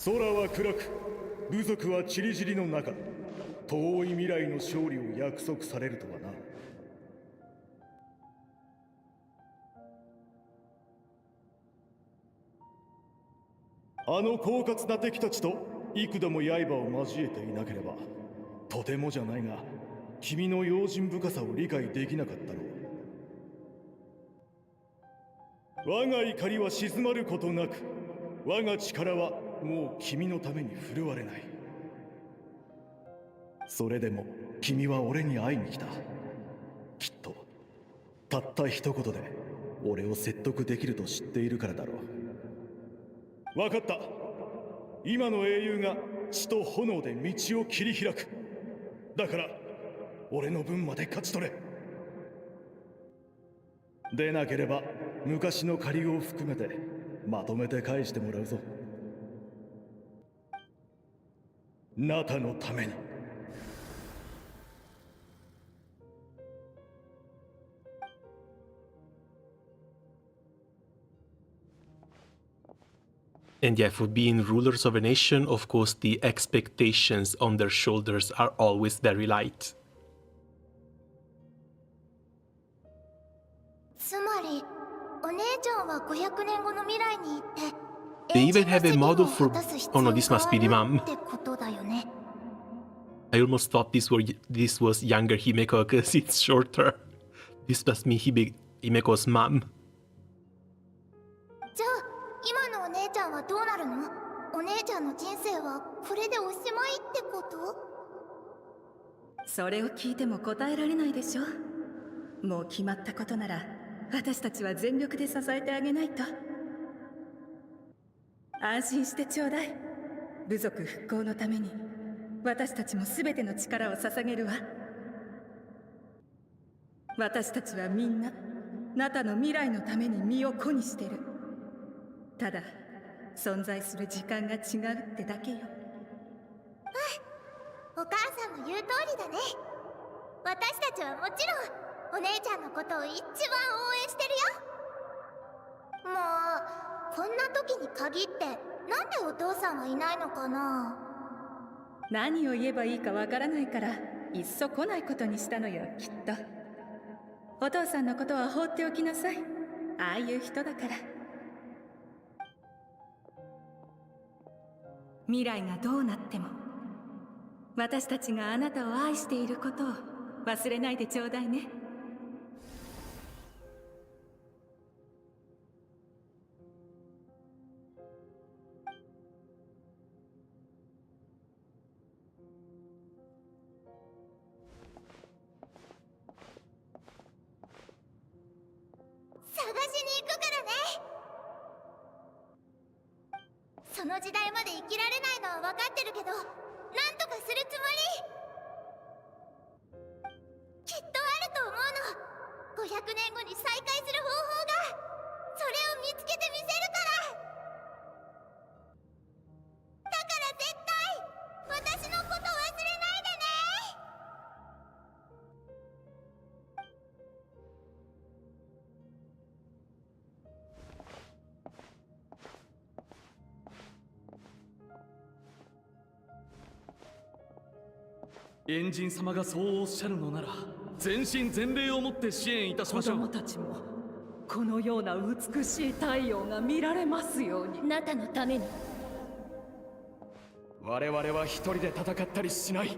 Speaker 13: 空は暗く、部族は散り散りの中、遠い未来の勝利を約束されるとはな。あの狡猾な敵たちと幾度も刃を交えていなければ、とてもじゃないが君の用心深さを理解できなかったろう。我が怒りは静まることなく、我が力はもう君のために振るわれない。それでも君は俺に会いに来た。きっとたった一言で俺を説得できると知っているからだろう。分かった。今の英雄が血と炎で道を切り開く。だから俺の分まで勝ち取れ。でなければ昔の借りを含めてまとめて返してもらうぞ。ナタのために。
Speaker 1: And yeah, for being rulers of a nation, of course, the expectations on their shoulders are always very light.
Speaker 2: つまり、お姉ちゃんは500年後の未来に行って、
Speaker 1: They even have a model for... Oh no, this must be the mom.
Speaker 2: ってことだよね。
Speaker 1: I almost thought this was younger Himeko because it's shorter. This must be Himeko's mom.
Speaker 2: じゃあ今のお姉ちゃんはどうなるの？お姉ちゃんの人生はこれでおしまいってこと？
Speaker 6: それを聞いても答えられないでしょ。もう決まったことなら私たちは全力で支えてあげないと。安心してちょうだい。部族復興のために私たちも全ての力を捧げるわ。私たちはみんなナタの未来のために身を粉にしてる。ただ存在する時間が違うってだけよ。
Speaker 2: お母さんの言う通りだね。私たちはもちろんお姉ちゃんのことを一番応援してるよ。もうこんな時に限ってなんでお父さんはいないのかな。
Speaker 6: 何を言えばいいかわからないからいっそ来ないことにしたのよ、きっと。お父さんのことは放っておきなさい。ああいう人だから。未来がどうなっても私たちがあなたを愛していることを忘れないでちょうだいね。
Speaker 2: 探しに行くからね。その時代まで生きられないのは分かってるけど、なんとかするつもり。きっとあると思うの。500年後に再会する方法が。それを見つけてみせるから。だから絶対私のこと忘れないでね。
Speaker 14: エンジン様がそうおっしゃるのなら全身全霊をもって支援いたしましょう。
Speaker 6: 子供たちもこのような美しい太陽が見られますように。
Speaker 12: ナタのために。
Speaker 14: 我々は一人で戦ったりしない。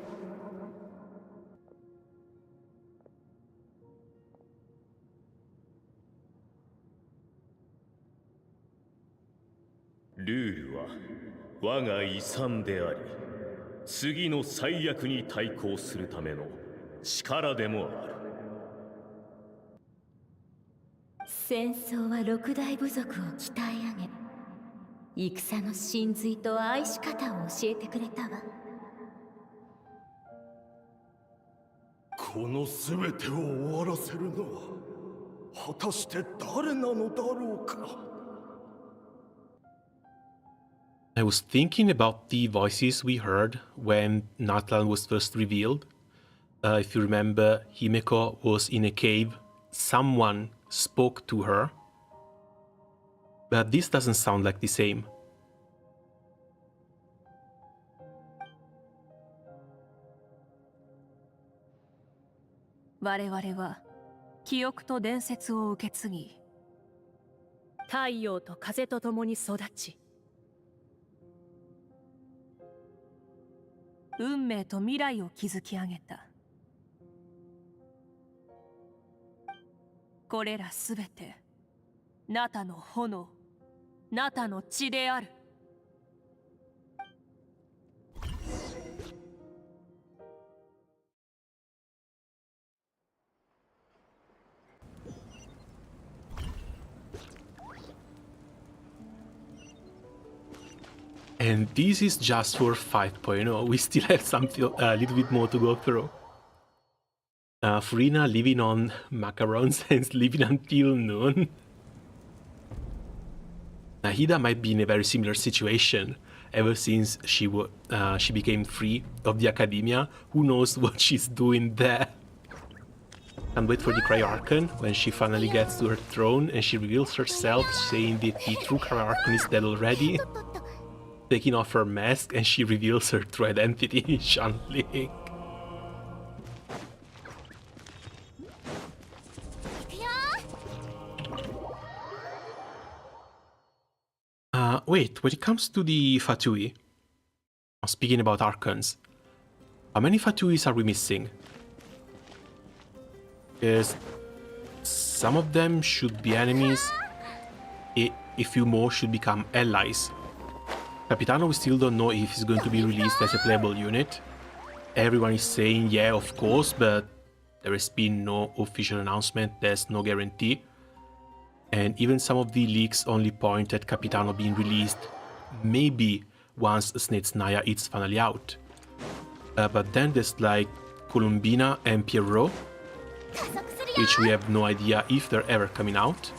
Speaker 13: ルールは我が遺産であり、次の最悪に対抗するための力でもある。
Speaker 18: 戦争は六大部族を鍛え上げ、戦の真髄と愛し方を教えてくれたわ。
Speaker 8: この全てを終わらせるのは果たして誰なのだろうか。
Speaker 1: I was thinking about the voices we heard when Natlan was first revealed. If you remember, Himeko was in a cave. Someone spoke to her. But this doesn't sound like the same.
Speaker 9: 我々は記憶と伝説を受け継ぎ、
Speaker 12: 太陽と風と共に育ち、
Speaker 9: 運命と未来を築き上げた。これらすべてナタの炎、ナタの血である。
Speaker 1: And this is just for 5.0. We still have something a little bit more to go through. Furina living on macarons and sleeping until noon. Nahida might be in a very similar situation. Ever since she became free of the academia, who knows what she's doing there. Can't wait for the Cryarchon when she finally gets to her throne and she reveals herself, saying that the true Cryarchon is dead already. Taking off her mask and she reveals her true identity, Shanling. Wait, when it comes to the Fatui, speaking about Archons, How many Fatuis are we missing? Because some of them should be enemies. A few more should become allies. Capitano, we still don't know if he's going to be released as a playable unit. Everyone is saying, yeah, of course, but there has been no official announcement, there's no guarantee. And even some of the leaks only point at Capitano being released, maybe once Snezhnaya is finally out. But then there's like Columbina and Pierrot, which we have no idea if they're ever coming out.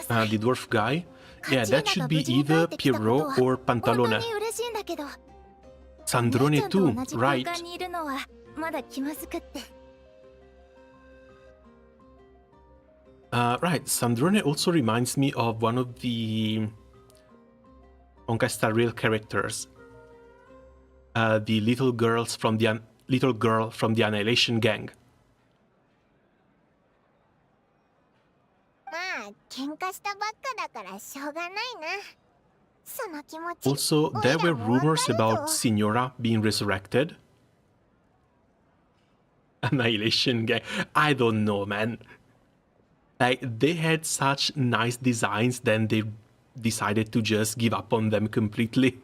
Speaker 1: The dwarf guy? Yeah, that should be either Pierrot or Pantalone. Sandrone too, right. Right, Sandrone also reminds me of one of the Honkai Star Rail characters. The little girl from the Annihilation Gang. Also, there were rumors about Signora being resurrected. Annihilation Gang. I don't know, man. Like, they had such nice designs, then they decided to just give up on them completely.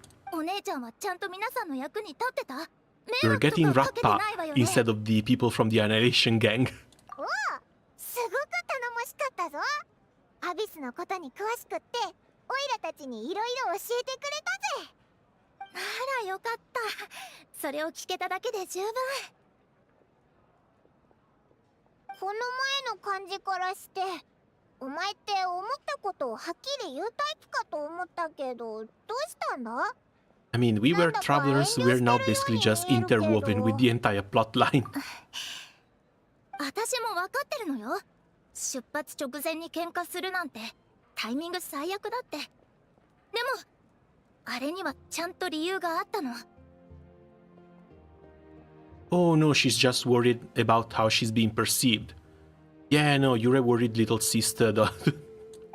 Speaker 1: We're getting Rappa instead of the people from the Annihilation Gang. I mean, we were travelers, we're now basically just interwoven with the entire plotline.
Speaker 2: 私も分かってるのよ。出発直前に喧嘩するなんてタイミング最悪だって。でもあれにはちゃんと理由があったの。
Speaker 1: Oh no, she's just worried about how she's being perceived. Yeah, no, you're a worried little sister, though.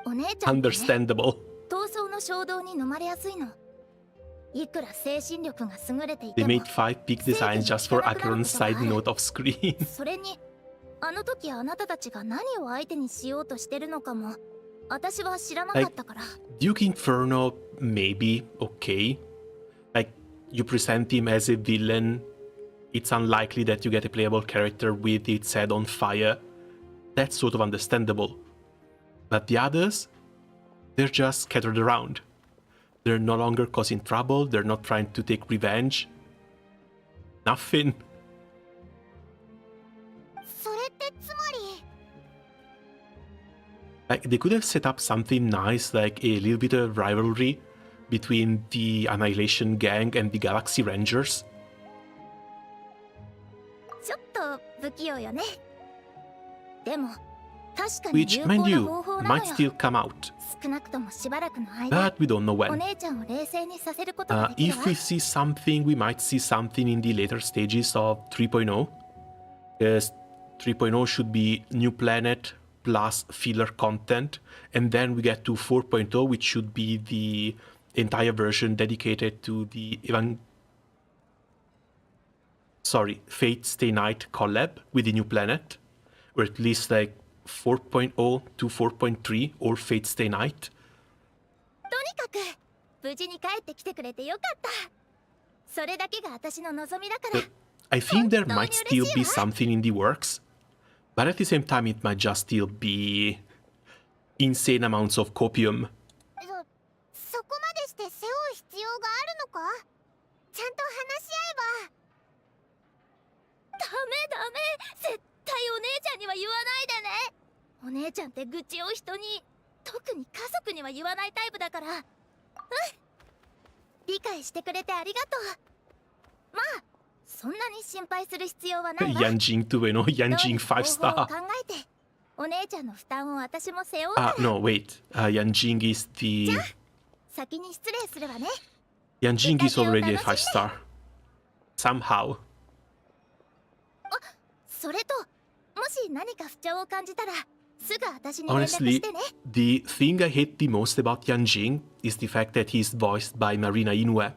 Speaker 2: お姉ちゃんってね、
Speaker 1: Understandable.
Speaker 2: 闘争の衝動に飲まれやすいの。いくら精神力が優れていて
Speaker 1: They
Speaker 2: も。
Speaker 1: made 5 peak designs just for Acheron's side note of screen.
Speaker 2: それにあの時あなたたちが何を相手にしようとしてるのかも私は知らなかったから。
Speaker 1: Duke Inferno, maybe, okay. Like, you present him as a villain, it's unlikely that you get a playable character with its head on fire. That's sort of understandable. But the others, they're just scattered around. They're no longer causing trouble, they're not trying to take revenge. Nothing.
Speaker 2: それってつまり
Speaker 1: Like, they could have set up something nice, like a little bit of rivalry between the Annihilation Gang and the Galaxy Rangers.
Speaker 2: ちょっと不器用よね。でも確かに
Speaker 1: Which,
Speaker 2: 有
Speaker 1: mind
Speaker 2: 効な
Speaker 1: you,
Speaker 2: 方法なの
Speaker 1: might
Speaker 2: よ。
Speaker 1: still come out.
Speaker 2: 少なくともしばらくの間、
Speaker 1: But we don't know
Speaker 2: お
Speaker 1: when.
Speaker 2: 姉ちゃんを冷静にさせることができる
Speaker 1: If
Speaker 2: わ。
Speaker 1: we see something, we might see something in the later stages of 3.0. Because 3.0 should be new planet plus filler content. And then we get to 4.0, which should be the entire version dedicated to the Fate Stay Night collab with the new planet. Or at least like 4.0 to 4.3 or Fate Stay Night.
Speaker 2: とにかく無事に帰ってきてくれてよかった。それだけが私の望みだから。
Speaker 1: I think there might still be something in the works, but at the same time it might just still be insane amounts of copium.
Speaker 2: そこまでして背負う必要があるのか？ちゃんと話し合えば。ダメダメ、絶対お姉ちゃんには言わないでね。お姉ちゃんって愚痴を人に、特に家族には言わないタイプだから。理解してくれてありがとう。まあそんなに心配する必要はないわ。
Speaker 1: Yanjing 2 no?
Speaker 2: どう
Speaker 1: Yanjing
Speaker 2: に
Speaker 1: 5
Speaker 2: 方法を
Speaker 1: star.
Speaker 2: 考えて、お姉ちゃんの負担を私も背負うから。
Speaker 1: No, wait. Yanjing is the...
Speaker 2: 先に失礼するわね。
Speaker 1: Yanjing is already a 5 star. Somehow.
Speaker 2: それと、もし何か不調を感じたら、すぐ私に連絡し
Speaker 1: Honestly,
Speaker 2: てね。
Speaker 1: the thing I hate the most about Yanjing is the fact that he's voiced by Marina Inoue.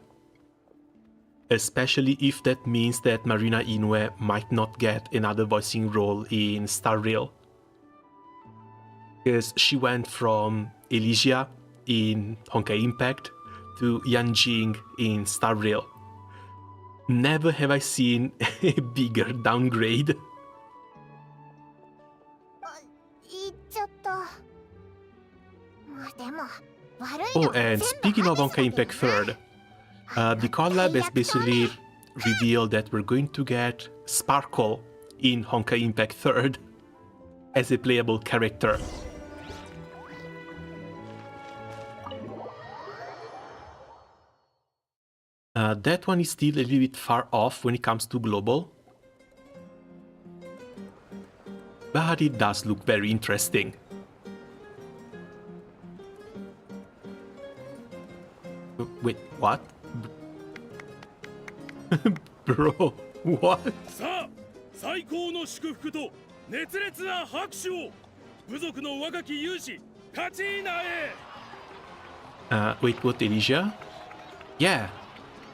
Speaker 1: Especially if that means that Marina Inoue might not get another voicing role in Star Rail. Because she went from Elysia in Honkai Impact to Yanjing in Star Rail. Never have I seen a bigger downgrade.
Speaker 2: 言っちゃった。でも、悪い
Speaker 1: Oh,
Speaker 2: のは
Speaker 1: and
Speaker 2: 全部
Speaker 1: speaking of Honkai Impact 3rd, the collab has basically revealed that we're going to get Sparkle in Honkai Impact 3rd as a playable character. That one is still a little bit far off when it comes to global, but it does look very interesting. Wait, what? Bro, what?
Speaker 14: さあ、最高の祝福と熱烈な拍手を部族の若き勇士カチーナへ。
Speaker 1: Wait, what, Elysia? Yeah,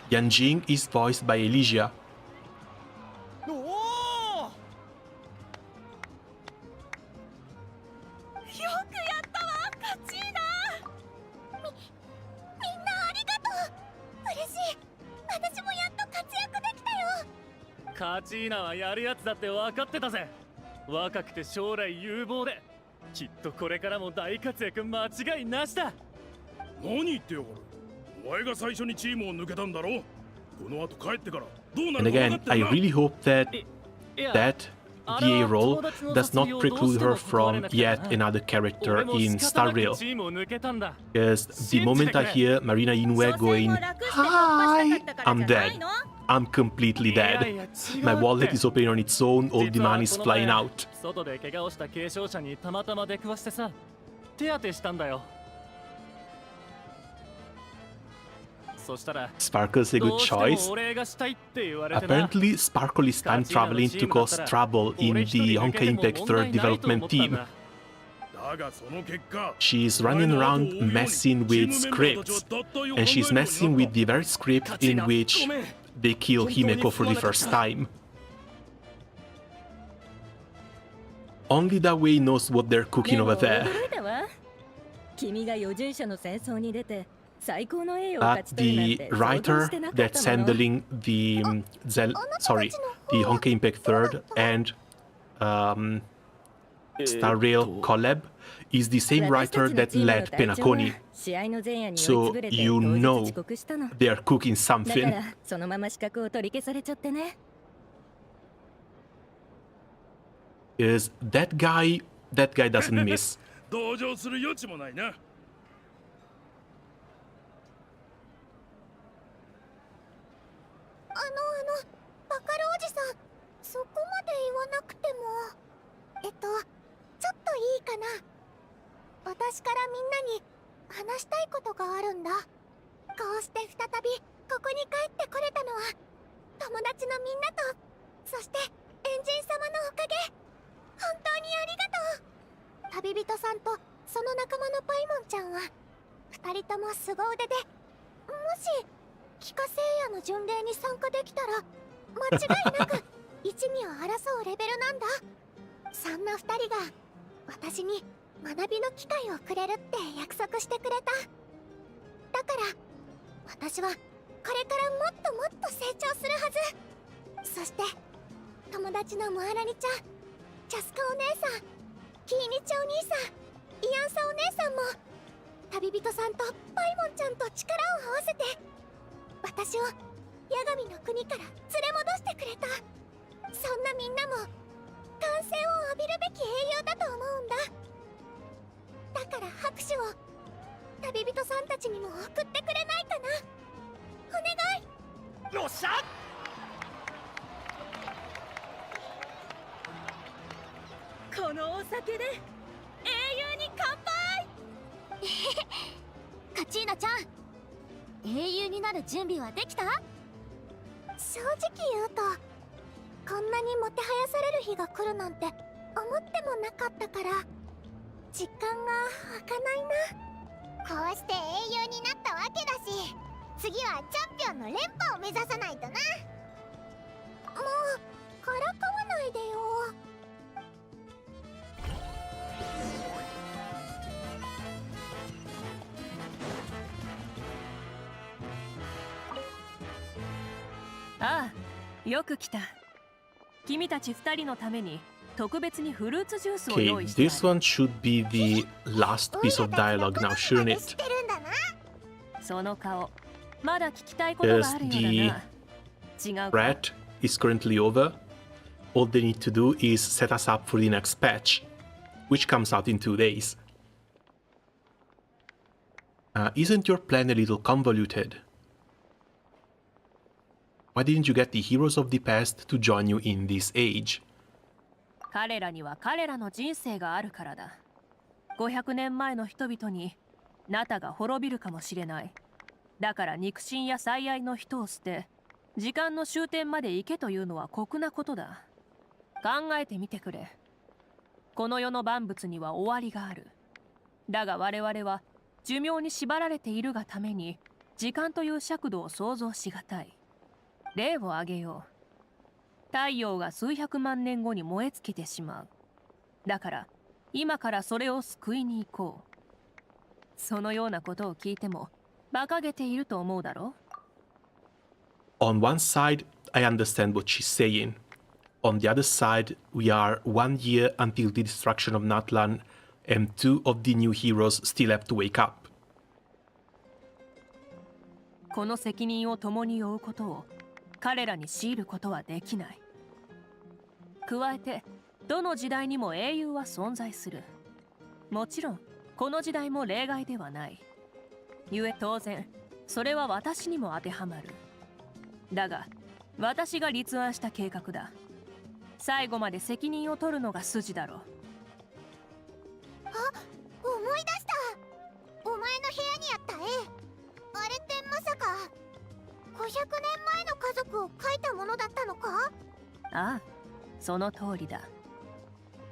Speaker 1: Yanjing is voiced by Elysia.
Speaker 3: おお。
Speaker 2: よくやったわ、カチーナ。みんなありがとう。嬉しい。私もやっと活躍できたよ。
Speaker 3: カチーナはやるやつだって分かってたぜ。若くて将来有望で、きっとこれからも大活躍間違いなしだ。
Speaker 14: 何言ってよこれ。お前が最初にチームを抜けたんだろ。この後帰ってからどうな
Speaker 1: And
Speaker 14: るか分か
Speaker 1: again,
Speaker 14: って
Speaker 1: I
Speaker 14: るな。
Speaker 1: really hope that that VA role does not preclude her from yet another character in Star Rail. Because the moment I hear Marina Inoue going, "Hi," I'm dead. I'm completely dead. My wallet is opening on its own, all the money is flying out.
Speaker 3: 外で怪我をした軽傷者にたまたま出くわしてさ、手当てしたんだよ。そしたら
Speaker 1: Sparkle's a good choice. Apparently, Sparkle is time traveling to cause trouble in the Honkai Impact 3rd development team.
Speaker 14: だがその結果、
Speaker 1: She's running around messing with scripts, and she's messing with the very script in which they kill Himeko for the first time. Only that way knows what they're cooking over there.
Speaker 4: 君が預順者の戦争に出て最高の栄誉を
Speaker 1: But
Speaker 4: 勝ち取るなん
Speaker 1: the
Speaker 4: て想像
Speaker 1: writer
Speaker 4: してなかっ
Speaker 1: that's
Speaker 4: たもの。
Speaker 1: handling the the Honkai Impact 3rd and Star Rail collab is the same writer that led Penacony.
Speaker 4: 試合の前夜に酔い
Speaker 1: So
Speaker 4: つぶれて
Speaker 1: you
Speaker 4: 当日
Speaker 1: know
Speaker 4: 遅刻したの。
Speaker 1: they are cooking
Speaker 4: だか
Speaker 1: something.
Speaker 4: らそのまま資格を取り消されちゃってね。
Speaker 1: Is that guy doesn't miss.
Speaker 14: 同情する余地もないな。
Speaker 2: バカルおじさん、そこまで言わなくても。ちょっといいかな。私からみんなに話したいことがあるんだ。こうして再びここに帰ってこれたのは友達のみんなと、そしてエンジン様のおかげ。本当にありがとう。旅人さんとその仲間のパイモンちゃんは2人とも凄腕で、もし帰化聖夜の巡礼に参加できたら間違いなく一二を争うレベルなんだ。そんな2人が私に学びの機会をくれるって約束してくれた。だから私はこれからもっともっと成長するはず。そして友達のムアラニちゃん、チャスカお姉さん、キーニチお兄さん、イアンサお姉さんも旅人さんとパイモンちゃんと力を合わせて私をヤガミの国から連れ戻してくれた。そんなみんなも歓声を浴びるべき英雄だと思うんだ。だから拍手を旅人さんたちにも送ってくれないかな。お願い。
Speaker 3: よっしゃ。
Speaker 4: このお酒で英雄に乾杯。
Speaker 2: カチーナちゃん、英雄になる準備はできた？正直言うと、こんなにもてはやされる日が来るなんて思ってもなかったから実感が湧かないな。こうして英雄になったわけだし、次はチャンピオンの連覇を目指さないとな。もうからかわないでよ。
Speaker 9: ああ、よく来た。君たち2人のために特別にフルーツジュースを
Speaker 1: Okay,
Speaker 9: 用意してある。
Speaker 1: this one should be the last piece of dialogue now, shouldn't it?
Speaker 9: その顔、まだ聞きたいことがあるようだな。違うか。
Speaker 1: Threat is currently over. All they need to do is set us up for the next patch, which comes out in 2 days. Isn't your plan a little convoluted? Why didn't you get the heroes of the past to join you in this age?
Speaker 9: 彼らには彼らの人生があるからだ。500年前の人々にナタが滅びるかもしれない。だから肉親や最愛の人を捨て、時間の終点まで行けというのは酷なことだ。考えてみてくれ。この世の万物には終わりがある。だが我々は寿命に縛られているがために時間という尺度を想像しがたい。例を挙げよう。太陽が数百万年後に燃え尽きてしまう。だから今からそれを救いに行こう。そのようなことを聞いても馬鹿げていると思うだろう。
Speaker 1: On one side, I understand what she's saying. On the other side, we are 1 year until the destruction of Natlan, and 2 of the new heroes still have to wake up.
Speaker 9: この責任を共に負うことを彼らに強いることはできない。加えてどの時代にも英雄は存在する。もちろんこの時代も例外ではない。ゆえ当然それは私にも当てはまる。だが私が立案した計画だ。最後まで責任を取るのが筋だろう。
Speaker 2: あ、思い出した。お前の部屋にあった絵、あれってまさか500年前の家族を描いたものだったのか？
Speaker 9: ああ、その通りだ。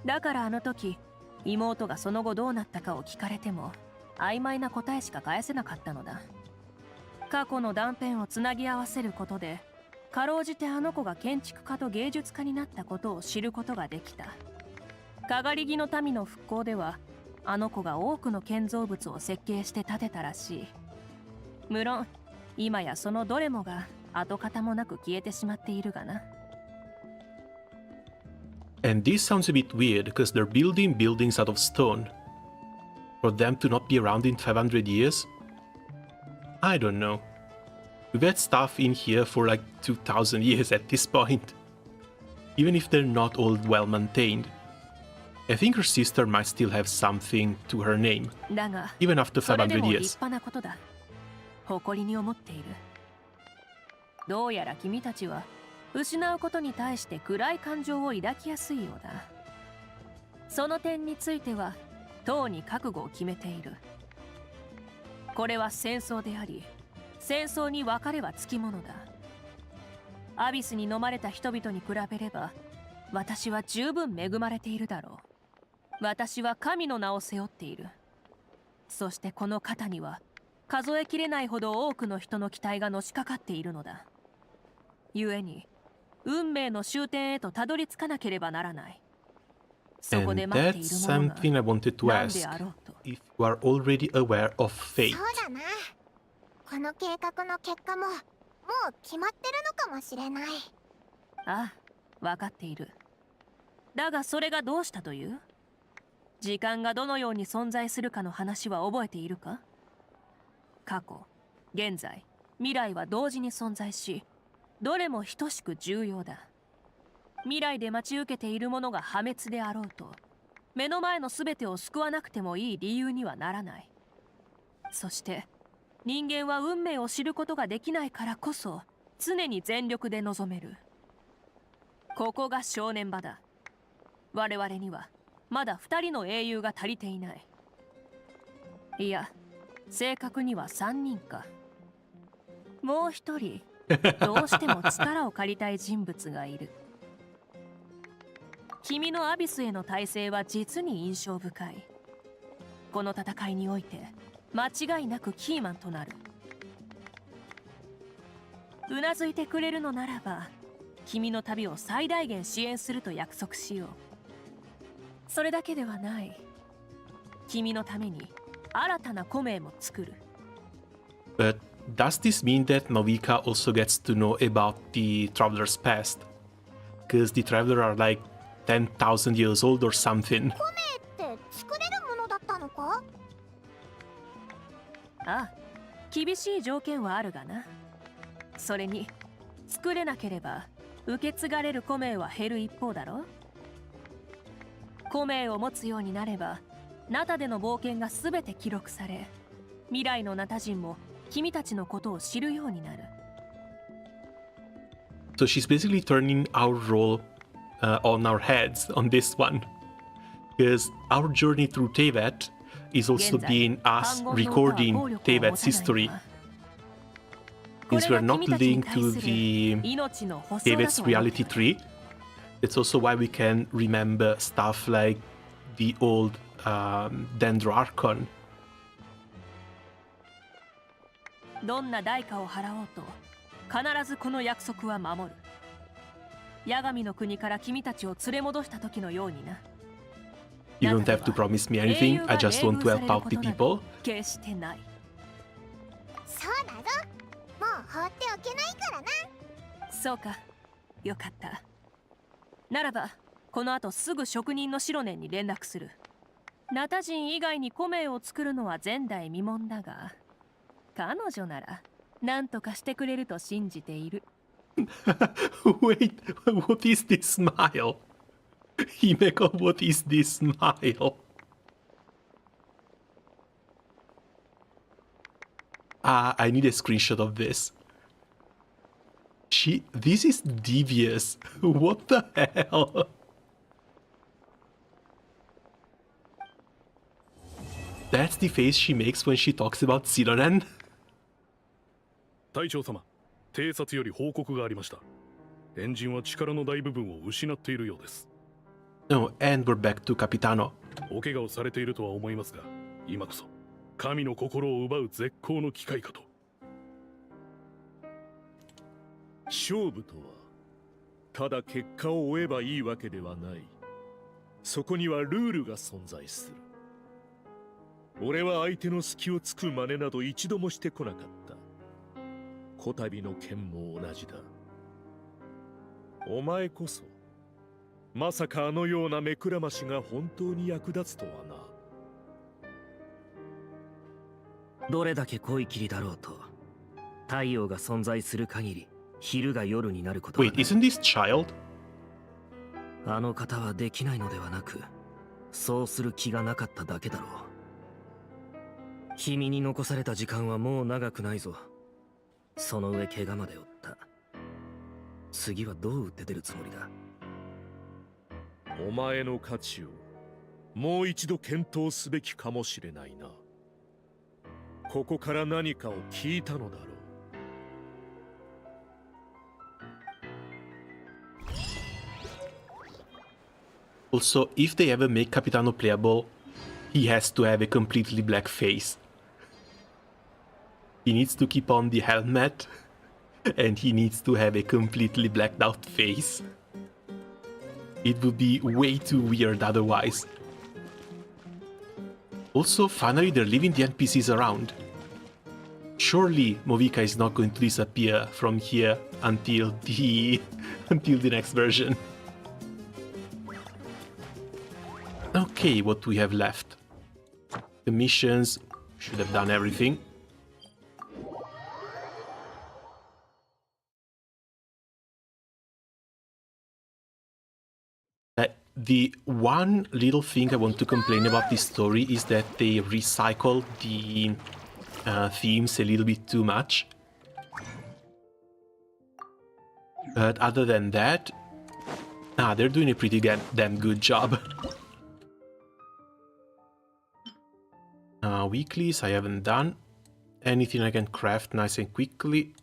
Speaker 9: だからあの時妹がその後どうなったかを聞かれても曖昧な答えしか返せなかったのだ。過去の断片をつなぎ合わせることでかろうじてあの子が建築家と芸術家になったことを知ることができた。かがり木の民の復興ではあの子が多くの建造物を設計して建てたらしい。無論今やそのどれもが跡形もなく消えてしまっているがな。
Speaker 1: And this sounds a bit weird because they're building buildings out of stone. For them to not be around in 500 years? I don't know. We've had stuff in here for like 2000 years at this point. Even if they're not all well maintained. I think her sister might still have something to her name,
Speaker 9: だが
Speaker 1: even after
Speaker 9: それで
Speaker 1: 500
Speaker 9: も
Speaker 1: years.
Speaker 9: 立派なことだ。誇りに思っている。どうやら君たちは失うことに対して暗い感情を抱きやすいようだ。その点についてはとうに覚悟を決めている。これは戦争であり、戦争に別れはつきものだ。アビスに飲まれた人々に比べれば私は十分恵まれているだろう。私は神の名を背負っている。そしてこの肩には数えきれないほど多くの人の期待がのしかかっているのだ。故に運命の終点へとたどり着かなければならない。そこ
Speaker 1: And
Speaker 9: で待っている
Speaker 1: that's
Speaker 9: ものが
Speaker 1: something I wanted to
Speaker 9: 何
Speaker 1: ask.
Speaker 9: であろうと。
Speaker 1: If you are already aware of
Speaker 2: そ
Speaker 1: fate.
Speaker 2: うだな。この計画の結果ももう決まってるのかもしれない。
Speaker 9: ああ、分かっている。だがそれがどうしたという？時間がどのように存在するかの話は覚えているか？過去、現在、未来は同時に存在し、どれも等しく重要だ。未来で待ち受けているものが破滅であろうと、目の前の全てを救わなくてもいい理由にはならない。そして人間は運命を知ることができないからこそ常に全力で臨める。ここが正念場だ。我々にはまだ2人の英雄が足りていない。いや、正確には3人か。もう1人どうしても力を借りたい人物がいる。君のアビスへの耐性は実に印象深い。この戦いにおいて間違いなくキーマンとなる。うなずいてくれるのならば、君の旅を最大限支援すると約束しよう。それだけではない。君のために新たな湖名も作る。
Speaker 1: But does this mean that Novika also gets to know about the Traveler's past? Because the Traveler are like 10,000 years old or something.
Speaker 2: 湖名って作れるものだったのか？
Speaker 9: ああ、厳しい条件はあるがな。それに作れなければ受け継がれる湖名は減る一方だろ。湖名を持つようになれば、ナタでの冒険が全て記録され、未来のナタ人も君たちのことを知るようになる。
Speaker 1: So she's basically turning our role on our heads on this one. Because our journey through Tevat is also being us recording Tevat's history. Since we're not linked to the Tevat's reality tree, it's also why we can remember stuff like the old Dendroarchon.
Speaker 9: どんな代価を払おうと必ずこの約束は守る。八神の国から君たちを連れ戻した時のようにな。
Speaker 1: You don't have to promise me anything, I just want to help out the people.
Speaker 9: 決してない。
Speaker 2: そうだぞ。もう放っておけないからな。
Speaker 9: そうか、よかった。ならばこの後すぐ職人のシロネンに連絡する。ナタ人以外に湖名を作るのは前代未聞だが、彼女なら何とかしてくれると信じている。
Speaker 1: Wait, what is this smile? Himeko, what is this smile? I need a screenshot of this. This is devious. What the hell? That's the face she makes when she talks about Xilonen?
Speaker 11: 隊長様、偵察より報告がありました。エンジンは力の大部分を失っているようです。
Speaker 1: Oh, and we're back to Capitano.
Speaker 11: お怪我をされているとは思いますが、今こそ神の心を奪う絶好の機会かと。
Speaker 13: 勝負とはただ結果を追えばいいわけではない。そこにはルールが存在する。俺は相手の隙をつく真似など一度もしてこなかった。こたびの剣も同じだ。お前こそまさかあのような目くらましが本当に役立つとはな。
Speaker 3: どれだけ濃い霧だろうと、太陽が存在する限り昼が夜になることはない。
Speaker 1: Wait, isn't this child?
Speaker 3: あの方はできないのではなく、そうする気がなかっただけだろう。君に残された時間はもう長くないぞ。その上怪我まで負った。次はどう打って出るつもりだ。
Speaker 13: お前の価値をもう一度検討すべきかもしれないな。ここから何かを聞いたのだろう。
Speaker 1: Also, if they ever make Capitano playable, he has to have a completely black face. He needs to keep on the helmet, and he needs to have a completely blacked out face. It would be way too weird otherwise. Also, finally they're leaving the NPCs around. Surely Movika is not going to disappear from here until the next version. Okay, what do we have left? The missions, should have done everything. The one little thing I want to complain about this story is that they recycle the themes a little bit too much. But other than that, they're doing a pretty damn good job. Weeklies I haven't done. Anything I can craft nice and quickly.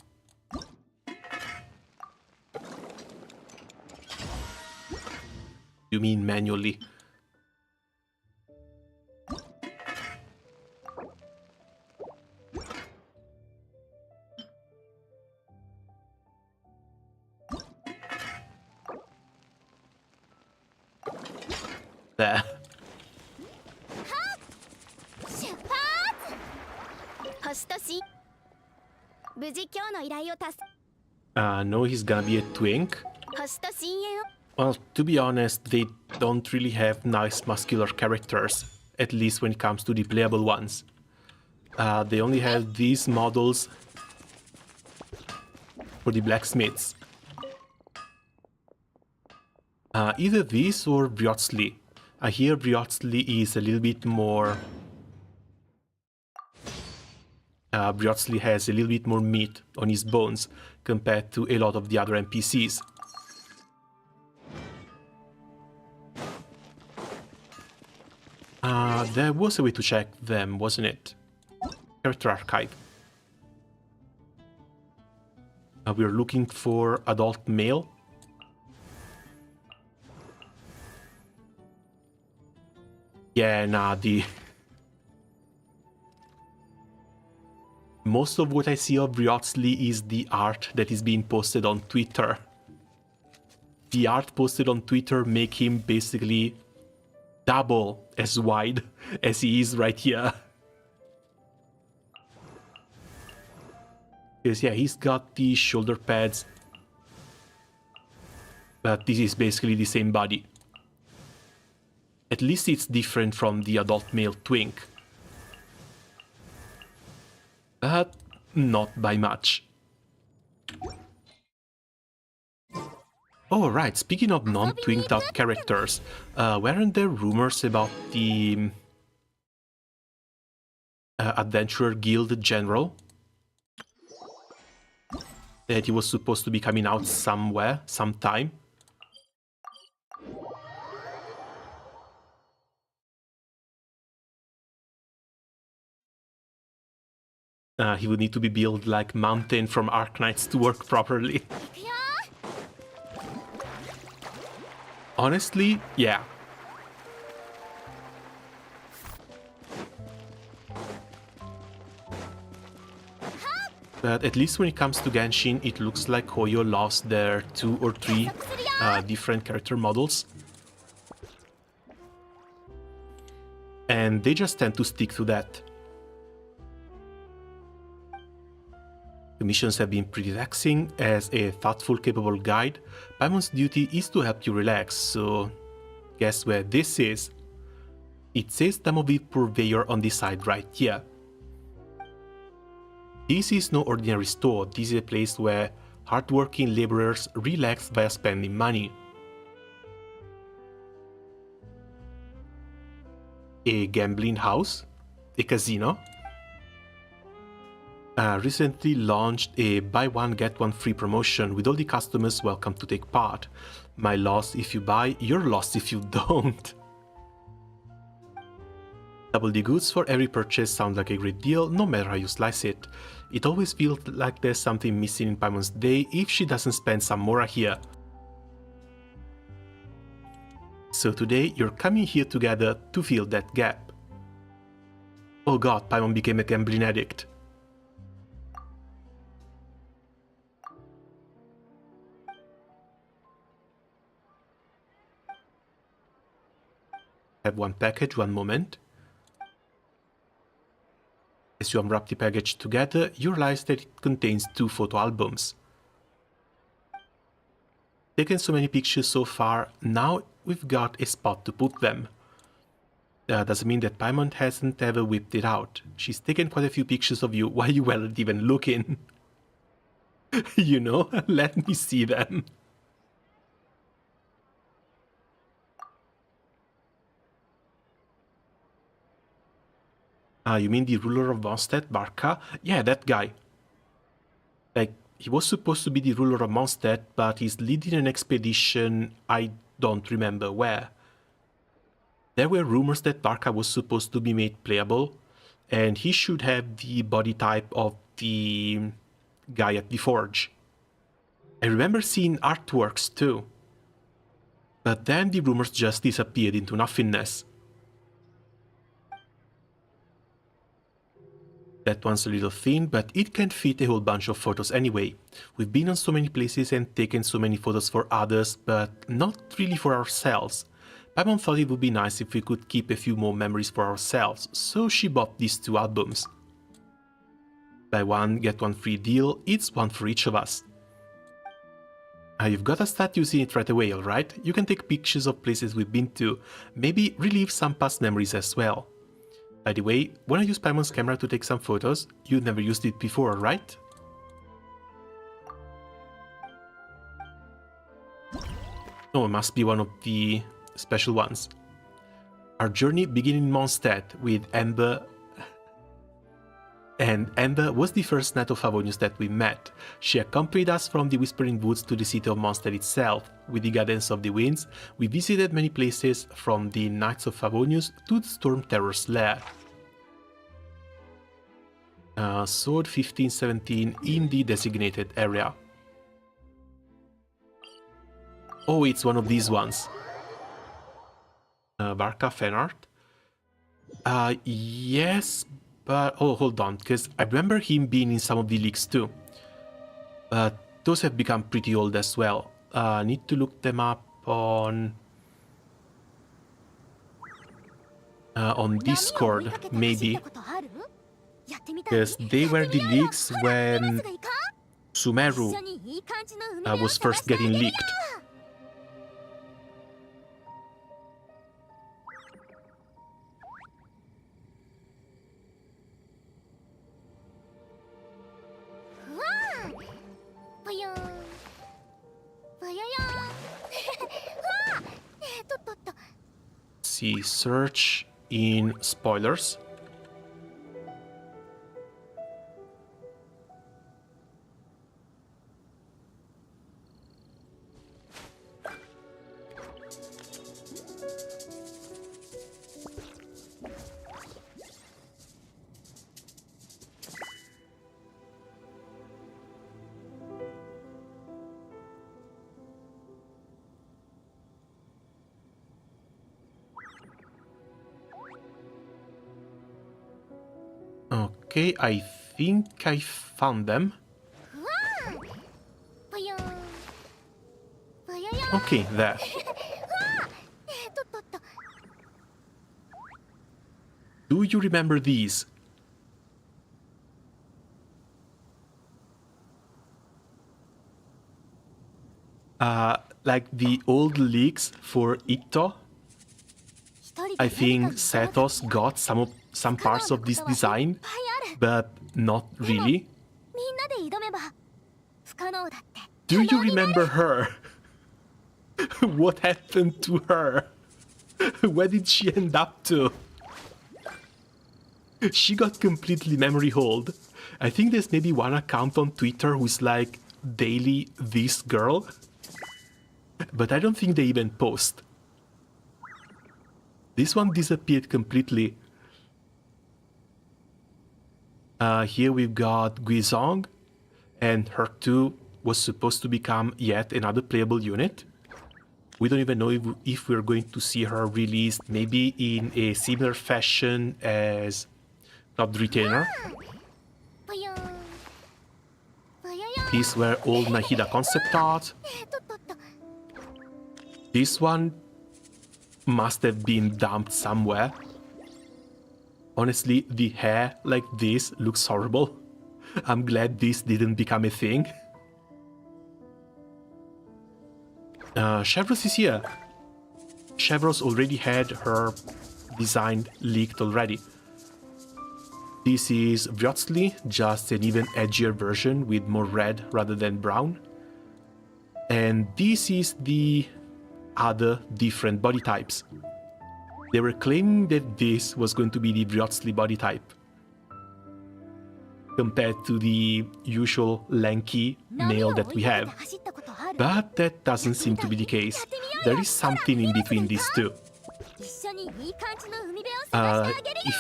Speaker 1: You mean manually? There.
Speaker 2: 出発。星とし無事今日の依頼を達成。
Speaker 1: No, he's gonna be a twink.
Speaker 2: 星と深淵を
Speaker 1: Well, to be honest, they don't really have nice muscular characters, at least when it comes to the playable ones. They only have these models for the blacksmiths. Either these or Briotsli. I hear Briotsli is a little bit more... Briotsli has a little bit more meat on his bones compared to a lot of the other NPCs. There was a way to check them, wasn't it? Character archive. We're looking for adult male. Yeah, nah, most of what I see of Briotsli is the art that is being posted on Twitter. The art posted on Twitter make him basically double as wide as he is right here. Because yeah, he's got the shoulder pads, but this is basically the same body. At least it's different from the adult male twink. But not by much. Oh right, speaking of non-twinked out characters, weren't there rumors about the Adventurer Guild General? That he was supposed to be coming out somewhere, sometime? He would need to be built like Mountain from Arknights to work properly. Honestly, yeah. But at least when it comes to Genshin, it looks like Hoyo lost their 2 or 3 different character models. And they just tend to stick to that. The missions have been pretty taxing. As a thoughtful, capable guide, Paimon's duty is to help you relax, so guess where this is? It says Damovit Purveyor on the side right here. This is no ordinary store, this is a place where hardworking laborers relax by spending money. A gambling house? A casino? Recently launched a buy one get one free promotion with all the customers welcome to take part. My loss if you buy, your loss if you don't. Double the goods for every purchase sounds like a great deal, no matter how you slice it. It always feels like there's something missing in Paimon's day if she doesn't spend some more here. So today you're coming here together to fill that gap. Oh god, Paimon became a gambling addict. Have one package, one moment. As you unwrap the package together, you realize that it contains 2 photo albums. Taken so many pictures so far, now we've got a spot to put them. Doesn't mean that Paimon hasn't ever whipped it out. She's taken quite a few pictures of you while you weren't even looking. You know, let me see them. You mean the ruler of Mondstadt, Barca? Yeah, that guy. Like, he was supposed to be the ruler of Mondstadt, but he's leading an expedition I don't remember where. There were rumors that Barca was supposed to be made playable, and he should have the body type of the guy at the forge. I remember seeing artworks too, but then the rumors just disappeared into nothingness. That one's a little thin, but it can fit a whole bunch of photos anyway. We've been on so many places and taken so many photos for others, but not really for ourselves. Paimon thought it would be nice if we could keep a few more memories for ourselves, so she bought these 2 albums. Buy one, get one free deal, it's one for each of us. You've gotta start using it right away, alright? You can take pictures of places we've been to, maybe relive some past memories as well. By the way, when I use Paimon's camera to take some photos, you never used it before, right? Oh, it must be one of the special ones. Our journey began in Mondstadt with Amber, and Amber was the first Knight of Favonius that we met. She accompanied us from the Whispering Woods to the city of Mondstadt itself. With the guidance of the winds, we visited many places, from the Knights of Favonius to the Storm Terror's lair. Sword 1517 in the designated area. Oh, it's one of these ones. Varka fan art. Yes, but oh, hold on, because I remember him being in some of the leaks too. But those have become pretty old as well. I need to look them up on Discord, maybe. Because they were the leaks when Sumeru was first getting leaked. See, search in spoilers. Okay, I think I found them. Okay, there. Do you remember these? Like the old leaks for Ito? I think Sethos got some parts of this design, but not really. Do you remember her? What happened to her? Where did she end up to? She got completely memory hold. I think there's maybe one account on Twitter who's like daily this girl, but I don't think they even post. This one disappeared completely. Here we've got Guizong, and her 2 was supposed to become yet another playable unit. We don't even know if we're going to see her released maybe in a similar fashion as Club Retainer. These were old Nahida concept art. This one must have been dumped somewhere. Honestly, the hair like this looks horrible. I'm glad this didn't become a thing. Chevros is here. Chevros already had her design leaked already. This is Vyotsli, just an even edgier version with more red rather than brown. And this is the other different body types. They were claiming that this was going to be the Vyotsli body type, compared to the usual lanky male that we have. But that doesn't seem to be the case. There is something in between these two. If I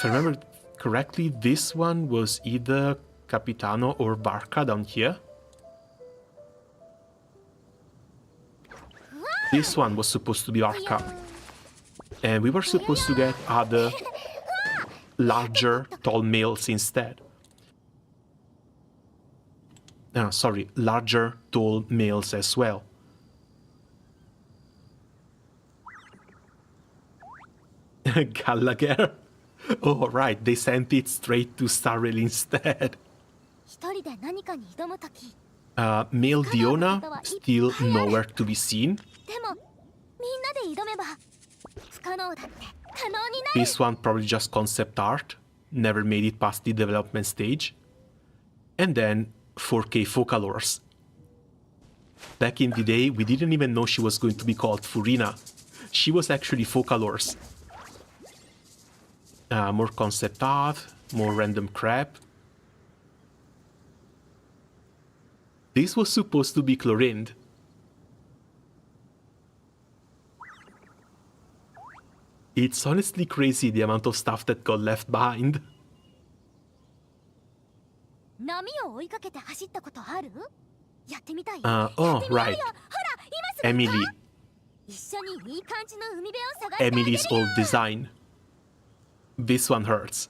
Speaker 1: remember correctly, this one was either Capitano or Barca down here. This one was supposed to be Barca. And we were supposed to get other larger tall males instead. Sorry, larger tall males as well. Gallagher? Oh, right, they sent it straight to Starrel instead. Male Diona, still nowhere to be seen. This one probably just concept art, never made it past the development stage. And then 4K Focalors. Back in the day, we didn't even know she was going to be called Furina. She was actually Focalors. More concept art, more random crap. This was supposed to be Chlorind. It's honestly crazy the amount of stuff that got left behind. Oh, right. Emily. Emily's old design. This one hurts.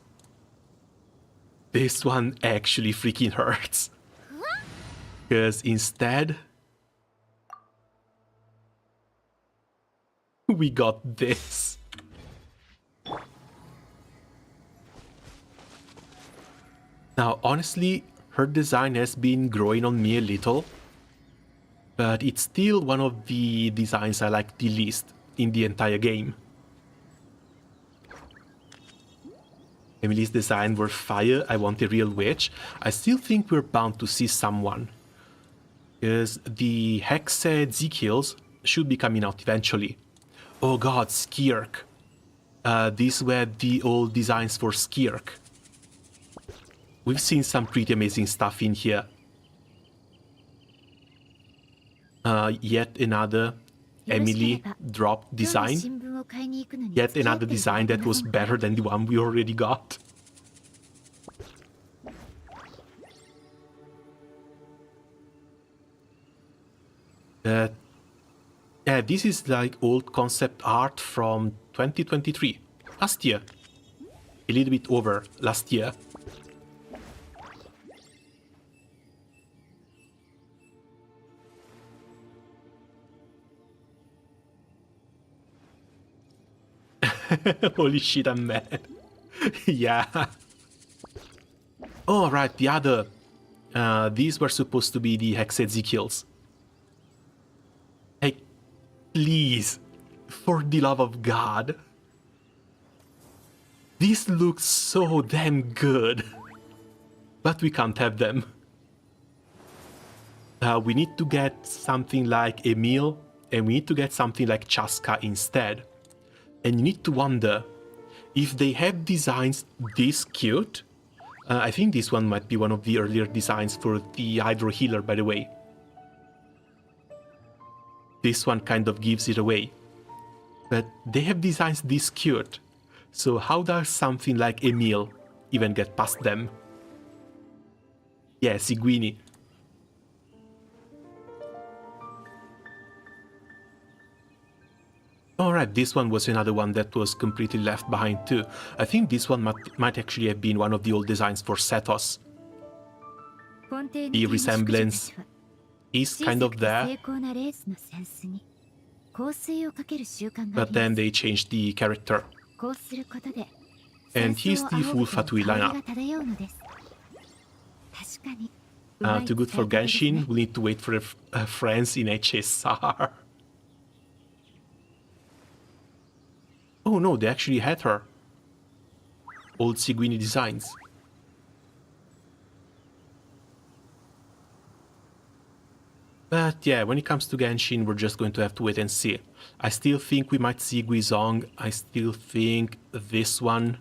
Speaker 1: This one actually freaking hurts. Because instead, we got this. Now, honestly, her design has been growing on me a little, but it's still one of the designs I like the least in the entire game. Emily's design were fire, I want a real witch. I still think we're bound to see someone, because the Hexed Z-Kills should be coming out eventually. Oh god, Skirk. These were the old designs for Skirk. We've seen some pretty amazing stuff in here. Yet another Emily dropped design. Yet another design that was better than the one we already got. Yeah, this is like old concept art from 2023. Last year. A little bit over last year. Holy shit, I'm mad. Yeah. Oh, right, the other. These were supposed to be the Hexed Z-Kills. Hey, please, for the love of God. These look so damn good. But we can't have them. We need to get something like Emil, and we need to get something like Chaska instead. And you need to wonder, if they have designs this cute, I think this one might be one of the earlier designs for the Hydro Healer, by the way. This one kind of gives it away. But they have designs this cute, so how does something like Emil even get past them? Yeah, Seguini. Alright, this one was another one that was completely left behind too. I think this one might actually have been one of the old designs for Sethos. The resemblance is kind of there, but then they changed the character. And here's the full Fatui lineup. Too good for Genshin, we'll need to wait for friends in HSR. Oh no, they actually had her. Old Seguini designs. But yeah, when it comes to Genshin, we're just going to have to wait and see. I still think we might see Guizhong. I still think this one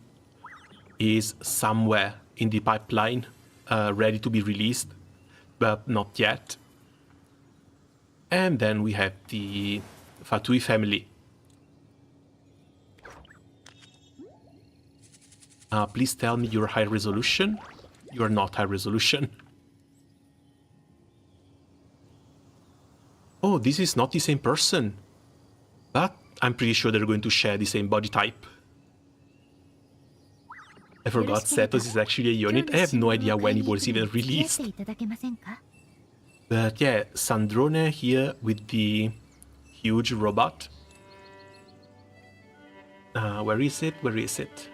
Speaker 1: is somewhere in the pipeline, ready to be released, but not yet. And then we have the Fatui family. Please tell me you're high resolution. You're not high resolution. Oh, this is not the same person. But I'm pretty sure they're going to share the same body type. I forgot Setos is actually a unit. I have no idea when it was even released. But yeah, Sandrone here with the huge robot. Where is it? Where is it?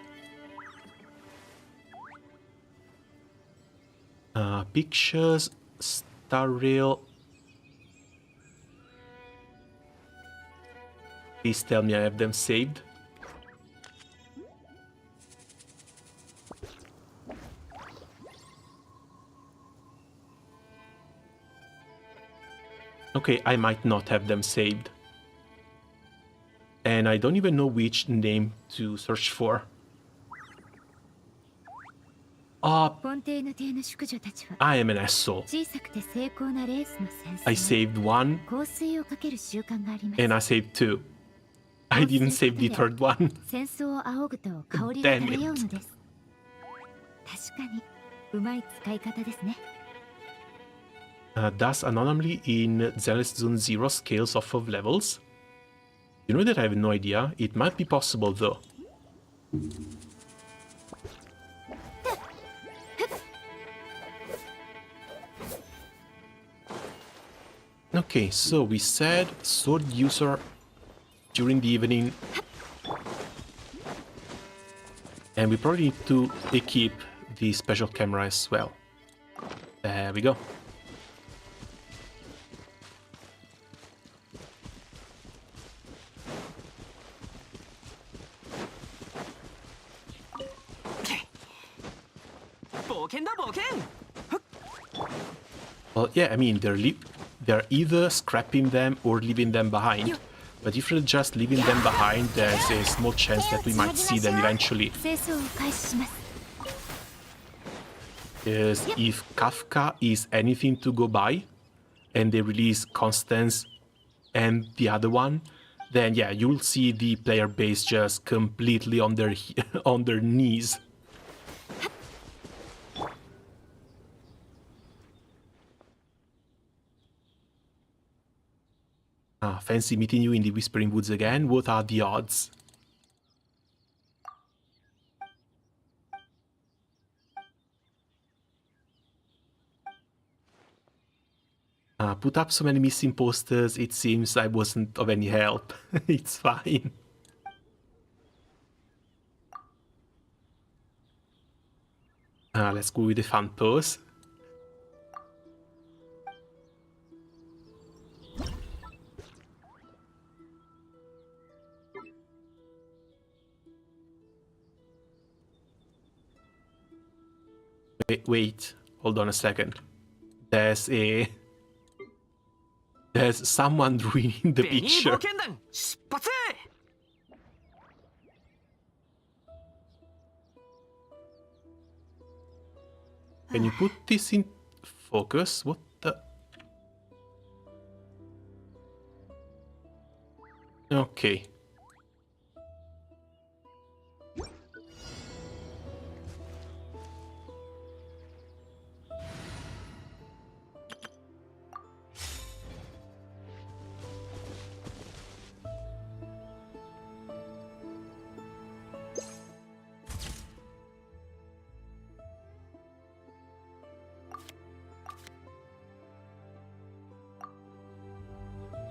Speaker 1: Pictures, Star Rail. Please tell me I have them saved. Okay, I might not have them saved. And I don't even know which name to search for. I am an asshole. I saved one, and I saved two. I didn't save the third one. Damn it. Does anomaly in Zealous Zone 0 scales off of levels? You know that I have no idea. It might be possible though. Okay, so we said sword user during the evening. And we probably need to equip the special camera as well. There we go. Well, yeah, I mean, they're either scrapping them or leaving them behind. But if you're just leaving them behind, there's a small chance that we might see them eventually. Because if Kafka is anything to go by, and they release Constance and the other one, then yeah, you'll see the player base just completely on their on their knees. Fancy meeting you in the Whispering Woods again. What are the odds? Put up so many missing posters, it seems I wasn't of any help. It's fine. Let's go with the fun pose. Wait, hold on a second. There's someone ruining the picture. Can you put this in focus? What the? Okay.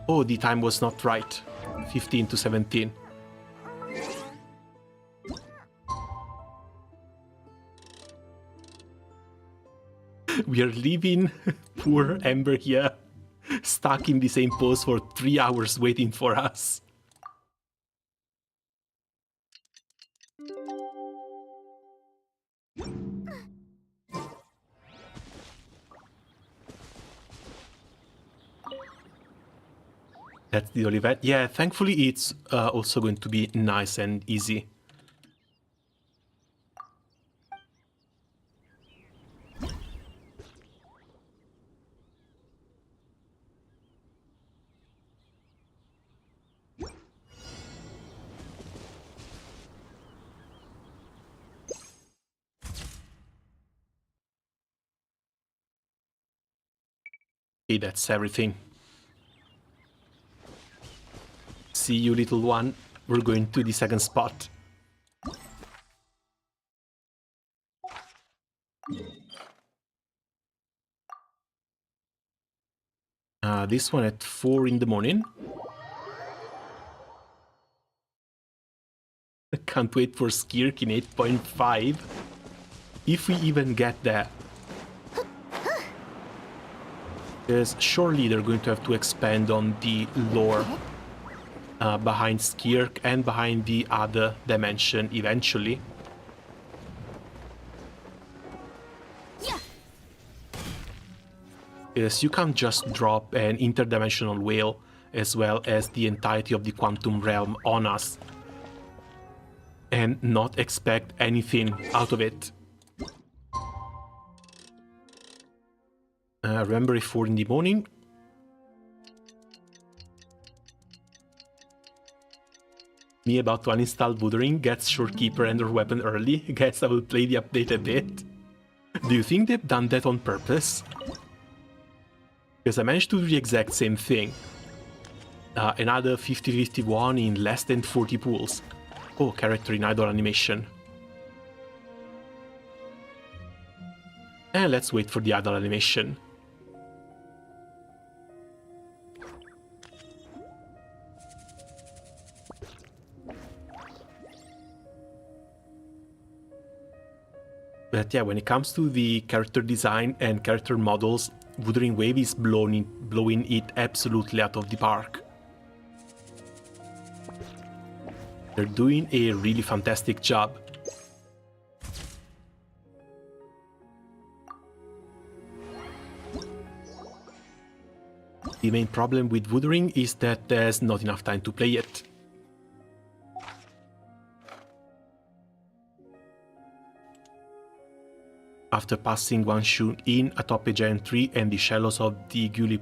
Speaker 1: Oh, the time was not right. 15 to 17. We are leaving poor Ember here, stuck in the same pose for 3 hours waiting for us. That's the only event. Yeah, thankfully it's also going to be nice and easy. Okay, that's everything. See you, little one. We're going to the second spot. This one at 4 in the morning. I can't wait for Skirk in 8.5. If we even get there. Because surely they're going to have to expand on the lore behind Skirk and behind the other dimension eventually. Because you can't just drop an interdimensional whale as well as the entirety of the quantum realm on us and not expect anything out of it. Remember, 4 in the morning. Me about to uninstall Wuthering, gets Shorekeeper and her weapon early. Guess I will play the update a bit. Do you think they've done that on purpose? Because I managed to do the exact same thing. Another 50-51 in less than 40 pools. Oh, character in idle animation. And let's wait for the idle animation. But yeah, when it comes to the character design and character models, Wuthering Wave is blowing it absolutely out of the park. They're doing a really fantastic job. The main problem with Wuthering is that there's not enough time to play it. After passing one shun in atop a giant tree and the shallows of the Guli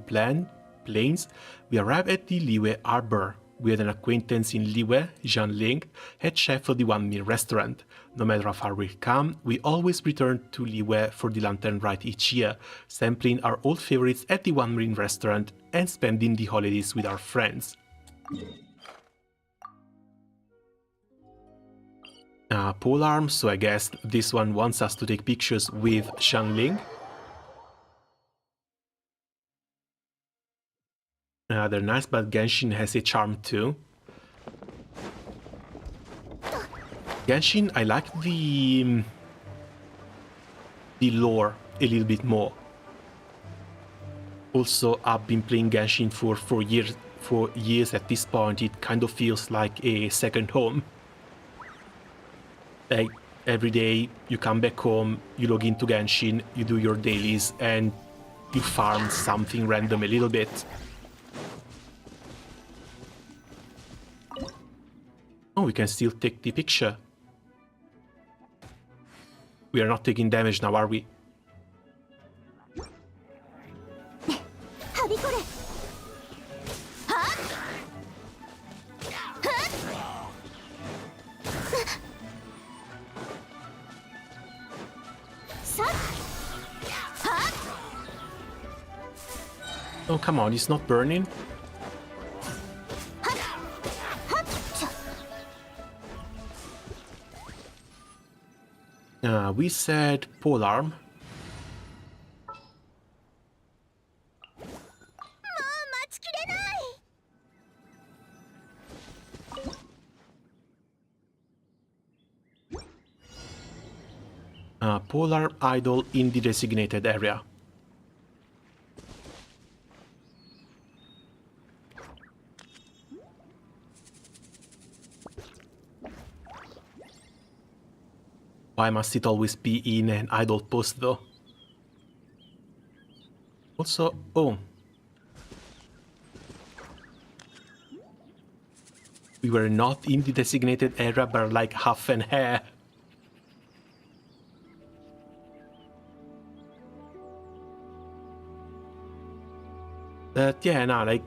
Speaker 1: plains, we arrive at the Liyue Harbor. We had an acquaintance in Liyue, Xilonen, head chef of the One Meal restaurant. No matter how far we come, we always return to Liyue for the Lantern Rite each year, sampling our old favorites at the One Meal restaurant and spending the holidays with our friends. Polearm, so I guess this one wants us to take pictures with Xilonen. They're nice, but Genshin has a charm too. Genshin, I like the lore a little bit more. Also, I've been playing Genshin for 4 years. 4 years at this point. It kind of feels like a second home. Like, every day you come back home, you log into Genshin, you do your dailies, and you farm something random a little bit. Oh, we can still take the picture. We are not taking damage now, are we? Oh, come on, it's not burning. We said polearm. Polearm idle in the designated area. Why must it always be in an idle post though? Also, oh. We were not in the designated area, but like half an hair. But yeah, no, like,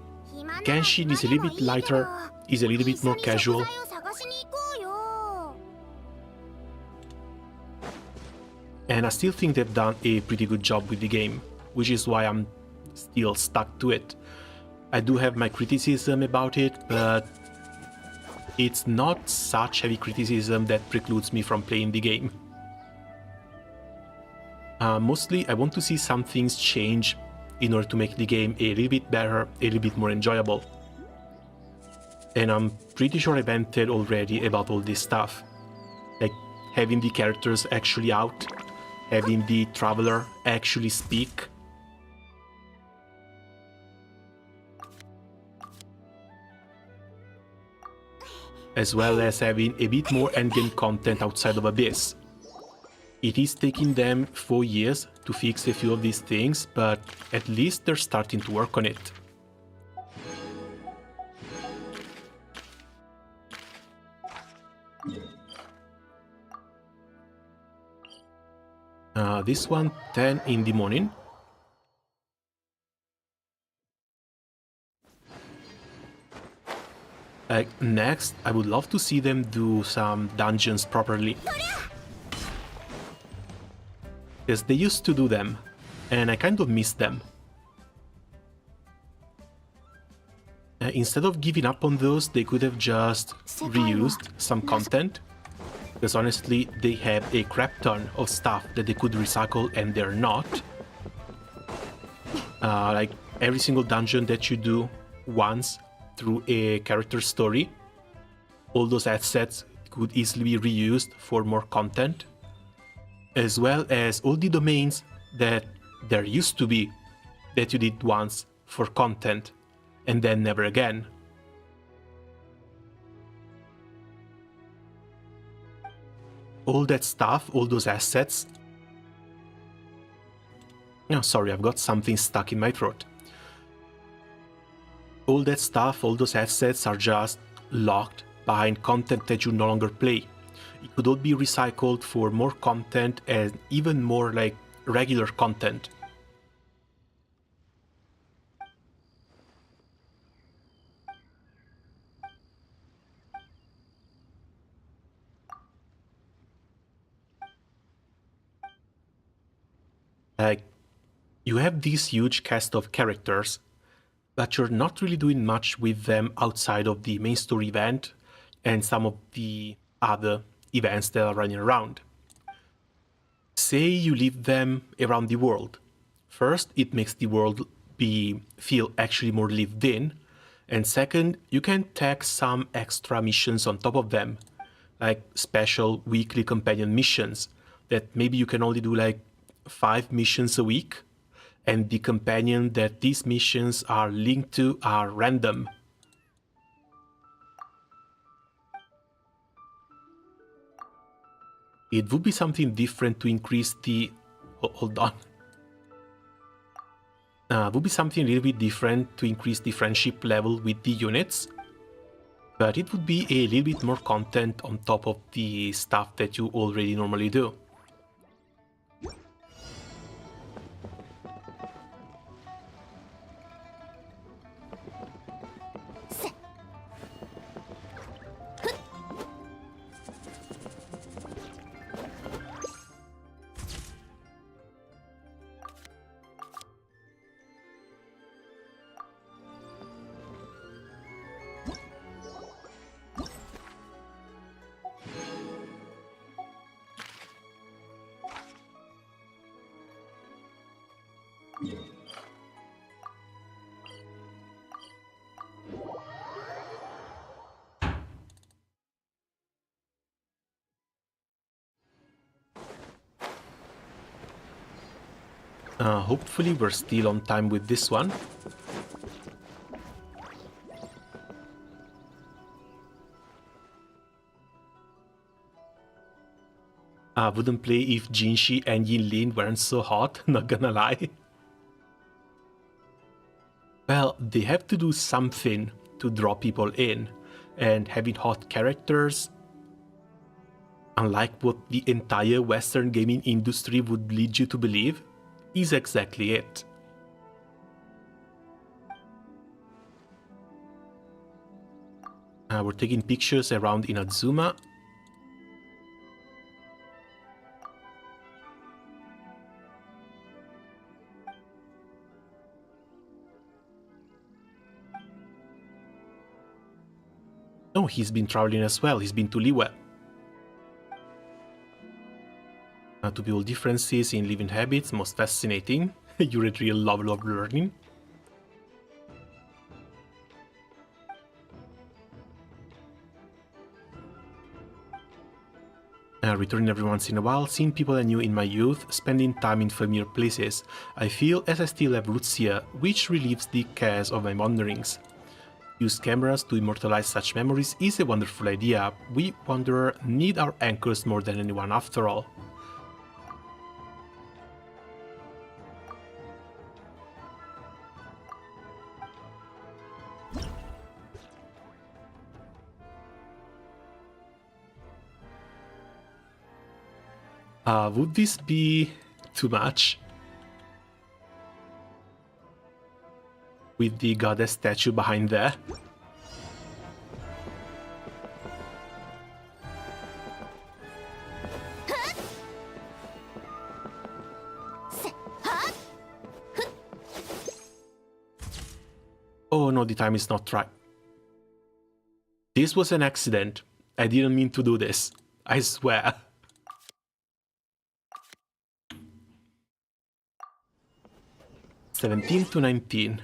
Speaker 1: Genshin is a little bit lighter, is a little bit more casual. And I still think they've done a pretty good job with the game, which is why I'm still stuck to it. I do have my criticism about it, but it's not such heavy criticism that precludes me from playing the game. Mostly, I want to see some things change in order to make the game a little bit better, a little bit more enjoyable. And I'm pretty sure I vented already about all this stuff. Like having the characters actually out, having the traveler actually speak. As well as having a bit more endgame content outside of Abyss. It is taking them 4 years to fix a few of these things, but at least they're starting to work on it. This one, 10 in the morning. Next, I would love to see them do some dungeons properly. Because they used to do them, and I kind of miss them. Instead of giving up on those, they could have just reused some content. Because honestly, they have a crap ton of stuff that they could recycle and they're not. Like every single dungeon that you do once through a character story, all those assets could easily be reused for more content. As well as all the domains that there used to be that you did once for content and then never again. All that stuff, all those assets... Oh, sorry, I've got something stuck in my throat. All that stuff, all those assets are just locked behind content that you no longer play. It could all be recycled for more content and even more like regular content. Like, you have this huge cast of characters, but you're not really doing much with them outside of the main story event and some of the other events that are running around. Say you leave them around the world. First, it makes the world feel actually more lived in, and second, you can tack some extra missions on top of them, like special weekly companion missions that maybe you can only do like 5 missions a week, and the companion that these missions are linked to are random. It would be something different to increase the... hold on. Would be something a little bit different to increase the friendship level with the units, but it would be a little bit more content on top of the stuff that you already normally do. Hopefully we're still on time with this one. I wouldn't play if Jinshi and Yinlin weren't so hot, not gonna lie. Well, they have to do something to draw people in, and having hot characters, unlike what the entire Western gaming industry would lead you to believe, is exactly it. We're taking pictures around Inazuma. Oh, he's been traveling as well. He's been to Liwe. To build differences in living habits, most fascinating. You're at real level of learning. Returning every once in a while, seeing people I knew in my youth, spending time in familiar places. I feel as I still have roots here, which relieves the chaos of my wanderings. Use cameras to immortalize such memories is a wonderful idea. We wanderer need our anchors more than anyone after all. Would this be too much? With the goddess statue behind there? Oh no, the time is not right. This was an accident. I didn't mean to do this. I swear. (17 to 19).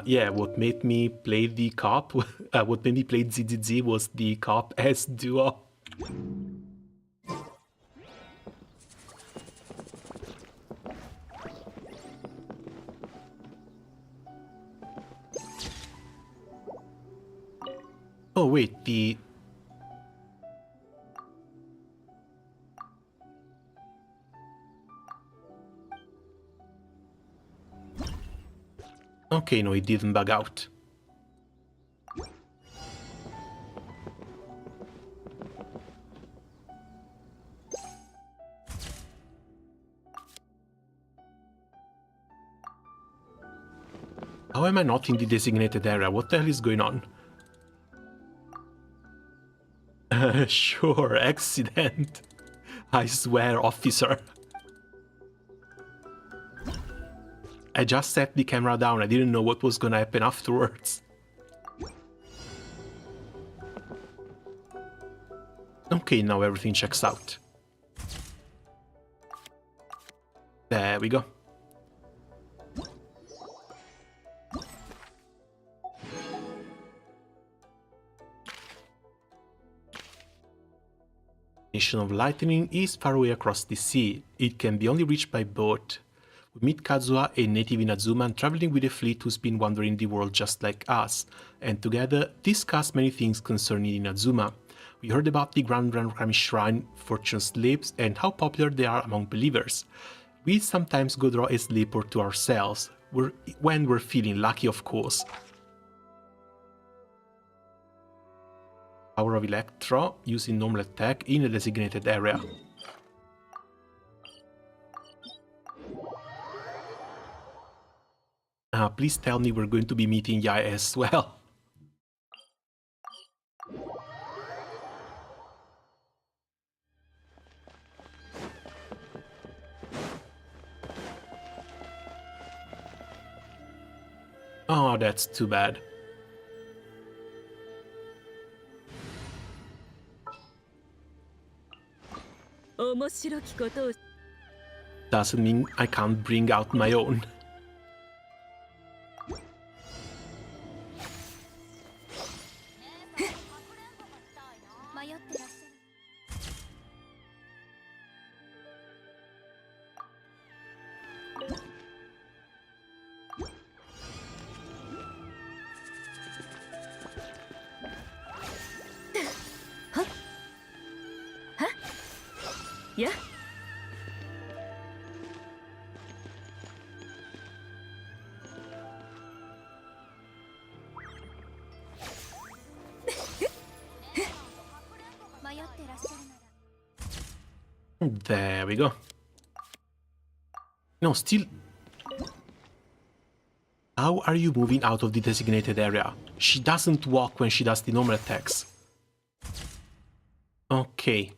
Speaker 1: Yeah, what made me play the cop, what made me play ZZZ was the cop as duo. Oh wait, the... Okay, no, it didn't bug out. How am I not in the designated area? What the hell is going on? Sure, accident. I swear, officer. I just set the camera down. I didn't know what was gonna happen afterwards. Okay, now everything checks out. There we go. Nation of Lightning is far away across the sea. It can be only reached by boat. We meet Kazuha, a native Inazuman traveling with a fleet who's been wandering the world just like us, and together discuss many things concerning Inazuma. We heard about the Grand Kami Shrine, fortune slips, and how popular they are among believers. We sometimes go draw a sleeper to ourselves, when we're feeling lucky, of course. Power of Electro, using normal attack in a designated area. Please tell me we're going to be meeting Yai as well. Oh, that's too bad. Doesn't mean I can't bring out my own.
Speaker 6: Yeah.
Speaker 1: There we go. No, still... How are you moving out of the designated area? She doesn't walk when she does the normal attacks. Okay.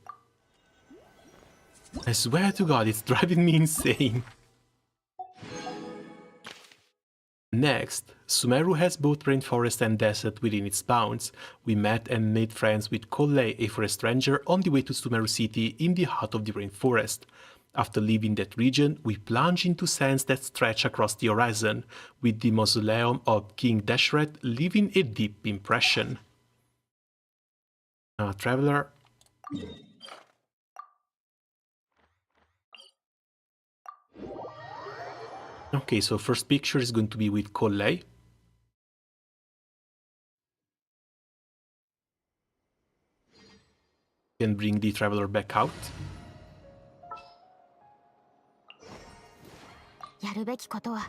Speaker 1: I swear to God, it's driving me insane. Next, Sumeru has both rainforest and desert within its bounds. We met and made friends with Kollei, a forest ranger, on the way to Sumeru City in the heart of the rainforest. After leaving that region, we plunge into sands that stretch across the horizon, with the mausoleum of King Deshret leaving a deep impression. Traveler. Okay, so first picture is going to be with Kollei. Can bring the traveler back out.
Speaker 2: やるべきことは、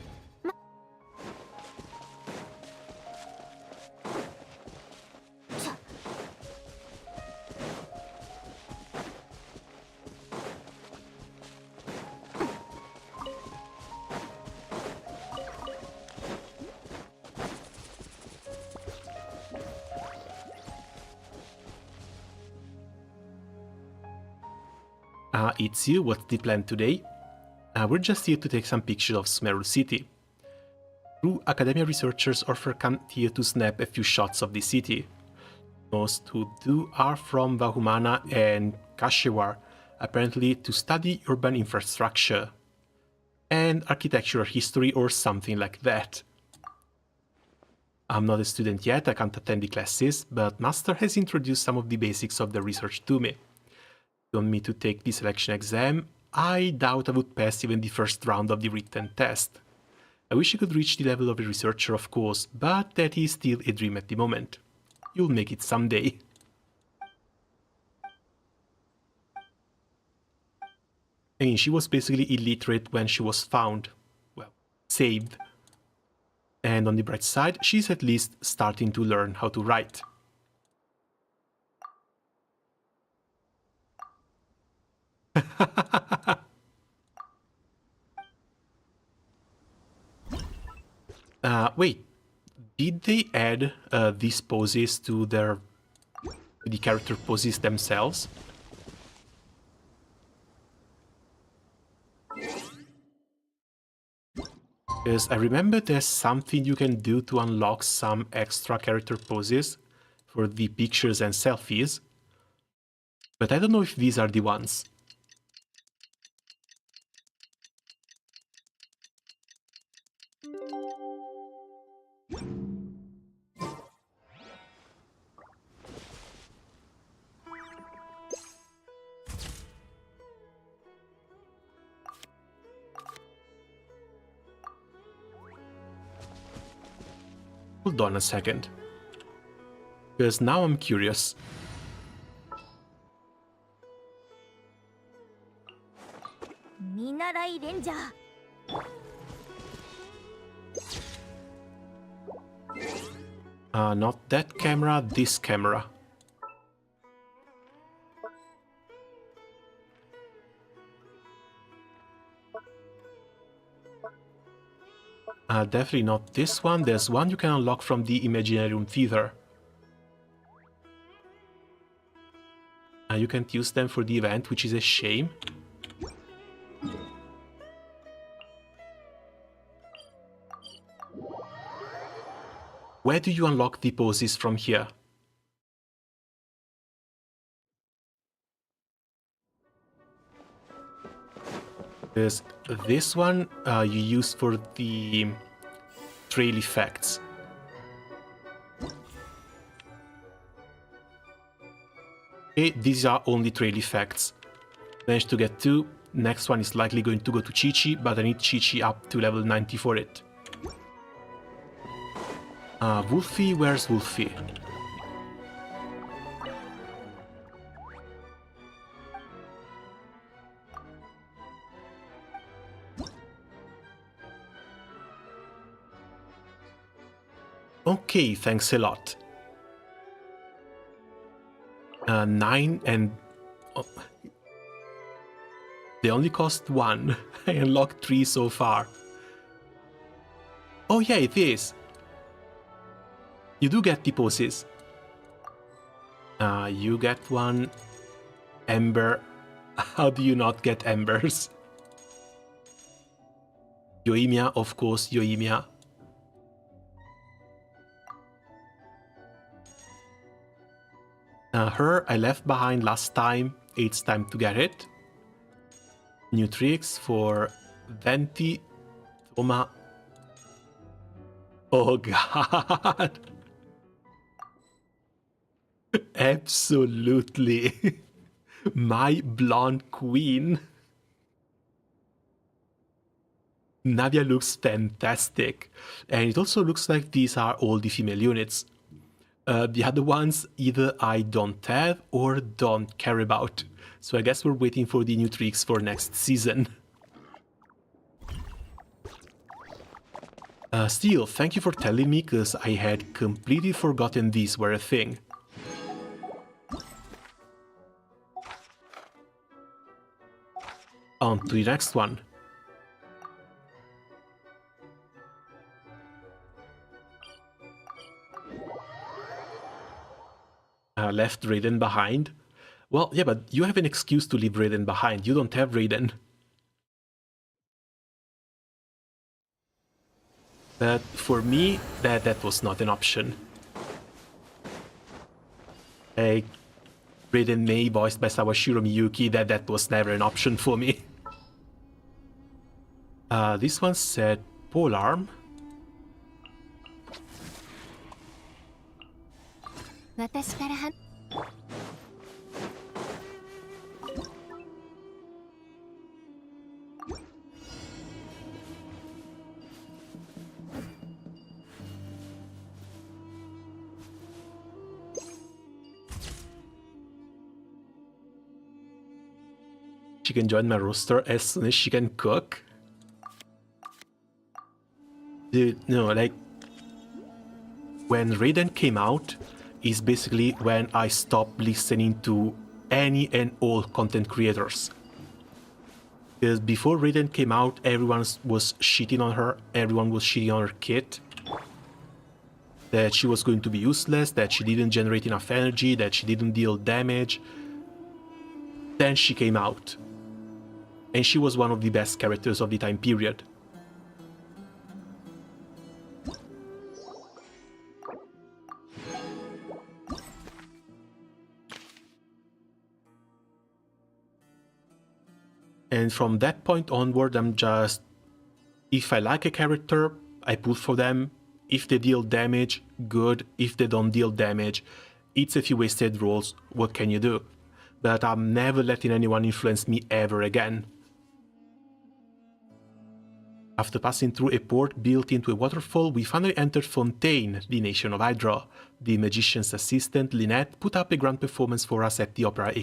Speaker 1: It's you, what's the plan today? We're just here to take some pictures of Sumeru City. True academia researchers often come here to snap a few shots of the city. Most who do are from Vahumana and Kashewar, apparently to study urban infrastructure and architectural history or something like that. I'm not a student yet, I can't attend the classes, but Master has introduced some of the basics of the research to me. You want me to take the selection exam? I doubt I would pass even the first round of the written test. I wish I could reach the level of a researcher, of course, but that is still a dream at the moment. You'll make it someday. I mean, she was basically illiterate when she was found. Well, saved. And on the bright side, she's at least starting to learn how to write. Wait, did they add these poses to the character poses themselves? Because I remember there's something you can do to unlock some extra character poses for the pictures and selfies, but I don't know if these are the ones. Hold on a second, because now I'm curious. Not that camera, this camera. Definitely not this one. There's one you can unlock from the Imaginarium Theater. You can't use them for the event, which is a shame. Where do you unlock the poses from here? Because this one you use for the trail effects. Okay, these are only trail effects. Managed to get 2. Next one is likely going to go to Chi-Chi, but I need Chi-Chi up to level 90 for it. Wolfie, where's Wolfie? Okay, thanks a lot. 9 and... Oh. They only cost 1. I unlocked 3 so far. Oh yeah, it is. You do get the poses. You get 1. Ember. How do you not get embers? Yoimiya, of course, Yoimiya. Her I left behind last time. It's time to get it. New tricks for Venti, Toma. Oh god. Absolutely. My blonde queen. Navia looks fantastic. And it also looks like these are all the female units. The other ones either I don't have or don't care about. So I guess we're waiting for the new tricks for next season. Still, thank you for telling me, because I had completely forgotten these were a thing. On to the next one. Left Raiden behind. Well, yeah, but you have an excuse to leave Raiden behind. You don't have Raiden. But for me, that was not an option. Raiden Mei, voiced by Sawashiro Miyuki, that was never an option for me. This one said Polearm. She can join my roster as soon as she can cook. Dude, no, like, when Raiden came out is basically when I stopped listening to any and all content creators. Because before Raiden came out, everyone was shitting on her, everyone was shitting on her kit. That she was going to be useless, that she didn't generate enough energy, that she didn't deal damage. Then she came out. And she was one of the best characters of the time period. And from that point onward, I'm just... if I like a character, I pull for them. If they deal damage, good. If they don't deal damage, it's a few wasted rolls. What can you do? But I'm never letting anyone influence me ever again. After passing through a port built into a waterfall, we finally entered Fontaine, the nation of Hydra. The magician's assistant, Lynette, put up a grand performance for us at the opera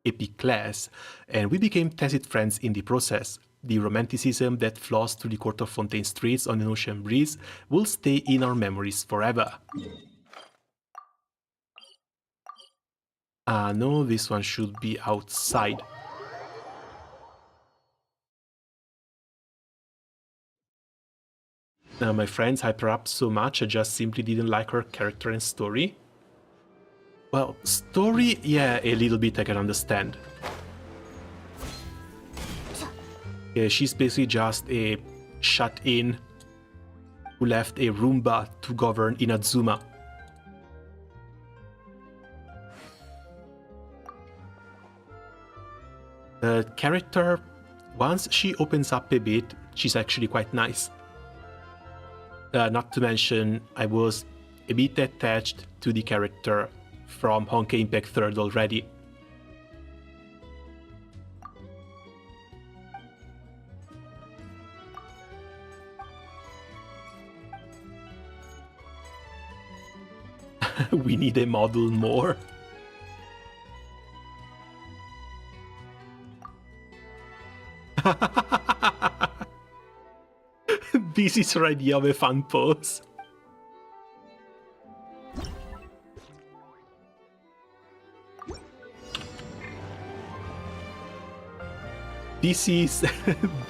Speaker 1: Epic class, and we became tacit friends in the process. The romanticism that flows through the court of Fontaine streets on an ocean breeze will stay in our memories forever. No, this one should be outside. My friends hype her up so much, I just simply didn't like her character and story. Well, story, yeah, a little bit I can understand. Yeah, she's basically just a shut-in who left a Roomba to govern Inazuma. The character, once she opens up a bit, she's actually quite nice. Not to mention, I was a bit attached to the character from Honkai Impact 3rd already. We need a model more. This is her idea of a fun pose. This is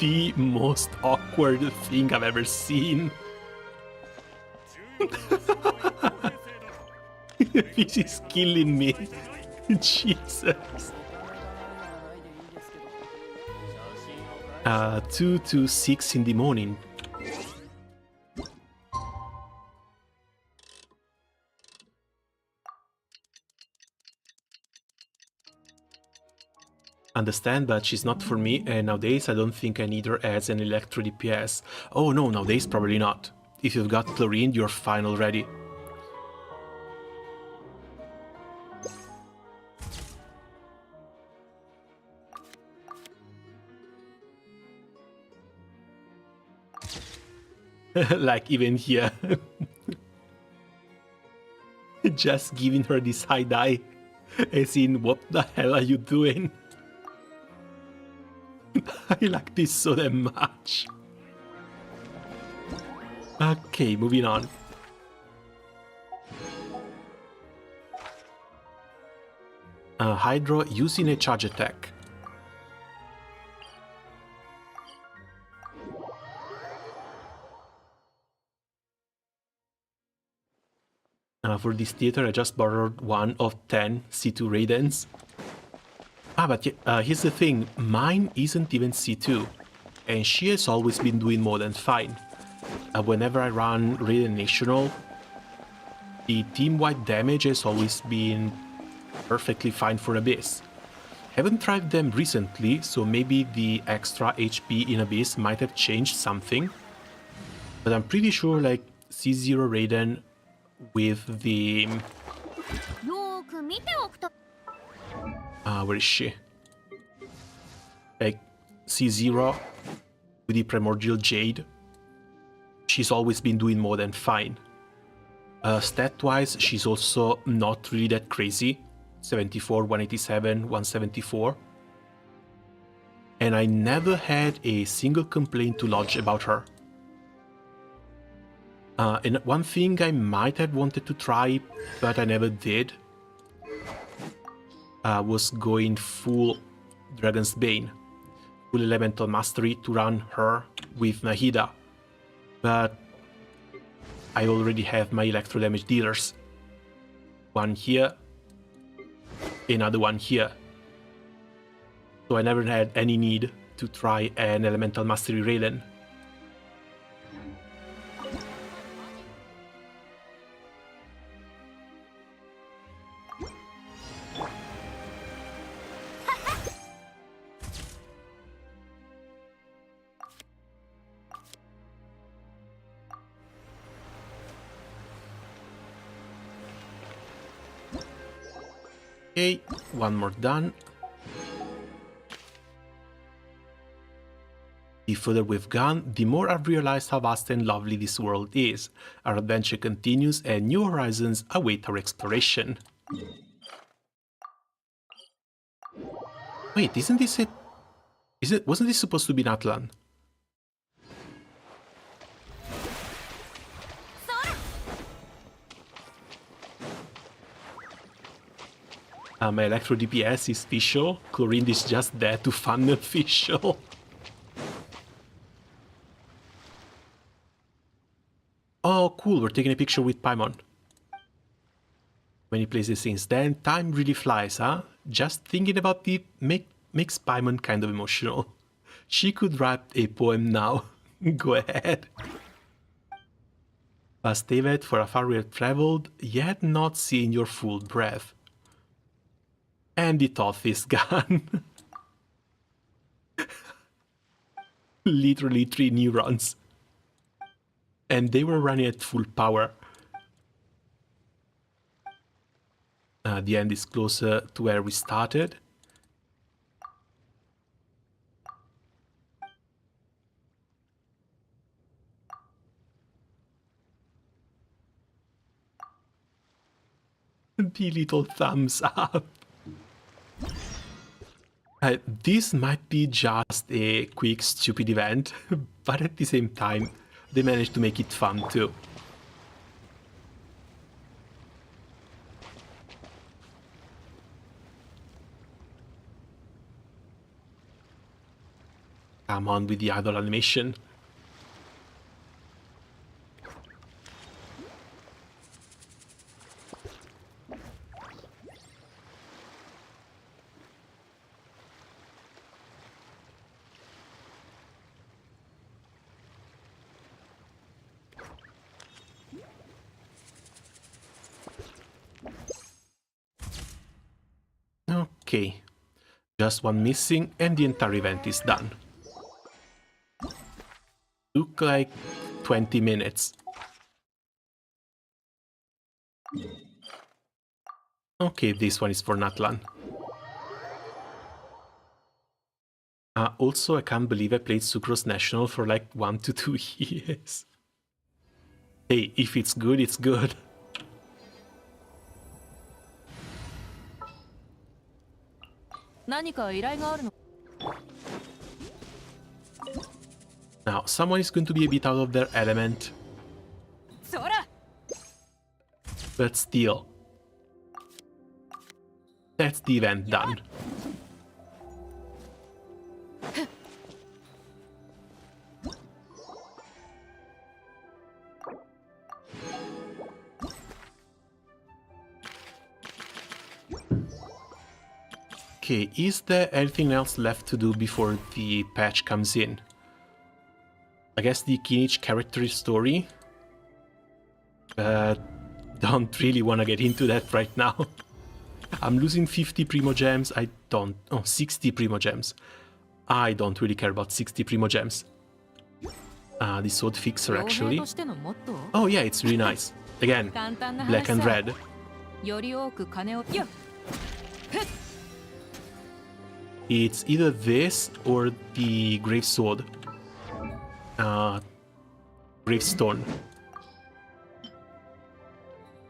Speaker 1: the most awkward thing I've ever seen. This is killing me. Jesus. 2 to 6 in the morning. understand, but she's not for me, and nowadays I don't think I need her as an electro DPS. Oh no, nowadays probably not. If you've got Chlorine, you're fine already. Like even here. Just giving her this side eye. As in, what the hell are you doing? I like this so damn much. Okay, moving on. Hydro using a charge attack. For this theater, I just borrowed one of 10 C2 Raidens. But here's the thing, mine isn't even C2, and she has always been doing more than fine. Whenever I run Raiden National, the team-wide damage has always been perfectly fine for Abyss. Haven't tried them recently, so maybe the extra HP in Abyss might have changed something. But I'm pretty sure like C0 Raiden with the... where is she? Like C0 with the Primordial Jade. She's always been doing more than fine. Stat-wise, she's also not really that crazy. 74, 187, 174. And I never had a single complaint to lodge about her. And one thing I might have wanted to try, but I never did, was going full Dragon's Bane, full Elemental Mastery to run her with Nahida. But I already have my electro damage dealers. One here, another one here. So I never had any need to try an Elemental Mastery Raiden. Okay, one more done. The further we've gone, the more I've realized how vast and lovely this world is. Our adventure continues and new horizons await our exploration. Wait, isn't this it? Wasn't this supposed to be Natlan? My Electro DPS is Fischl, Chlorine is just there to funnel Fischl. Oh cool, we're taking a picture with Paimon. Many places since then, time really flies, huh? Just thinking about it makes Paimon kind of emotional. She could write a poem now. Go ahead. Past David, for afar we have traveled, yet not seen your full breath. And the Thoth is gone. Literally 3 neurons. And they were running at full power. The end is closer to where we started. The little thumbs up. This might be just a quick stupid event, but at the same time, they managed to make it fun too. Come on with the idle animation. Okay, Just one missing and the entire event is done. Took like 20 minutes. Okay, this one is for Natlan. Also, I can't believe I played Sucrose National for like 1 to 2 years. Hey, if it's good, it's good. Now, someone is going to be a bit out of their element. But still, that's the event done. Okay, is there anything else left to do before the patch comes in? I guess the Kinich character story. Don't really want to get into that right now. I'm losing 50 Primo Gems. I don't... Oh, 60 Primo Gems. I don't really care about 60 Primo Gems. The Sword Fixer, actually. Oh yeah, it's really nice. Again, black and red. It's either this or the Grave Sword. Gravestone.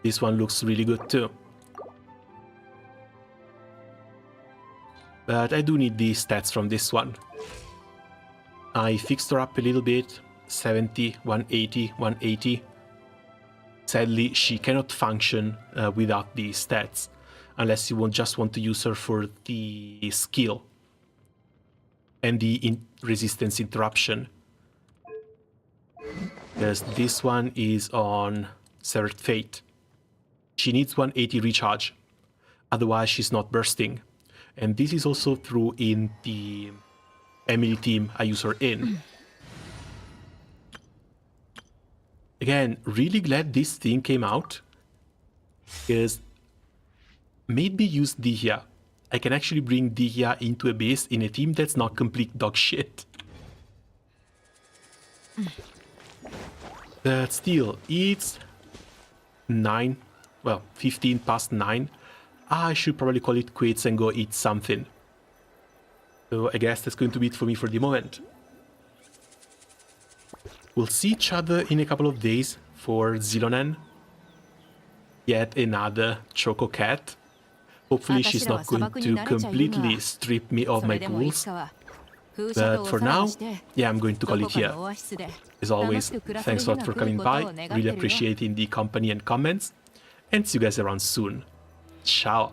Speaker 1: This one looks really good too. But I do need the stats from this one. I fixed her up a little bit. 70, 180, 180. Sadly, she cannot function without the stats. Unless you just want to use her for the skill. And the resistance interruption. Because this one is on Severed Fate. She needs 180 recharge. Otherwise, she's not bursting. And this is also true in the Emily team I use her in. Again, really glad this thing came out. Because made me use Dihya. I can actually bring Dihya into a base in a team that's not complete dog shit. But still, it's 9, well, 15 past 9. I should probably call it quits and go eat something. So I guess that's going to be it for me for the moment. We'll see each other in a couple of days for Xilonen. Yet another Choco Cat. Hopefully she's not going to completely strip me of my pools. But for now, yeah, I'm going to call it here. As always, thanks a lot for coming by, really appreciating the company and comments, and see you guys around soon. Ciao!